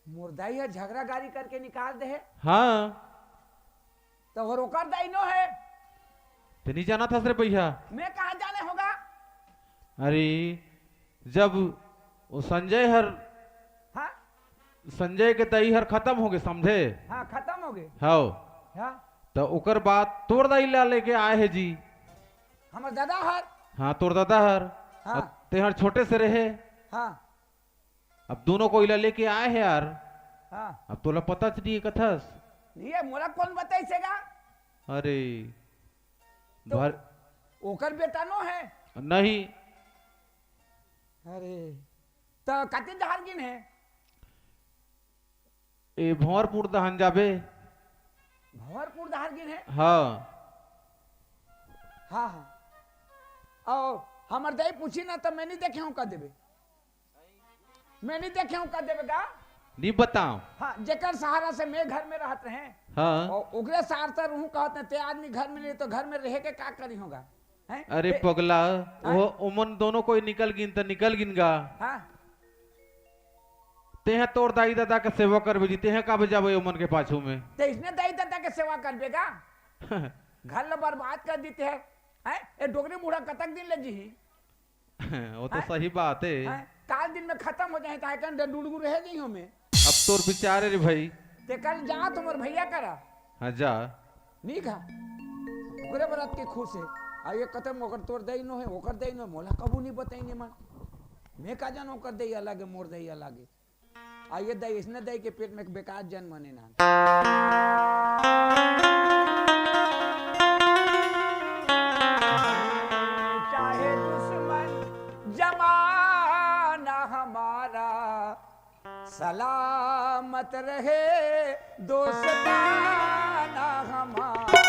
मुर्दाई है झगड़ा गारी करके निकाल दे है हाँ तो वो रोकर दाई नो है तो नहीं जाना था सर भैया मैं कहा जाने होगा अरे जब वो संजय हर हाँ संजय के दई हर खत्म हो गए समझे हाँ खत्म हो गए हाँ हाँ तो उकर बाद तोर दाई ला लेके आए है जी हमार दादा हर हाँ तोर दादा हर हाँ। अब ते हर छोटे से रहे हाँ अब दोनों को इला लेके आए हैं यार हाँ अब तोला पता चली कथस नहीं है मोला कौन बताइसेगा अरे तो भर ओकर बेटा नो है नहीं अरे तो कति दहार गिन है ए भंवरपुर दहन जाबे भंवरपुर दहार गिन है हाँ हाँ हाँ और हमार दाई पूछी ना तो मैं नहीं देखे हूँ का देवे मैं नहीं देखे हूँ का देवे का नहीं बताओ हाँ जेकर सहारा से मैं घर में रहते हैं हाँ और उगरे सहारता रहूं कहते ते आदमी घर में नहीं तो घर में रह के का करी होगा हैं अरे पगला वो उमन दोनों कोई निकल गिन तो निकल गिन गा हाँ ते हैं तोर दाई दादा के सेवा कर भेजी ते हैं का भेजाबे उमन के पाछू में तो इसने दाई दादा के सेवा कर देगा घर ला बर्बाद कर देते हैं हैं ये डोगरी बूढ़ा कतक दिन ले जी वो तो सही बात है काल दिन में खत्म हो जाए ताकन डुडगु रह गई हमें अब तोर विचार है रे भाई। ते कल जा तुमर भैया करा हाँ जा। नहीं खा ओकरे बरात के खुश है आइए कतम ओकर तोर दई नो है ओकर दई नो मोला कबू नहीं बताई ने मन मैं का जान ओकर दई अलग है मोर दई अलग है आइए दई इसने दई के पेट में बेकार जन्म मने ना चाहे दुश्मन जमाना हमारा सलामत रहे दोस्ताना हमारा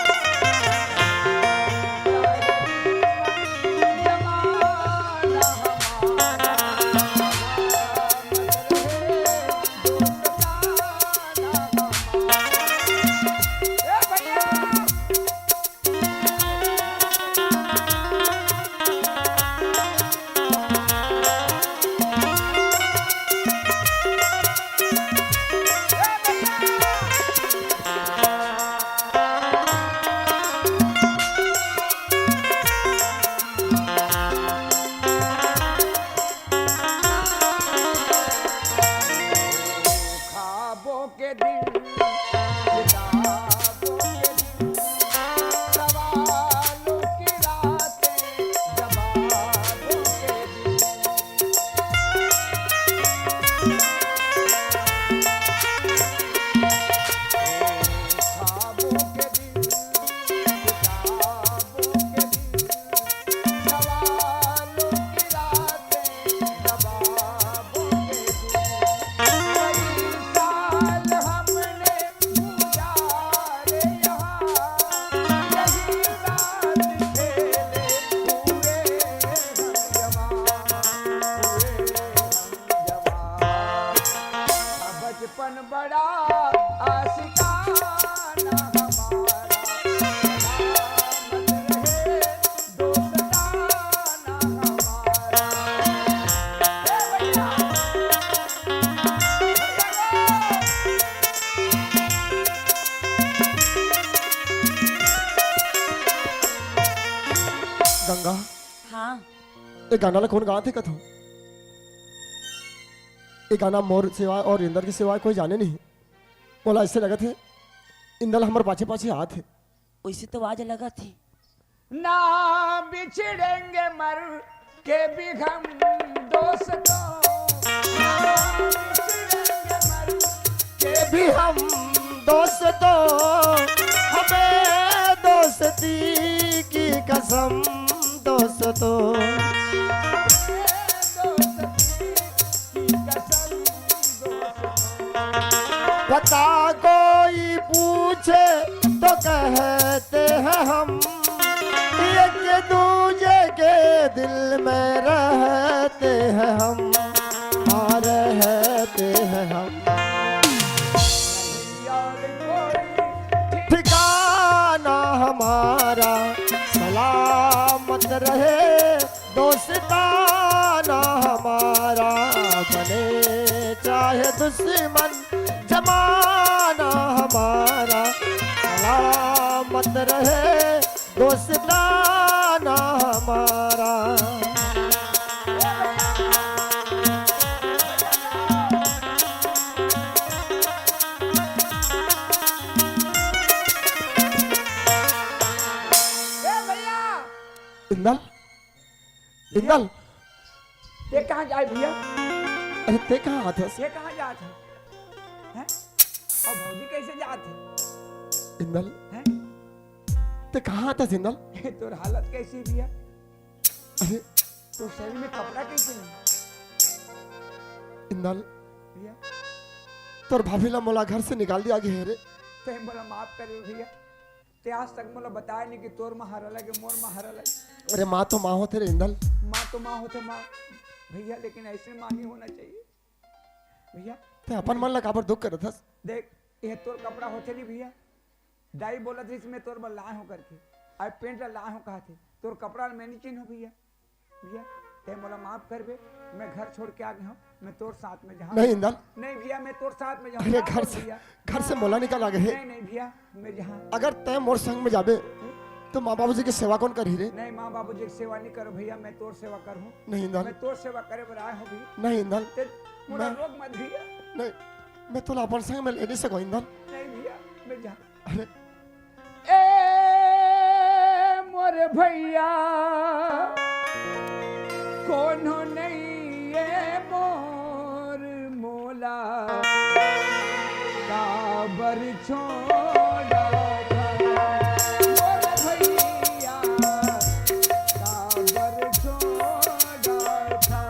गंगा हाँ ये गाना ला कौन गा थे कथो ये गाना मोर सिवाय और इंदर के सिवाय कोई जाने नहीं बोला ऐसे लगा थे इंदर हमारे पाछे पाछे हाथ है वैसे तो आवाज लगा थी ना बिछड़ेंगे मर के भी हम दोस्तों ना बिछड़ेंगे मर के भी हम दोस्तों हमें दोस्ती की कसम दोस्तों पता कोई पूछे तो कहते हैं हम एक दूजे के दिल में रहते हैं हम हाँ रहते हैं हम ठिकाना हमारा सलामत रहे दोस्ताना हमारा बने चाहे दुश्मन जमाना हमारा सलामत रहे दोस्ताना हमारा इंदल इंदल ये कहाँ जाए भैया अरे ते कहाँ आते ये कहाँ जाते हैं और भौजी कैसे जाते इंदल हैं ते कहाँ आते इंदल तोर हालत कैसी भैया अरे तो शरीर में कपड़ा कैसे नहीं इंदल भैया तोर भाभी ला मोला घर से निकाल दिया गया है रे ते मोला माफ करियो भैया ते आज तक मोला बताया नहीं कि तोर माँ हरा लगे मोर माँ हरा लगे अरे माँ तो माँ होते रे इंदल माँ तो माँ होते माँ भैया लेकिन ऐसे माँ नहीं होना चाहिए भैया ते अपन मन ला काबर दुख करत हस देख ये तोर कपड़ा होते नहीं भैया दाई बोला थी इसमें तोर बल लाए हो करके आज पेंट लाए हो कहा थे तोर कपड़ा मैं नहीं चिन्ह भैया भैया ते मोला माफ कर बे मैं घर छोड़ के आ गया हूँ मैं तोर साथ में जहाँ नहीं इंदल नहीं भैया मैं तोर साथ में अरे जाऊँ घर से मोला निकाल आ गए नहीं नहीं भैया मैं जहाँ अगर तय मोर संग में जाबे तो माँ बाबू जी की सेवा कौन करी रे नहीं माँ बाबू जी की सेवा नहीं करो भैया मैं तोर सेवा करूँ नहीं इंदल मैं तोर सेवा करे पर आया हूँ भैया नहीं इंदल ते मोला मैं- रोग मत भैया नहीं मैं तो अपन संग में ले नहीं सको इंदल। नहीं भैया मैं जा अरे ए मोर भैया कोनो नहीं है मोर मोला काबर छोड़ा था मोर भैया काबर छोड़ा था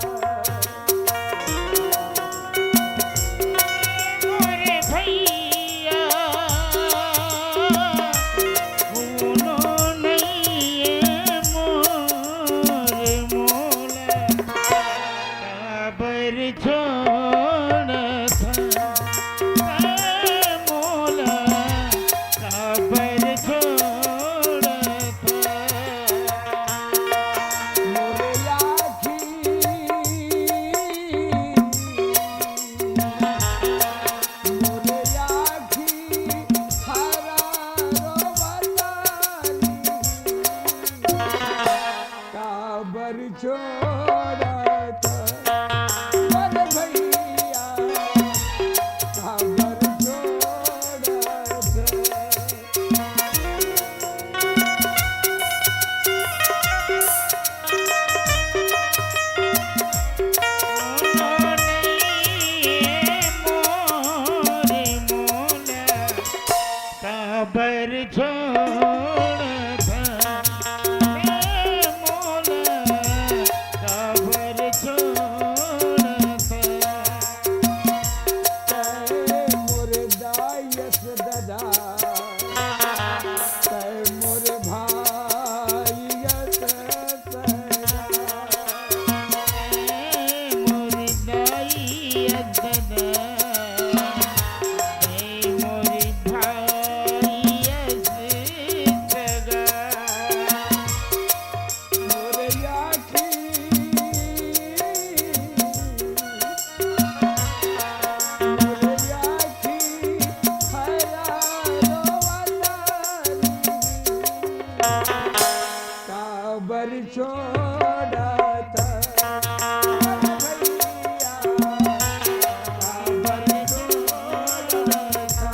मोरे भैया कोनो नहीं है मोर मोला काबर छोड़ था मोला काबर छोड़ था मोरे आखी मोरे आखी हरा रोवतानी काबर छोड़ा था मोरे भैया काबर छोड़ा था काबर छोड़ था मोला काबर छोड़ था मोरे दायस दादा मोरे भाई सदा मोरी दाई अदना मोरी भाई जगा मोरे आखी मोरे आखी हरा रोवतानी काबर छोड़ा था भैया काबर छोड़ा था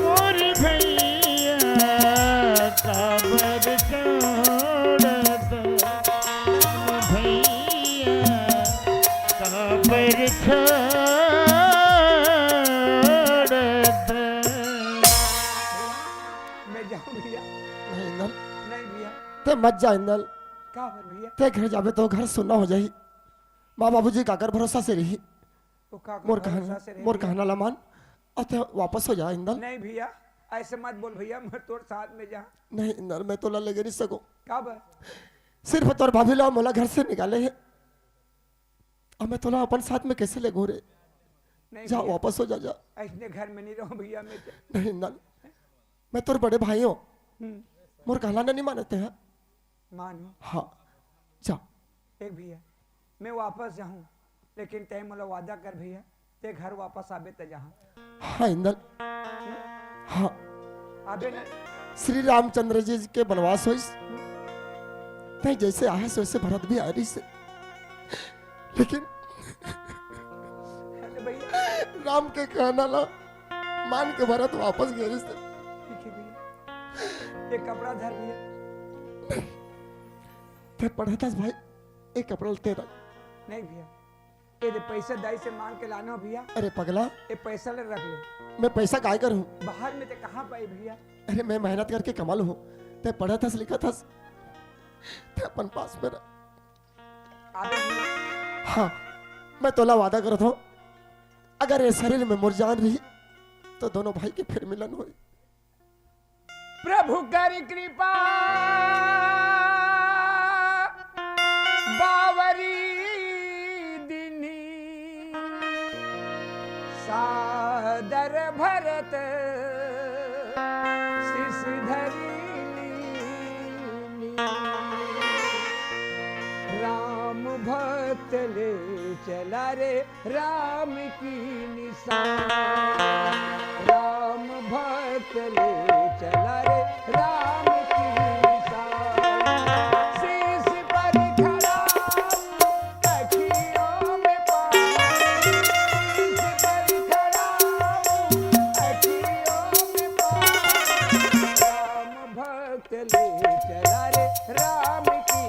मोर भैया काबर छोड़ दो भैया काबर छोड़ दो मैं जाऊं भैया नहीं इंदल नहीं भैया ते मत जा इंदल। का भर भैया ते घर जावे तो घर सुनना हो जाही। माँ बाबूजी का कर भरोसा से रही। तो का मोर भरोसा से रहे मोर भैया? कहना ला मान और ते वापस हो जा इंदल। नहीं भैया ऐसे मत बोल भैया मैं तोर साथ में जा नहीं इंदल मैं तोला लेके नहीं सकूं। का भर सिर्फ तोर भाभी ला मोला घर से निकाले है और मैं तोला अपन साथ में कैसे ले घूरे। नहीं जा भैया, वापस हो जा जा। ऐसने घर में नहीं रहूं भैया मैं नहीं इंदल मैं तोर बड़े भाई हूँ। हम्म, मोर कहना नहीं मानते हैं। मानो हाँ जा। एक भैया मैं वापस जाऊं लेकिन तय मोला वादा कर भैया ते घर वापस आबे त जहाँ हाँ इंदल हाँ आबे ना श्री रामचंद्र जी के वनवास हो नहीं जैसे आया से वैसे भरत भी आ रही से लेकिन अरे भैया राम के कहना ला मान के भरत वापस गए से ठीक है भैया एक कपड़ा धर भैया ते पढ़े था भाई एक कपड़ा तेरा। नहीं भैया ये दे पैसा दाई से मांग के लाना हो भैया अरे पगला ये पैसा ले रख ले मैं पैसा काय करूं। बाहर में ते कहाँ पाई भैया अरे मैं मेहनत करके कमाल हूँ। ते पढ़ा था लिखा था ते अपन पास में रह। आबे भैया हाँ मैं तोला वादा करता हूँ अगर ये शरीर में मुरझान रही तो दोनों भाई के फिर मिलन हुई। प्रभु कर कृपा बावरी दिनी सादर भरत शिष धरी राम भक्त ले चला रे राम की निशान राम भक्त ले चला रे राम की निशान शीश पर खड़ा अखियों में पानी शीश पर खड़ा चला रे राम की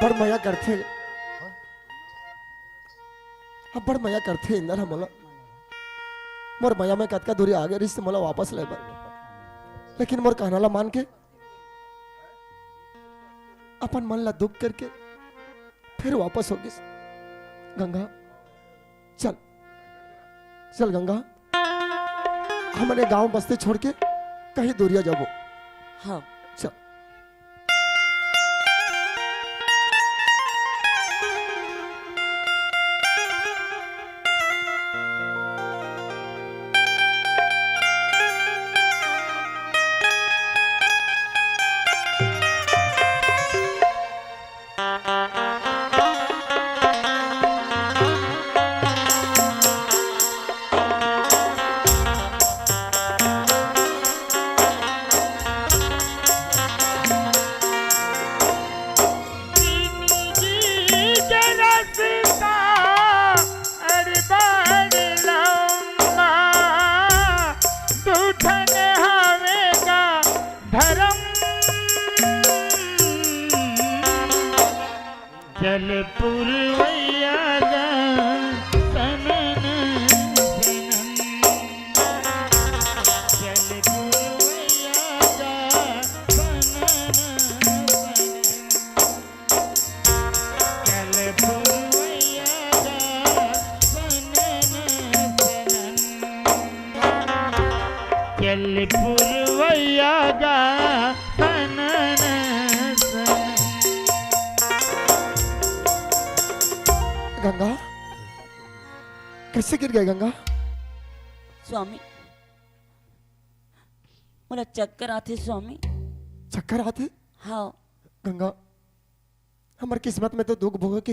बड़ मया करथे अब बड़ मया करथे इंदर हमला मोर मया में कतका दूरी आगे रिश्ते मला वापस ले बर लेकिन मोर कहनाला मान के अपन मन ला दुख करके फिर वापस हो गई गंगा चल चल गंगा हमने गांव बस्ती छोड़ के कहीं दूरिया जाबो हाँ चल चल पुरवैया गा सनन सनन चल पुरवैया गा सनन सनन चल पुरवैया गा सनन सनन चल पुरवैया गा सनन गंगा कैसे गिर गए गंगा स्वामी मोला चक्कर आते स्वामी चक्कर आते हाँ गंगा हमार किस्मत में तो दुख भोग के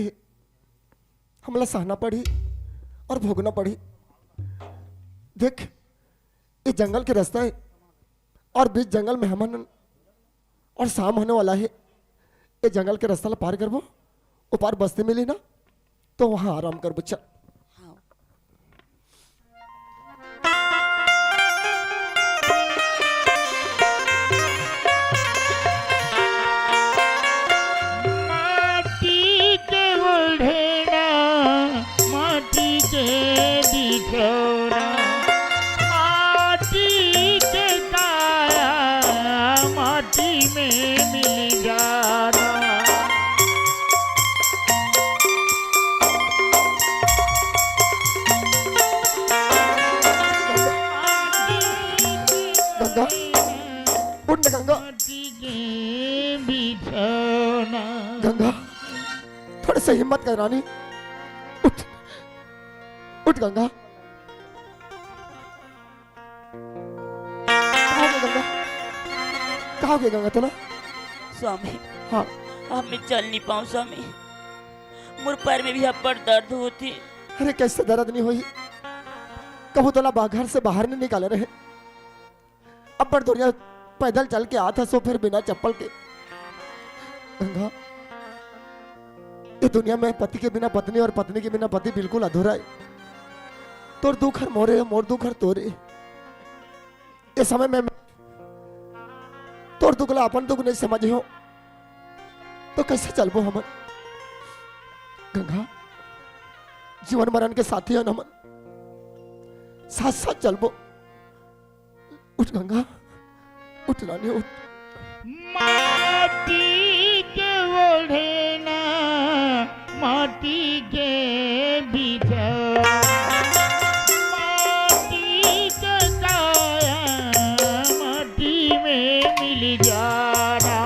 हमला सहना पड़ी और भोगना पड़ी देख ये जंगल के रास्ता है और बीच जंगल में हमन और शाम होने वाला है ये जंगल के रास्ता ला पार करबो ऊपर बस्ती मिली ना तो वहां आराम कर बच्चा हाँ माटी के ओढ़ेना माटी के बिछौना माटी के गंगा उठ ना गंगा माटी के बिछौना गंगा थोड़ी सी हिम्मत कर रानी उठ उठ गंगा कहाँ गए गंगा तना स्वामी हाँ अब मैं चल नहीं पाऊँ स्वामी मुर पैर में भी अब्बड़ दर्द होती। अरे कैसे दर्द नहीं हुई कबू तला घर से बाहर नहीं निकाले रहे अब पर दुनिया पैदल चल के आता सो फिर बिना चप्पल के गंगा ये दुनिया में पति के बिना पत्नी और पत्नी के बिना पति बिल्कुल अधूरा है। तोर दुख हर मोरे मोर दुख हर तोरे ये समय में तोर दुख ला अपन दुख नहीं समझ हो तो कैसे चलबो हमन गंगा जीवन मरण के साथी है नमन साथ साथ चलबो उठ गंगा उठ रानी उठ माटी के ओढ़ना माटी के बिछौना माटी के काया माटी में मिल जाना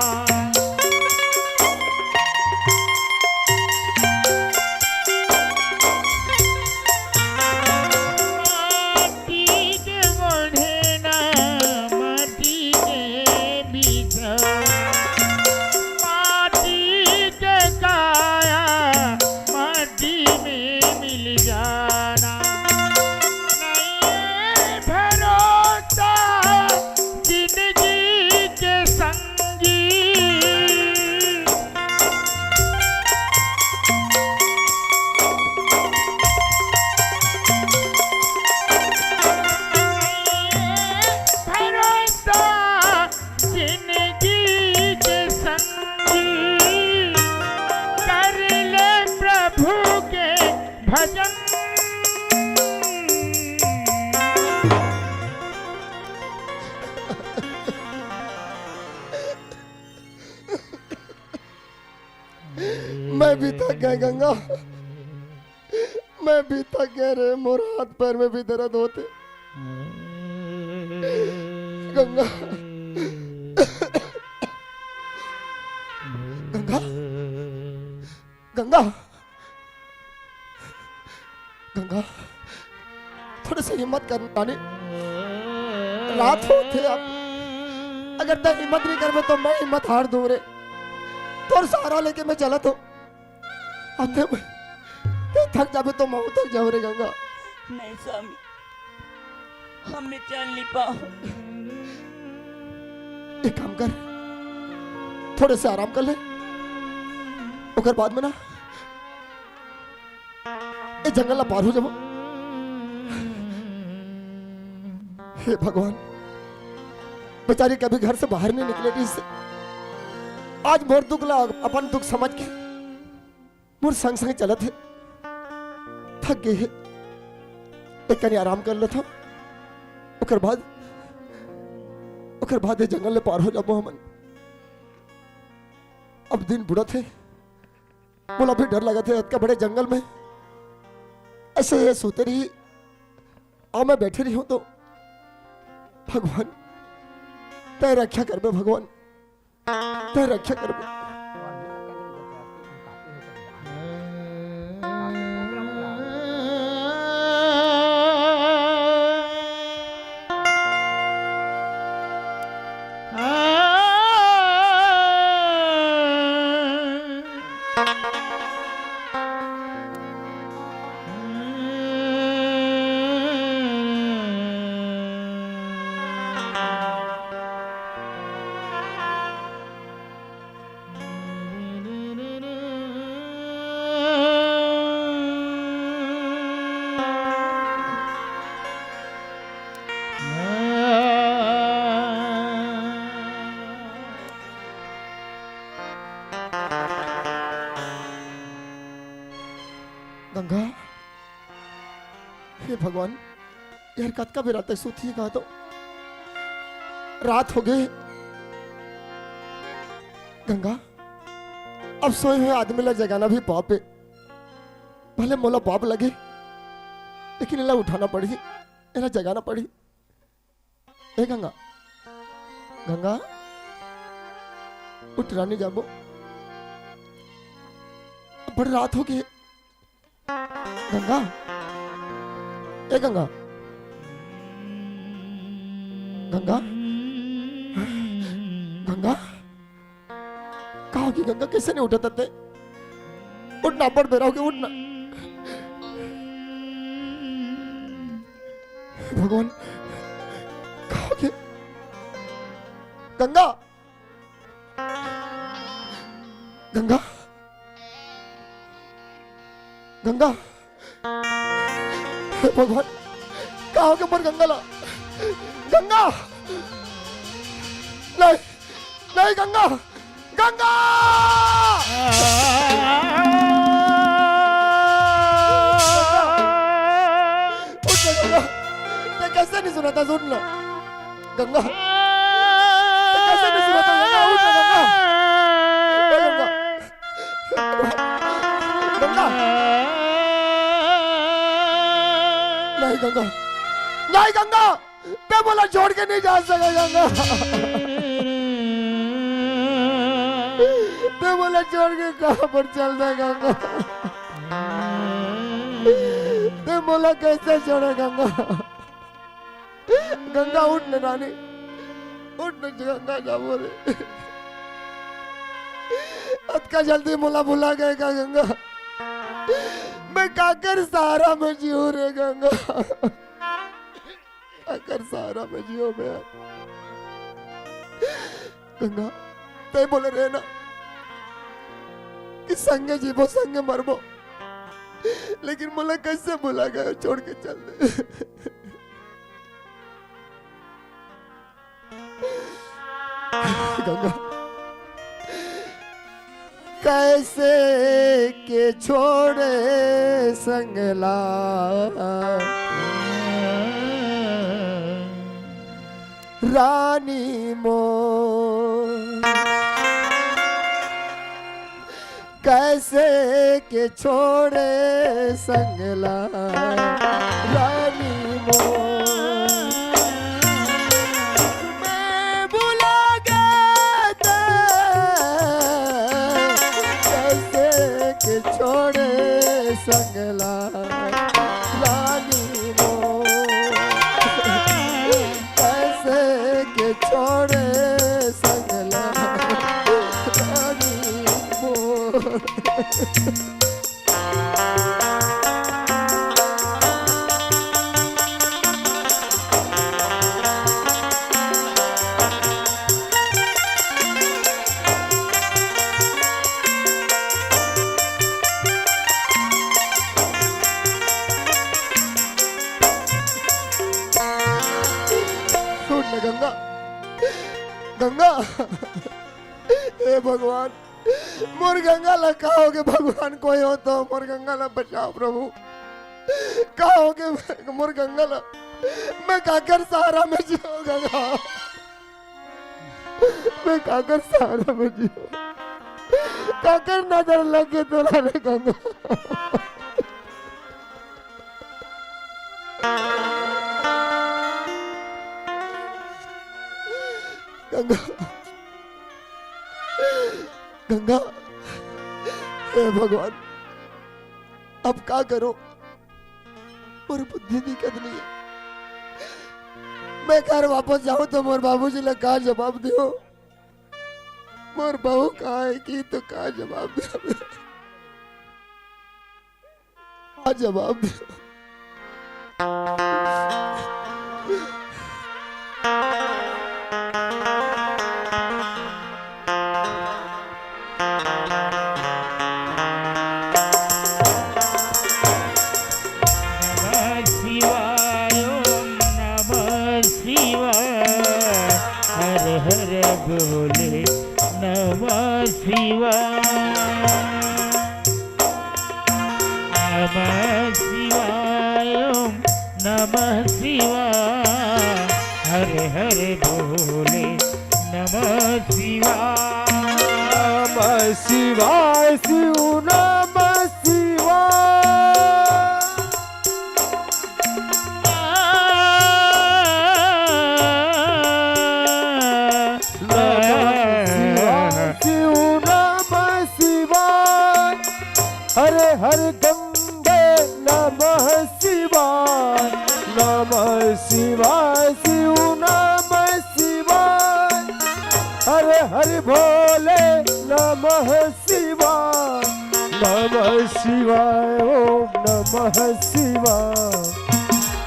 मैं भी थक गया गंगा मैं भी थक गया रे मोर हाथ पैर में भी दर्द होते गंगा गंगा गंगा गंगा थोड़ी सी हिम्मत कर रानी रात होते अब अगर तक हिम्मत नहीं कर तो मैं हिम्मत हार दूं रे तोर सहारा लेके मैं चला तो अंधे में थक जावे तो मैं तक जाऊं रे गंगा नहीं स्वामी हम मैं चल नहीं पाऊँ। एक काम कर थोड़े से आराम कर ले ओकर बाद में ना ये जंगल ला पार हो जाओ। हे भगवान बेचारी कभी घर से बाहर नहीं निकले थी आज मोर दुख ला अपन दुख समझ के मोर संग संग चलत है थक गए है एक कनी आराम कर ले था ओकर बाद ये जंगल ले पार हो जाबो हमन। अब दिन बुढ़ा थे बोला भी डर लगा थे इतना बड़े जंगल में ऐसे सोते रही और मैं बैठे रही हूं तो भगवान तय रक्षा कर बे भगवान तय रक्षा कर बे। गंगा हे भगवान यार कद का भी रात तक सोती कहा तो रात हो गई गंगा अब सोए हुए आदमी ला जगाना भी पाप है भले मोला पाप लगे लेकिन इला उठाना पड़ी इला जगाना पड़ी ए गंगा गंगा उठ रानी जाबो, बड़ी रात हो गई। गंगा, ए गंगा, गंगा, गंगा, कहा कि गंगा कैसे नहीं उठा तते? उठना पड़ बेरा होगी, उठना। भगवान, कहा कि गंगा, गंगा, गंगा, हे भगवान, कहा के पर गंगा ला, गंगा, नहीं, नहीं गंगा, गंगा, उठ जा गंगा, मैं कैसे नहीं सुना था, सुन लो, गंगा, कैसे नहीं सुना था, गंगा, उठ जा गंगा, गंगा, गंगा, नहीं गंगा, नहीं गंगा, मैं बोला छोड़ के नहीं जा सका गंगा, मैं बोला छोड़ के कहाँ पर चल रहा गंगा, मैं बोला कैसे छोड़े गंगा, गंगा उठ न रानी, उठ न गंगा जा बोले, अतका जल्दी मोला भुला गएगा गंगा, मैं काकर सहारा में जियो रे गंगा, काकर सहारा में जियो मैं, गंगा तय बोले रहे ना कि संगे जीवो संगे मरबो, लेकिन मोला कैसे भुला गया, छोड़ के चल दे गंगा, कैसे के छोड़े संगला, रानी मोर, कैसे के छोड़े संगला, रानी मोर, मैं भुला गया था, कैसे के छोड़े संगला, रानी मोर, कैसे के छोड़े संगला, रानी मोर। गंगा, गंगा, हे भगवान, मोर गंगा ला कहोगे भगवान, कोई हो तो मोर गंगा ला बचाओ प्रभु, कहोगे मोर गंगा ला, मैं काकर सहारा में जियो गंगा, मैं काकर सहारा में जियो, काकर नजर लगे तो रे गंगा, गंगा, गंगा, हे भगवान, अब क्या करो, और बुद्धि दिक्कत नहीं है, मैं घर वापस जाऊं तो मोर बाबूजी ने कहा जवाब दियो, मोर बहू कहा है कि तो कहा जवाब दियो, कहा जवाब दियो, बोले नमः शिवाय, नमः शिवाय, नमः शिवाय, हरे हरे बोले नमः शिवाय, नमः शिवाय, शिव नमः शिवाय, हर गंगे नमः शिवाय, नमः शिवाय शिव नमः शिवाय, हरे हरि भोले नमः शिवाय, नमः शिवाय ओम नमः शिवाय,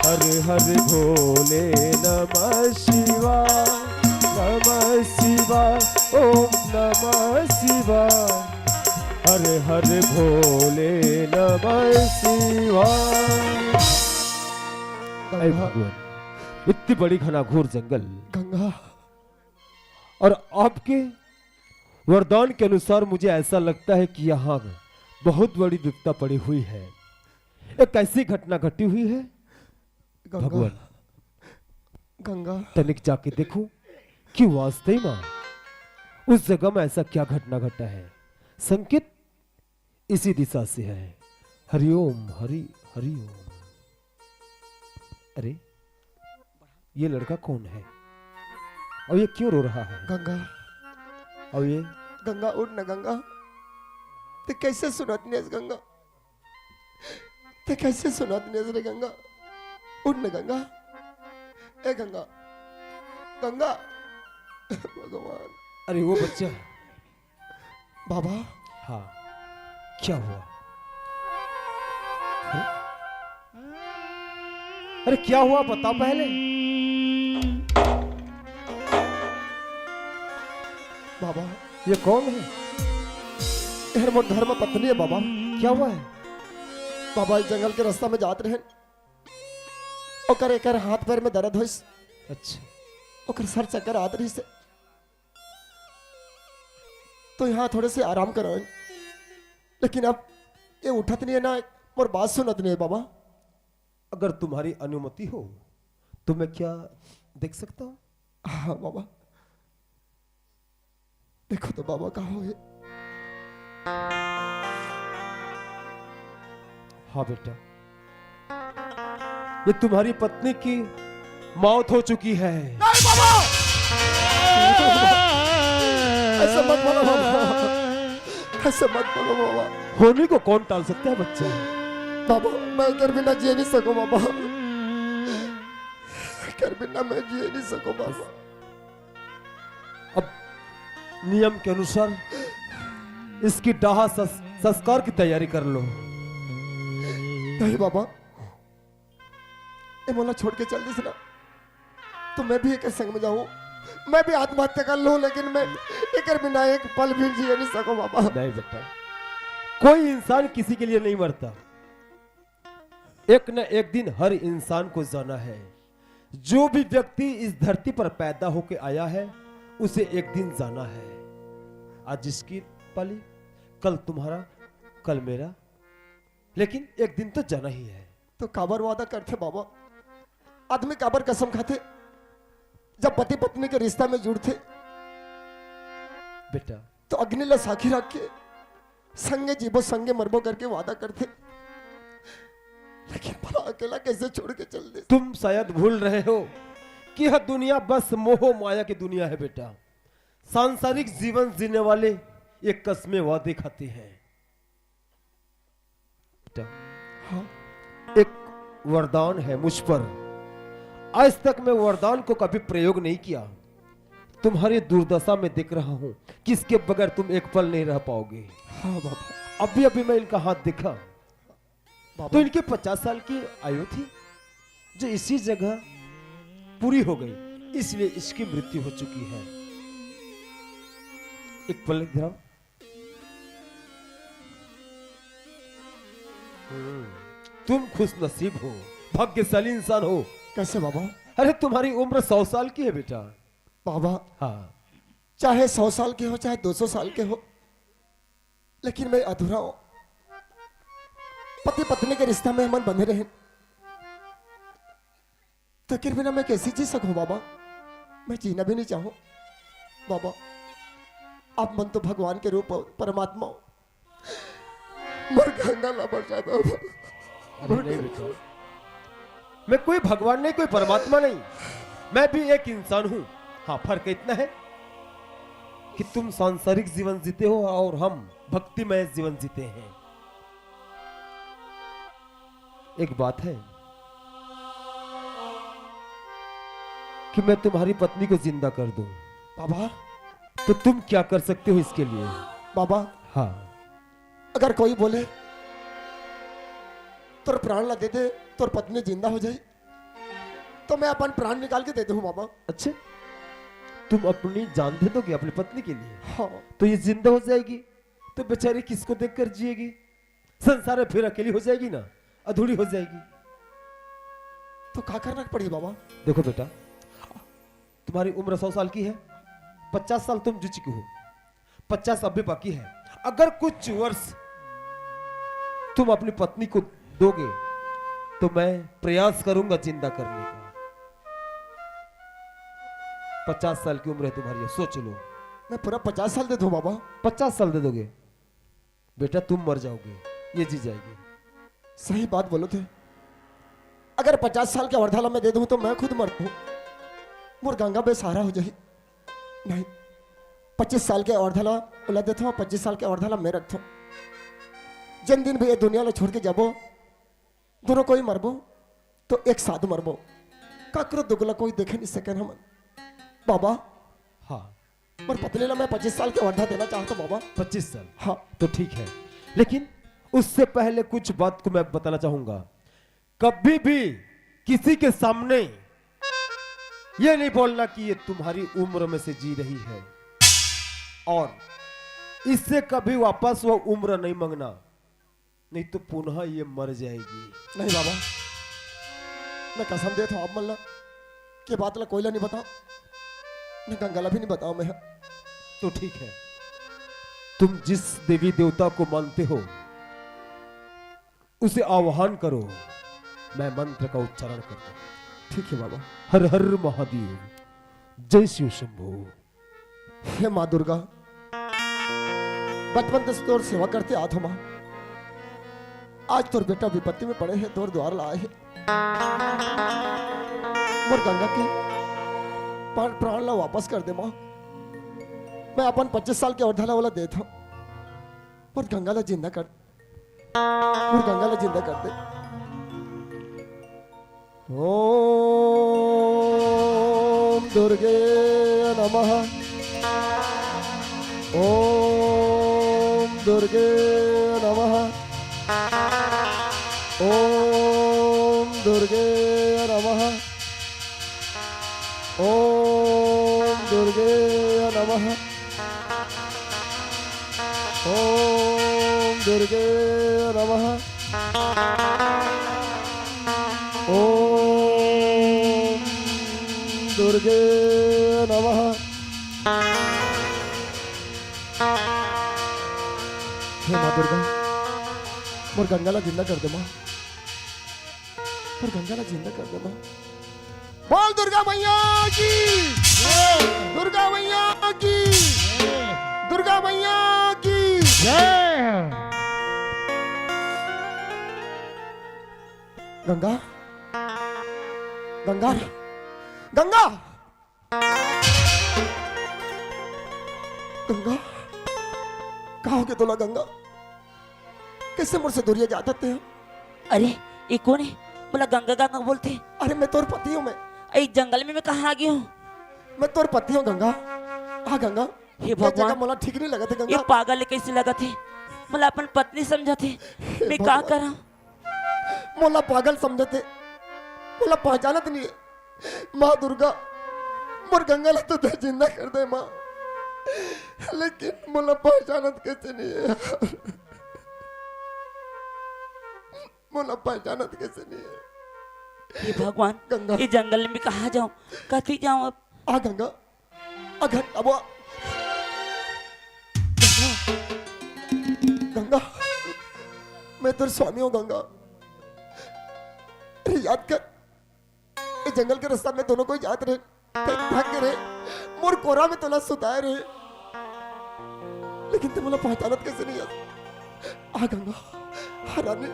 हरे हरि भोले नमः शिवाय, नमः शिवाय ओम नमः शिवाय, हरे हरे भोले नमः शिवाय। ऐ भगवान, इतनी बड़ी घनाघोर जंगल गंगा, और आपके वरदान के अनुसार मुझे ऐसा लगता है कि यहाँ बहुत बड़ी विपदा पड़ी हुई है। एक ऐसी घटना घटी हुई है गंगा, भगवान, गंगा, तनिक जाके देखूं कि वास्तव में उस जगह में ऐसा क्या घटना घटा है। संकेत इसी दिशा से है। हरिओम हरि हरिओम। अरे ये लड़का कौन है और ये क्यों रो रहा है? गंगा, और ये गंगा उठ न गंगा, ते कैसे सुनत नेस गंगा, ते कैसे सुनत नेस रे गंगा, उठ न गंगा, ए गंगा, गंगा, भगवान। अरे वो बच्चा, बाबा, हाँ क्या हुआ? अरे क्या हुआ बता पहले। बाबा ये कौन है? यार मोर धर्म पत्नी है बाबा। क्या हुआ है? बाबा इस जंगल के रास्ता में जात रहे, ओकर एकर हाथ पैर में दर्द होइस, अच्छा ओकर सर चक्कर आत रही से, तो यहाँ थोड़े से आराम करो, लेकिन अब ये उठत नहीं है ना, और बात सुनत नहीं है बाबा। अगर तुम्हारी अनुमति हो तो मैं क्या देख सकता हूँ? हाँ बाबा, देखो तो बाबा कहाँ हो ये। हाँ बेटा, ये तुम्हारी पत्नी की मौत हो चुकी है। नहीं बाबा, ऐसा मत बोलो बाबा, ऐसा मत बोलो बाबा। होने को कौन टाल सकता है बच्चा? बाबा मैं कर बिना जी नहीं सकूं बाबा, कर बिना मैं जी नहीं सकूं बाबा। अब नियम के अनुसार इसकी दाह संस्कार की तैयारी कर लो। नहीं बाबा, ये मोला छोड़ के चल दी ना, तो मैं भी एक संग में जाऊं, मैं भी आत्महत्या कर लूं, लेकिन मैं एक बिना एक पल भी जी नहीं सकूं बाबा। नहीं बेटा, कोई इंसान किसी के लिए नहीं मरता। एक न एक दिन हर इंसान को जाना है। जो भी व्यक्ति इस धरती पर पैदा होकर आया है उसे एक दिन जाना है। आज जिसकी पली, कल तुम्हारा, कल मेरा, लेकिन एक दिन तो जाना ही है। तो काबर वादा करते बाबा, आदमी काबर कसम खाते जब पति पत्नी के रिश्ता में जुड़ते, बेटा तो अग्नि ला साखी रख के संगे जीवो संगे मरबो करके वादा करते, लेकिन भला अकेला कैसे छोड़ के चल दे। तुम शायद भूल रहे हो कि यह दुनिया बस मोह माया की दुनिया है बेटा। सांसारिक जीवन जीने वाले ये कस्में वादे खाते हैं। बेटा हाँ एक वरदान है मुझ पर, आज तक मैं वरदान को कभी प्रयोग नहीं किया। तुम्हारी दुर्दशा में देख रहा हूं कि इसके बगैर तुम एक पल नहीं रह पाओगे। हाँ बाबा, अभी अभी मैं इनका हाथ देखा तो इनके 50 साल की आयु थी, जो इसी जगह पूरी हो गई, इसलिए इसकी मृत्यु हो चुकी है। एक पल गिराओ। तुम खुश नसीब हो, भाग्यशाली इंसान हो। कैसे बाबा? अरे तुम्हारी उम्र 100 साल की है बेटा। बाबा हाँ, चाहे 100 साल के हो चाहे 200 साल के हो, लेकिन मैं अधूरा हूं। पति पत्नी के रिश्ता में मन बंधे रहे, तो फिर बिना मैं कैसे जी सकूं बाबा? मैं जीना भी नहीं चाहूं बाबा। आप मन तो भगवान के रूप हो, परमात्मा हो, मर गंगा ला बचा दो। अरे नहीं बेटा, मैं कोई भगवान नहीं, कोई परमात्मा नहीं, मैं भी एक इंसान हूं। हाँ, फर्क इतना है कि तुम सांसारिक जीवन जीते हो और हम भक्तिमय जीवन जीते हैं। एक बात है कि मैं तुम्हारी पत्नी को जिंदा कर दूं, बाबा तो तुम क्या कर सकते हो इसके लिए? बाबा हाँ, अगर कोई बोले तोर प्राण ला दे दे, तोर पत्नी जिंदा हो जाए, तो मैं अपन प्राण निकाल के दे दूं बाबा। अच्छा, तुम अपनी जान दे दोगे अपनी पत्नी के लिए? हाँ तो ये जिंदा हो जाएगी तो बेचारी किसको देखकर जिएगी? संसार में फिर अकेली हो जाएगी ना, अधूरी हो जाएगी। तो क्या करना पड़ेगा बाबा? देखो बेटा, तुम्हारी उम्र 100 साल की है, 50 साल तुम जी चुके हो, 50 अब भी बाकी है। अगर कुछ वर्ष तुम अपनी पत्नी को दोगे तो मैं प्रयास करूंगा जिंदा करने का। 50 साल की उम्र है तुम्हारी, सोच लो। मैं पूरा 50 साल दे दूं बाबा? 50 साल दे दोगे बेटा, तुम मर जाओगे, ये जी जाएगी। सही बात बोलो थे। अगर 50 साल के वर्धाला में दे दूं तो मैं खुद मर दूं, मोर गंगा बेसहारा हो जाए। नहीं, 25 साल के वर्धाला उला देता हूँ, 25 साल के वर्धाला मैं रखता हूँ। जिन दिन भी ये दुनिया में छोड़ के जाबो, दोनों कोई मरबो तो एक साथ मरबो, काकरो दुगला कोई देखे नहीं सके हम बाबा। हाँ, पर पत्नी ला मैं 25 साल के वर्धा देना चाहता हूँ बाबा। 25 साल? हाँ तो ठीक है, लेकिन उससे पहले कुछ बात को मैं बताना चाहूंगा। कभी भी किसी के सामने ये नहीं बोलना कि ये तुम्हारी उम्र में से जी रही है, और इससे कभी वापस वो उम्र नहीं मांगना, नहीं तो पुनः ये मर जाएगी। नहीं बाबा, मैं कसम देता हूँ आप मल्ला के बात ला कोयला नहीं बताओ, मैं गंगाला भी नहीं बताओ मैं। तो ठीक है, तुम जिस देवी देवता को मानते हो उसे आह्वान करो, मैं मंत्र का उच्चारण करता हूं। ठीक है बाबा। हर हर महादेव, जय शिव शंभो। हे माँ दुर्गा, बचपन से तोर सेवा करते आत हो माँ, आज तोर बेटा विपत्ति में पड़े हैं, तोर द्वार लाए हैं। मोर गंगा की प्राण ला वापस कर दे माँ। मैं अपन 25 साल के वर्धाला वाला देता हूँ, मोर गंगा ला जिंदा कर, मोर गंगा ला जिंदा कर दे। ओम दुर्गे नमः, ओम दुर्गे नमः, ओम दुर्गे नमः, ओम दुर्गे नमः, ओम दुर्गे नमः, ओम दुर्गे नमः। हे माँ दुर्गा, मोर गंगाला जिंदा कर दे माँ, मोर गंगाला जिंदा कर दे माँ। बोल दुर्गा मैया की, दुर्गा मैया की, दुर्गा मैया की। गंगा, गंगा, गंगा, गंगा, कहाँ हो गए तोला गंगा? कैसे मुझसे दूरिया जाते थे? अरे ये कौन है? बोला गंगा गंगा बोलते। अरे मैं तोर पति हूँ। मैं जंगल में मैं कहाँ आ गई हूँ? मैं तोर पति हूँ गंगा। हाँ गंगा, हे भगवान, मोला ठीक नहीं लगा थे गंगा। ये पागल कैसे लगा थे? बोला अपन पत्नी समझा थे, मैं क्या करा? मोला पागल समझे थे, मोला पहचानत नहीं है। माँ दुर्गा, मोर गंगा ला तो दे जिंदा कर दे माँ, लेकिन मोला पहचानत कैसे नहीं है? मोला पहचानत कैसे नहीं है? ये भगवान, गंगा, ये जंगल में कहाँ जाऊँ, कथी जाऊँ अब? आ गंगा, अगर अब गंगा, गंगा, मैं तेरे स्वामी हूँ गंगा। अरे याद कर, इस जंगल के रास्ता में दोनों कोई जाते रहे, थक रहे, मोर कोरा में तोला सुताए रहे, लेकिन तुम मोला पहचानत कैसे नहीं याद? आ गंगा, हराने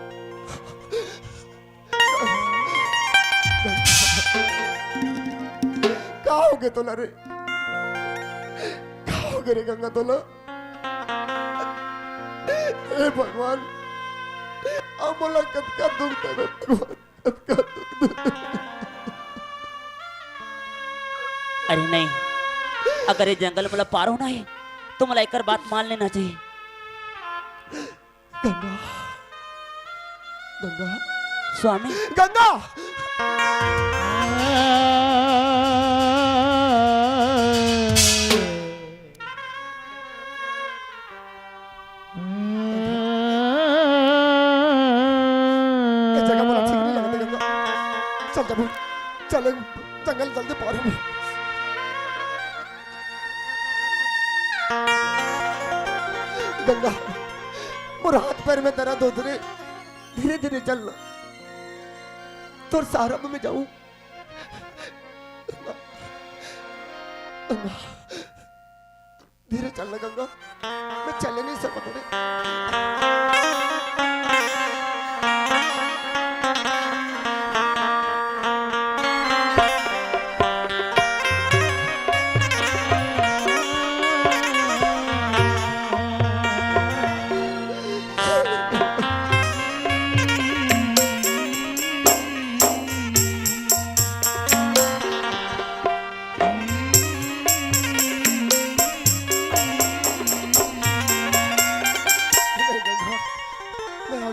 क्या हो गए तोला रे? क्या हो गए रे गंगा तोला? हे भगवान, अब बोला कद का दुख दे भगवान, कद का दुख दे। अरे नहीं, अगर ये जंगल मला पार होना है तो मला एक बात मान लेना चाहिए। गंगा, गंगा, स्वामी गंगा। ये जगह मुझे ठीक नहीं लगती गंगा। चल जब चले जंगल जल्दी पार हो। गंगा, मोर हाथ पैर में दर्द हो रहे, धीरे धीरे चलना, तो सहारा में जाऊं। गंगा, धीरे चलना गंगा, मैं चल नहीं सकता रे।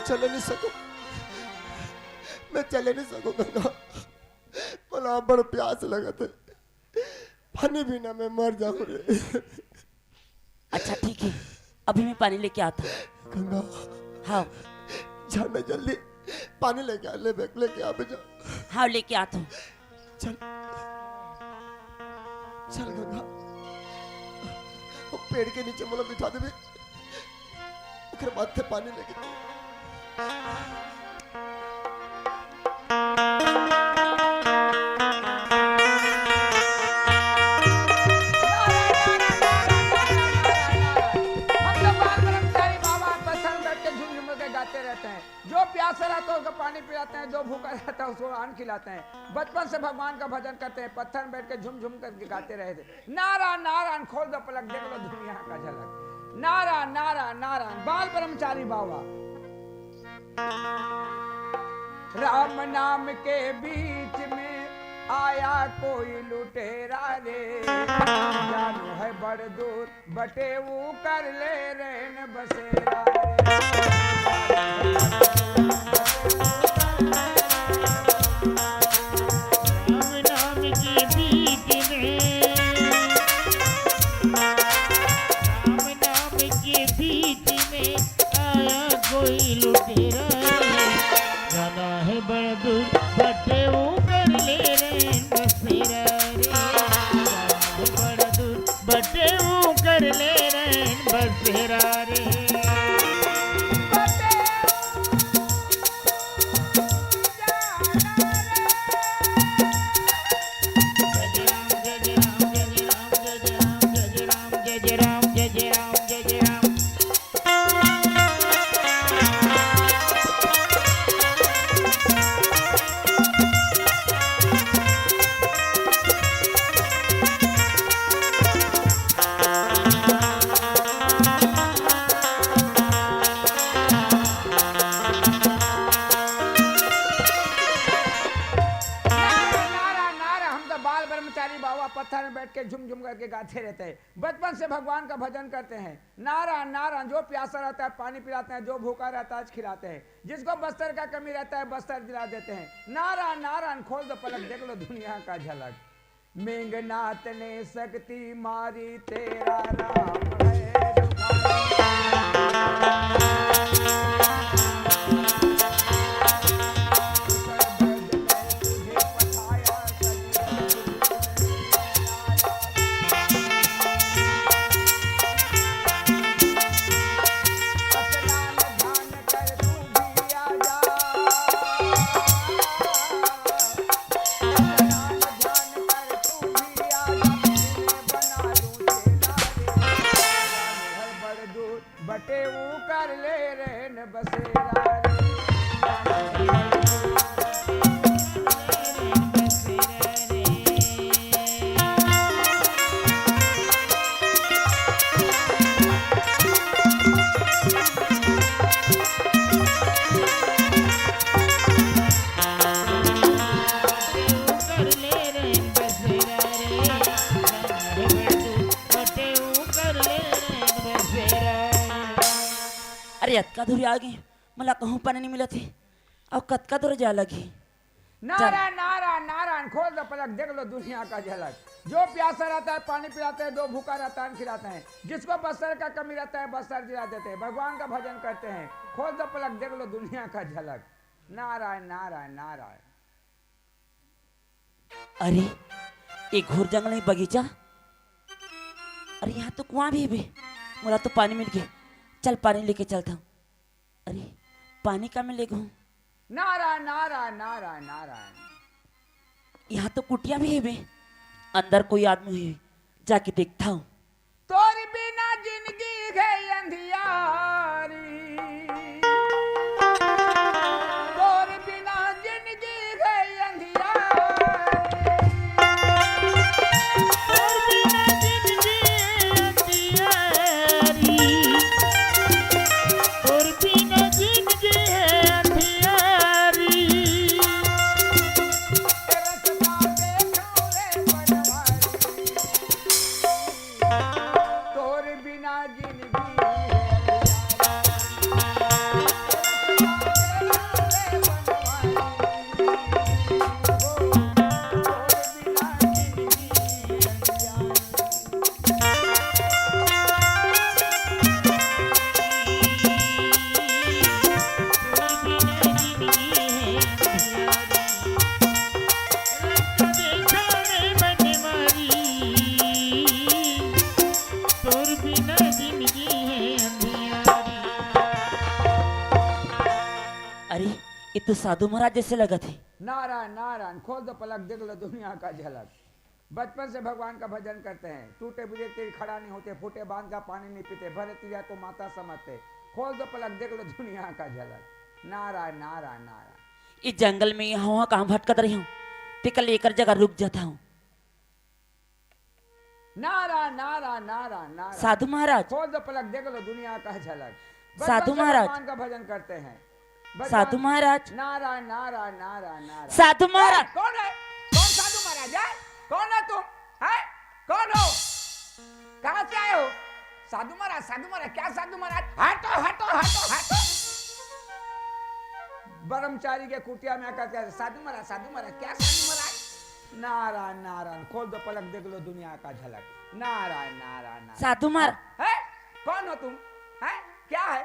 चल नहीं सकूं, मैं चल नहीं सकूं गंगा। बोला बड़ प्यास लगा थे, पानी बिना मैं मर जाऊं रे। अच्छा ठीक है, अभी मैं पानी लेके आता हूँ। गंगा, हाँ जाना जल्दी, पानी लेके आ, ले बैग लेके आ बेजा। हाँ लेके आता हूँ। चल चल गंगा, वो पेड़ के नीचे मोला बिठा देबे, ओकरे बाद से पानी लेके चल। जो प्यासा रहता है उसको पानी पिलाते हैं, जो भूखा रहता है उसको अन्न खिलाते हैं। बचपन से भगवान का भजन करते हैं, पत्थर में बैठ के झुम झुम करके गाते रहे थे। नारायण नारायण, खोल दो पलक, देख लो दुनिया का झलक। नारायण नारायण नारायण, बाल ब्रह्मचारी बाबा। राम नाम के बीच में आया कोई लुटेरा रे, जानू है बड़ दूर बटे वो कर ले रेन बसेरा रे। राम नाम के बीच में, राम नाम के बीच में आया कोई लुटेरा रे, जाना है बड़ा दूर बटे वो कर ले रे बसेरा रे, जाना है बड़ा दूर बटे वो कर ले रे बसेरा रे। पत्थर में बैठ के झुम झुम करके गाते रहते हैं। बचपन से भगवान का भजन करते हैं। नारायण नारायण, जो प्यासा रहता है पानी पिलाते हैं, जो भूखा रहता है खिलाते हैं, जिसको बस्तर का कमी रहता है बस्तर दिला देते हैं। नारायण नारायण, खोल दो पलक, देख लो दुनिया का झलक। मेघनाथ ने शक्ति मारी, तेरा राम है बटे वो कर ले रहन बसेरा रे। अरे अतका दूर आ गई मला कहूँ पानी नहीं मिला थे और कतका दूर जा लगी नारायण नारायण नारायण, खोल दो पलक देख लो दुनिया का झलक। जो प्यासा रहता है पानी पिलाते हैं, दो भूखा रहता है खिलाते हैं, जिसको बस्तर का कमी रहता है बस्तर दिला देते हैं, भगवान का भजन करते हैं। खोल दो पलक देख लो दुनिया का झलक। नारायण नारायण नारायण। अरे एक घोर जंगल में बगीचा, अरे यहाँ तो कुआं भी है बे, मोला तो पानी मिल गया, चल पानी लेके चलता हूँ। अरे पानी का मैं ले गई, नारायण नारायण नारायण नारायण। यहाँ तो कुटिया भी है बे, अंदर कोई आदमी है, जाके देखता हूँ। तोरी बिना जिंदगी है अंधियारी, तोरी बिना जिंदगी है ये तो साधु महाराज जैसे लगा थे। नारायण नारायण, खोल दो पलक देख लो दुनिया का झलक। बचपन से भगवान का भजन करते हैं, टूटे बुझे तीर खड़ा नहीं होते, फूटे बांध का पानी नहीं पीते, भरे तिरिया को माता समझते। खोल दो पलक देख लो दुनिया का झलक। नारायण नारायण नारायण। इस जंगल में यहाँ वहाँ कहाँ भटकत रही हूँ, पिकल लेकर जगह रुक जाता हूँ। नारायण नारायण नारायण नारायण। साधु महाराज, खोल दो पलक देख लो दुनिया का झलक। साधु महाराज, भगवान का भजन करते हैं। साधु महाराज, नारायण नारायण नारायण नारायण। साधु महाराज। कौन है? कौन साधु महाराज है? कौन है तुम? है? कौन हो? कहाँ से आए हो? साधु महाराज, साधु महाराज, क्या साधु महाराज? हटो हटो हटो हटो। ब्रह्मचारी के कुटिया में आकर के साधु महाराज, साधु महाराज, क्या साधु महाराज? नारायण नारायण। खोल दो पलक देख लो दुनिया का झलक। नारायण नारायण नारायण। साधु महाराज है? कौन हो तुम? है? क्या है?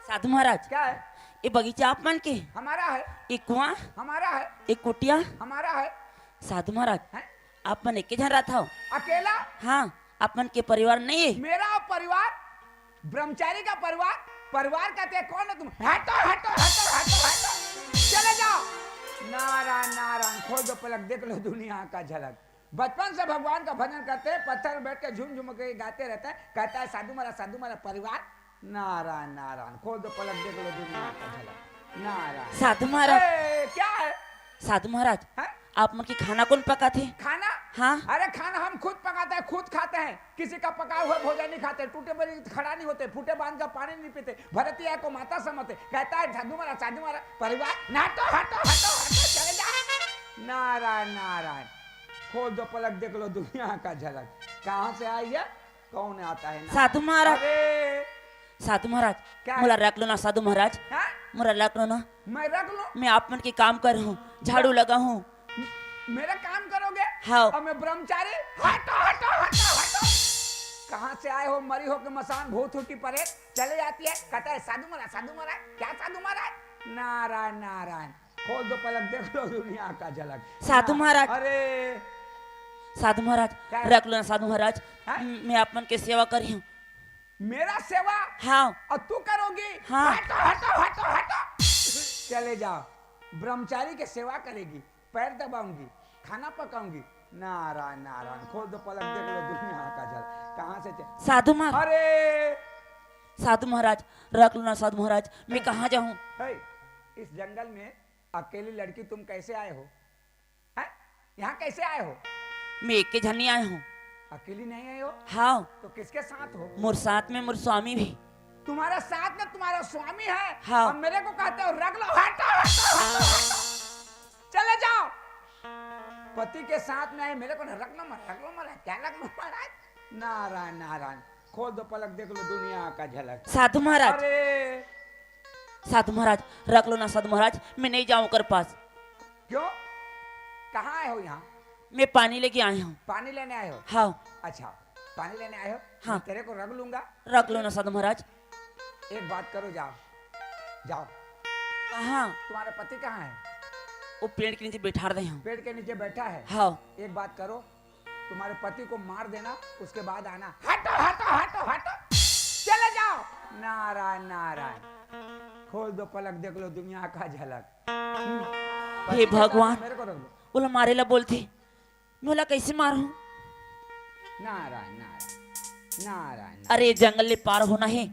साधु महाराज, क्या है? ये बगीचा आप मन के? हमारा है। एक कुआं, हमारा है। एक कुटिया, हमारा है। साधु महाराज, है? आप मन एक जन रहा था? अकेला? हाँ, आप मन के परिवार नहीं है? मेरा परिवार, ब्रह्मचारी का परिवार, परिवार कहते हैं। कौन है तुम? हटो हटो हटो हटो हटो, चले जाओ। नारायण नारायण। खोल दो पलक देख लो दुनिया का झलक। बचपन से भगवान का भजन करते हैं, पत्थर में बैठ के झूम झूम के गाते रहता है, कहता है साधु महाराज, साधु महाराज, परिवार। नारायण नारायण। खोल दो पलक देख लो दुनिया का झलक। नारायण। साधु महाराज, क्या है? साधु महाराज, है? आप मन की खाना कौन पकाते? खाना? हाँ। अरे खाना हम खुद पकाते हैं, खुद खाते हैं। किसी का पका हुआ भोजन नहीं खाते, टूटे बड़े खड़ा नहीं होते, फूटे बांध का पानी नहीं पीते, भरतिया को माता समझते। कहता है साधु महाराज, साधु महाराज, परिवार। नाटो हटो हटो हटो, चले जा। नारायण नारायण। खोल दो पलक देख लो दुनिया का झलक। कहाँ से आई है? कौन आता है? साधु महाराज। अरे साधु महाराज, क्या? मोला रख लो ना साधु महाराज, हाँ? मोला रख लो ना। मैं रख लूं? मैं आप मन के काम कर रहा हूँ, झाड़ू लगा हूँ। मेरा काम करोगे? हाँ। और मैं ब्रह्मचारी? हटो हटो हटो हटो। कहाँ से आए हो? मरी हो के मसान भूत हो की परे चले जाती है। कहता है साधु महाराज, साधु महाराज, क्या साधु महाराज? नारायण नारायण। खोल दो पलक देख लो दुनिया का झलक। साधु महाराज। अरे साधु महाराज, क्या? रख लो ना साधु महाराज, हाँ? मैं आप मन के सेवा कर रही हूँ। मेरा सेवा? हाँ। और तू करोगी? हाँ। हटो हटो हटो हटो, चले जाओ। ब्रह्मचारी के सेवा करेगी, पैर दबाऊंगी, खाना पकाऊंगी। नारायण नारायण। खोल दो पलक देख लो दुनिया का झलक। कहाँ से साधु महाराज, अरे साधु महाराज, रख लो ना साधु महाराज, मैं कहाँ जाऊँ? इस जंगल में अकेली लड़की तुम कैसे आए हो? हैं? यहाँ कैसे आए हो? मैं एक के झनी आया हूँ। अकेली नहीं आए हो? हाँ। तो किसके साथ हो? मोर साथ में मोर स्वामी भी। तुम्हारे साथ में तुम्हारा स्वामी है? हाँ। और मेरे को कहते हो रख लो? हटो हटो हटो हटो, चले जाओ। पति के साथ में आए, मेरे को रख लो मत, रख लो मत, क्या रख लो महाराज? नारायण नारायण। खोल दो पलक देख लो दुनिया का झलक। साधु महाराज, अरे साधु महाराज रख लो ना साधु महाराज, मैं नहीं जाऊं कर पास। क्यों? कहाँ आए हो यहाँ? मैं पानी लेके आया हूँ। पानी लेने आए हो? हाँ। अच्छा, पानी लेने आए हो? हाँ। मैं तेरे को रख लूंगा। रख लो ना साधु महाराज। एक बात करो, जाओ जाओ। कहाँ? तुम्हारे पति कहाँ है? वो पेड़ के नीचे बैठा रहे हैं। पेड़ के नीचे बैठा है? हाँ। एक बात करो, तुम्हारे पति को मार देना, उसके बाद आना। हटो हटो हटो हटो, चले जाओ। नारायण नारायण, खोल दो पलक, देख लो दुनिया का झलक। हे भगवान, मेरे को रख लो। बोला मारेला बोलते, मैं बोला कैसे मारूं? नारायण नारायण नारायण। अरे जंगल ले पार होना है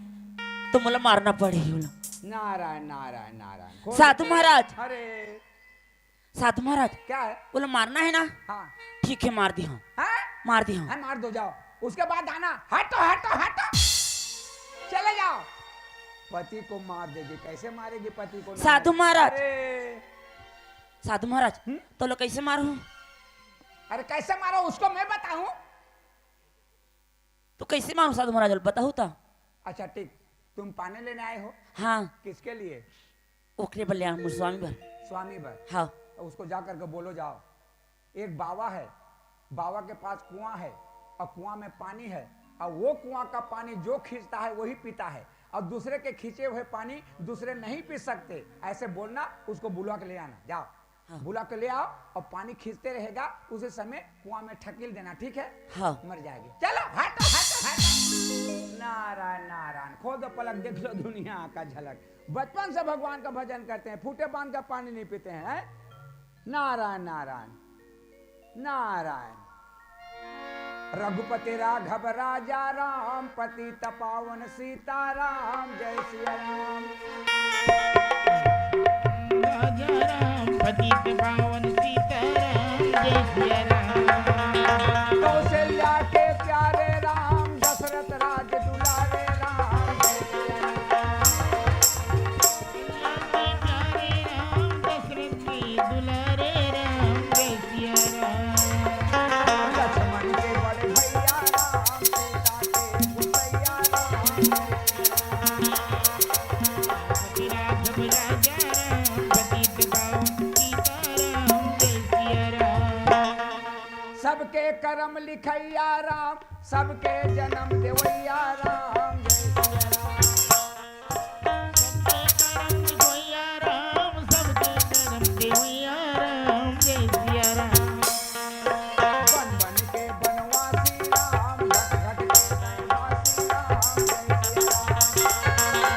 तो मुझे मारना पड़ेगी। बोला नारायण नारायण नारायण। साधु महाराज, अरे साधु महाराज क्या है? बोला मारना है ना? हाँ ठीक है मार दी हूँ, हाँ मार दी हूँ। हाँ, मार दो, जाओ। उसके बाद आना। हटो हटो हटो, चले जाओ। पति को मार देगी, कैसे मारेगी पति को? साधु महाराज, अरे साधु महाराज तो लो कैसे मारूं? अरे कैसे मारो उसको मैं बताऊं? तो कैसे मारूं साधु महाराज, बताओ तो। अच्छा ठीक, तुम पानी लेने आए हो? हाँ। किसके लिए? ओकरे बल्ले मुझ स्वामी भर। स्वामी भर? हाँ। उसको जा करके बोलो, जाओ। एक बावा है, बावा के पास कुआं है और कुआं में पानी है, और वो कुआं का पानी जो खींचता है वही पीता है, और दूसरे के खींचे हुए पानी दूसरे नहीं पी सकते। ऐसे बोलना, उसको बुला के ले आना। जाओ। हाँ। बुला के ले आओ और पानी खींचते रहेगा, उसी समय कुआं में ठकील देना, ठीक है? हाँ। मर जाएगी। चलो हटो हटो हटो। नारायण नारायण, खोल दो पलक, देख लो दुनिया का झलक। बचपन से भगवान का भजन करते हैं, फूटे बांध का पानी नहीं पीते हैं। नारायण नारायण नारायण। रघुपति राघव राजा राम, पतित पावन सीताराम, जय सिया राम। राजा राम पतित पावन सीताराम, जय सिया राम। कौशल्या के प्यारे राम, दशरथ राज दुलारे राम, जय सिया राम। दशरथ की दुलारे राम, जय सिया राम। लक्ष्मण के बड़े भैया राम, सीता के गुसैया राम, पति राघव राजा राम, पतित पावन सीताराम, जय सिया राम। सबके कर्म लिखैया राम, सबके जन्म देवैया राम, जय सिया राम। सबके करम देवैया राम, सबके करम देवैया राम, जय सिया राम। बन बन के बनवासी राम, घट घट के बनवासी राम, जय सिया राम।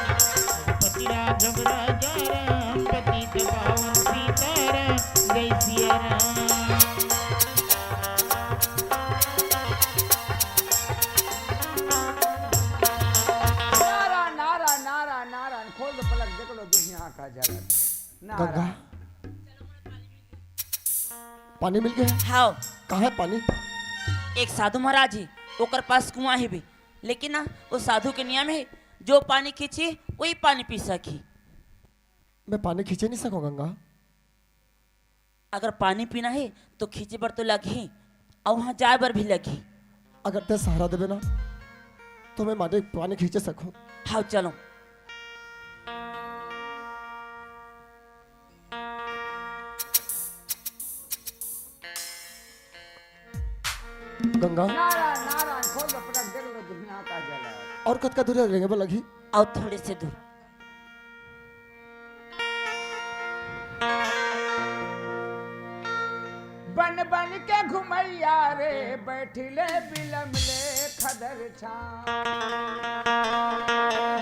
पति राघव राजा राम, पतित पावन सीताराम, जय सिया राम। नारायण नारायण नारायण नारायण। खोल दो पलक, देख लो दुनिया का झलक। गंगा, नारायण। पानी मिल गया? हाँ। कहाँ है पानी? एक साधु महाराज है, ओकर पास कुआं है भी, लेकिन ना वो साधु के नियम है, जो पानी खींचे वही पानी पी सकी। मैं पानी खींचे नहीं सकूं गंगा। अगर पानी पीना है तो खींचे पर तो लगे, और वहां जाए पर भी लगे। अगर ते सहारा देवे ना तो मैं मारे पानी खींचे सकूं। हाँ चलो। गंगा, नारायण नारायण। खोल दो पलक, देख लो दुनिया का झलक। और कद का दूर रहेंगे वो लगी? और थोड़े से दूर। बन बन के घुमैया रे, बैठिले बिलम ले खदर छां।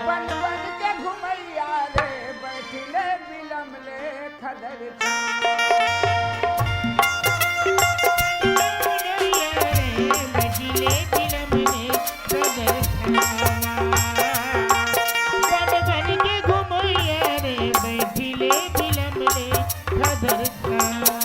बन बन के घुमैया रे, बैठिले बिलम ले खदर छां। बजिले बिलमने सदर खावा। बन बन के घुमैया रे, बैठिले बिलमने सदर खावा।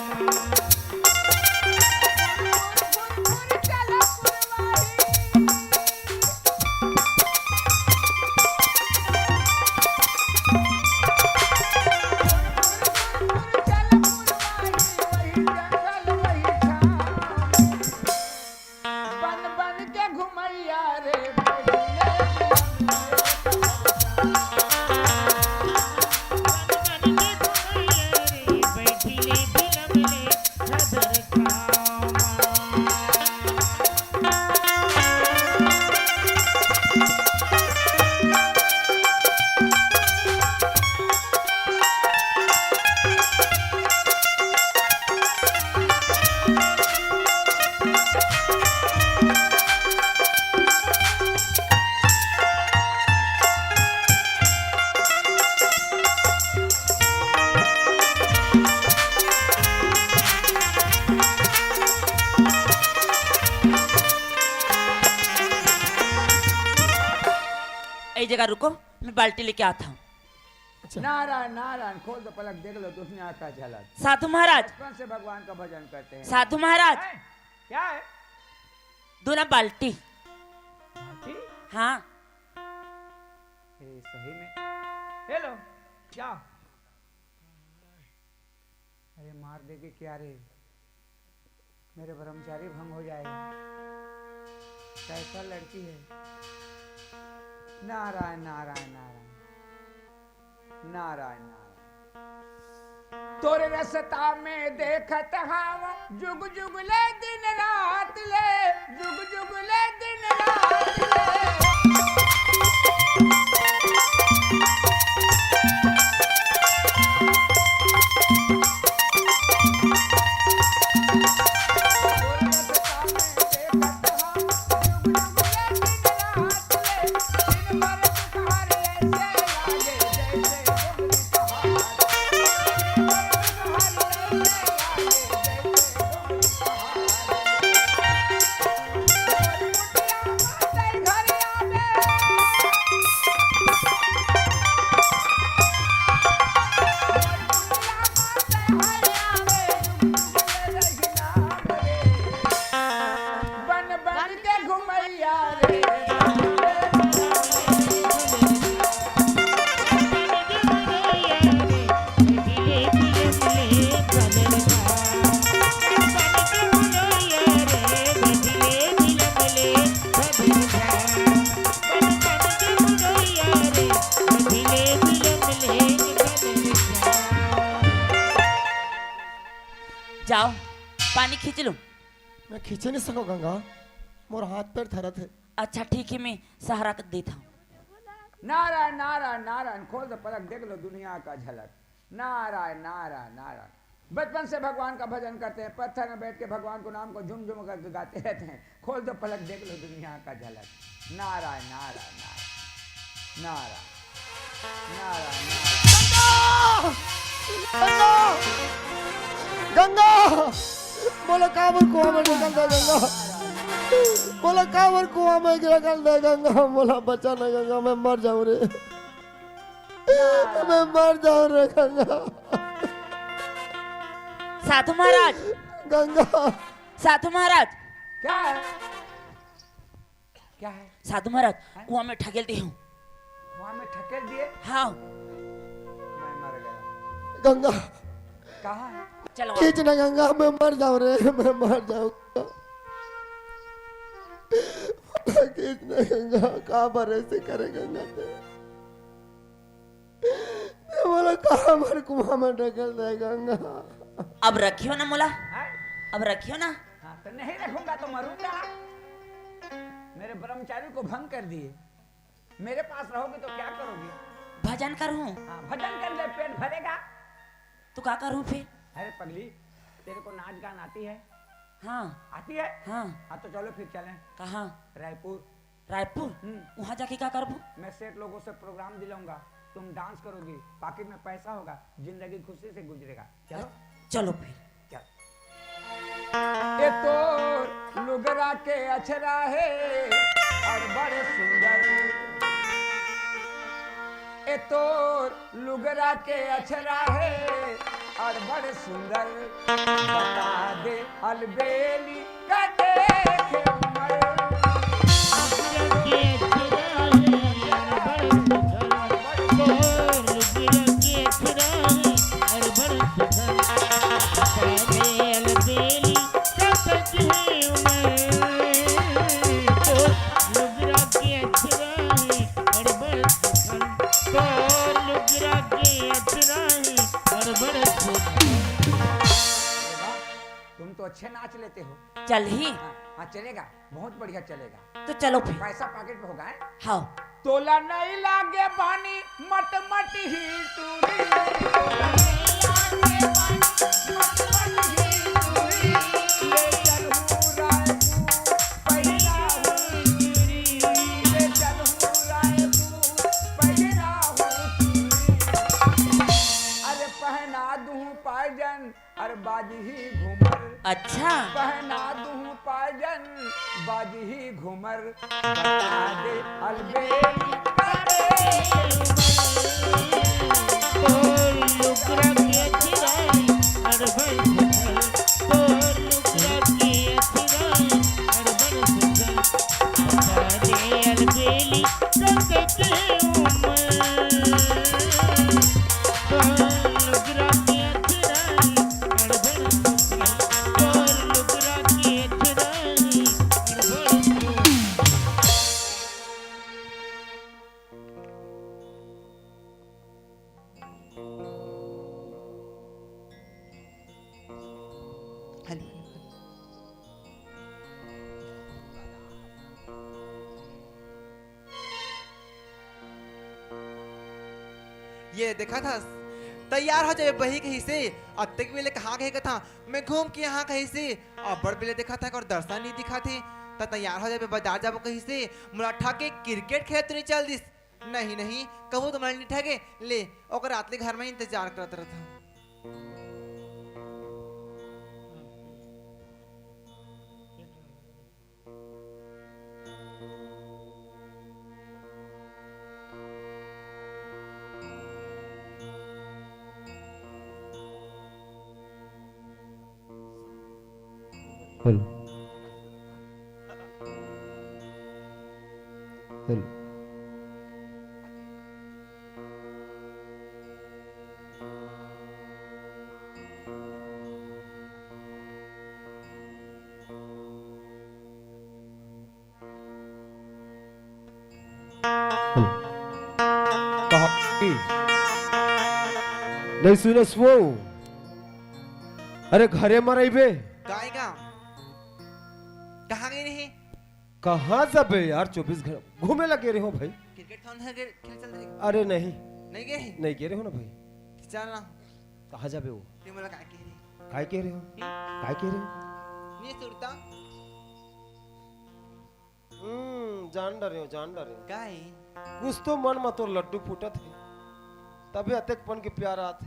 एक जगह रुको, मैं बाल्टी लेके आता हूँ। नारायण नारायण, खोल दो पलक, देख लो दुनिया का झलक। साधु महाराज, बचपन से भगवान का भजन करते हैं। साधु महाराज, हैं? क्या है? दो ना बाल्टी। बाल्टी? हाँ सही में। हेलो, क्या? अरे मार देगी क्या रे? मेरे ब्रह्मचारी भंग हो जाएगा। कैसा लड़की है? नारायण नारायण नारायण नारायण नारायण। तोरे रसता में देखत हम जुग जुग ले दिन रात ले, जुग जुग ले दिन रात ले। जाओ पानी खींच लो। मैं खींचे नहीं सको गंगा, मोर हाथ पैर थरा थे। अच्छा ठीक है, मैं सहारा कर देता हूँ। नारायण नारायण नारायण, खोल दो पलक, देख लो दुनिया का झलक। नारायण नारायण नारायण। बचपन से भगवान का भजन करते हैं, पत्थर में बैठ के भगवान को नाम को झुम झुम करके गाते रहते हैं। खोल दो पलक, देख लो दुनिया का झलक। नारायण नारायण नारायण नारायण नारायण। गंगा बोलो काबर कुआं में निकल दे गंगा, बोलो काबर कुआं में निकल दे गंगा, बोला बचा ना गंगा, मैं मर जाऊं रे, मैं मर जाऊं रे गंगा। साधु महाराज, गंगा साधु महाराज, क्या है? क्या है? साधु महाराज कुआं में ढकेल दी हूँ। वहां में ठकेल दिए? हाँ मैं मर गया। गंगा कहाँ है? चलो खींच ना गंगा, मैं मर जाऊं रे, मैं मर जाऊं। खींच ना गंगा, कहाँ पर ऐसे करे गंगा ते बोला कहाँ पर कुआं में ढकेल दे गंगा। अब रखियो ना मोला, हैं? अब रखियो ना। हाँ तो नहीं रखूंगा तो मरूंगा। मेरे ब्रह्मचारी को भंग कर दिए, मेरे पास रहोगे तो क्या करोगे? भजन करूँ हाँ भजन कर ले, पेट भरेगा। तो क्या करूँ फिर? अरे पगली, तेरे को नाच गान आती है? हाँ आती है? हाँ। हाँ तो चलो फिर चलें कहाँ? रायपुर। रायपुर? वहाँ जाके क्या करबू? मैं सेठ लोगों से प्रोग्राम दिलाऊंगा, तुम डांस करोगी, पॉकेट में पैसा होगा, जिंदगी खुशी से गुजरेगा। चलो चलो फिर। चल। ये तो लुगरा के अछरा है और बड़े सुंदर, ये तो लुगरा के अछरा है और बड़े सुंदर, बता दे अलबेली का देखे उमर। तुम तो अच्छे नाच लेते हो। चल ही। हाँ चलेगा, बहुत बढ़िया चलेगा। तो चलो फिर। पैसा पॉकेट में होगा? हाँ। तोला नहीं लागे बानी मट मट ही तूरी, ले चलूं रायपुर पहिरा हूँ चूड़ी, ले चलूं रायपुर पहिरा हूँ चूड़ी। अरे पहना दूं पायजन अरे बाजी ही घूमर। अच्छा। पहना दूं पायजन बाजी ही घूमर, बता दे अलबेली का ये देखा था तैयार हो जाए बही कहीं से अब तक बेले कहाँ गए था मैं घूम के यहाँ कहीं से और बड़ बेले देखा था और दर्शन नहीं दिखा थे तो तैयार हो जाए बाजार जाबो कहीं से मुला ठाके क्रिकेट खेल तो नहीं चल दिस नहीं नहीं कहूँ तो नहीं ठगे ले और रात ले घर में इंतजार करता रहता हेलो हेलो नहीं सुनस वो अरे घरे मरेबे गाय का कहाँ गए रहे कहाँ जाबे यार 24 घंटे घूमे लगे रहे हो भाई क्रिकेट खेल चल रहे अरे नहीं नहीं गए नहीं कह रहे हो ना भाई चल ना कहाँ जाबे वो ये मला काय कह रही काय कह रहे हो काय कह रहे हो नहीं सुरता जान डरे हो जान डरे हो गाय कुछ तो मन में तो लड्डू फूटा थे तभी अतकपन के प्यार आते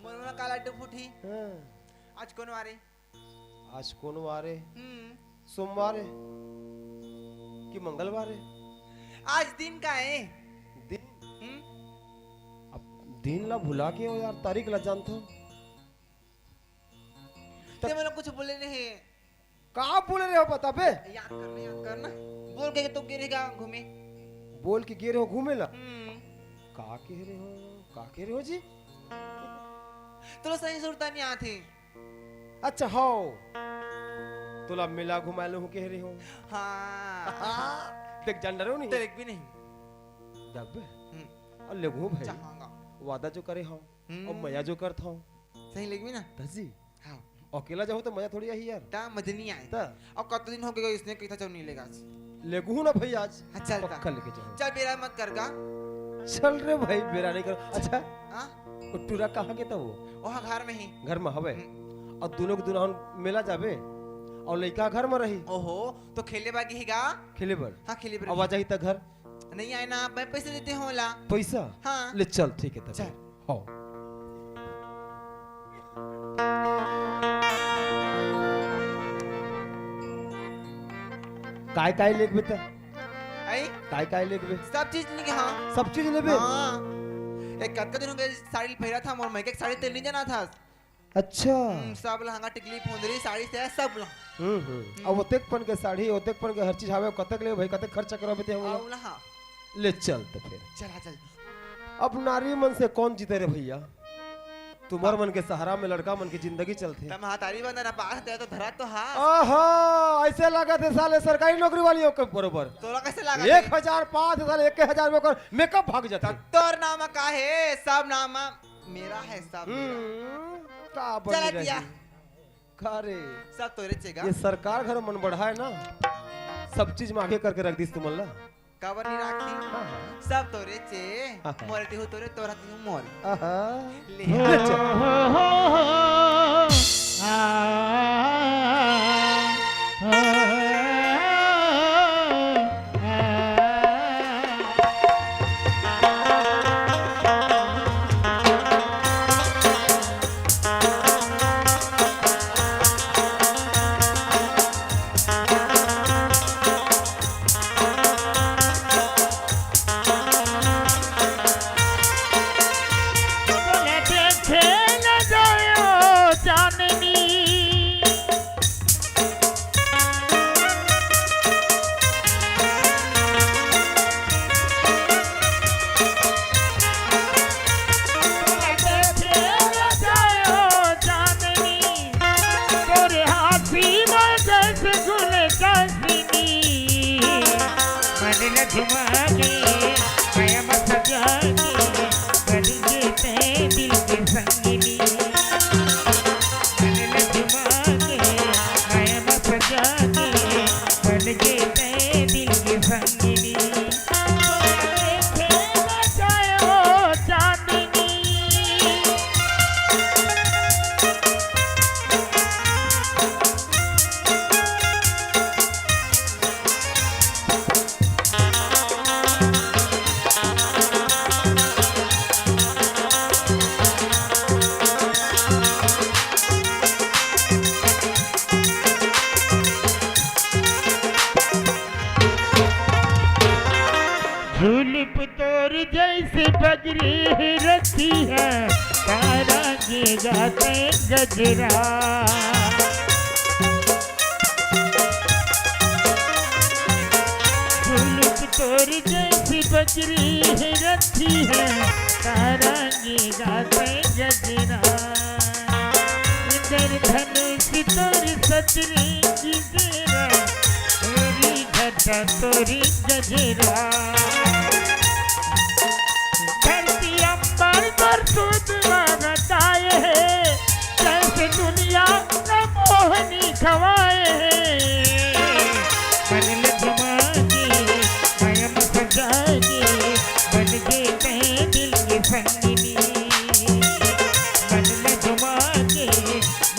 मन में काला लड्डू फूटी हाँ। आज कौन वारे आज कौन वारे सोमवार है कि मंगलवार है आज दिन का है दिन अब दिन ला भुला के हो यार तारीख ला जानते हो ते मैंने कुछ बोले नहीं कहाँ बोल रहे हो बता बे याद करना बोल के तो गिरेगा घूमे बोल के गिरे हो घूमे ला का कह रहे हो जी तो सही सुरता नहीं आती अच्छा हो तुला मिला घुमा लो कह रही हो हाँ देख जान रहे हो नहीं तेरे भी नहीं जब बे और ले घूम भाई चाहूंगा वादा जो करे हो और मजा जो करता हूँ सही लगी ना दसी हाँ अकेला जाओ तो मजा थोड़ी आई यार ता मजा नहीं आए ता और कत दिन हो गए इसने कहीं था नहीं लेगा ले घूम ना भाई आज हाँ चल पक्का लेके जाओ चल बेरा मत करगा चल रे भाई बेरा नहीं कर अच्छा हाँ वो टूरा कहाँ के था वो वहाँ घर में ही घर में हवे और दोनों के दुल्हन मेला जाबे और लड़का घर में रही ओहो तो खेले बागी हिगा खेले बर हाँ खेले बर आवाज आई था घर नहीं आए ना मैं पैसे देते हो ला पैसा हाँ ले चल ठीक है तब चल। हो काय लेक बेटा आई काय लेक बे सब चीज लेंगे हाँ सब चीज लेबे हाँ एक कद दिन हो गए साड़ी पहरा था और मैं एक साड़ी तेल नहीं जाना था अच्छा सब लहंगा टिकली फुंदरी साड़ी से सब अब ओतेक पन के साड़ी ओतेक पन के हर चीज हवे कतक ले भाई कतक खर्चा करबे ते हम ना हाँ ले चल तो फिर चला चल अब नारी मन से कौन जीते रे भैया तुम्हार मन के सहारा में लड़का मन की जिंदगी चलती है तम हाथारी बंदा ना पास दे तो धरा तो हाँ आहा ऐसे लगा थे साले सरकारी नौकरी वालियों के बरोबर तोरा कैसे लगा 1000 5000 1000 में कर मेकअप भाग जाता तोर नामा का है सब नामा मेरा है सब का चला बन दिया करे सब तोरे चेगा ये सरकार घर मन बढ़ाए ना सब चीज मांगे करके रख दीस तुमला कवर नहीं रखी सब तोरे चे मोरती हो तोरे तोरा ती मोर आहा ले बनला झुमा के माया में सजा के बन जेते दिल के संगिनी बनला झुमा के माया में सजा के बन जेते दिल के संगिनी देखेगा चाहे हो चांदनी झूलिप तोर जैसे बजरी रखी है तारा के गाते गजरा झूलिप तोर जैसी बजरी रखी है तारा के गाते गजरा इधर धनुष तोर सतरी की गेरा तोरी घटा तोरी गजरा धरती अंबर पर सूद लगाए है जैसे दुनिया न मोहनी खवाए है बनल झुमा के माया में सजा के बन जेते दिल के संगिनी बनल झुमा के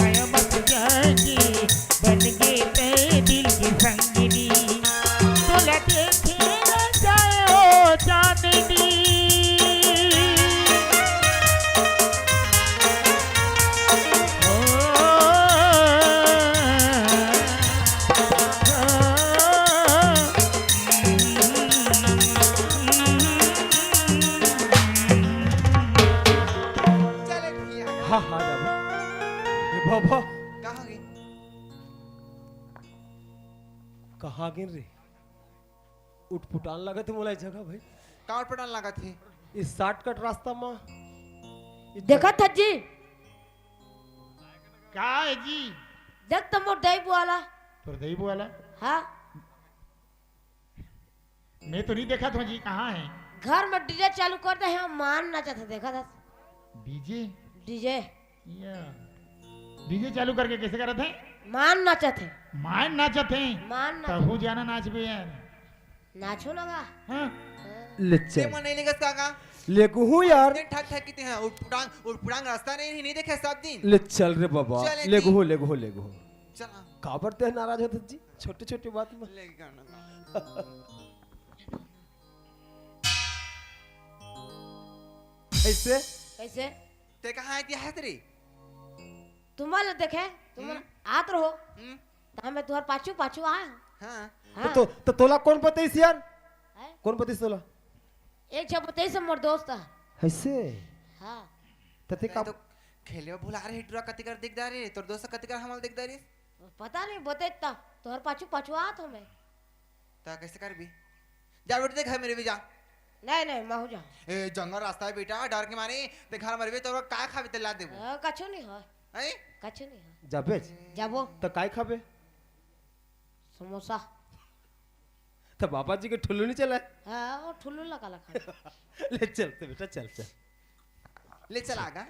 माया में सजा के बन जेते दिल के संगिनी तोला देखे न जाए हो चांदनी हाँ हाँ जाबो ए बाबा कहाँ गई कहाँ गिन रे उठपुटान लगत है मोला इस जगह भाई कांवर पटान लगा थी इस शॉर्टकट रास्ता में देखा था जी क्या है जी देख तो मोर दैब वाला तो दही वाला हाँ मैं तो नहीं देखा था जी कहाँ है घर में डीजे चालू कर दे हम मान नाचा था देखा था डीजे डीजे या डीजे चालू करके कैसे करते हैं मान नाचा थे मान नाचत हैं मान नाचा तहु जाना नाच भी यार नाचो लगा हाँ ले ये चल मन नहीं निकस काका ले हूँ यार दिन ठक ठक किते हैं उठपुटांग रास्ता नहीं देखे सब दिन ले चल रे बाबा चल ले एक हूँ चला काबर ते नाराज होते जी छोटी छोटी बात में लेके करना ऐसे कैसे ते कहाँ है इतिहास रे तुम्हारे देखे तुम आत रहो तो हमें तुम्हारे पाछू पाछू आए हाँ हाँ तो तोला कौन पतेस यार हैं? कौन पतेस तोला एक जब बताई से मोर दोस्त है ऐसे हाँ तते का तो खेले भुला रहे हिटरा कतिकर दिखदा रे तोर दोस्त कतिकर हमल दिखदा रे पता नहीं बताई तब तुम्हारे पाछू पाछू आत हो मैं ता कैसे करबी जा बेटे देख मेरे भी जा नहीं नहीं मैं हो जाऊँ ए जंगल रास्ता है बेटा डर के मारे ते घर मरबे तो का खाबे ते ला देबो कछु नहीं है हैं कछु नहीं है जाबे जाबो तो काय खाबे समोसा तो बाबा जी के ठुल्लू नहीं चला हाँ वो ठुल्लू लगा लगा ले चल तो बेटा चल ले चल आगा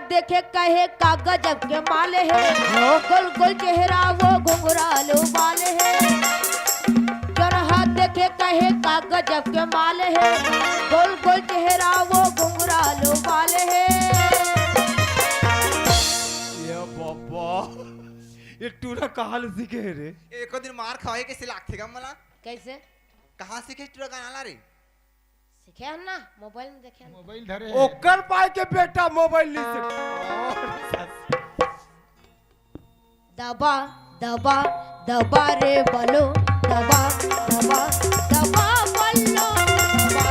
देखे कहे कागज के माले है गोल गोल चेहरा वो घुंघरालू वाले है जरा हाथ देखे कहे कागज के माले है गोल गोल चेहरा वो घुंघरालू वाले है ये बाबा ये टूरा कहाँ ले सीखे रे एक दिन मार खाए कैसे लागते गा मला कैसे कहाँ सीखे टूरा गाना ला रे सीखे हम ना मोबाइल में देखे हम। मोबाइल धरे ओकर पाए के बेटा मोबाइल नहीं से दबा दबा दबा रे बोलो दबा दबा दबा बोलो दबा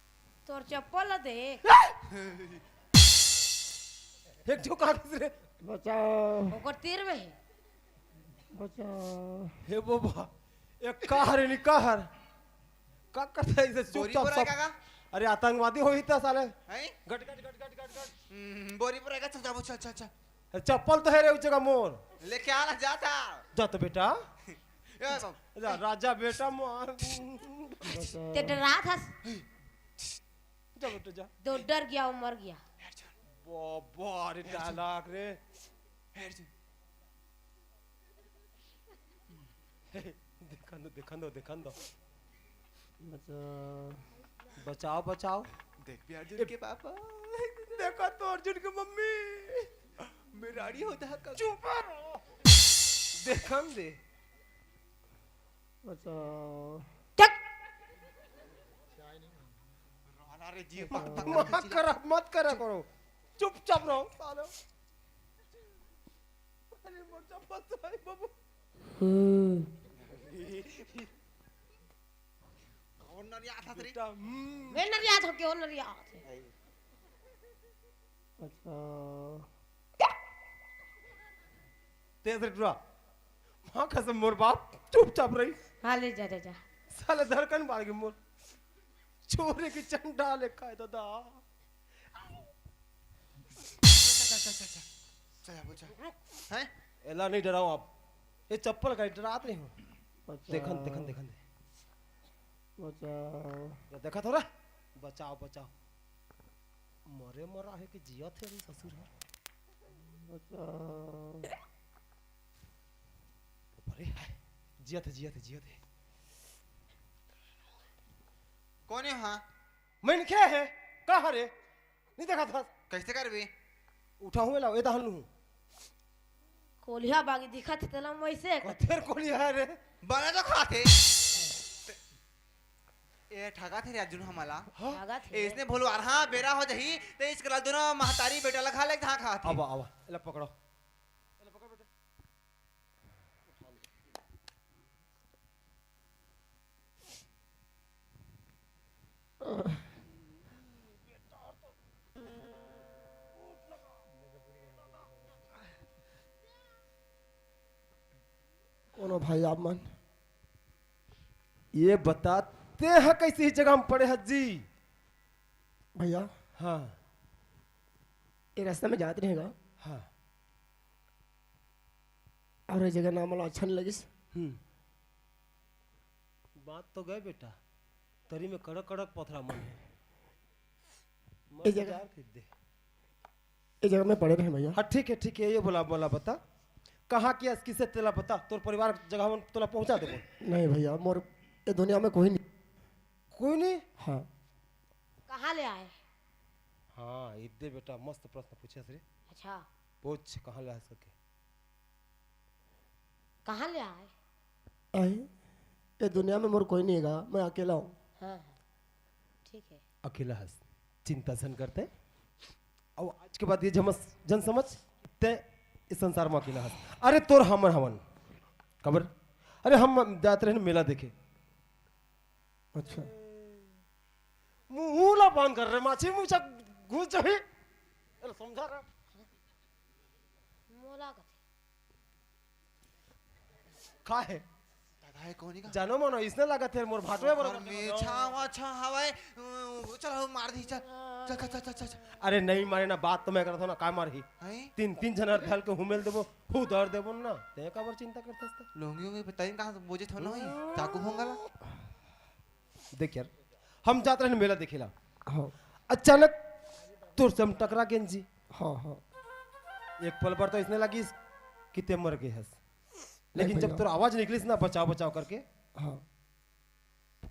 तोर चप्पल दे एक जो कागज रे बचाओ ओकर तीर में है बचाओ हे बाबा एक कहर है निकहर का करता है इसे बोरी चुपचाप पर सब आएगा अरे आतंकवादी हो ही था साले हैं गट गट गट गट गट गट बोरी पर आएगा चल जाओ चल चल चल अरे चप्पल तो है रे उस जगह मोर लेके आला जाता जा तो बेटा ए बाबू जा राजा बेटा मोर ते डरा था जा बेटा जा तो डर गया वो मर गया बाबा रे डालाक रे देखन दो बचाओ बचाओ देख भी अर्जुन के पापा देखा तो अर्जुन की मम्मी मेराड़ी होता है का चुप रहो देखन दे बचाओ अरे जी मत करा करो चुपचाप रहो सालो अरे मोर चप्पल तो है बाबू कौन नरिया था तेरी मैं नरिया था क्यों नरिया बचाओ तेज ड्रा मां कसम मोर बाप चुपचाप रही हाँ ले जा साले धड़कन मार के मोर छोरे की चंडा लेखा है दादा चल बच्चा हैं एला नहीं डराओ आप ये चप्पल का डरात नहीं हो देखन देखन देखन बचाओ देखा थोड़ा बचाओ बचाओ मरे मरा है कि जिया थे ससुर है बचाओ अरे जिया थे कौन है हाँ मैंने क्या है कहा रे नहीं देखा था कैसे कर भी उठा हुए लाओ ये तो हल्लू कोलिया बागी दिखा थे तला वैसे तेरे को लिया है रे बना तो खाते ए ठगा थे रे अर्जुन हमारा भागा थे इसने बोलो हाँ बेरा हो जही तो इस कला दोनों महतारी बेटा लखा ले कहाँ खाते आवा ले पकड़ो कौन हो भाई आप मन ये बताते हैं कैसी जगह हम पड़े हज्जी भैया हाँ ये रास्ते में जाते रहेगा हाँ और ये जगह नाम अच्छा नहीं लगी बात तो गए बेटा तरी में कड़क कड़क पथरा मन है ये जगह ये जगह में पड़े रहे भैया हाँ ठीक है ये बोला बता कहाँ किया किसे तेला बता तोर परिवार जगह में तोला पहुंचा देबो नहीं भैया मोर ये दुनिया में कोई नहीं हाँ कहाँ ले आए हाँ इतने बेटा मस्त प्रश्न पूछे रे अच्छा पूछ कहाँ ले आ सके कहाँ ले आए आए ये दुनिया में मोर कोई नहीं है मैं अकेला हूँ हाँ ठीक है अकेला हंस चिंता सन करते और आज के बाद ये जन समझ ते इस संसार में अकेला हंस अरे तोर हमर हवन खबर अरे हम जाते रहे मेला देखे अच्छा मुंह ला बांध कर रहे माछी मुझे घुस जाए अरे समझा रहा मोला कथे का है दादा है कौन है जानो मानो इसने लगा थे मोर भाटवे और में छा हवाए चल मार दी चल अरे नहीं मारे ना बात तो मैं करता ना काय मारही हैं तीन जन ढल के हुमेल देबो हु दर देबो ना ते काबर चिंता करतस लोंगी होंगे बताइए कहाँ से बोझे थोड़ा नहीं चाकू होंगे देख यार हम जाते रहे मेला देखेला हाँ अचानक तुर से हम टकरा गेन जी हाँ हाँ एक पल पर तो इसने लगी कि ते मर गए हंस लेकिन नहीं जब तुर आवाज निकली ना बचाओ बचाओ करके हाँ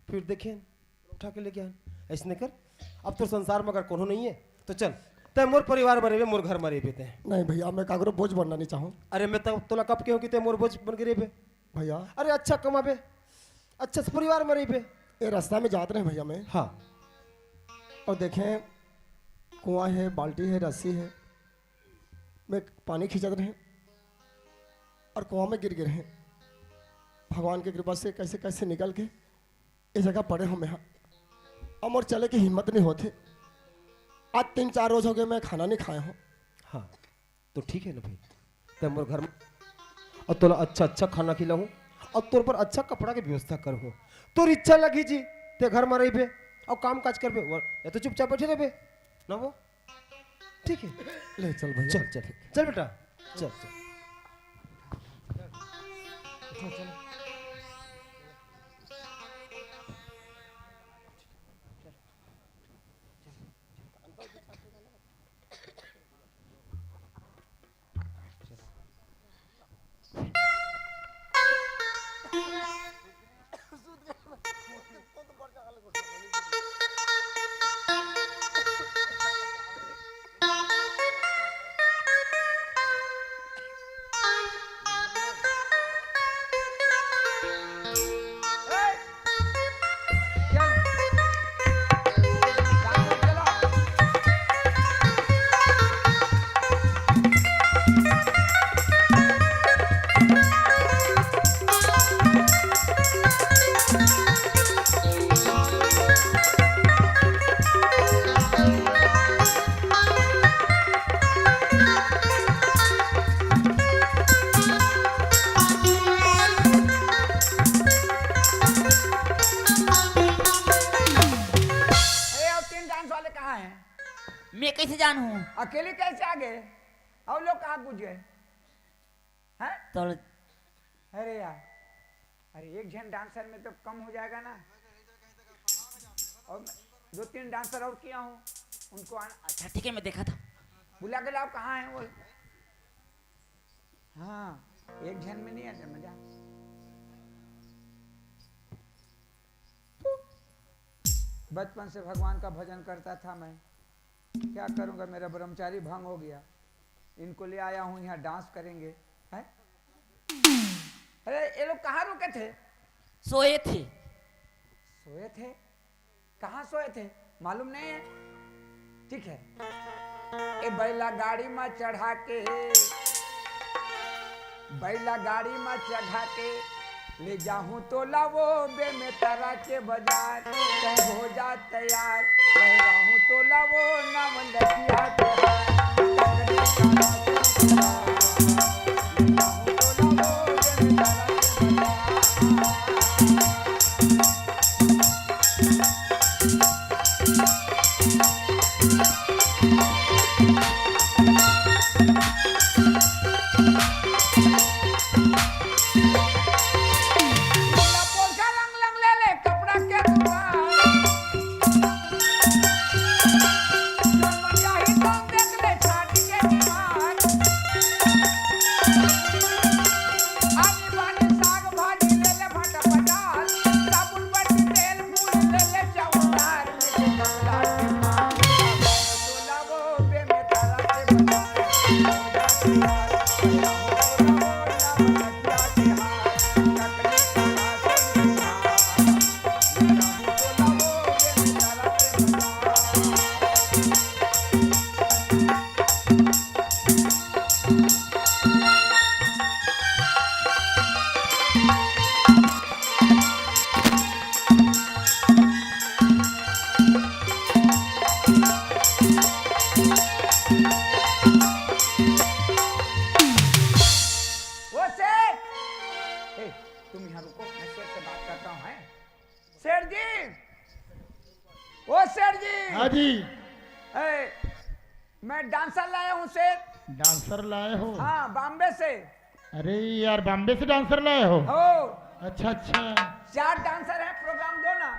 फिर देखे उठा के लेके आन ऐसने कर अब तो संसार में अगर कोनो नहीं है तो चल ते मोर परिवार मरे मोर घर मरे बेते नहीं भैया मैं कागरो बोझ बनना नहीं चाहूँ अरे मैं तो तोला कब के हो कि ते मोर बोझ बन के रे भैया अरे अच्छा कमाबे अच्छा से परिवार मरे पे ये रास्ता में जाते रहे भैया मैं हाँ और देखें कुआं है बाल्टी है रस्सी है मैं पानी खींचते रहे और कुआं में गिर हैं भगवान की कृपा से कैसे कैसे निकल के इस जगह पड़े हम यहाँ अब मोर चले की हिम्मत नहीं होती। आज 3-4 रोज हो गए मैं खाना नहीं खाया हूँ। हाँ तो ठीक है ना भाई, तो मोर घर में और तोला अच्छा अच्छा खाना खिलाऊं और तोर पर अच्छा कपड़ा की व्यवस्था करूँ। तोर इच्छा लगी जी ते घर में रही बे और काम काज कर बे, या तो चुपचाप बैठे रहे बे ना वो। ठीक है ले चल भैया। चल चल चल बेटा चल चल। मैं कैसे जानूं? अकेले कैसे आ गए और लोग कहाँ पूछ गए हैं? तो अरे यार, अरे एक जन डांसर में तो कम हो जाएगा ना, और 2-3 डांसर और किया हूँ उनको आना। अच्छा ठीक है, मैं देखा था। बुला के लाओ, कहाँ है वो? हाँ एक जन में नहीं आता मजा। बचपन से भगवान का भजन करता था मैं, क्या करूंगा, मेरा ब्रह्मचारी भंग हो गया। इनको ले आया हूं, यहाँ डांस करेंगे हैं? अरे ये लोग कहाँ रुके थे? सोए थे। सोए थे? कहाँ सोए थे मालूम नहीं है? ठीक है, ए बैला गाड़ी में चढ़ा के, बैला गाड़ी में चढ़ा के ले जाऊं तो लावो बे में तारा के बाजार, कह हो जा तैयार, कह रहूं तो लावो नाम लखिया के डांसर लाए हो? हाँ बॉम्बे से। अरे यार बॉम्बे से डांसर लाए हो? हो। अच्छा अच्छा। 4 डांसर है, प्रोग्राम दो ना।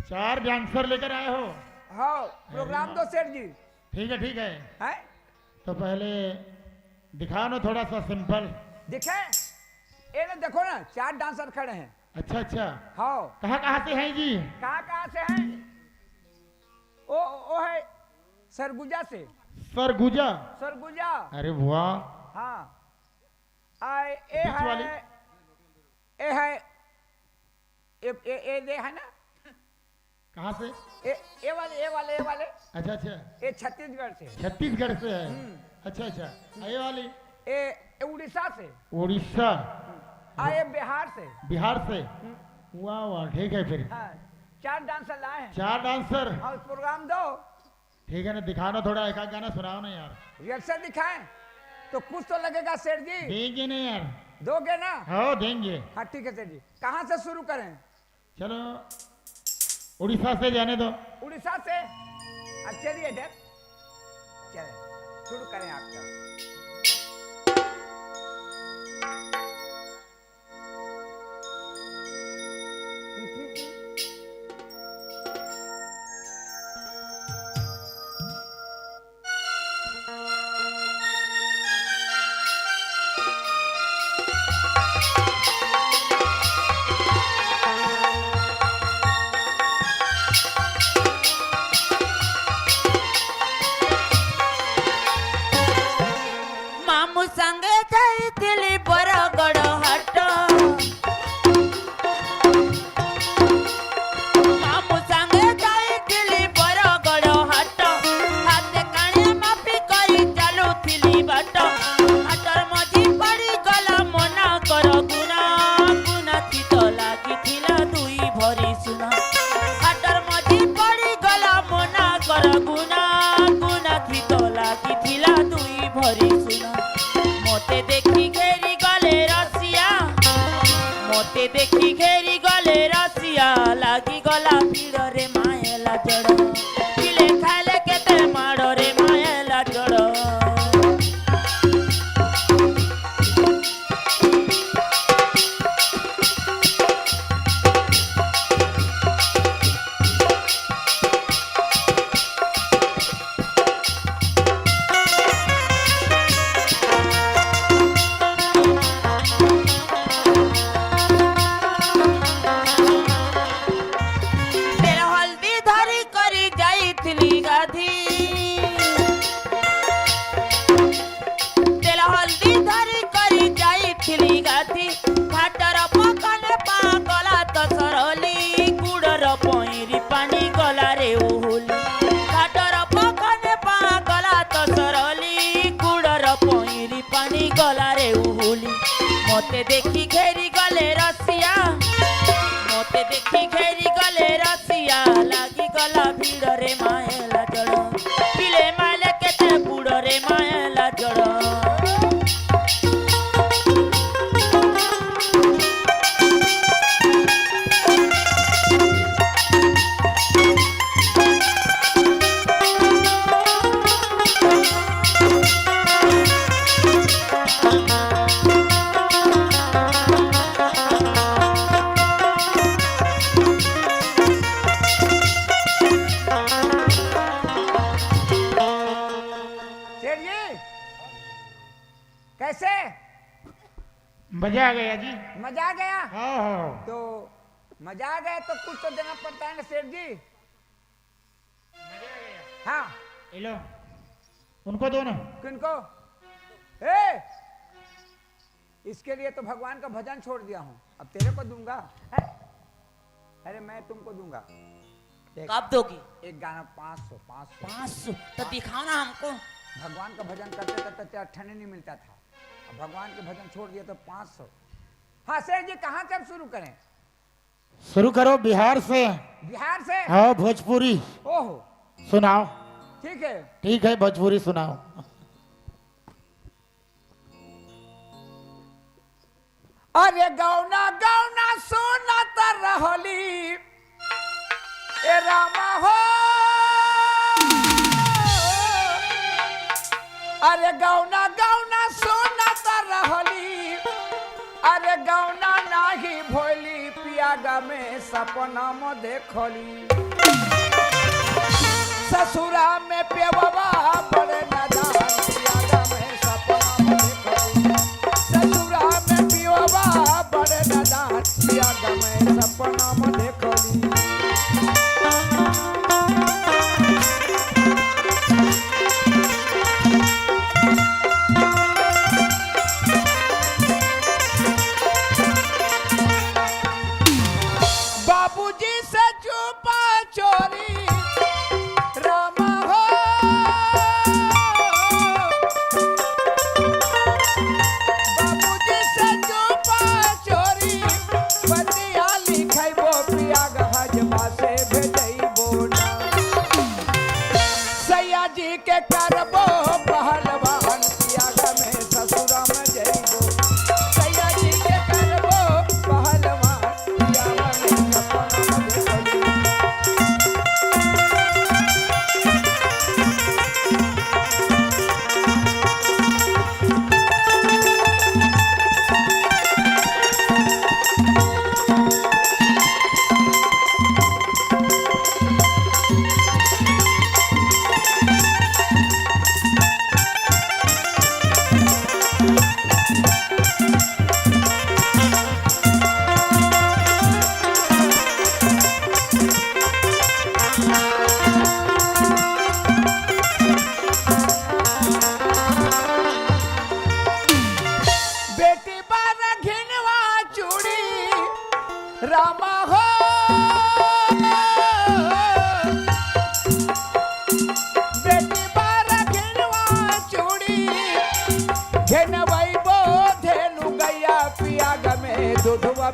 4 डांसर लेकर आए हो? हाँ प्रोग्राम दो सेठ जी। ठीक है ठीक है। है? तो पहले दिखाओ ना थोड़ा सा सिंपल। दिखे? ये ना देखो ना, 4 डांसर खड़े हैं। अच्छा अच्छा। हाँ। कहाँ से हैं जी? कहाँ से हैं? ओ है सरगुजा से। सरगुजा? सरगुजा। अरे वाह। हाँ ए है ये है ना। कहाँ से? ये वाले। अच्छा अच्छा। ये छत्तीसगढ़ से। छत्तीसगढ़ से है? अच्छा अच्छा। ये वाली? ये उड़ीसा से। उड़ीसा? ये बिहार से। बिहार से? वाह वाह ठीक है फिर। हाँ 4 डांसर लाए हैं। 4 डांसर। हाँ प्रोग्राम दो। ठीक है ना, दिखाओ ना थोड़ा, एक आध गाना सुनाओ ना यार। रिहर्सल दिखाएं तो कुछ तो लगेगा सेठ जी। देंगे ना यार। दोगे ना? हाँ देंगे। हाँ ठीक है सेठ जी। कहाँ से शुरू करें? चलो उड़ीसा से जाने दो। उड़ीसा से? अब चलिए इधर चले शुरू करें आपका। मामू संगे जाइथिली बरगड़ हाट। मामू संगे जाइथिली बरगड़ हाट। हाथे काने मापी करी चालुथिली बाट। हाटर मझी पड़ी गला मना कर गुना। गुना थी तो लागिथिला दुई भरी सुना। हाटर मझी पड़ी गला मना कर गुना। गुना थी तो लागिथिला दुई भरी सुना। मोते देखी घेरी गले रसिया। मोते देखी घेरी गले रसिया। लागी गला भीड़ रे मायला जड़। पिले खाले केते माड़ रे मायला जड़। तेल हल्दी धरी करी जाइथिली गाधी। तेल हल्दी धरी करी जाइथिली गाधी। घाटर पकने पा गला तो सरली। गुड़र पैरी पानी गला रे ओहली। घाटर पकने पा गला तो सरली। गुड़र पैरी पानी गला रे ओहली। मोते देखी घेरी गले रसिया। मोते देखी घेरी गले रसिया। लागी गला भीड़ रे मायला जड़। पिले माले केते बुड़ रे मायला जड़। सेठ जी कैसे? मजा आ गया जी। मजा आ गया? हाँ हाँ। तो मजा आ गया तो कुछ तो देना पड़ता है ना सेठ जी। हाँ ये लो उनको दो ना। किनको? ए इसके लिए तो भगवान का भजन छोड़ दिया हूँ। अब तेरे को दूंगा है? अरे मैं तुमको दूंगा। कब दोगी? एक गाना 500 500 500 तो दिखाओ ना हमको। भगवान का भजन करते करते तेरा ठंड नहीं मिलता था। अब भगवान के भजन छोड़ दिया तो 500। हाँ सेठ जी कहाँ से अब शुरू करें? शुरू करो बिहार से। बिहार से? हाँ भोजपुरी ओहो सुनाओ। ठीक है। ठीक है भोजपुरी सुनाओ। अरे गौना गौना सोना तर रहली ए रामा हो। अरे गौना गौना सोना तर रहली। अरे गौना नाही भोली पियागा में सपना में देखली। ससुरा में पेववा बड़े नदान पियागा में सपना में देखली। ससुरा में पियवा बड़े नदान पियागा में सपना में देखली। बाबूजी से छुपा चोरी रामा हो। बाबूजी से छुपा चोरी बतिया लिखाई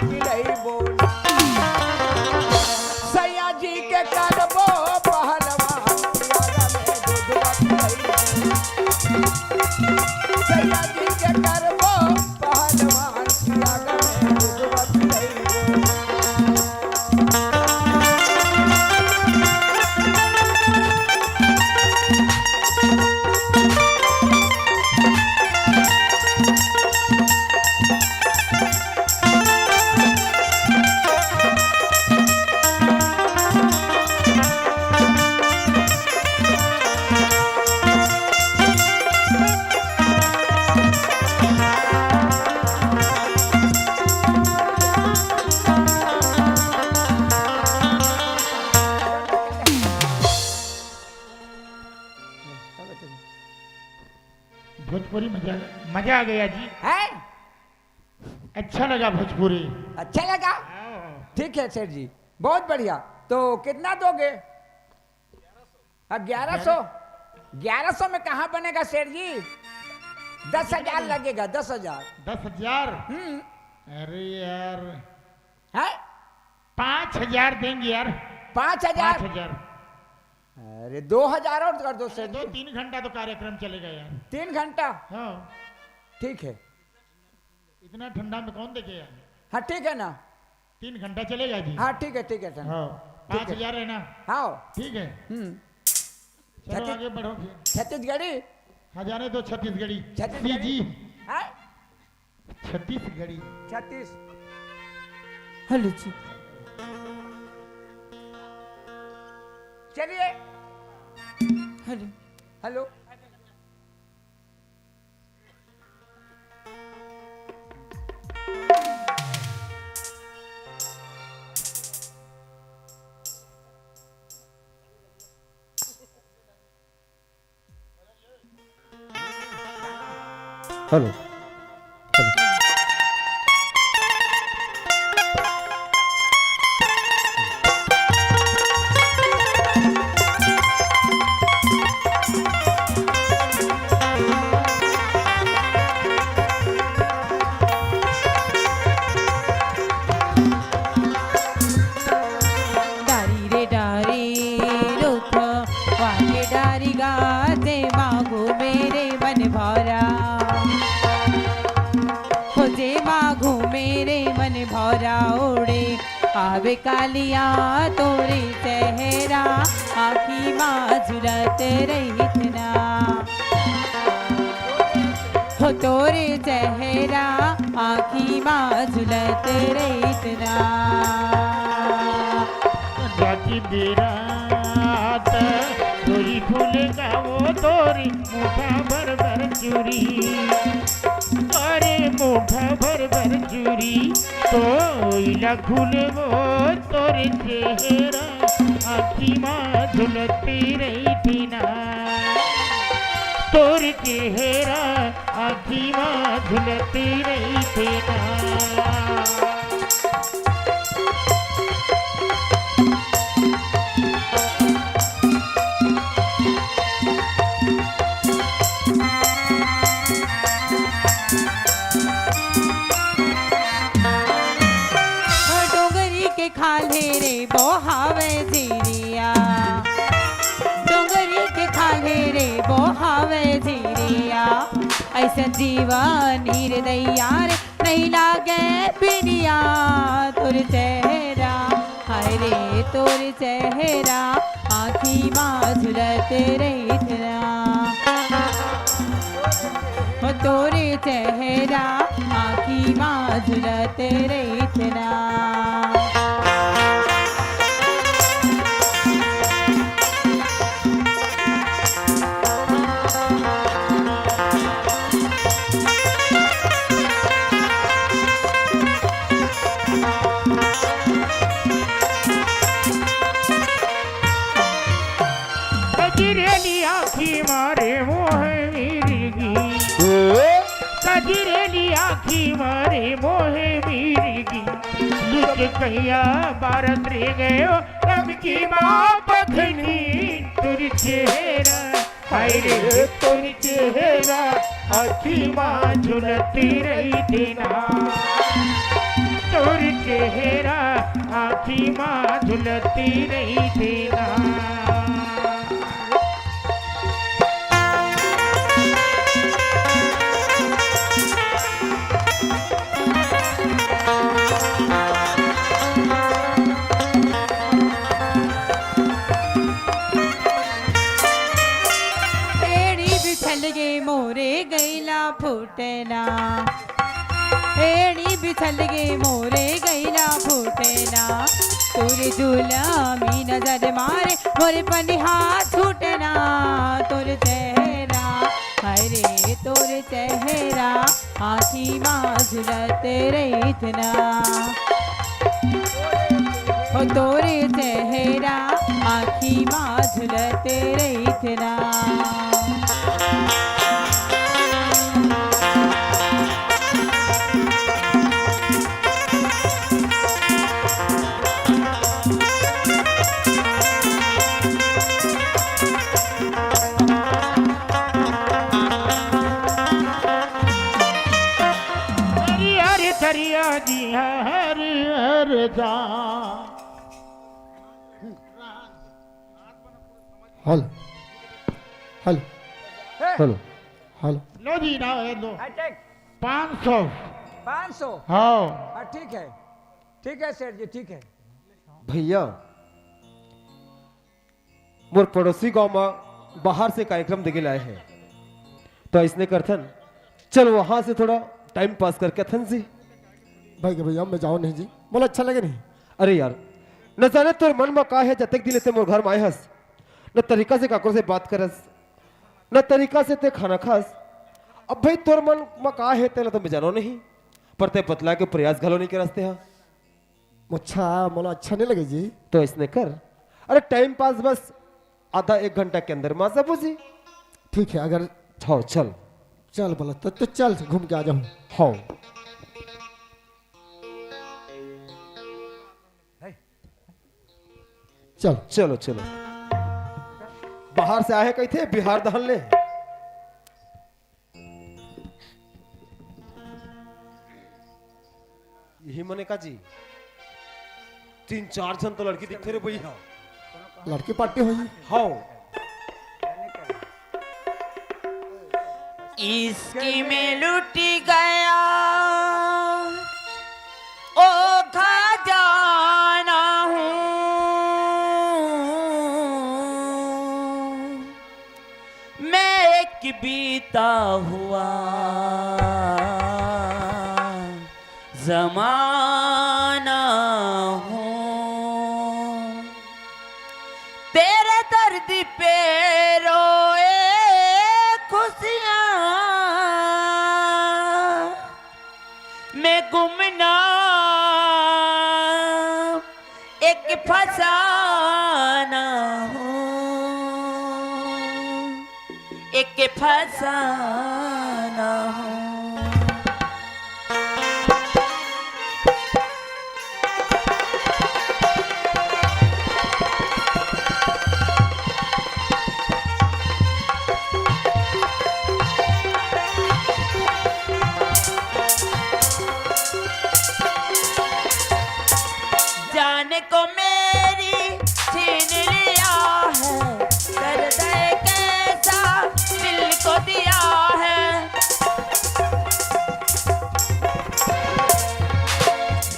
पिलैबो ना सैया जी के करबो पहलवान पियागा में दूधवा पिलैबो सैया जी के करबो पहलवान पियागा में दूधवा पिलैबो भोजपुरी मजा आ गया जी। है अच्छा लगा भोजपुरी। अच्छा लगा ठीक है सेठ जी बहुत बढ़िया तो कितना दोगे 1100 1100 में कहाँ बनेगा सेठ जी 10,000 लगेगा 10,000 10,000। अरे यार है 5,000 देंगे यार। 5,000 5,000। अरे 2,000 और कर दो सेठ जी 3 घंटा तो कार्यक्रम चलेगा यार। 3 घंटा हाँ ठीक है इतना ठंडा में कौन देखेगा। हाँ ठीक है ना 3 घंटा चलेगा जी। हाँ ठीक है सर हाँ 5,000 है ना। हाँ ठीक है चलो छत्तीस- आगे बढ़ो फिर। छत्तीसगढ़ी हाँ जाने दो छत्तीसगढ़ी। छत्तीसगढ़ी? जी है छत्तीसगढ़ी। 36 हेलो जी चलिए हेलो हेलो हेलो डारी रे डारी रुख वाके डारी गाते मागो मेरे मन भरा खोजे मागो मेरे मन भरा ओढ़े आवे कालिया तोरे चेहरा आखी माँ झुलत रही ना हो तोरे चेहरा आखी माँ झुलत रही ना जाती बेरात तोरी फूलेगा वो तोरी मुठा भर भर चूरी। अरे मुठा भर भर चूरी तो इला खुले वो तोरे चेहरा आखी माँ झुलती रही थी ना। तोरे चेहरा आखी माँ झुलती रही थी ना। डोंगरी के खाले रे बोहावे जीरिया डोंगरी के खाले रे बोहावे जीरिया ऐसा जीवन हृदया रे नहीं लागे बिनिया तोर चेहरा हाय रे तोर चेहरा आखी माँ झुलत रही हो तोरे चेहरा आखी माँ झुलत रही ना। कजरेली आखी मारे मोह मिर्गी। कजरेली आखी मारे मोहे मिर्गी। लुक कैया भारत रे गयो रब की माँ पखनी तुर चेहरा हाय रे तुर चेहरा आखी माँ झुलती रही थी ना। तोर चेहरा आँखी माँ झुलती रही तेरा। एड़ी बिछल गे मोरे गैला फूटना, एड़ी बिछल गे मोरे गैला फूटना, तोरे जुलामी नजर मारे मोरे पनिहा छूटना, तोरे चेहरा हरे तोरे चेहरा आँखी माँ झुलते रहीतना, ओ तोरे चेहरा आँखी माँ झुलते रहीतना। हरि हरि थरिया जी हरि हर जा। हेलो हेलो हेलो हेलो लो जी ना है दो टेक 500। 500। हाँ हाँ ठीक है सेठ जी ठीक है। भैया मोर पड़ोसी गांव में बाहर से कार्यक्रम देखे लाए हैं, तो इसने करथन चल वहां से थोड़ा टाइम पास करके थन जी। भाई के भैया मैं जाऊँ नहीं जी, बोला अच्छा लगे नहीं। अरे यार न जाने तोर मन में का है, जतक दिले से मोर घर में आए हस न तरीका से काको से बात करस न तरीका से ते खाना खास। अब भाई तोर मन में का है तेला तो मैं जानो नहीं, पर ते बतला के प्रयास घलो नहीं के रास्ते हाँ। अच्छा मोला अच्छा नहीं लगे जी। तो इसने कर, अरे टाइम पास बस आधा 1 घंटा के अंदर माँ सब जी। ठीक है अगर हाँ चल चल बोला तो चल घूम के आ जाऊँ। हाँ चल चलो चलो, बाहर से आए कहीं थे बिहार दहन ले। यही मने का जी 3-4 जन तो लड़की दिखते रे भैया। लड़की पार्टी हुई। हाँ इसकी में लुट गया ओ खजाना हूँ, मैं एक बीता हुआ जमाना हूँ, तेरे दर्द पे रोए खुशियाँ, मैं गुमनाम एक फसाना हूँ, एक फसाना हूँ। जाने को मेरी छीन लिया है, दर्द कैसा दिल को दिया है,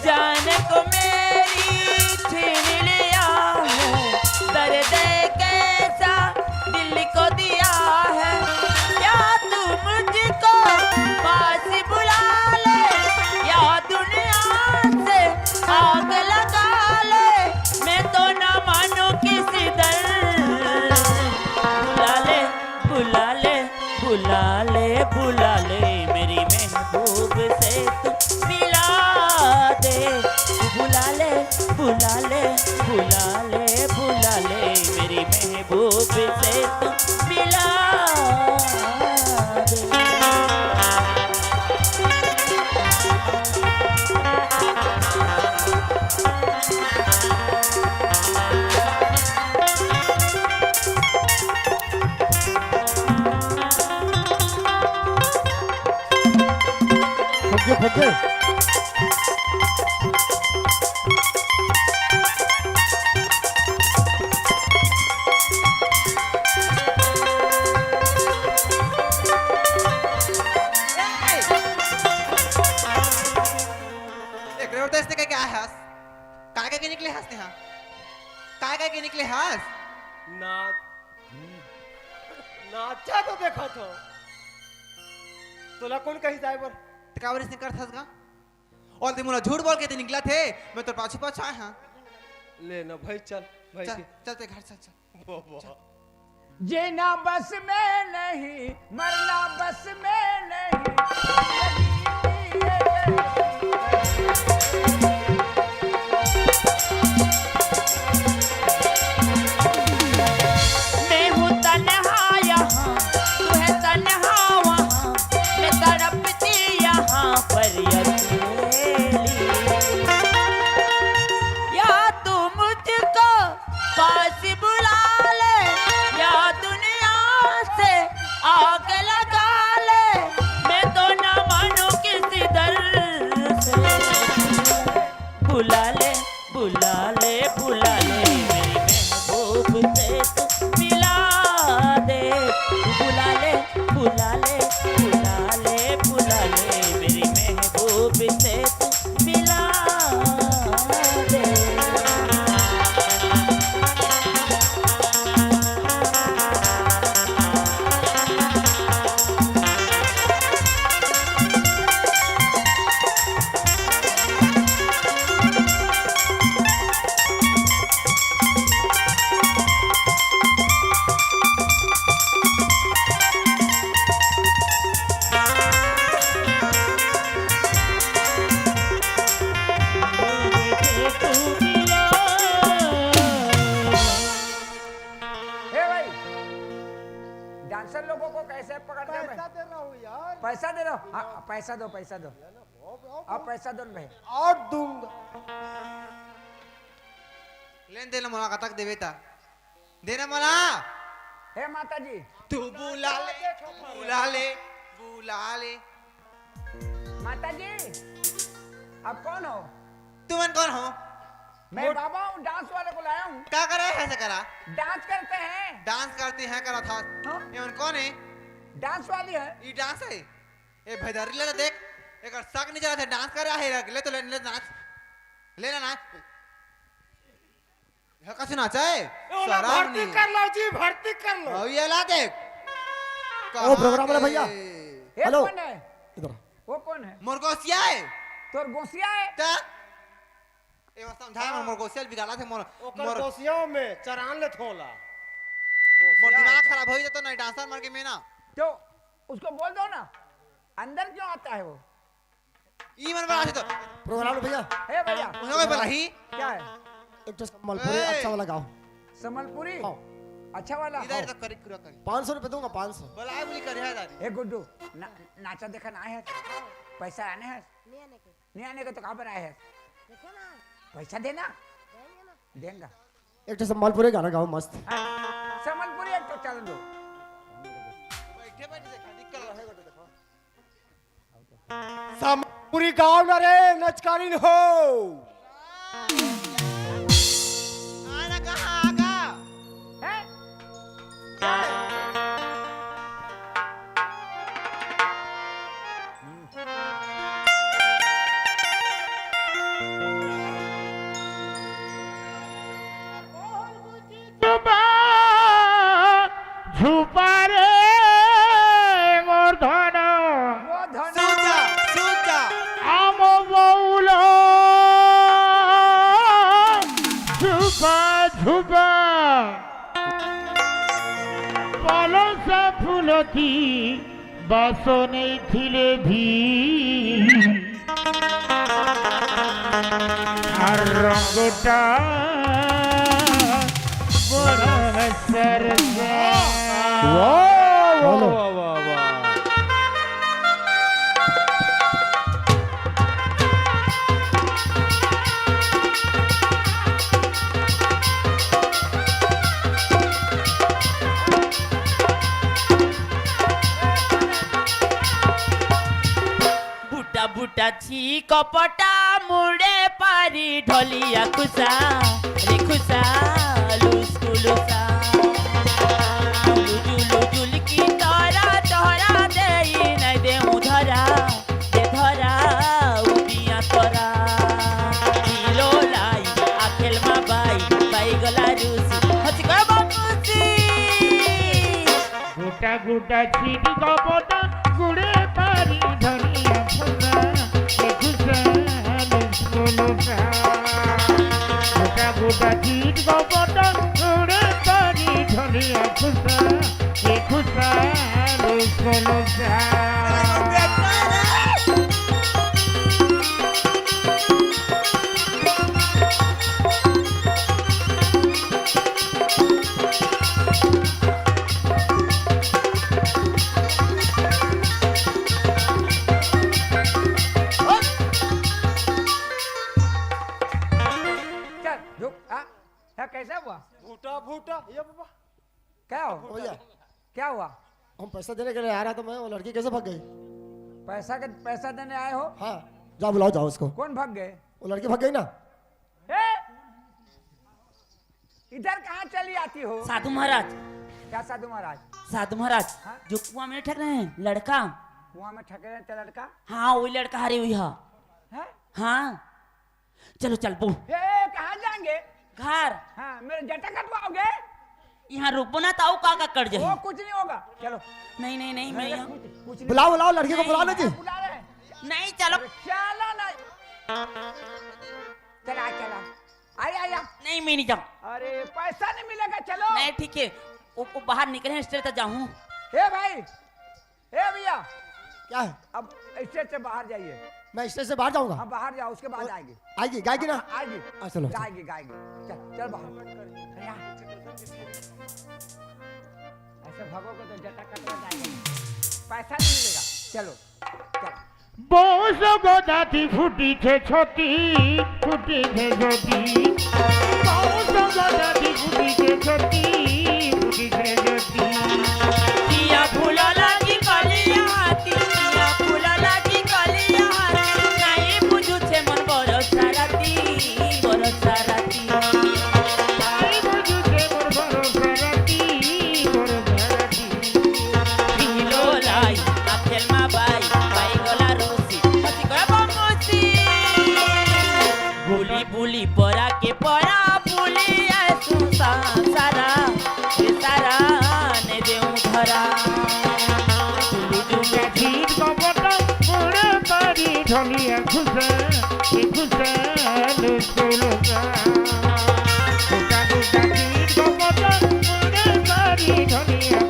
जाने को मेरी छीन लिया है, दर्द कैसा दिल को दिया है, क्या तू मुझको पास बुला ले या दुनिया से आग लगा ले, मैं तो ना मानू किसी दर, बुला ले बुला ले बुला ले बुला ले, मेरी महबूब से तू मिला दे, बुला ले बुला ले बुला ले बुला ले, मेरी महबूब से तू मिला दे। फगे फगे निकले हास नाच नाचा तो देखा तो तोला कौन कही जाए बर कावर इसने कर थस गा और ते मुला झूठ बोल के ते निकला थे मैं तो पाछे पाछे आया हां ले ना भाई चल भाई चल चलते घर चल वाह जीना बस में नहीं मरना बस में नहीं मैं हूँ तन्हा यहाँ तू है तन्हा वहाँ मैं तड़पती यहाँ पर अकेली या तू मुझको पास बुला ले या दुनिया से आग लगा ले मैं तो न मानू किसी दर से बुला ले बुला ले बुला ले मेरी महबूब से तू मिला दे बुला ले बुला ले बुला ले बुला ले मेरी महबूब से तू मिला दे हे भाई डांसर लोगों को कैसे पकड़ते हैं पैसा दे रहा हूँ यार पैसा दे रहा हूँ हाँ, पैसा दो आप पैसा दो ना भाई और दूंगा लेन देना मला का तक देवेता देना मला हे माता जी तू बुला ले माता जी आप कौन हो तुम कौन हो मैं बाबा हूँ डांस वाले को लाया हूँ क्या करे ऐसे करा डांस करते हैं डांस करते हैं करा था हाँ? ये मन कौन है डांस वाली है ये डांस है ये भैदारी ले तो देख एक शक नहीं चला था डांस कर रहा है ले तो ले नाच लेना नाच कैसे नाचा है भर्ती कर लो जी भर्ती कर लो अब ये ला देख ओ प्रोग्राम वाले भैया ये हेलो। कौन है इधर वो कौन है मुर्गोसिया है तोर गोसिया है ता ये मस्त समझाया मुर्गोसिया बिगाड़ा थे ओकर दोसियों में चरान ले थोला मोर दिमाग खराब हो जाता नहीं डांसर मार के मैं ना तो उसको बोल दो ना अंदर क्यों आता है वो ई मन बना तो प्रोग्राम वाले भैया हे भैया उन्हें कोई बला ही क्या है एक तो संबलपुरी अच्छा वाला गाओ समलपुरी हाँ। अच्छा वाला इधर तक करी पूरा करी 500 रुपए दूंगा 500 बला बोली कर है दादी ए गुड्डू नाचा देखा ना आए है पैसा आने है नहीं आने का तो कहाँ पर आए है पैसा देना देंगा एक तो संबलपुरी गाना गाओ मस्त समलपुरी एक तो चल दो बैठे बैठे देखा निकल पूरी गाँव न रे नचकारीन हो आना कहाँ आगा हैं झुपा रे मोर धन वो धन सूजा सूजा आम बौल झुपा झुपा पलसा फुलती बासो नहीं थिले भी আর রঙটা বড় সরসা वाह वाह वाह वाह वाह बुटा बुटा छी कपटा मुड़े पारी ढोलिया खुसा रे खुसा लुस्कु लुसा जुलु जुल की तोरा तोरा देई नहीं दे धरा दे धरा उदिया तोरा किलो लाई आखेल मा बाई बाई गला रुसी गुटा चीट कपटा गुड़े पारी धनिया फुला ये खुशहाल सोलसा गुटा गुटा चीट कपटा गुड़े पारी धनिया फुला ये खुशहाल सोलसा चल झुक कैसा हुआ फूटा फूटा ये बाबा क्या हो भैया क्या हुआ हम पैसा देने के लिए आ रहा था मैं, वो लड़की कैसे भाग गई? पैसा देने आए हो हाँ जाओ बुलाओ जाओ उसको। कौन भाग गए वो लड़की भाग गई ना। ए! इधर कहाँ चली आती हो साधु महाराज, क्या साधु महाराज साधु महाराज, हाँ? जो कुआं में ठग रहे हैं लड़का, कुआं में ठके रहे थे लड़का हाँ वही लड़का हरी हुई है। है हाँ चलो चल बो कहाँ जाएंगे घर, हाँ मेरे जटा कटवाओगे यहाँ रुको ना ताऊ का कट वो जाए। कुछ नहीं होगा चलो नहीं नहीं नहीं मैं यहाँ कुछ नहीं बुलाओ बुलाओ लड़की को बुला लो जी। बुला रहे हैं नहीं चलो चलो ना चला चला आया नहीं मैं नहीं जाऊँ। अरे पैसा नहीं मिलेगा चलो नहीं ठीक है वो बाहर निकले स्टेज तक जाऊँ। ए भाई ए भैया क्या है? अब स्टेज से बाहर जाइए मैं स्टेज से बाहर जाऊंगा। हाँ बाहर जाओ उसके बाद आएगी आएगी गाएगी ना। आएगी हाँ, चलो गाएगी चल चल बाहर अरे आ। ऐसे भगोगे तो जटा कटवा जाएगा पैसा नहीं मिलेगा चलो चल बोस गोदाती फुटी छे छोटी फुटी छे छोटी बोस गोदाती फुटी छे छोटी फुटी छे छोटी किया फूला लागी कलिया हाथी, किया फूला लागी कलिया हाथी, नहीं बुझू छे मन बड़ साराती आई बुझू छे मोर बरो सरती मोर सरती किलो लाई आखेल मा बाई गला रोसी हसी गया बमोसी बुली बुली परा के परा बुली ऐसु सारा ने देऊ धरा गुटा चीट कपटा गुड़े पारी धनिया खुशा ये खुशहाल सोलसा गुटा गुटा चीट कपटा गुड़े पारी धनिया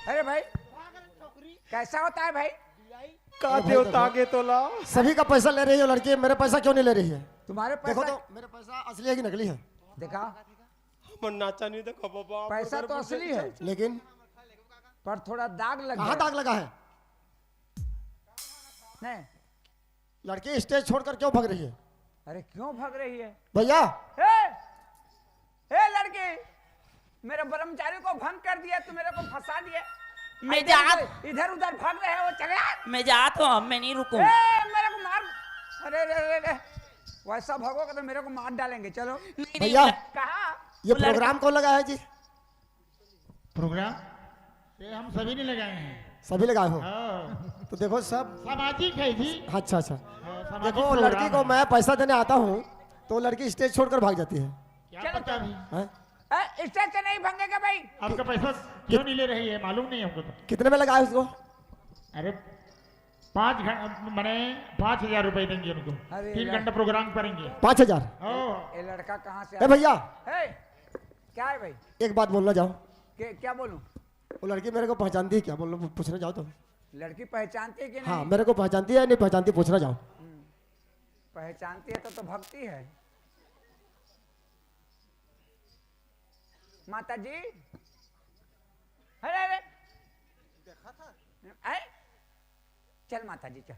अरे भाई कैसा होता है भाई काते हो तागे तोला सभी का पैसा ले रही है लड़की, मेरे पैसा क्यों नहीं ले रही है? तुम्हारे देखो पैसा तो मेरे पैसा असली है कि नकली है? देखा हम नाचा नहीं देखो बाबा पैसा तो असली है लेकिन पर थोड़ा दाग लग कहाँ गया दाग लगा है? नहीं लड़की स्टेज छोड़कर क्यों भाग रही है? अरे क्यों भाग रही है भैया ए लड़की मेरे ब्रह्मचारी को भंग कर दिया तू मेरे को फंसा दिया मैं जात इधर उधर भाग रहे हो चले मैं जात हूँ मैं नहीं रुकूं। मेरे को मार अरे रे वैसा भागोगे तो मेरे को मार डालेंगे चलो नहीं, भैया कहा ये प्रोग्राम कौन लगा है जी? प्रोग्राम ये हम सभी ने लगाए हैं। सभी लगाए हो हाँ, तो देखो सब। सामाजिक है जी। अच्छा अच्छा हाँ, सामाजिक देखो प्रोग्राम लड़की को है। मैं पैसा देने आता हूँ तो लड़की स्टेज छोड़कर भाग जाती है। क्या पता अभी हैं? स्टेज से नहीं भागेगा भाई आपका पैसा क्यों नहीं ले रही है मालूम नहीं हमको तो। कितने में लगाए उसको? अरे 5 घंटे मैंने 5,000 रुपए देंगे उनको। अरे 3 घंटा प्रोग्राम करेंगे। 5,000। ओ, ये लड़का कहाँ से ए भैया क्या है भाई एक बात बोलना जाओ। क्या बोलूं वो लड़की मेरे को पहचानती है क्या? बोलो पूछना जाओ तो। लड़की पहचानती है कि नहीं हाँ मेरे को पहचानती है नहीं पहचानती पूछना जाओ। पहचानती है तो भक्ति है माता जी अरे अरे देखा था चल माता जी चल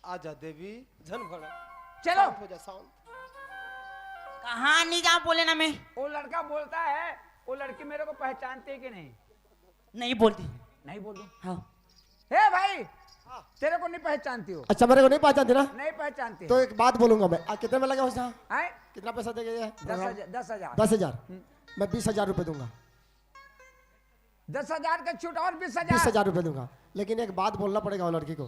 आजा देवी झन भड़ा चलो हो जा शांत कहाँ नहीं जा बोले ना मैं वो लड़का बोलता है वो लड़की मेरे को पहचानती है कि नहीं नहीं बोलती। नहीं बोलूं हाँ हे भाई तेरे को नहीं पहचानती हो अच्छा मेरे को नहीं पहचानती ना नहीं पहचानती तो एक बात बोलूंगा मैं। कितने में लगा हो जहाँ? हैं कितना पैसा दे गए? 10,000 10,000। मैं 20,000 रुपए दूंगा। 10,000 का छूट और 20,000 रुपए दूंगा। लेकिन एक बात बोलना पड़ेगा वो लड़की को।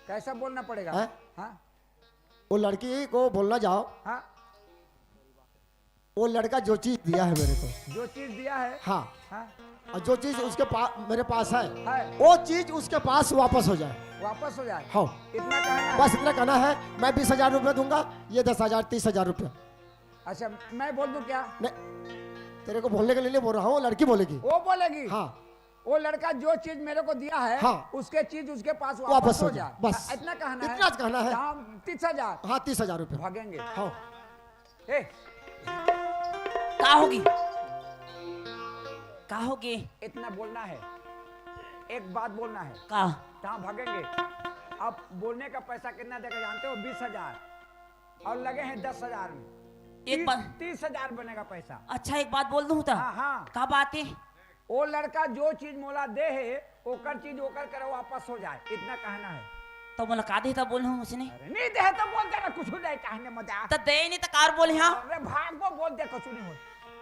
कैसा बोलना पड़ेगा हैं? हाँ वो लड़की को बोलना जाओ, हाँ वो लड़का जो चीज दिया है मेरे को, जो चीज दिया है हाँ, हाँ और जो चीज उसके पास मेरे पास है, है वो चीज उसके पास वापस हो जाए। वापस हो जाए, हाँ इतना कहना है। बस इतना कहना है। मैं 20,000 रुपये दूंगा, ये 10,000 30,000 रुपये। अच्छा मैं बोल दूं क्या? नहीं, तेरे को बोलने के लिए नहीं बोल रहा हूँ, लड़की बोलेगी। वो बोलेगी? हाँ वो लड़का जो चीज मेरे को दिया है, हाँ। उसके चीज उसके पास वापस वापस हो हो जाए, जाए, बस। इतना कहना है। इतना कहना है। हम 30,000 हाँ 30,000 रुपये भागेंगे। हाँ। ए, का होगी? का होगी? इतना बोलना है, एक बात बोलना है। का? कहाँ भागेंगे? अब बोलने का पैसा कितना देगा जानते हो? 20,000 और लगे हैं 10,000 में, एक बात 30,000 बनेगा पैसा। अच्छा एक बात बोल दूं तो हाँ हाँ। का बात है? वो लड़का जो चीज मोला दे है, ओकर चीज ओकर करे वापस हो जाए, इतना कहना है। तो मुलाकात ही तो बोल हूँ उसने। अरे नहीं दे तो बोल देना, कुछ नहीं कहने मजा। तो दे नहीं तो कार बोल हाँ। अरे भागो बोल दे, कुछ नहीं हो।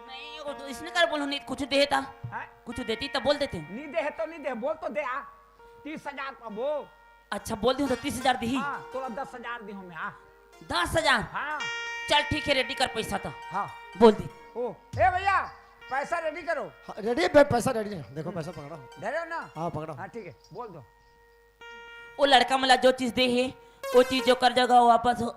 नहीं वो तो इसने कर बोल नहीं, कुछ देता, हाँ? कुछ देती तो बोल देते। नहीं दे है तो नहीं दे, बोल तो दे आ। 30,000 का वो। अच्छा बोल दी तो 30,000 दी। हाँ तोरा 10,000 दी हमें। हाँ 10,000। हाँ चल ठीक है, रेडी कर पैसा तो हाँ बोल दी। ओ ए भैया पैसा रेडी करो। हाँ, रेडी है, पैसा रेडी है। देखो पैसा पकड़ा। दे रहे हो ना? हाँ पकड़ा। हाँ ठीक है, बोल दो। वो लड़का मला जो चीज दे है वो चीज जो कर जगह वापस हो।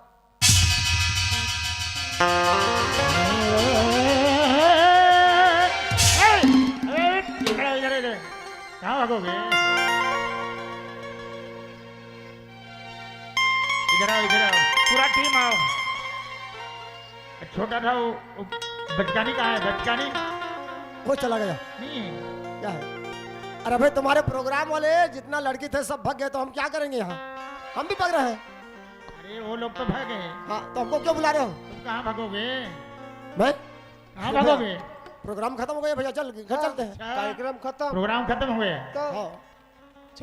कहाँ भागोगे? इधर आओ, इधर आओ, पूरा टीम आओ। छोटा था वो बचकानी कहाँ है? बचकानी वो चला गया। नहीं क्या है? अरे भाई तुम्हारे प्रोग्राम वाले जितना लड़की थे सब भाग गए, तो हम क्या करेंगे यहाँ? हम भी भाग रहे हैं। अरे वो लोग तो भागे। हाँ तो हमको क्यों बुला रहे हो? तुम कहाँ भागोगे? मैं कहाँ भागोगे? प्रोग्राम खत्म हो गया भैया, चल घर चलते हैं। अच्छा, कार्यक्रम खत्म। प्रोग्राम खत्म हो गया। हाँ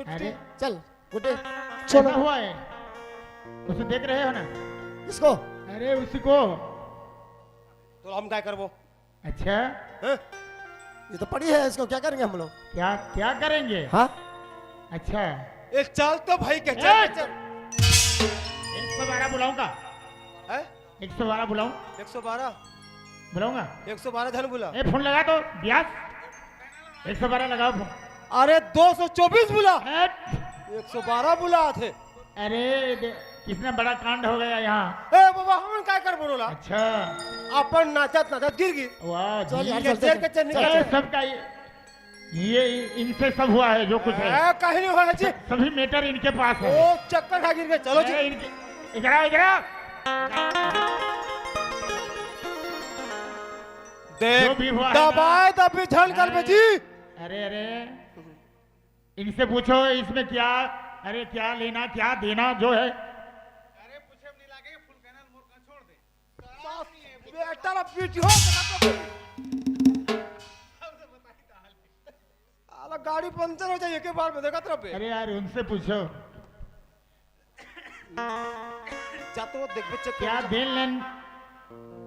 अरे चल गुड्डे चलो हुआ है, उसे देख रहे हो ना? इसको। अरे उसको। तो हम क्या करबो? अच्छा ये तो पड़ी है, इसको क्या करेंगे हम लोग? क्या क्या करेंगे? हाँ अच्छा एक चल तो भाई के ए! चल। 112 बुलाऊंगा। है 112 बुलाऊं? 112 बुलाऊंगा। 112 धन बुला। ए फोन लगा तो ब्यास। 112 लगाओ फोन। अरे 224 बुला। हट। 112 बुला थे। अरे कितना बड़ा कांड हो गया यहाँ। ए बाबा हम काय कर बोला? अच्छा अपन नाचत नाचत गिर गिर। वाह चल जी। यार, ये चलते जेल हैं। के चल निकल। अरे सबका ये इनसे सब हुआ है जो कुछ है। ए कहीं नहीं हुआ जी। सभी मैटर इनके पास है। ओ चक्कर खा गिर गए। चलो जी। इधर आओ, इधर आओ। जो भी देख हुआ है ना। दबाए दबी झल कर पे जी। अरे अरे इनसे पूछो इसमें क्या, अरे क्या लेना क्या देना जो है। बेटा ला पीट हो आला गाड़ी पंचर हो जाए एक बार में। देखा तरफ पे अरे यार उनसे पूछो जा तो देख बे चेक क्या देन लेन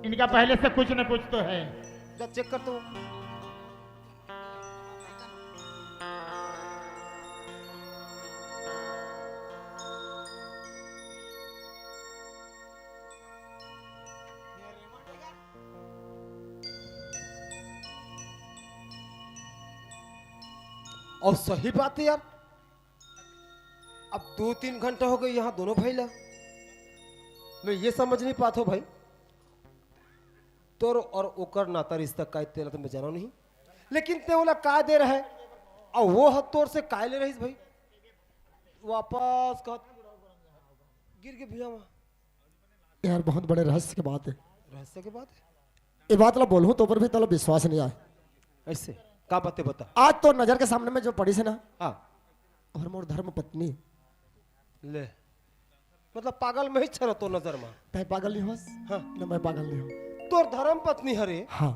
इनका पहले से कुछ न कुछ तो है। जा चेक कर तो। और सही बात है यार, अब 2-3 घंटे हो गए यहाँ दोनों भाई ला। मैं ये समझ नहीं पाता हूँ भाई, तोर और ओकर नाता रिश्ता का तेरा तो मैं जाना नहीं, लेकिन ते बोला का दे रहा है और वो हद तोर से काय ले रही भाई वापस का गिर के भैया वहाँ। यार बहुत बड़े रहस्य की बात है। रहस्य की बात है ये बात ला बोलूं तो पर भी तला विश्वास नहीं आए। ऐसे का बातें बता। आज तो नजर के सामने में जो पड़ी से ना, हाँ और मोर धर्म पत्नी। ले मतलब पागल में ही छरो तो नजर में। तय पागल नहीं होस? हाँ न मैं पागल नहीं हूँ। तोर धर्म पत्नी हरे। हाँ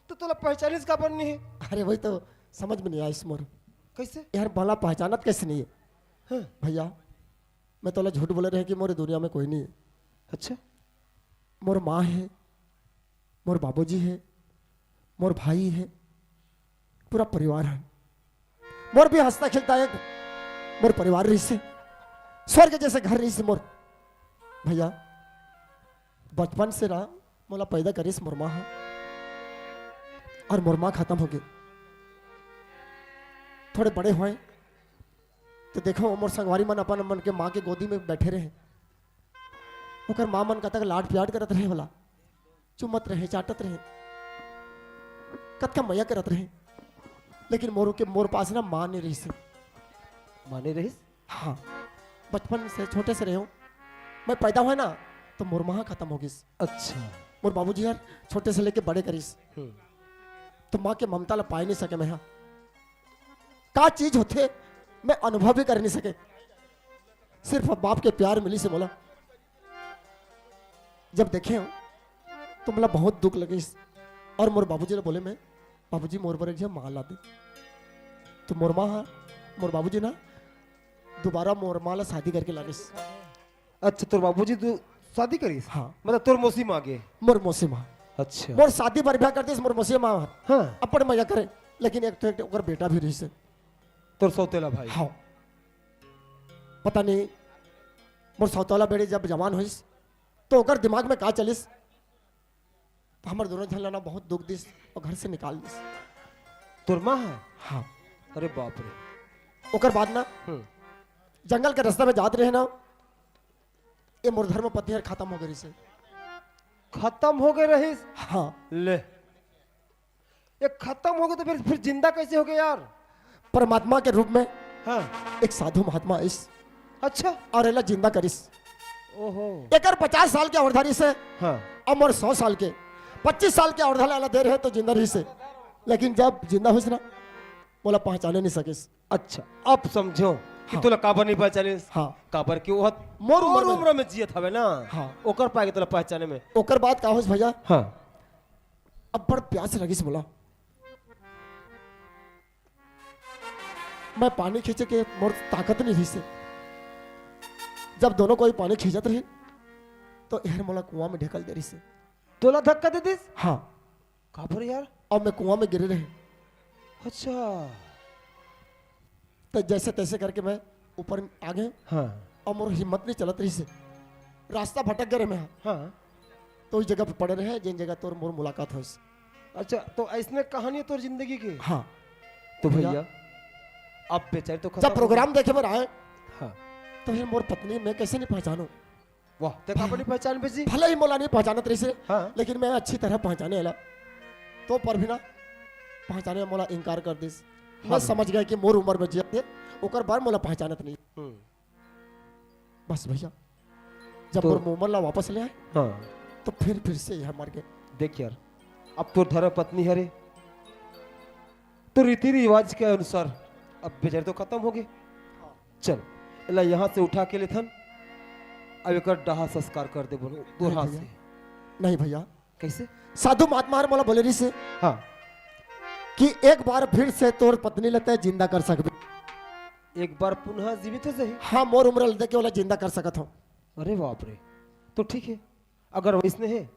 तो तोला पहचानिस का बननी है? अरे वही तो समझ में नहीं आया इस मोर। कैसे यार भला पहचानत कैसे नहीं है? हाँ। भैया मैं तोला झूठ बोले रहे कि मोरे दुनिया में कोई नहीं है। अच्छा मोर माँ है, मोर बाबूजी है, मोर भाई है, पूरा परिवार है। मोर भी हंसता खेलता है, मोर परिवार रही से स्वर्ग जैसे घर रही से मोर। भैया बचपन से ना मोला पैदा करिस मुरमा हा और मुरमा खत्म हो गए। थोड़े बड़े हुए तो देखो मोर संगवारी मन अपन मन के माँ के गोदी में बैठे रहे। ओकर माँ मन कतक लाड प्यार करत रहे वाला, चुमत रहे, चाटत रहे, कतका मया करत रहे। लेकिन मोर पास ना माँ नहीं रही से। माने रहीस? हाँ, बचपन से छोटे से रहे हो। मैं पैदा हुआ ना तो मोर माँ खत्म हो गई। अच्छा। मोर बाबूजी यार छोटे से लेके बड़े करीस तो माँ के ममता ला पाई नहीं सके। मैं का चीज होते मैं अनुभव भी कर नहीं सके। सिर्फ अब बाप के प्यार मिली से बोला। जब देखे हो तो मला बहुत दुख लगे। और मोर बाबूजी ने बोले मैं बाबूजी मोर पर एक माँ ला दे। तो मोर माँ मोर बाबूजी ना दोबारा मोर माँ ला शादी करके ला गई। अच्छा, तोर बाबूजी तू शादी करीस? हाँ, मतलब तोर मौसी मांगे? मोर मौसी माँ। अच्छा। मोर शादी पर ब्याह करते मोर मौसी माँ। हाँ। अपन मजा करे। लेकिन एक तो एक ओकर बेटा भी रही से। तोर सौतेला भाई? हाँ, पता नहीं मोर सौतेला बेटी जब जवान हुईस तो ओकर दिमाग में का चलिस तो हमारे दोनों झलना बहुत दुख दिस और घर से निकाल दिस। तोर माँ है? हाँ। अरे बाप रे। ओकर बाद ना जंगल के रास्ते में जाते रहे ना, ये मोर धर्म पत्नी हर खत्म हो गई से। खत्म हो गए रहीस? हाँ। ले, ये खत्म हो गए तो फिर जिंदा कैसे हो गए यार? परमात्मा के रूप में हाँ। एक साधु महात्मा इस। अच्छा। और एला जिंदा करिस। ओहो। एकर 50 साल के अवधारी से हाँ। और मोर 100 साल के 25 साल के अवधाला अला दे रहे तो जिंदा रही से। लेकिन जब जिंदा हुई ना बोला पहचाने नहीं सकिस। अच्छा, अब समझो कि तोला काबर नहीं पहचानिस? हाँ। काबर कि वो मोर उम्र में जियत हवे ना। हाँ। ओकर पाएगे तोला पहचाने में। ओकर बाद का होस भैया? हाँ। अब बड़ प्यास लगी बोला मैं पानी खींचे के मोर ताकत नहीं रही से। जब दोनों कोई पानी खींचत रहे तो यार मोला कुआं में ढकल दे रही से। तोला धक्का दे दिस? हाँ। काबर यार? और मैं कुआं में गिरे रहे। अच्छा। तो जैसे तैसे करके मैं ऊपर आ गए। हाँ। और मोर हिम्मत नहीं चलत रही से। रास्ता भटक गए मैं। हाँ। तो उस जगह पे पड़े रहे जिन जगह तोर मोर मुलाकात हो। अच्छा, तो ऐसने कहानी है तोर जिंदगी की? हाँ। तो भैया अब बेचारे तो जब प्रोग्राम देखे में आए हाँ, तो फिर मोर पत्नी मैं कैसे नहीं पहचानू। वाह, ते काबर पहचान बेसी? भले ही मोला नहीं पहचानत रही से। हाँ। लेकिन मैं अच्छी तरह पहचाने वाला तो पर भी ना पहचाने मोला इनकार कर दिस। मैं समझ गया कि मोर उम्र में जियत थे ओकर बार मोला पहचानत नहीं। बस भैया जब मोर मोमन ला वापस ले आए हाँ, तो फिर से यहाँ मर गए। देख यार, अब तो धर्म पत्नी हरे तो रीति रिवाज के अनुसार अब बेचारे तो खत्म हो गए। चल इला यहाँ से उठा के लेथन अब एक डाहा संस्कार कर दे बोलो दूरहा से। नहीं भैया। कैसे? साधु महात्मा हर मोला बोले रही से हाँ कि एक बार फिर से तोर पत्नी लेते जिंदा कर सकबे। एक बार पुनः जीवित हो सही? हाँ, मोर उम्र लेते के वाला जिंदा कर सकत हूँ। अरे बाप रे, तो ठीक है। अगर वैसने है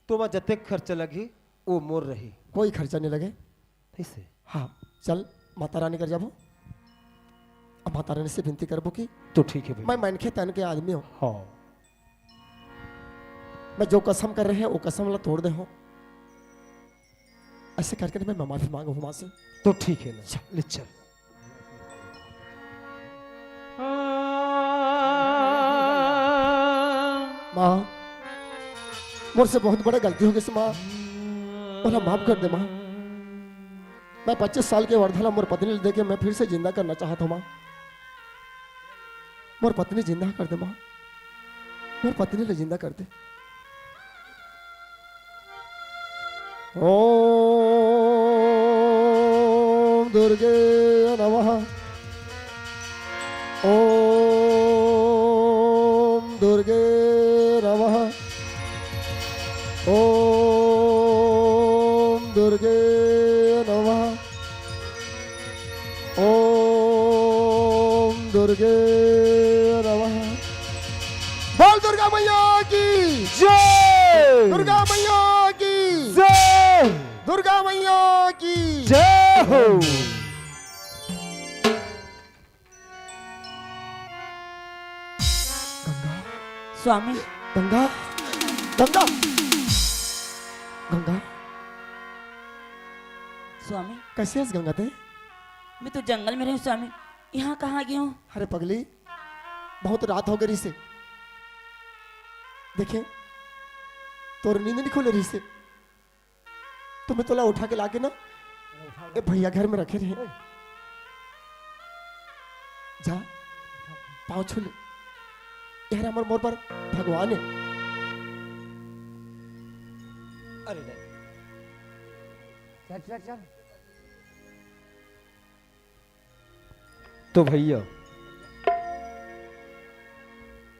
तो मैं जते खर्चा लगी वो मोर रही, कोई खर्चा नहीं लगे। ऐसे? हाँ, चल माता रानी कर जाबो। अब माता रानी से विनती करबो कि तो ठीक है मैं मनखे तन के आदमी हूँ। हाँ। मैं जो कसम कर रहे हैं वो कसम वाला तोड़ दे हो। ऐसे करके मैं माफी मांगू माँ से। तो ठीक है ना, ले चल। माँ मोर से बहुत बड़ा गलती हो गई माँ, मला माफ कर दे माँ। मैं 25 साल के वर्धला मोर पत्नी ले देके मैं फिर से जिंदा करना चाहता हूँ माँ। मोर पत्नी जिंदा कर दे माँ, मोर पत्नी ले जिंदा कर दे। ओम दुर्गे नमः। ओम दुर्गे नमः। ओम दुर्गे नमः। ओम दुर्गे नमः। बोल दुर्गा मैया की जय। दुर्गा मैया की जय। दुर्गा मैया की जय हो। स्वामी गंगा गंगा गंगा स्वामी कैसे है गंगा ते? मैं तो जंगल में रही हूँ स्वामी, यहाँ कहाँ गई हूँ? अरे पगली, बहुत रात हो गई से देखे तोर नींद नहीं खुले रही से, तो मैं तोला उठा के लाके ना ए भैया घर में रखे रहे। जा पाँव छू ले, यार हमारे मोर पर भगवान है। अरे नहीं, चल चल चल। तो भैया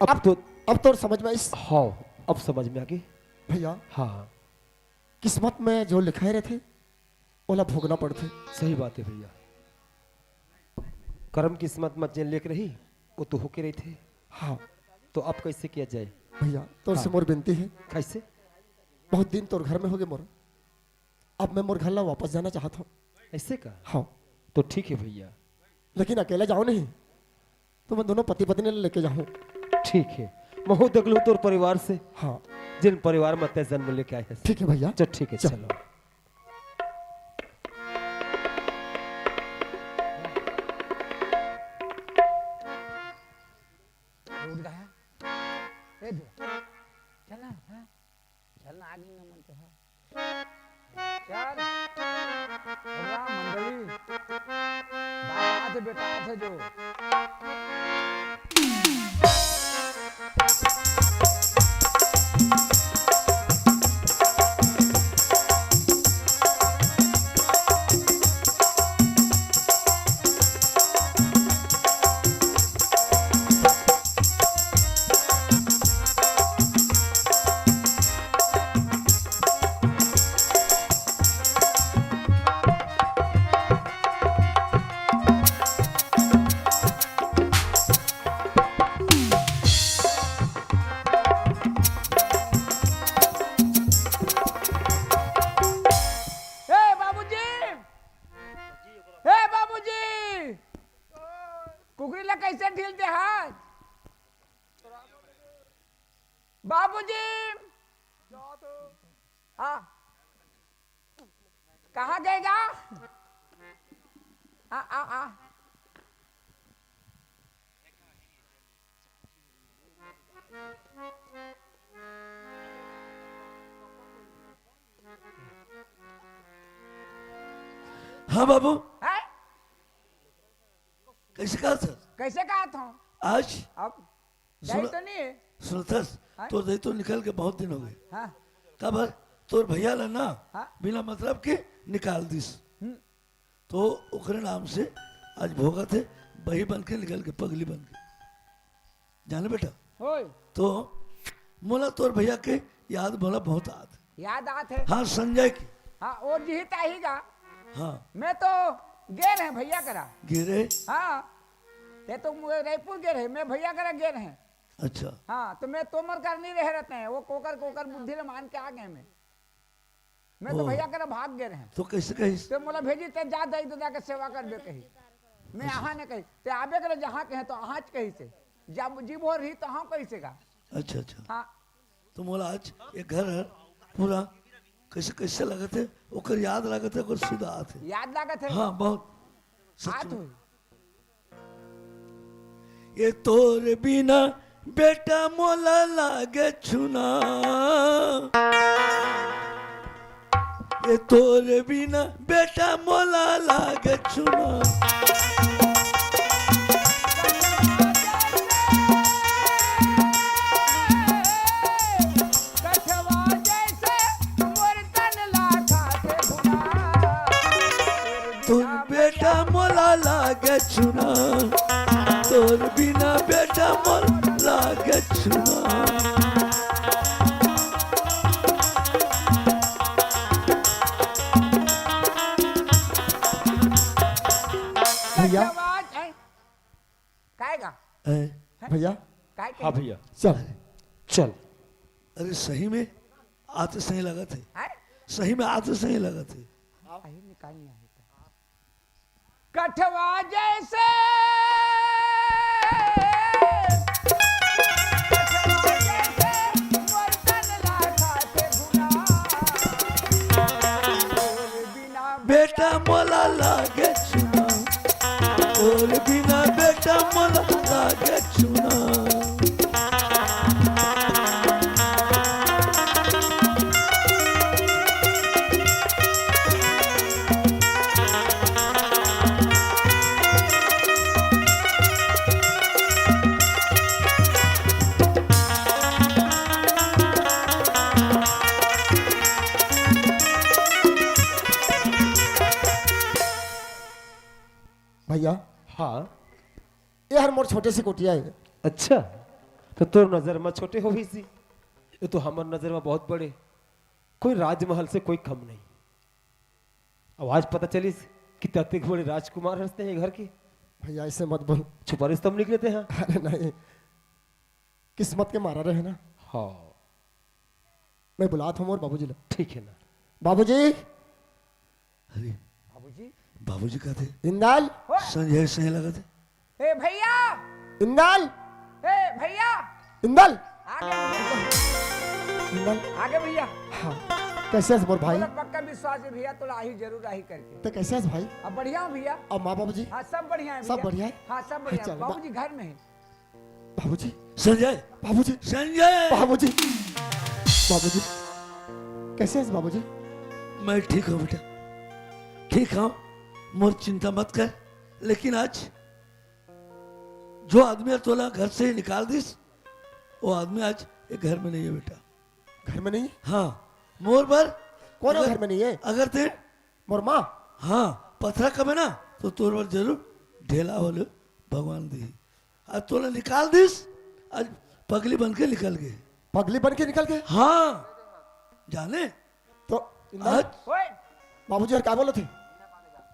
अब तो समझ में इस हाँ अब समझ में आ गई भैया। हाँ किस्मत में जो लिखाए रहे थे ओला भोगना पड़ते। सही बात है भैया, कर्म किस्मत में जेल लेकर रही वो तो होके रही थे। हाँ तो अब कैसे किया जाए भैया, तोर से हाँ। मोर विनती है, कैसे? बहुत दिन तोर घर में हो गए मोर, अब मैं मोर घर ला वापस जाना चाहता हूँ। ऐसे का? हाँ तो ठीक है भैया, लेकिन अकेले जाओ नहीं, तो मैं दोनों पति पत्नी लेके जाऊँ। ठीक है, मैं हूँ देख लूँ तोर परिवार से, हाँ जिन परिवार में तय जन्म लेके आए हैं। ठीक है भैया। चल ठीक है, चल। चलो। रोड का है ए दो चल ना, हाँ चल ना, आगे ना मन तो है चल। राम मंडली बात है बेटा है जो कुकरीला कैसे ढीलते हाथ बाबूजी? हाँ कहाँ गएगा? आ हाँ बाबू, है? कैसे कहा था? कैसे कहा था? आज अब सुना- जाई तो नहीं है? सुनता हाँ? तो दही तो निकल के बहुत दिन हो गए। हाँ कब तोर भैया ला ना हाँ? बिना मतलब के निकाल दिस, तो ओकरे नाम से आज भोगा थे बही बन के निकल के पगली बन के जाने बेटा। होय तो मोला तोर भैया के याद बोला बहुत आत। याद आत है? हाँ संजय की। हाँ वो जीता ही गा। हाँ मैं तो गे रहे भैया करा। गिरे। हाँ ते तो रायपुर गे रहे, मैं भैया करा गे रहे। अच्छा हाँ तो मैं तोमर कर नहीं रह रहते हैं, वो कोकर कोकर बुद्धि ले मान के आ गए। मैं तो ओ। भैया करा भाग गए रहे। तो कैसे कहिस? ते मोला भेजी ते जा दई दादा के सेवा कर बे कही। मैं यहाँ ने कही ते आबे करे जहाँ कहे तो अहाँ कही से जब जीव हो रही तो हाँ कैसे का। अच्छा अच्छा, हाँ तो मोला आज ये घर है पूरा कैसे कैसे लगत है, ओकर याद लागत है, ओकर सुध आत है। याद लागत है? हाँ बहुत सच हाथ में। हुई ये तोर बिना बेटा मोला लागे छुना, ये तोर बिना बेटा मोला लागे छुना। कछवा जैसे मोर तन लाखा थे भुना। तोर बेटा मोला लागे छुना, तोर बिना बेटा मोला लागे छुना। भैया काएगा भैया। काय हाँ भैया चल चल। अरे सही में आते सही लगा थे, है सही में आते सही लगा थे। आई निकालनी है कठवा जैसे कठवा जैसे मोर तन लाखा भैया हाँ ये हर मोर छोटे से कोटिया है। अच्छा तो तोर नजर में छोटे हो भी सी, ये तो हमार नजर में बहुत बड़े। कोई राजमहल से कोई कम नहीं। आवाज पता चली कि तत्ते बड़े राजकुमार हंसते हैं घर के। भैया ऐसे मत बोल। छुपा रिश्तम निकले थे। हाँ अरे नहीं, किस्मत के मारा रहे ना। हाँ मैं बुलाता हूँ मोर बाबूजी ला। ठीक है ना। बाबूजी अरे बाबूजी का थे इंदाल संजय सही लगा थे। ए भैया, इंदाल ए भैया, इंदाल आगे इंदाल। आगे भैया। हाँ कैसे है मोर भाई? बोला पक्का विश्वास है भैया, तो आही जरूर आही करके। तो कैसे है भाई? अब बढ़िया हूँ भैया। और माँ बाबूजी? हाँ सब बढ़िया है सब भैया। बढ़िया है? हाँ सब बढ़िया चल, है। बाबूजी घर में है। बाबूजी संजय बाबूजी संजय बाबूजी बाबूजी कैसे है बाबूजी? मैं ठीक हूँ बेटा, ठीक हूँ, मोर चिंता मत कर। लेकिन आज जो आदमी तोला घर से निकाल दिस, वो आदमी आज एक घर में नहीं है बेटा। घर में नहीं है? हाँ मोर पर कौन है अगर- घर में नहीं है? अगर ते मोर माँ। हाँ पथरा कमे ना तो तोर पर जरूर ढेला होले भगवान दी। आज तोला निकाल दिस, आज पगली बन के निकल गए। पगली बन के निकल गए? हाँ जाने तो आज ओए बाबूजी और क्या बोले थे?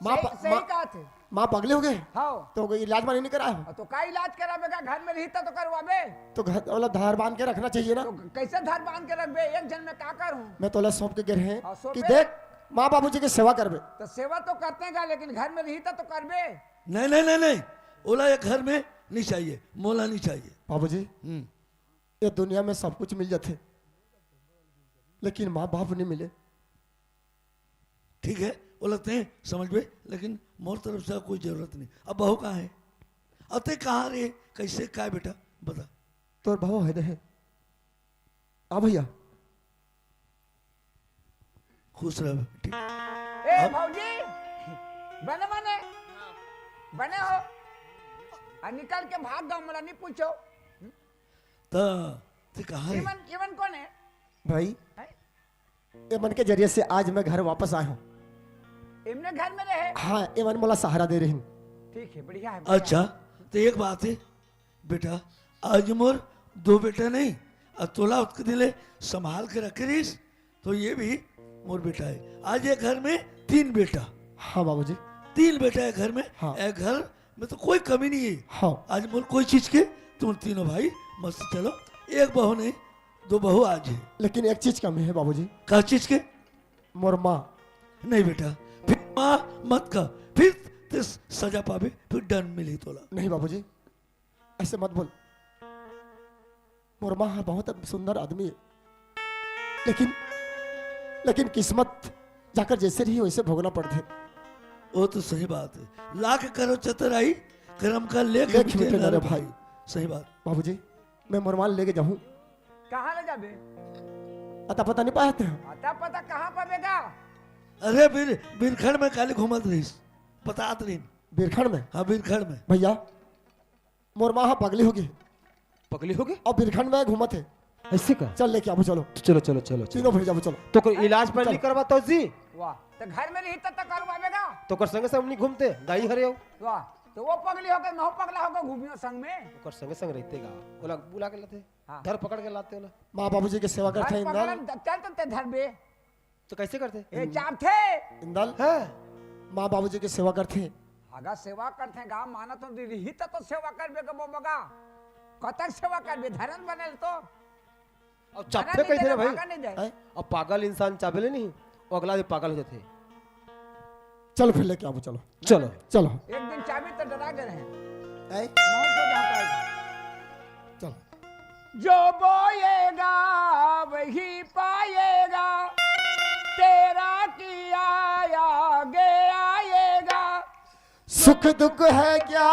माँ सही कहा थे। माँ पगले हो गए हाँ तो इलाज मानी नहीं कराया हो? तो का इलाज करावेगा? घर में रहता तो करवाबे। तो घर वाला धार बांध के रखना चाहिए ना। तो कैसे धार बांध के रखबे? एक जन में का करूं? मैं तोला सौंप के गिर है हाँ, सौंप कि के। देख माँ बाबूजी की सेवा करबे। तो सेवा तो करते हैं, लेकिन घर में रहता तो करबे। नहीं नहीं नहीं नहीं, ओला ये घर में नहीं चाहिए, मोला नहीं चाहिए। बाबूजी ये दुनिया में सब कुछ मिल जाते लेकिन माँ बाप नहीं मिले। ठीक है वो लगते हैं समझ में, लेकिन मोर तरफ से कोई जरूरत नहीं। अब बहू कहाँ है? अते कहाँ रे? कैसे क्या बेटा बता। तोर भाव है दे आ भैया खुश रह ठीक। ए भौजी बने बने बने हो और निकल के भाग गए, मला नहीं पूछो। ते कहाँ रे? इवन इवन कौन है? भाई है? ये मन के जरिए से आज मैं घर वापस आया हूँ। इमने घर में रहे। हाँ ये मन मोला सहारा दे रही हूँ। ठीक है बढ़िया है बढ़िया अच्छा तो एक बात है बेटा, आज मोर दो बेटा नहीं, अब तोला उसके दिले संभाल के रखे रहीस, तो ये भी मोर बेटा है। आज एक घर में तीन बेटा। हाँ बाबूजी। तीन बेटा है घर में। हाँ। एक घर में तो कोई कमी नहीं है। हाँ आज मोर कोई चीज के तुम तीनों भाई मस्त चलो। एक बहू नहीं दो बहू आज है। लेकिन एक चीज कमी है बाबूजी। का चीज के? मोर माँ। नहीं बेटा, फिर माँ मत का, फिर ते सजा पावे, फिर दंड मिली तोला। नहीं बाबूजी ऐसे मत बोल। मोर माँ बहुत सुंदर आदमी है लेकिन किस्मत जाकर जैसे रही वैसे भोगना पड़ते। वो तो सही बात है। लाख करो चतुराई, कर्म का लेख लेख मिटे मिटे नर नर भाई। भाई। सही बात। बाबूजी मैं मोरमाल लेके जाऊँ? कहाँ ले जाबे? अता पता नहीं पाया थे। आता पता कहाँ पावेगा? अरे बिरखड़ में काले घूमत रहीस, पतात नहीं। बिरखड़ में? हाँ बिरखड़ में। भैया मोर माँ पगली होगी पगली हो गए? और बिरखंड में घूमत है। ऐसे का? चल लेके आओ चलो। चलो चलो चलो तीनों भाई जाओ चलो। तो कोई इलाज पर नहीं करवाता जी? वाह, तो घर में रहता तो करवावेगा। तो कर संगे संग नहीं घूमते दाई हरे हो? वाह, तो वो पगली होकर मैं पगला होकर घूमियो संग में। तो कर संगे संग रहते गा, बोला बुला के लाते, हाँ। धर पकड़ के लाते होला। माँ बाबूजी की सेवा करते हैं घर इंदल। पगलन चल तो धर बे। तो कैसे करते? ए चाप थे। इंदल है माँ बाबूजी की सेवा करते हैं। अगर सेवा करते हैं गा माना तो रही तो सेवा करबे के बोबगा। कतक सेवा करबे? धरन बनल तो और चापे कैसे रे भाई? नहीं जाए। हैं? और पागल इंसान चापेले नहीं, वो अगला दिन पागल हो जाते। चलो फिर लेके आओ चलो। चलो चलो एक दिन चाबी तो डरा गए हैं। ऐ? मौत हो जाता है। चलो जो बोएगा वही पाएगा, तेरा किया आगे आएगा। सुख दुख है क्या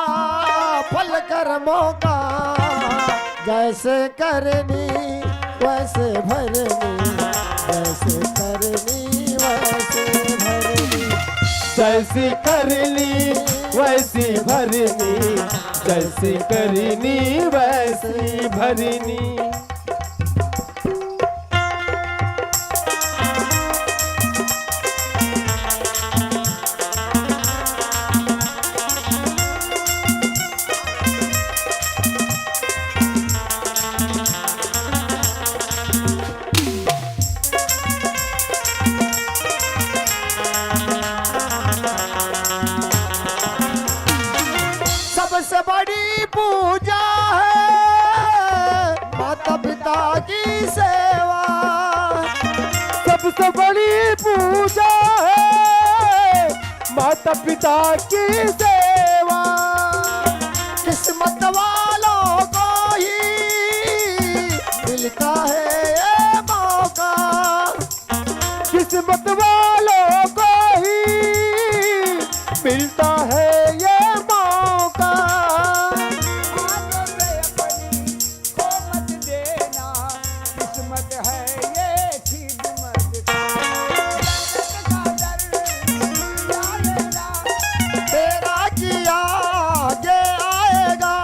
फल कर्मों का, जैसे करनी वैसे भरनी, जैसे करनी वैसे भरनी, जैसी करनी वैसी भरनी, जैसी करनी वैसी भरनी। की सेवा सबसे बड़ी पूजा है माता पिता की सेवा। किस्मत वालों को ही मिलता है ये मौका। किस्मत वालों को ही मिलता है ये मौका। आगे से अपनी को मत देना, किस्मत है ये ठीक मत तेरा किया आगे आएगा,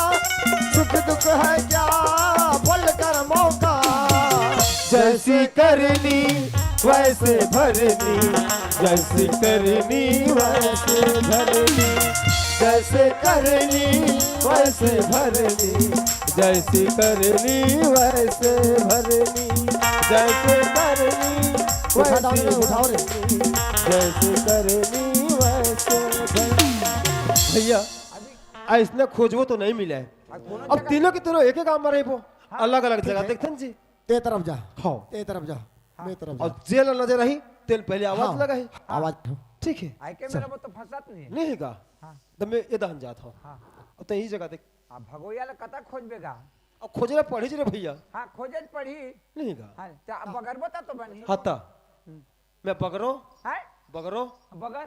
सुख दुख है क्या बोल कर मौका। जैसी करनी वैसे भरनी, जैसी करनी वैसे भरनी, जैसे करनी वैसे भरनी, जैसी करनी वैसे भरनी, जैसे करनी उठा वैसे उठाओ रे। भरनी, जैसे करनी वैसे भरनी। भैया ऐसने खोजबो तो नहीं मिला है। अब तीनों की तीनों एक ही काम में रही वो अलग अलग जगह देखते जी। ते तरफ जा, हाँ ते तरफ जा, मैं तरफ जा। और जेल नजर रही तेल पहले आवाज हाँ। लगा है। आवाज ठीक है आई के मेरा वो तो फंसत नहीं है। नहीं का हाँ। तो मैं ये दहन जाता हूँ हाँ। तो यही जगह देख। अब भगोया ला कता खोजबेगा। अब खोजने पढ़ी रे भैया हाँ खोजे पढ़ी। नहीं का हाँ चा बगर बता तो बनी। हाथा मैं बगरो है बगरो बगर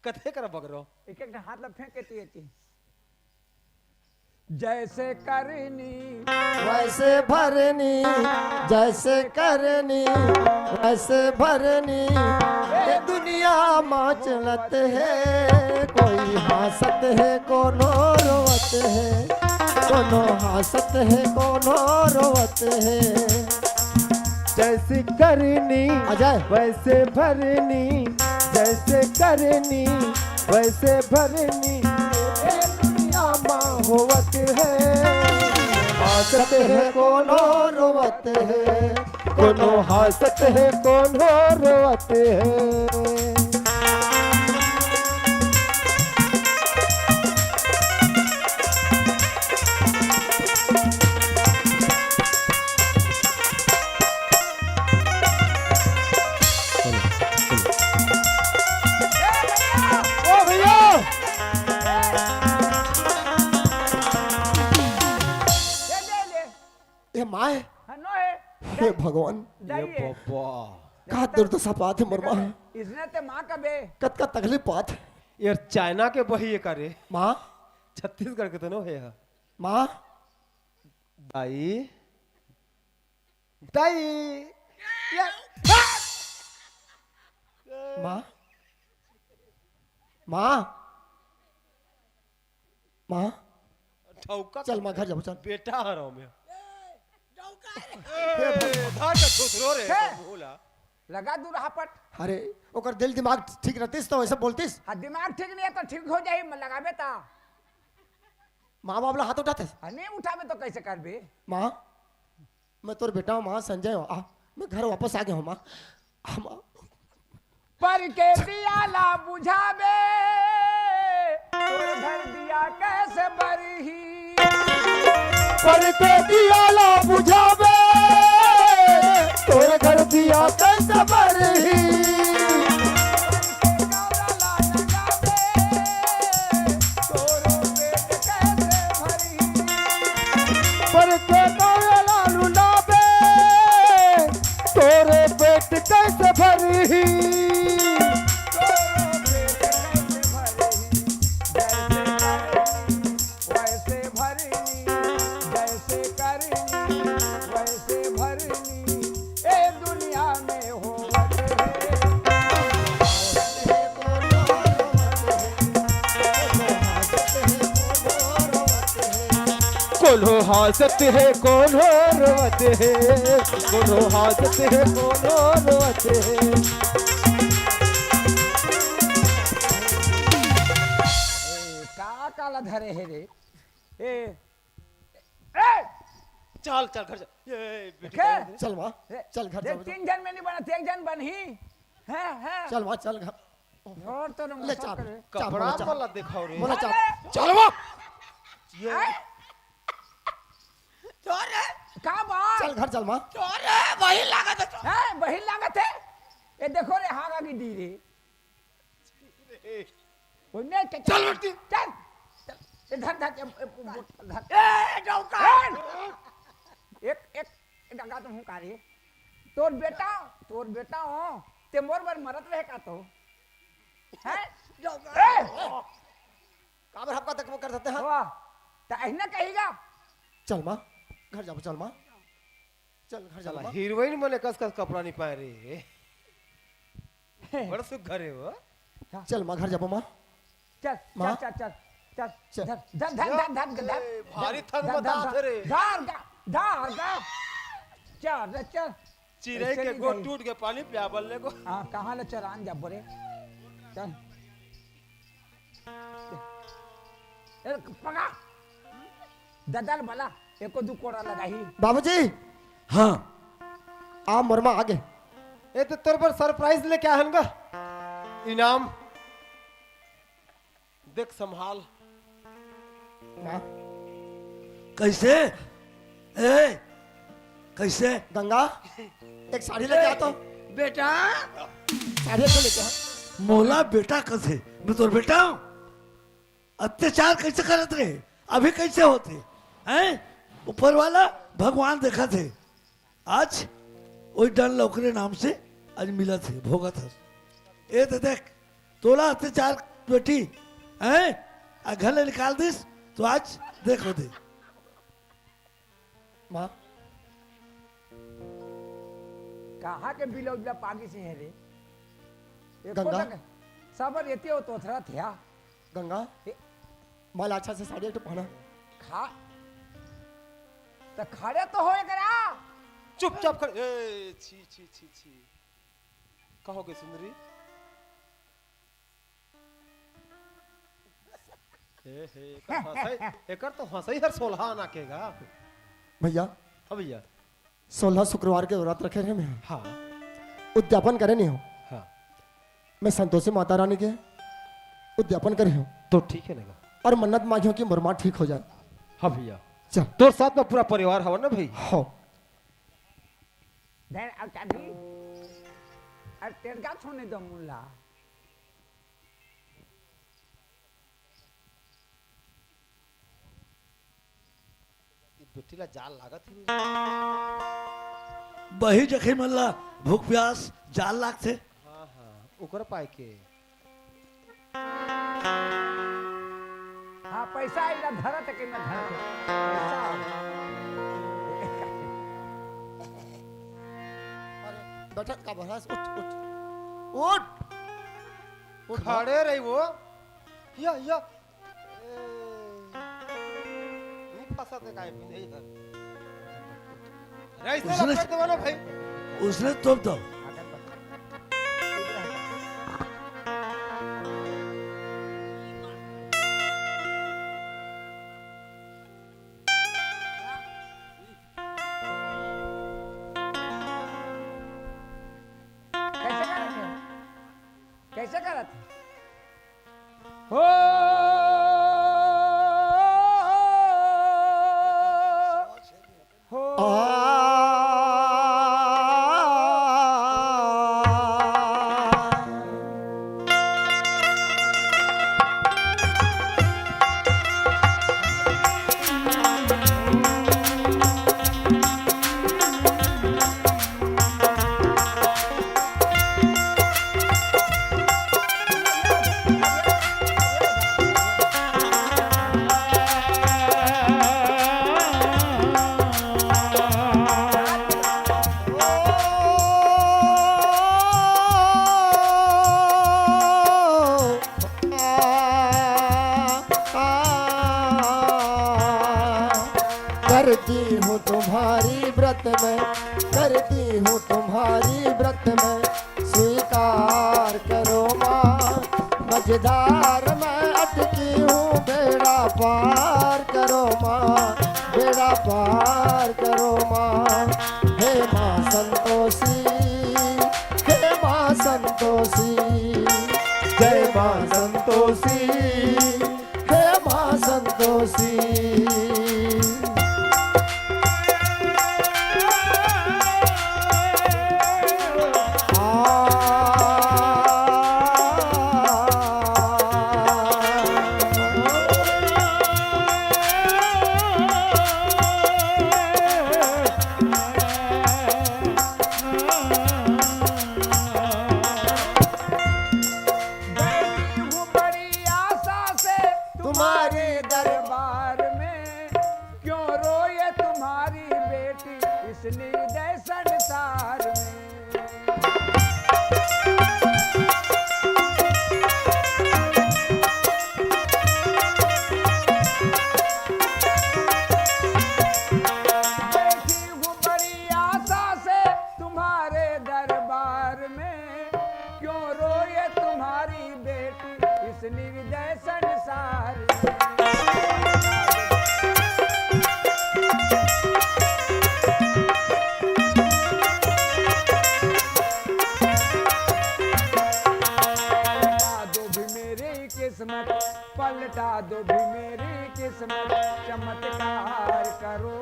कथे कर बगरो एक एक हाथ ला फेंक के ती जैसे करनी वैसे भरनी, जैसे करनी वैसे भरनी। ये दुनिया माँ चलत है, कोई हंसत है कोनो रोवत है, कोनो हंसत है कोनो रोवत है। जैसी करनी अजय वैसे भरनी, जैसे करनी वैसे भरनी। ये दुनिया माँ होवत है, हंसत है कोनो रोवत है। कोनो हंसत है कोनो रोवत है। ओ भैया ले ये माँ है, हाँ नो है हे भगवान जाइए का दुर्दशा पात है मरमा है, इसने ते माँ का बे कत का तकलीफ पात है। यार चाइना के बही ये करे माँ छत्तीसगढ़ के तो नो है माँ दाई दाई माँ माँ माँ ठौका चल माँ घर जाओ चल। बेटा हराओ में धार का थोथरो रे बोला लगा दू रहा पट अरे ओकर दिल दिमाग ठीक रहतीस तो ऐसा बोलतीस। हाँ दिमाग ठीक नहीं है तो ठीक हो जाए लगाबे ता माँ बाप ला हाथ उठाते। हाँ नहीं उठाबे तो कैसे कर बे माँ मैं तोर बेटा हूँ माँ संजय हूँ। मैं घर वापस आ गया हूँ माँ। माँ पर के दिया ला बुझाबे तोर घर दिया कैसे बरही पर के दिया ला बुझावे तोर घर दिया कैसे बरही गौरा ला लगाबे तोरो पेट कैसे भरी पर के गौरा ला लुलाबे तोरे पेट कैसे भरही वैसे भरनी जैसे करनी वैसे भरनी ए दुनिया में होवत कोनो हंसत है कोनो रोवत है, कोनो हंसत है कोनो रोवत है। का काला धरे है रे ए चल चल घर चल ये देखे? चल माँ चल घर देख जाओ। तीन जन में नहीं बना एक जन बन ही है चल माँ चल घर। और तो न ले चाप करे चाप कपड़ा बोला चाप वाला दिखाओ रे बोला चाप। चल वो चोर है का बात चल घर चल माँ अरे वही लागत है तो। है वही लागत है ये देखो रे हागा की दी रे उन्हें चल उठती चल इधर धर ए डौका एक एक डगा तो हूँ कारी तोर बेटा हो ते मोर बर मरत रहे का तो है काबर हप्का तक वो कर सकते हैं वाह तो ऐना कहेगा चल माँ घर जाओ चल माँ चल घर चला चल हीरोइन बने कस कस कपड़ा नहीं पाए रे बड़ा सुख घरे हो चल माँ घर जाओ माँ चल माँ? चल चल चल चल। चल धर भारी थक बता रे चल चल चिड़ै के गो टूट के पानी पिया बल्ले को हाँ कहाँ ले चरान जा बोरे चल पका ददल भला एको दू कोड़ा लगाही बाबूजी हाँ आ मरमा आगे ए तो तेरे पर सरप्राइज लेके आए हनगा इनाम देख संभाल माँ कैसे ए कैसे गंगा एक साड़ी लेके आता बेटा साड़ी तो लेके आ मोला बेटा कसे मैं तोर बेटा हूँ अत्याचार कैसे करत रहे अभी कैसे होते हैं ऊपर वाला भगवान देखा थे आज वही डन लौकरे नाम से आज मिला थे भोगा था ए तो देख तोला अत्याचार बेटी हैं आ घर ले निकाल दिस तो आज देखो दे माँ कहाँ के बिलौजला पागी से है रे गंगा? सबर येते हो तो थरा थिया गंगा माल अच्छा से साड़ी एक तो पहना खा तो खड़े तो होए करा चुपचाप खड़े ए छी छी छी छी कहोगे सुंदरी एकर तो हंसई हर सोलहा ना केगा भैया हाँ भैया 16 शुक्रवार के व्रत रखे रहे मैं हाँ उद्यापन करे नहीं हो हाँ मैं संतोषी माता रानी के उद्यापन करे हूँ तो ठीक है ना और मन्नत मांगी हूँ कि मुरमा ठीक हो जाए हाँ भैया चल तोर साथ में पूरा परिवार हवा ना भाई हो देन अब चाबी अब तेरगा छोने दो मुल्ला बेटीला जाल लागत ही बही जखे मल्ला भूख प्यास जाल लागते हाँ हाँ ओकर पाए के हाँ पैसा आइला धरत के न धरत पैसा बैठक का बहस उठ उठ उठ खड़े रही वो या नहीं फंसा ते काय भी नहीं कर ऐसे उसने- लपेट देवा ना भाई उसने तोप दो कैसे करत हो करती हूँ तुम्हारी व्रत में करती हूँ तुम्हारी व्रत में स्वीकार करो माँ मझधार में अटकी हूँ बेड़ा पार करो माँ बेड़ा पार करो माँ हे माँ संतोषी हे माँ संतोषी जय माँ संतोषी हे माँ संतोषी बेटी इस निर्दय संसार में। बैठी हूँ बड़ी आशा से तुम्हारे दरबार में, क्यों रोए तुम्हारी बेटी इस निर्दय संसार में। किस्मत पलटा दो भी मेरी किस्मत, चमत्कार करो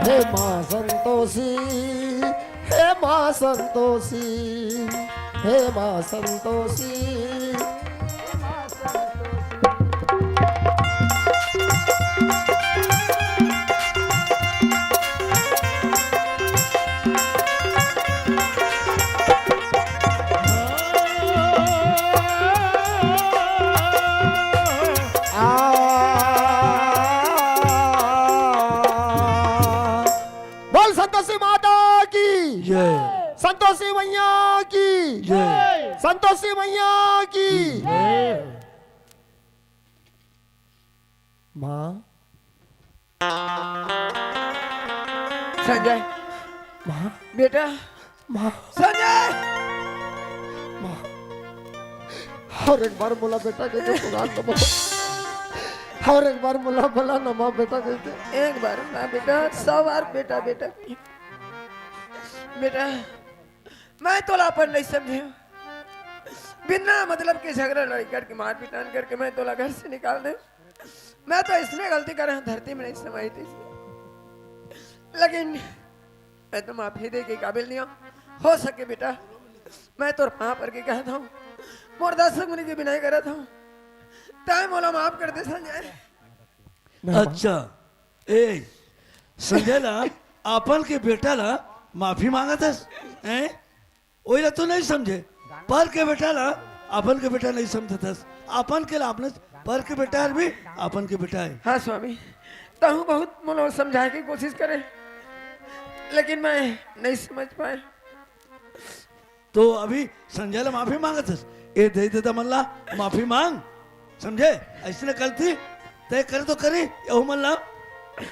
हे माँ संतोषी, हे माँ संतोषी, हे माँ संतोषी। बोल संतोषी माता की जय संतोषी मैया की जय संतोषी मैया की माँ। संजय माँ बेटा, माँ संजय माँ। और एक बार बोला बेटा कहते पुराण तो बोलो, और एक बार बोला बोला ना माँ बेटा कहते। एक बार ना बेटा, 100 बार बेटा बेटा। बेटा मैं तोला पर नहीं समझे, बिना मतलब के झगड़ा लड़ाई करके मार पिटान करके मैं तोला घर से निकाल दे। मैं तो इसमें गलती कर रहा हूँ, धरती में नहीं समाई थी इसलिए। लेकिन मैं तो माफी दे के काबिल नहीं हूँ। हो सके बेटा मैं तो वहां पर के कहता हूँ, मोर दर्शक मुनि की बिनाई करा था, टाइम बोला माफ कर दे संजय। अच्छा ए संजय ला अपन के बेटा ला माफी मांगा था, ओइला तो नहीं समझे। पर के बेटा ला अपन के बेटा नहीं समझा था, अपन के ला अपने पर के बेटा है भी अपन के बेटा है। हाँ स्वामी, तहु बहुत मोलो समझाने की कोशिश करे, लेकिन मैं नहीं समझ पाए। तो अभी संजय ला माफी मांगा था, ए दे देता मल्ला माफी मांग, समझे। ऐसे गलती तय करे तो करे, यहू मल्ला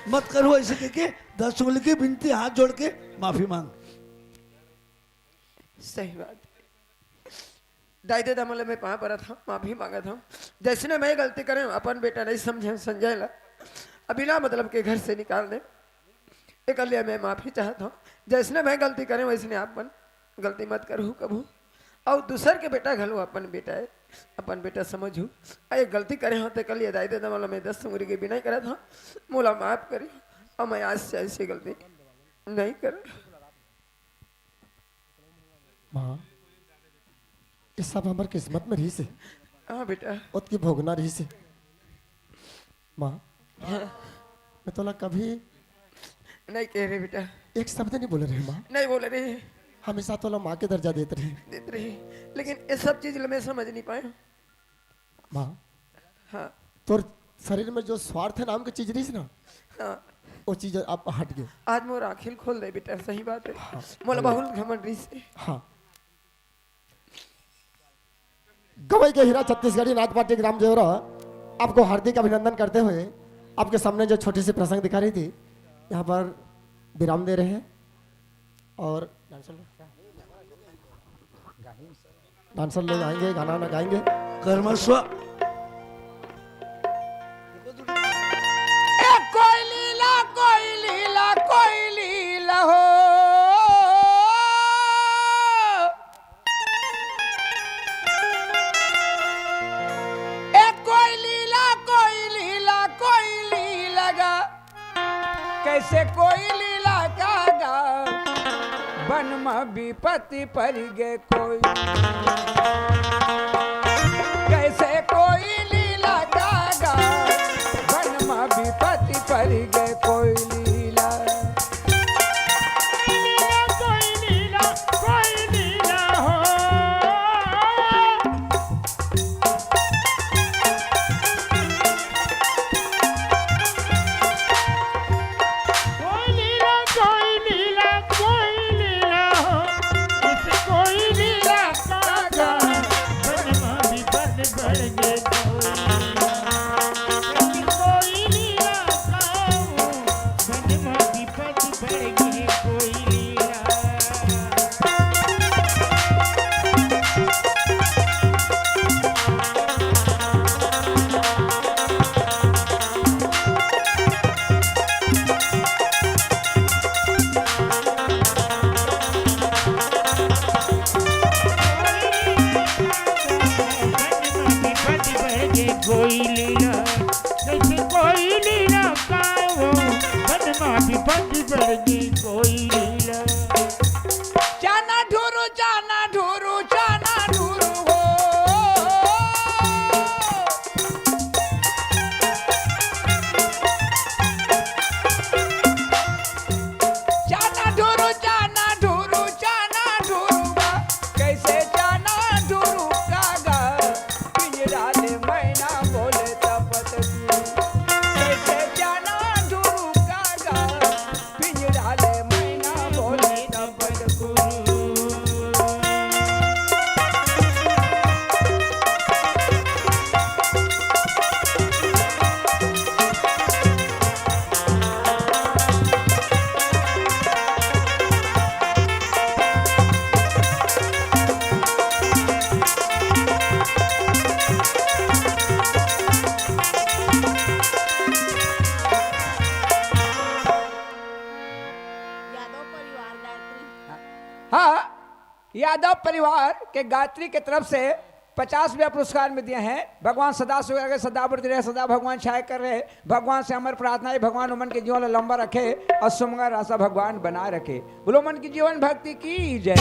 मत करो ऐसे के 10 उंगली की बिनती हाथ जोड़ के माफी मांग। सही बात। दाई दे मतलब मैं वहां पर था, माफी मांगा था। जैसे ने मैं गलती करे अपन बेटा नहीं समझे संजय ला, अभी ना मतलब के घर से निकाल दे, एक लिए मैं माफी चाहता हूँ। जैसे ने मैं गलती करे वैसे आप गलती मत करूँ कबू, और दूसर के बेटा घलो अपन बेटा है, अपन बेटा समझू। अरे गलती करे होते कल ये दाई दे मतलब मैं 10 उंगली के बिना करा था, मोला माफ करी, और मैं आज से ऐसी गलती नहीं कर। माँ ये सब हमार किस्मत में रही से। हाँ बेटा। उसकी भोगना रही से। माँ मैं तोला कभी नहीं कह रहे बेटा, एक शब्द नहीं बोले रहे माँ। नहीं बोले रहे, हमेशा तोला माँ के दर्जा देते रहे, लेकिन ये सब चीज मैं समझ नहीं पाया। माँ हाँ तोर शरीर में जो स्वार्थ नाम की चीज रही ना, हाँ वो चीज आप हट गए। आज मोर आखिल खोल दे बेटा, सही बात है। मोला बहुत घमंड रही से। हाँ गवई के हीरा छत्तीसगढ़ी नाथ पार्टी ग्राम जेवरा आपको हार्दिक अभिनंदन करते हुए आपके सामने जो छोटी सी प्रसंग दिखा रही थी, यहाँ पर विराम दे रहे हैं। और डांसर लोग आएंगे, गाना वाना गाएंगे। कर्मस्व कोई लीला कोई लीला कोई लीला हो, कोई लीला कोई लीला कोई लीला गा, कैसे कोई लीला का गा, बन में विपत्ति पड़ गए कोई, कैसे कोई लीला का गा, बन में विपत्ति पड़ गए कोई लीला। कोई लीला हो, बढ़ गए कोयलीला गाऊं मन में विपद बढ़ गए कोयलीला कोयलीला जैसे कोयलीला गाओ मन में विपद बढ़ गई कोयलीला जाना ढूरू जाना ढूरू जाना ढूरू हो जाना ढूरू जाना ढूरू जाना ढूरू कैसे जाना ढूरू कागा पिंजरा ले मैना बोले तपत कैसे जाना ढूरू कागा पिंजरा ले मैना बोले तपत यादव परिवार गायत्री हाँ यादव परिवार के गायत्री के तरफ से 50 रुपया पुरस्कार में दिए हैं। भगवान सदा सुख सदा बढ़ते रहे, सदा भगवान छाया कर रहे। भगवान से हमारी प्रार्थना है भगवान उमन के जीवन लंबा रखे और सुमंगल रास्ता भगवान बनाए रखे। बोलो मन की जीवन भक्ति की जय।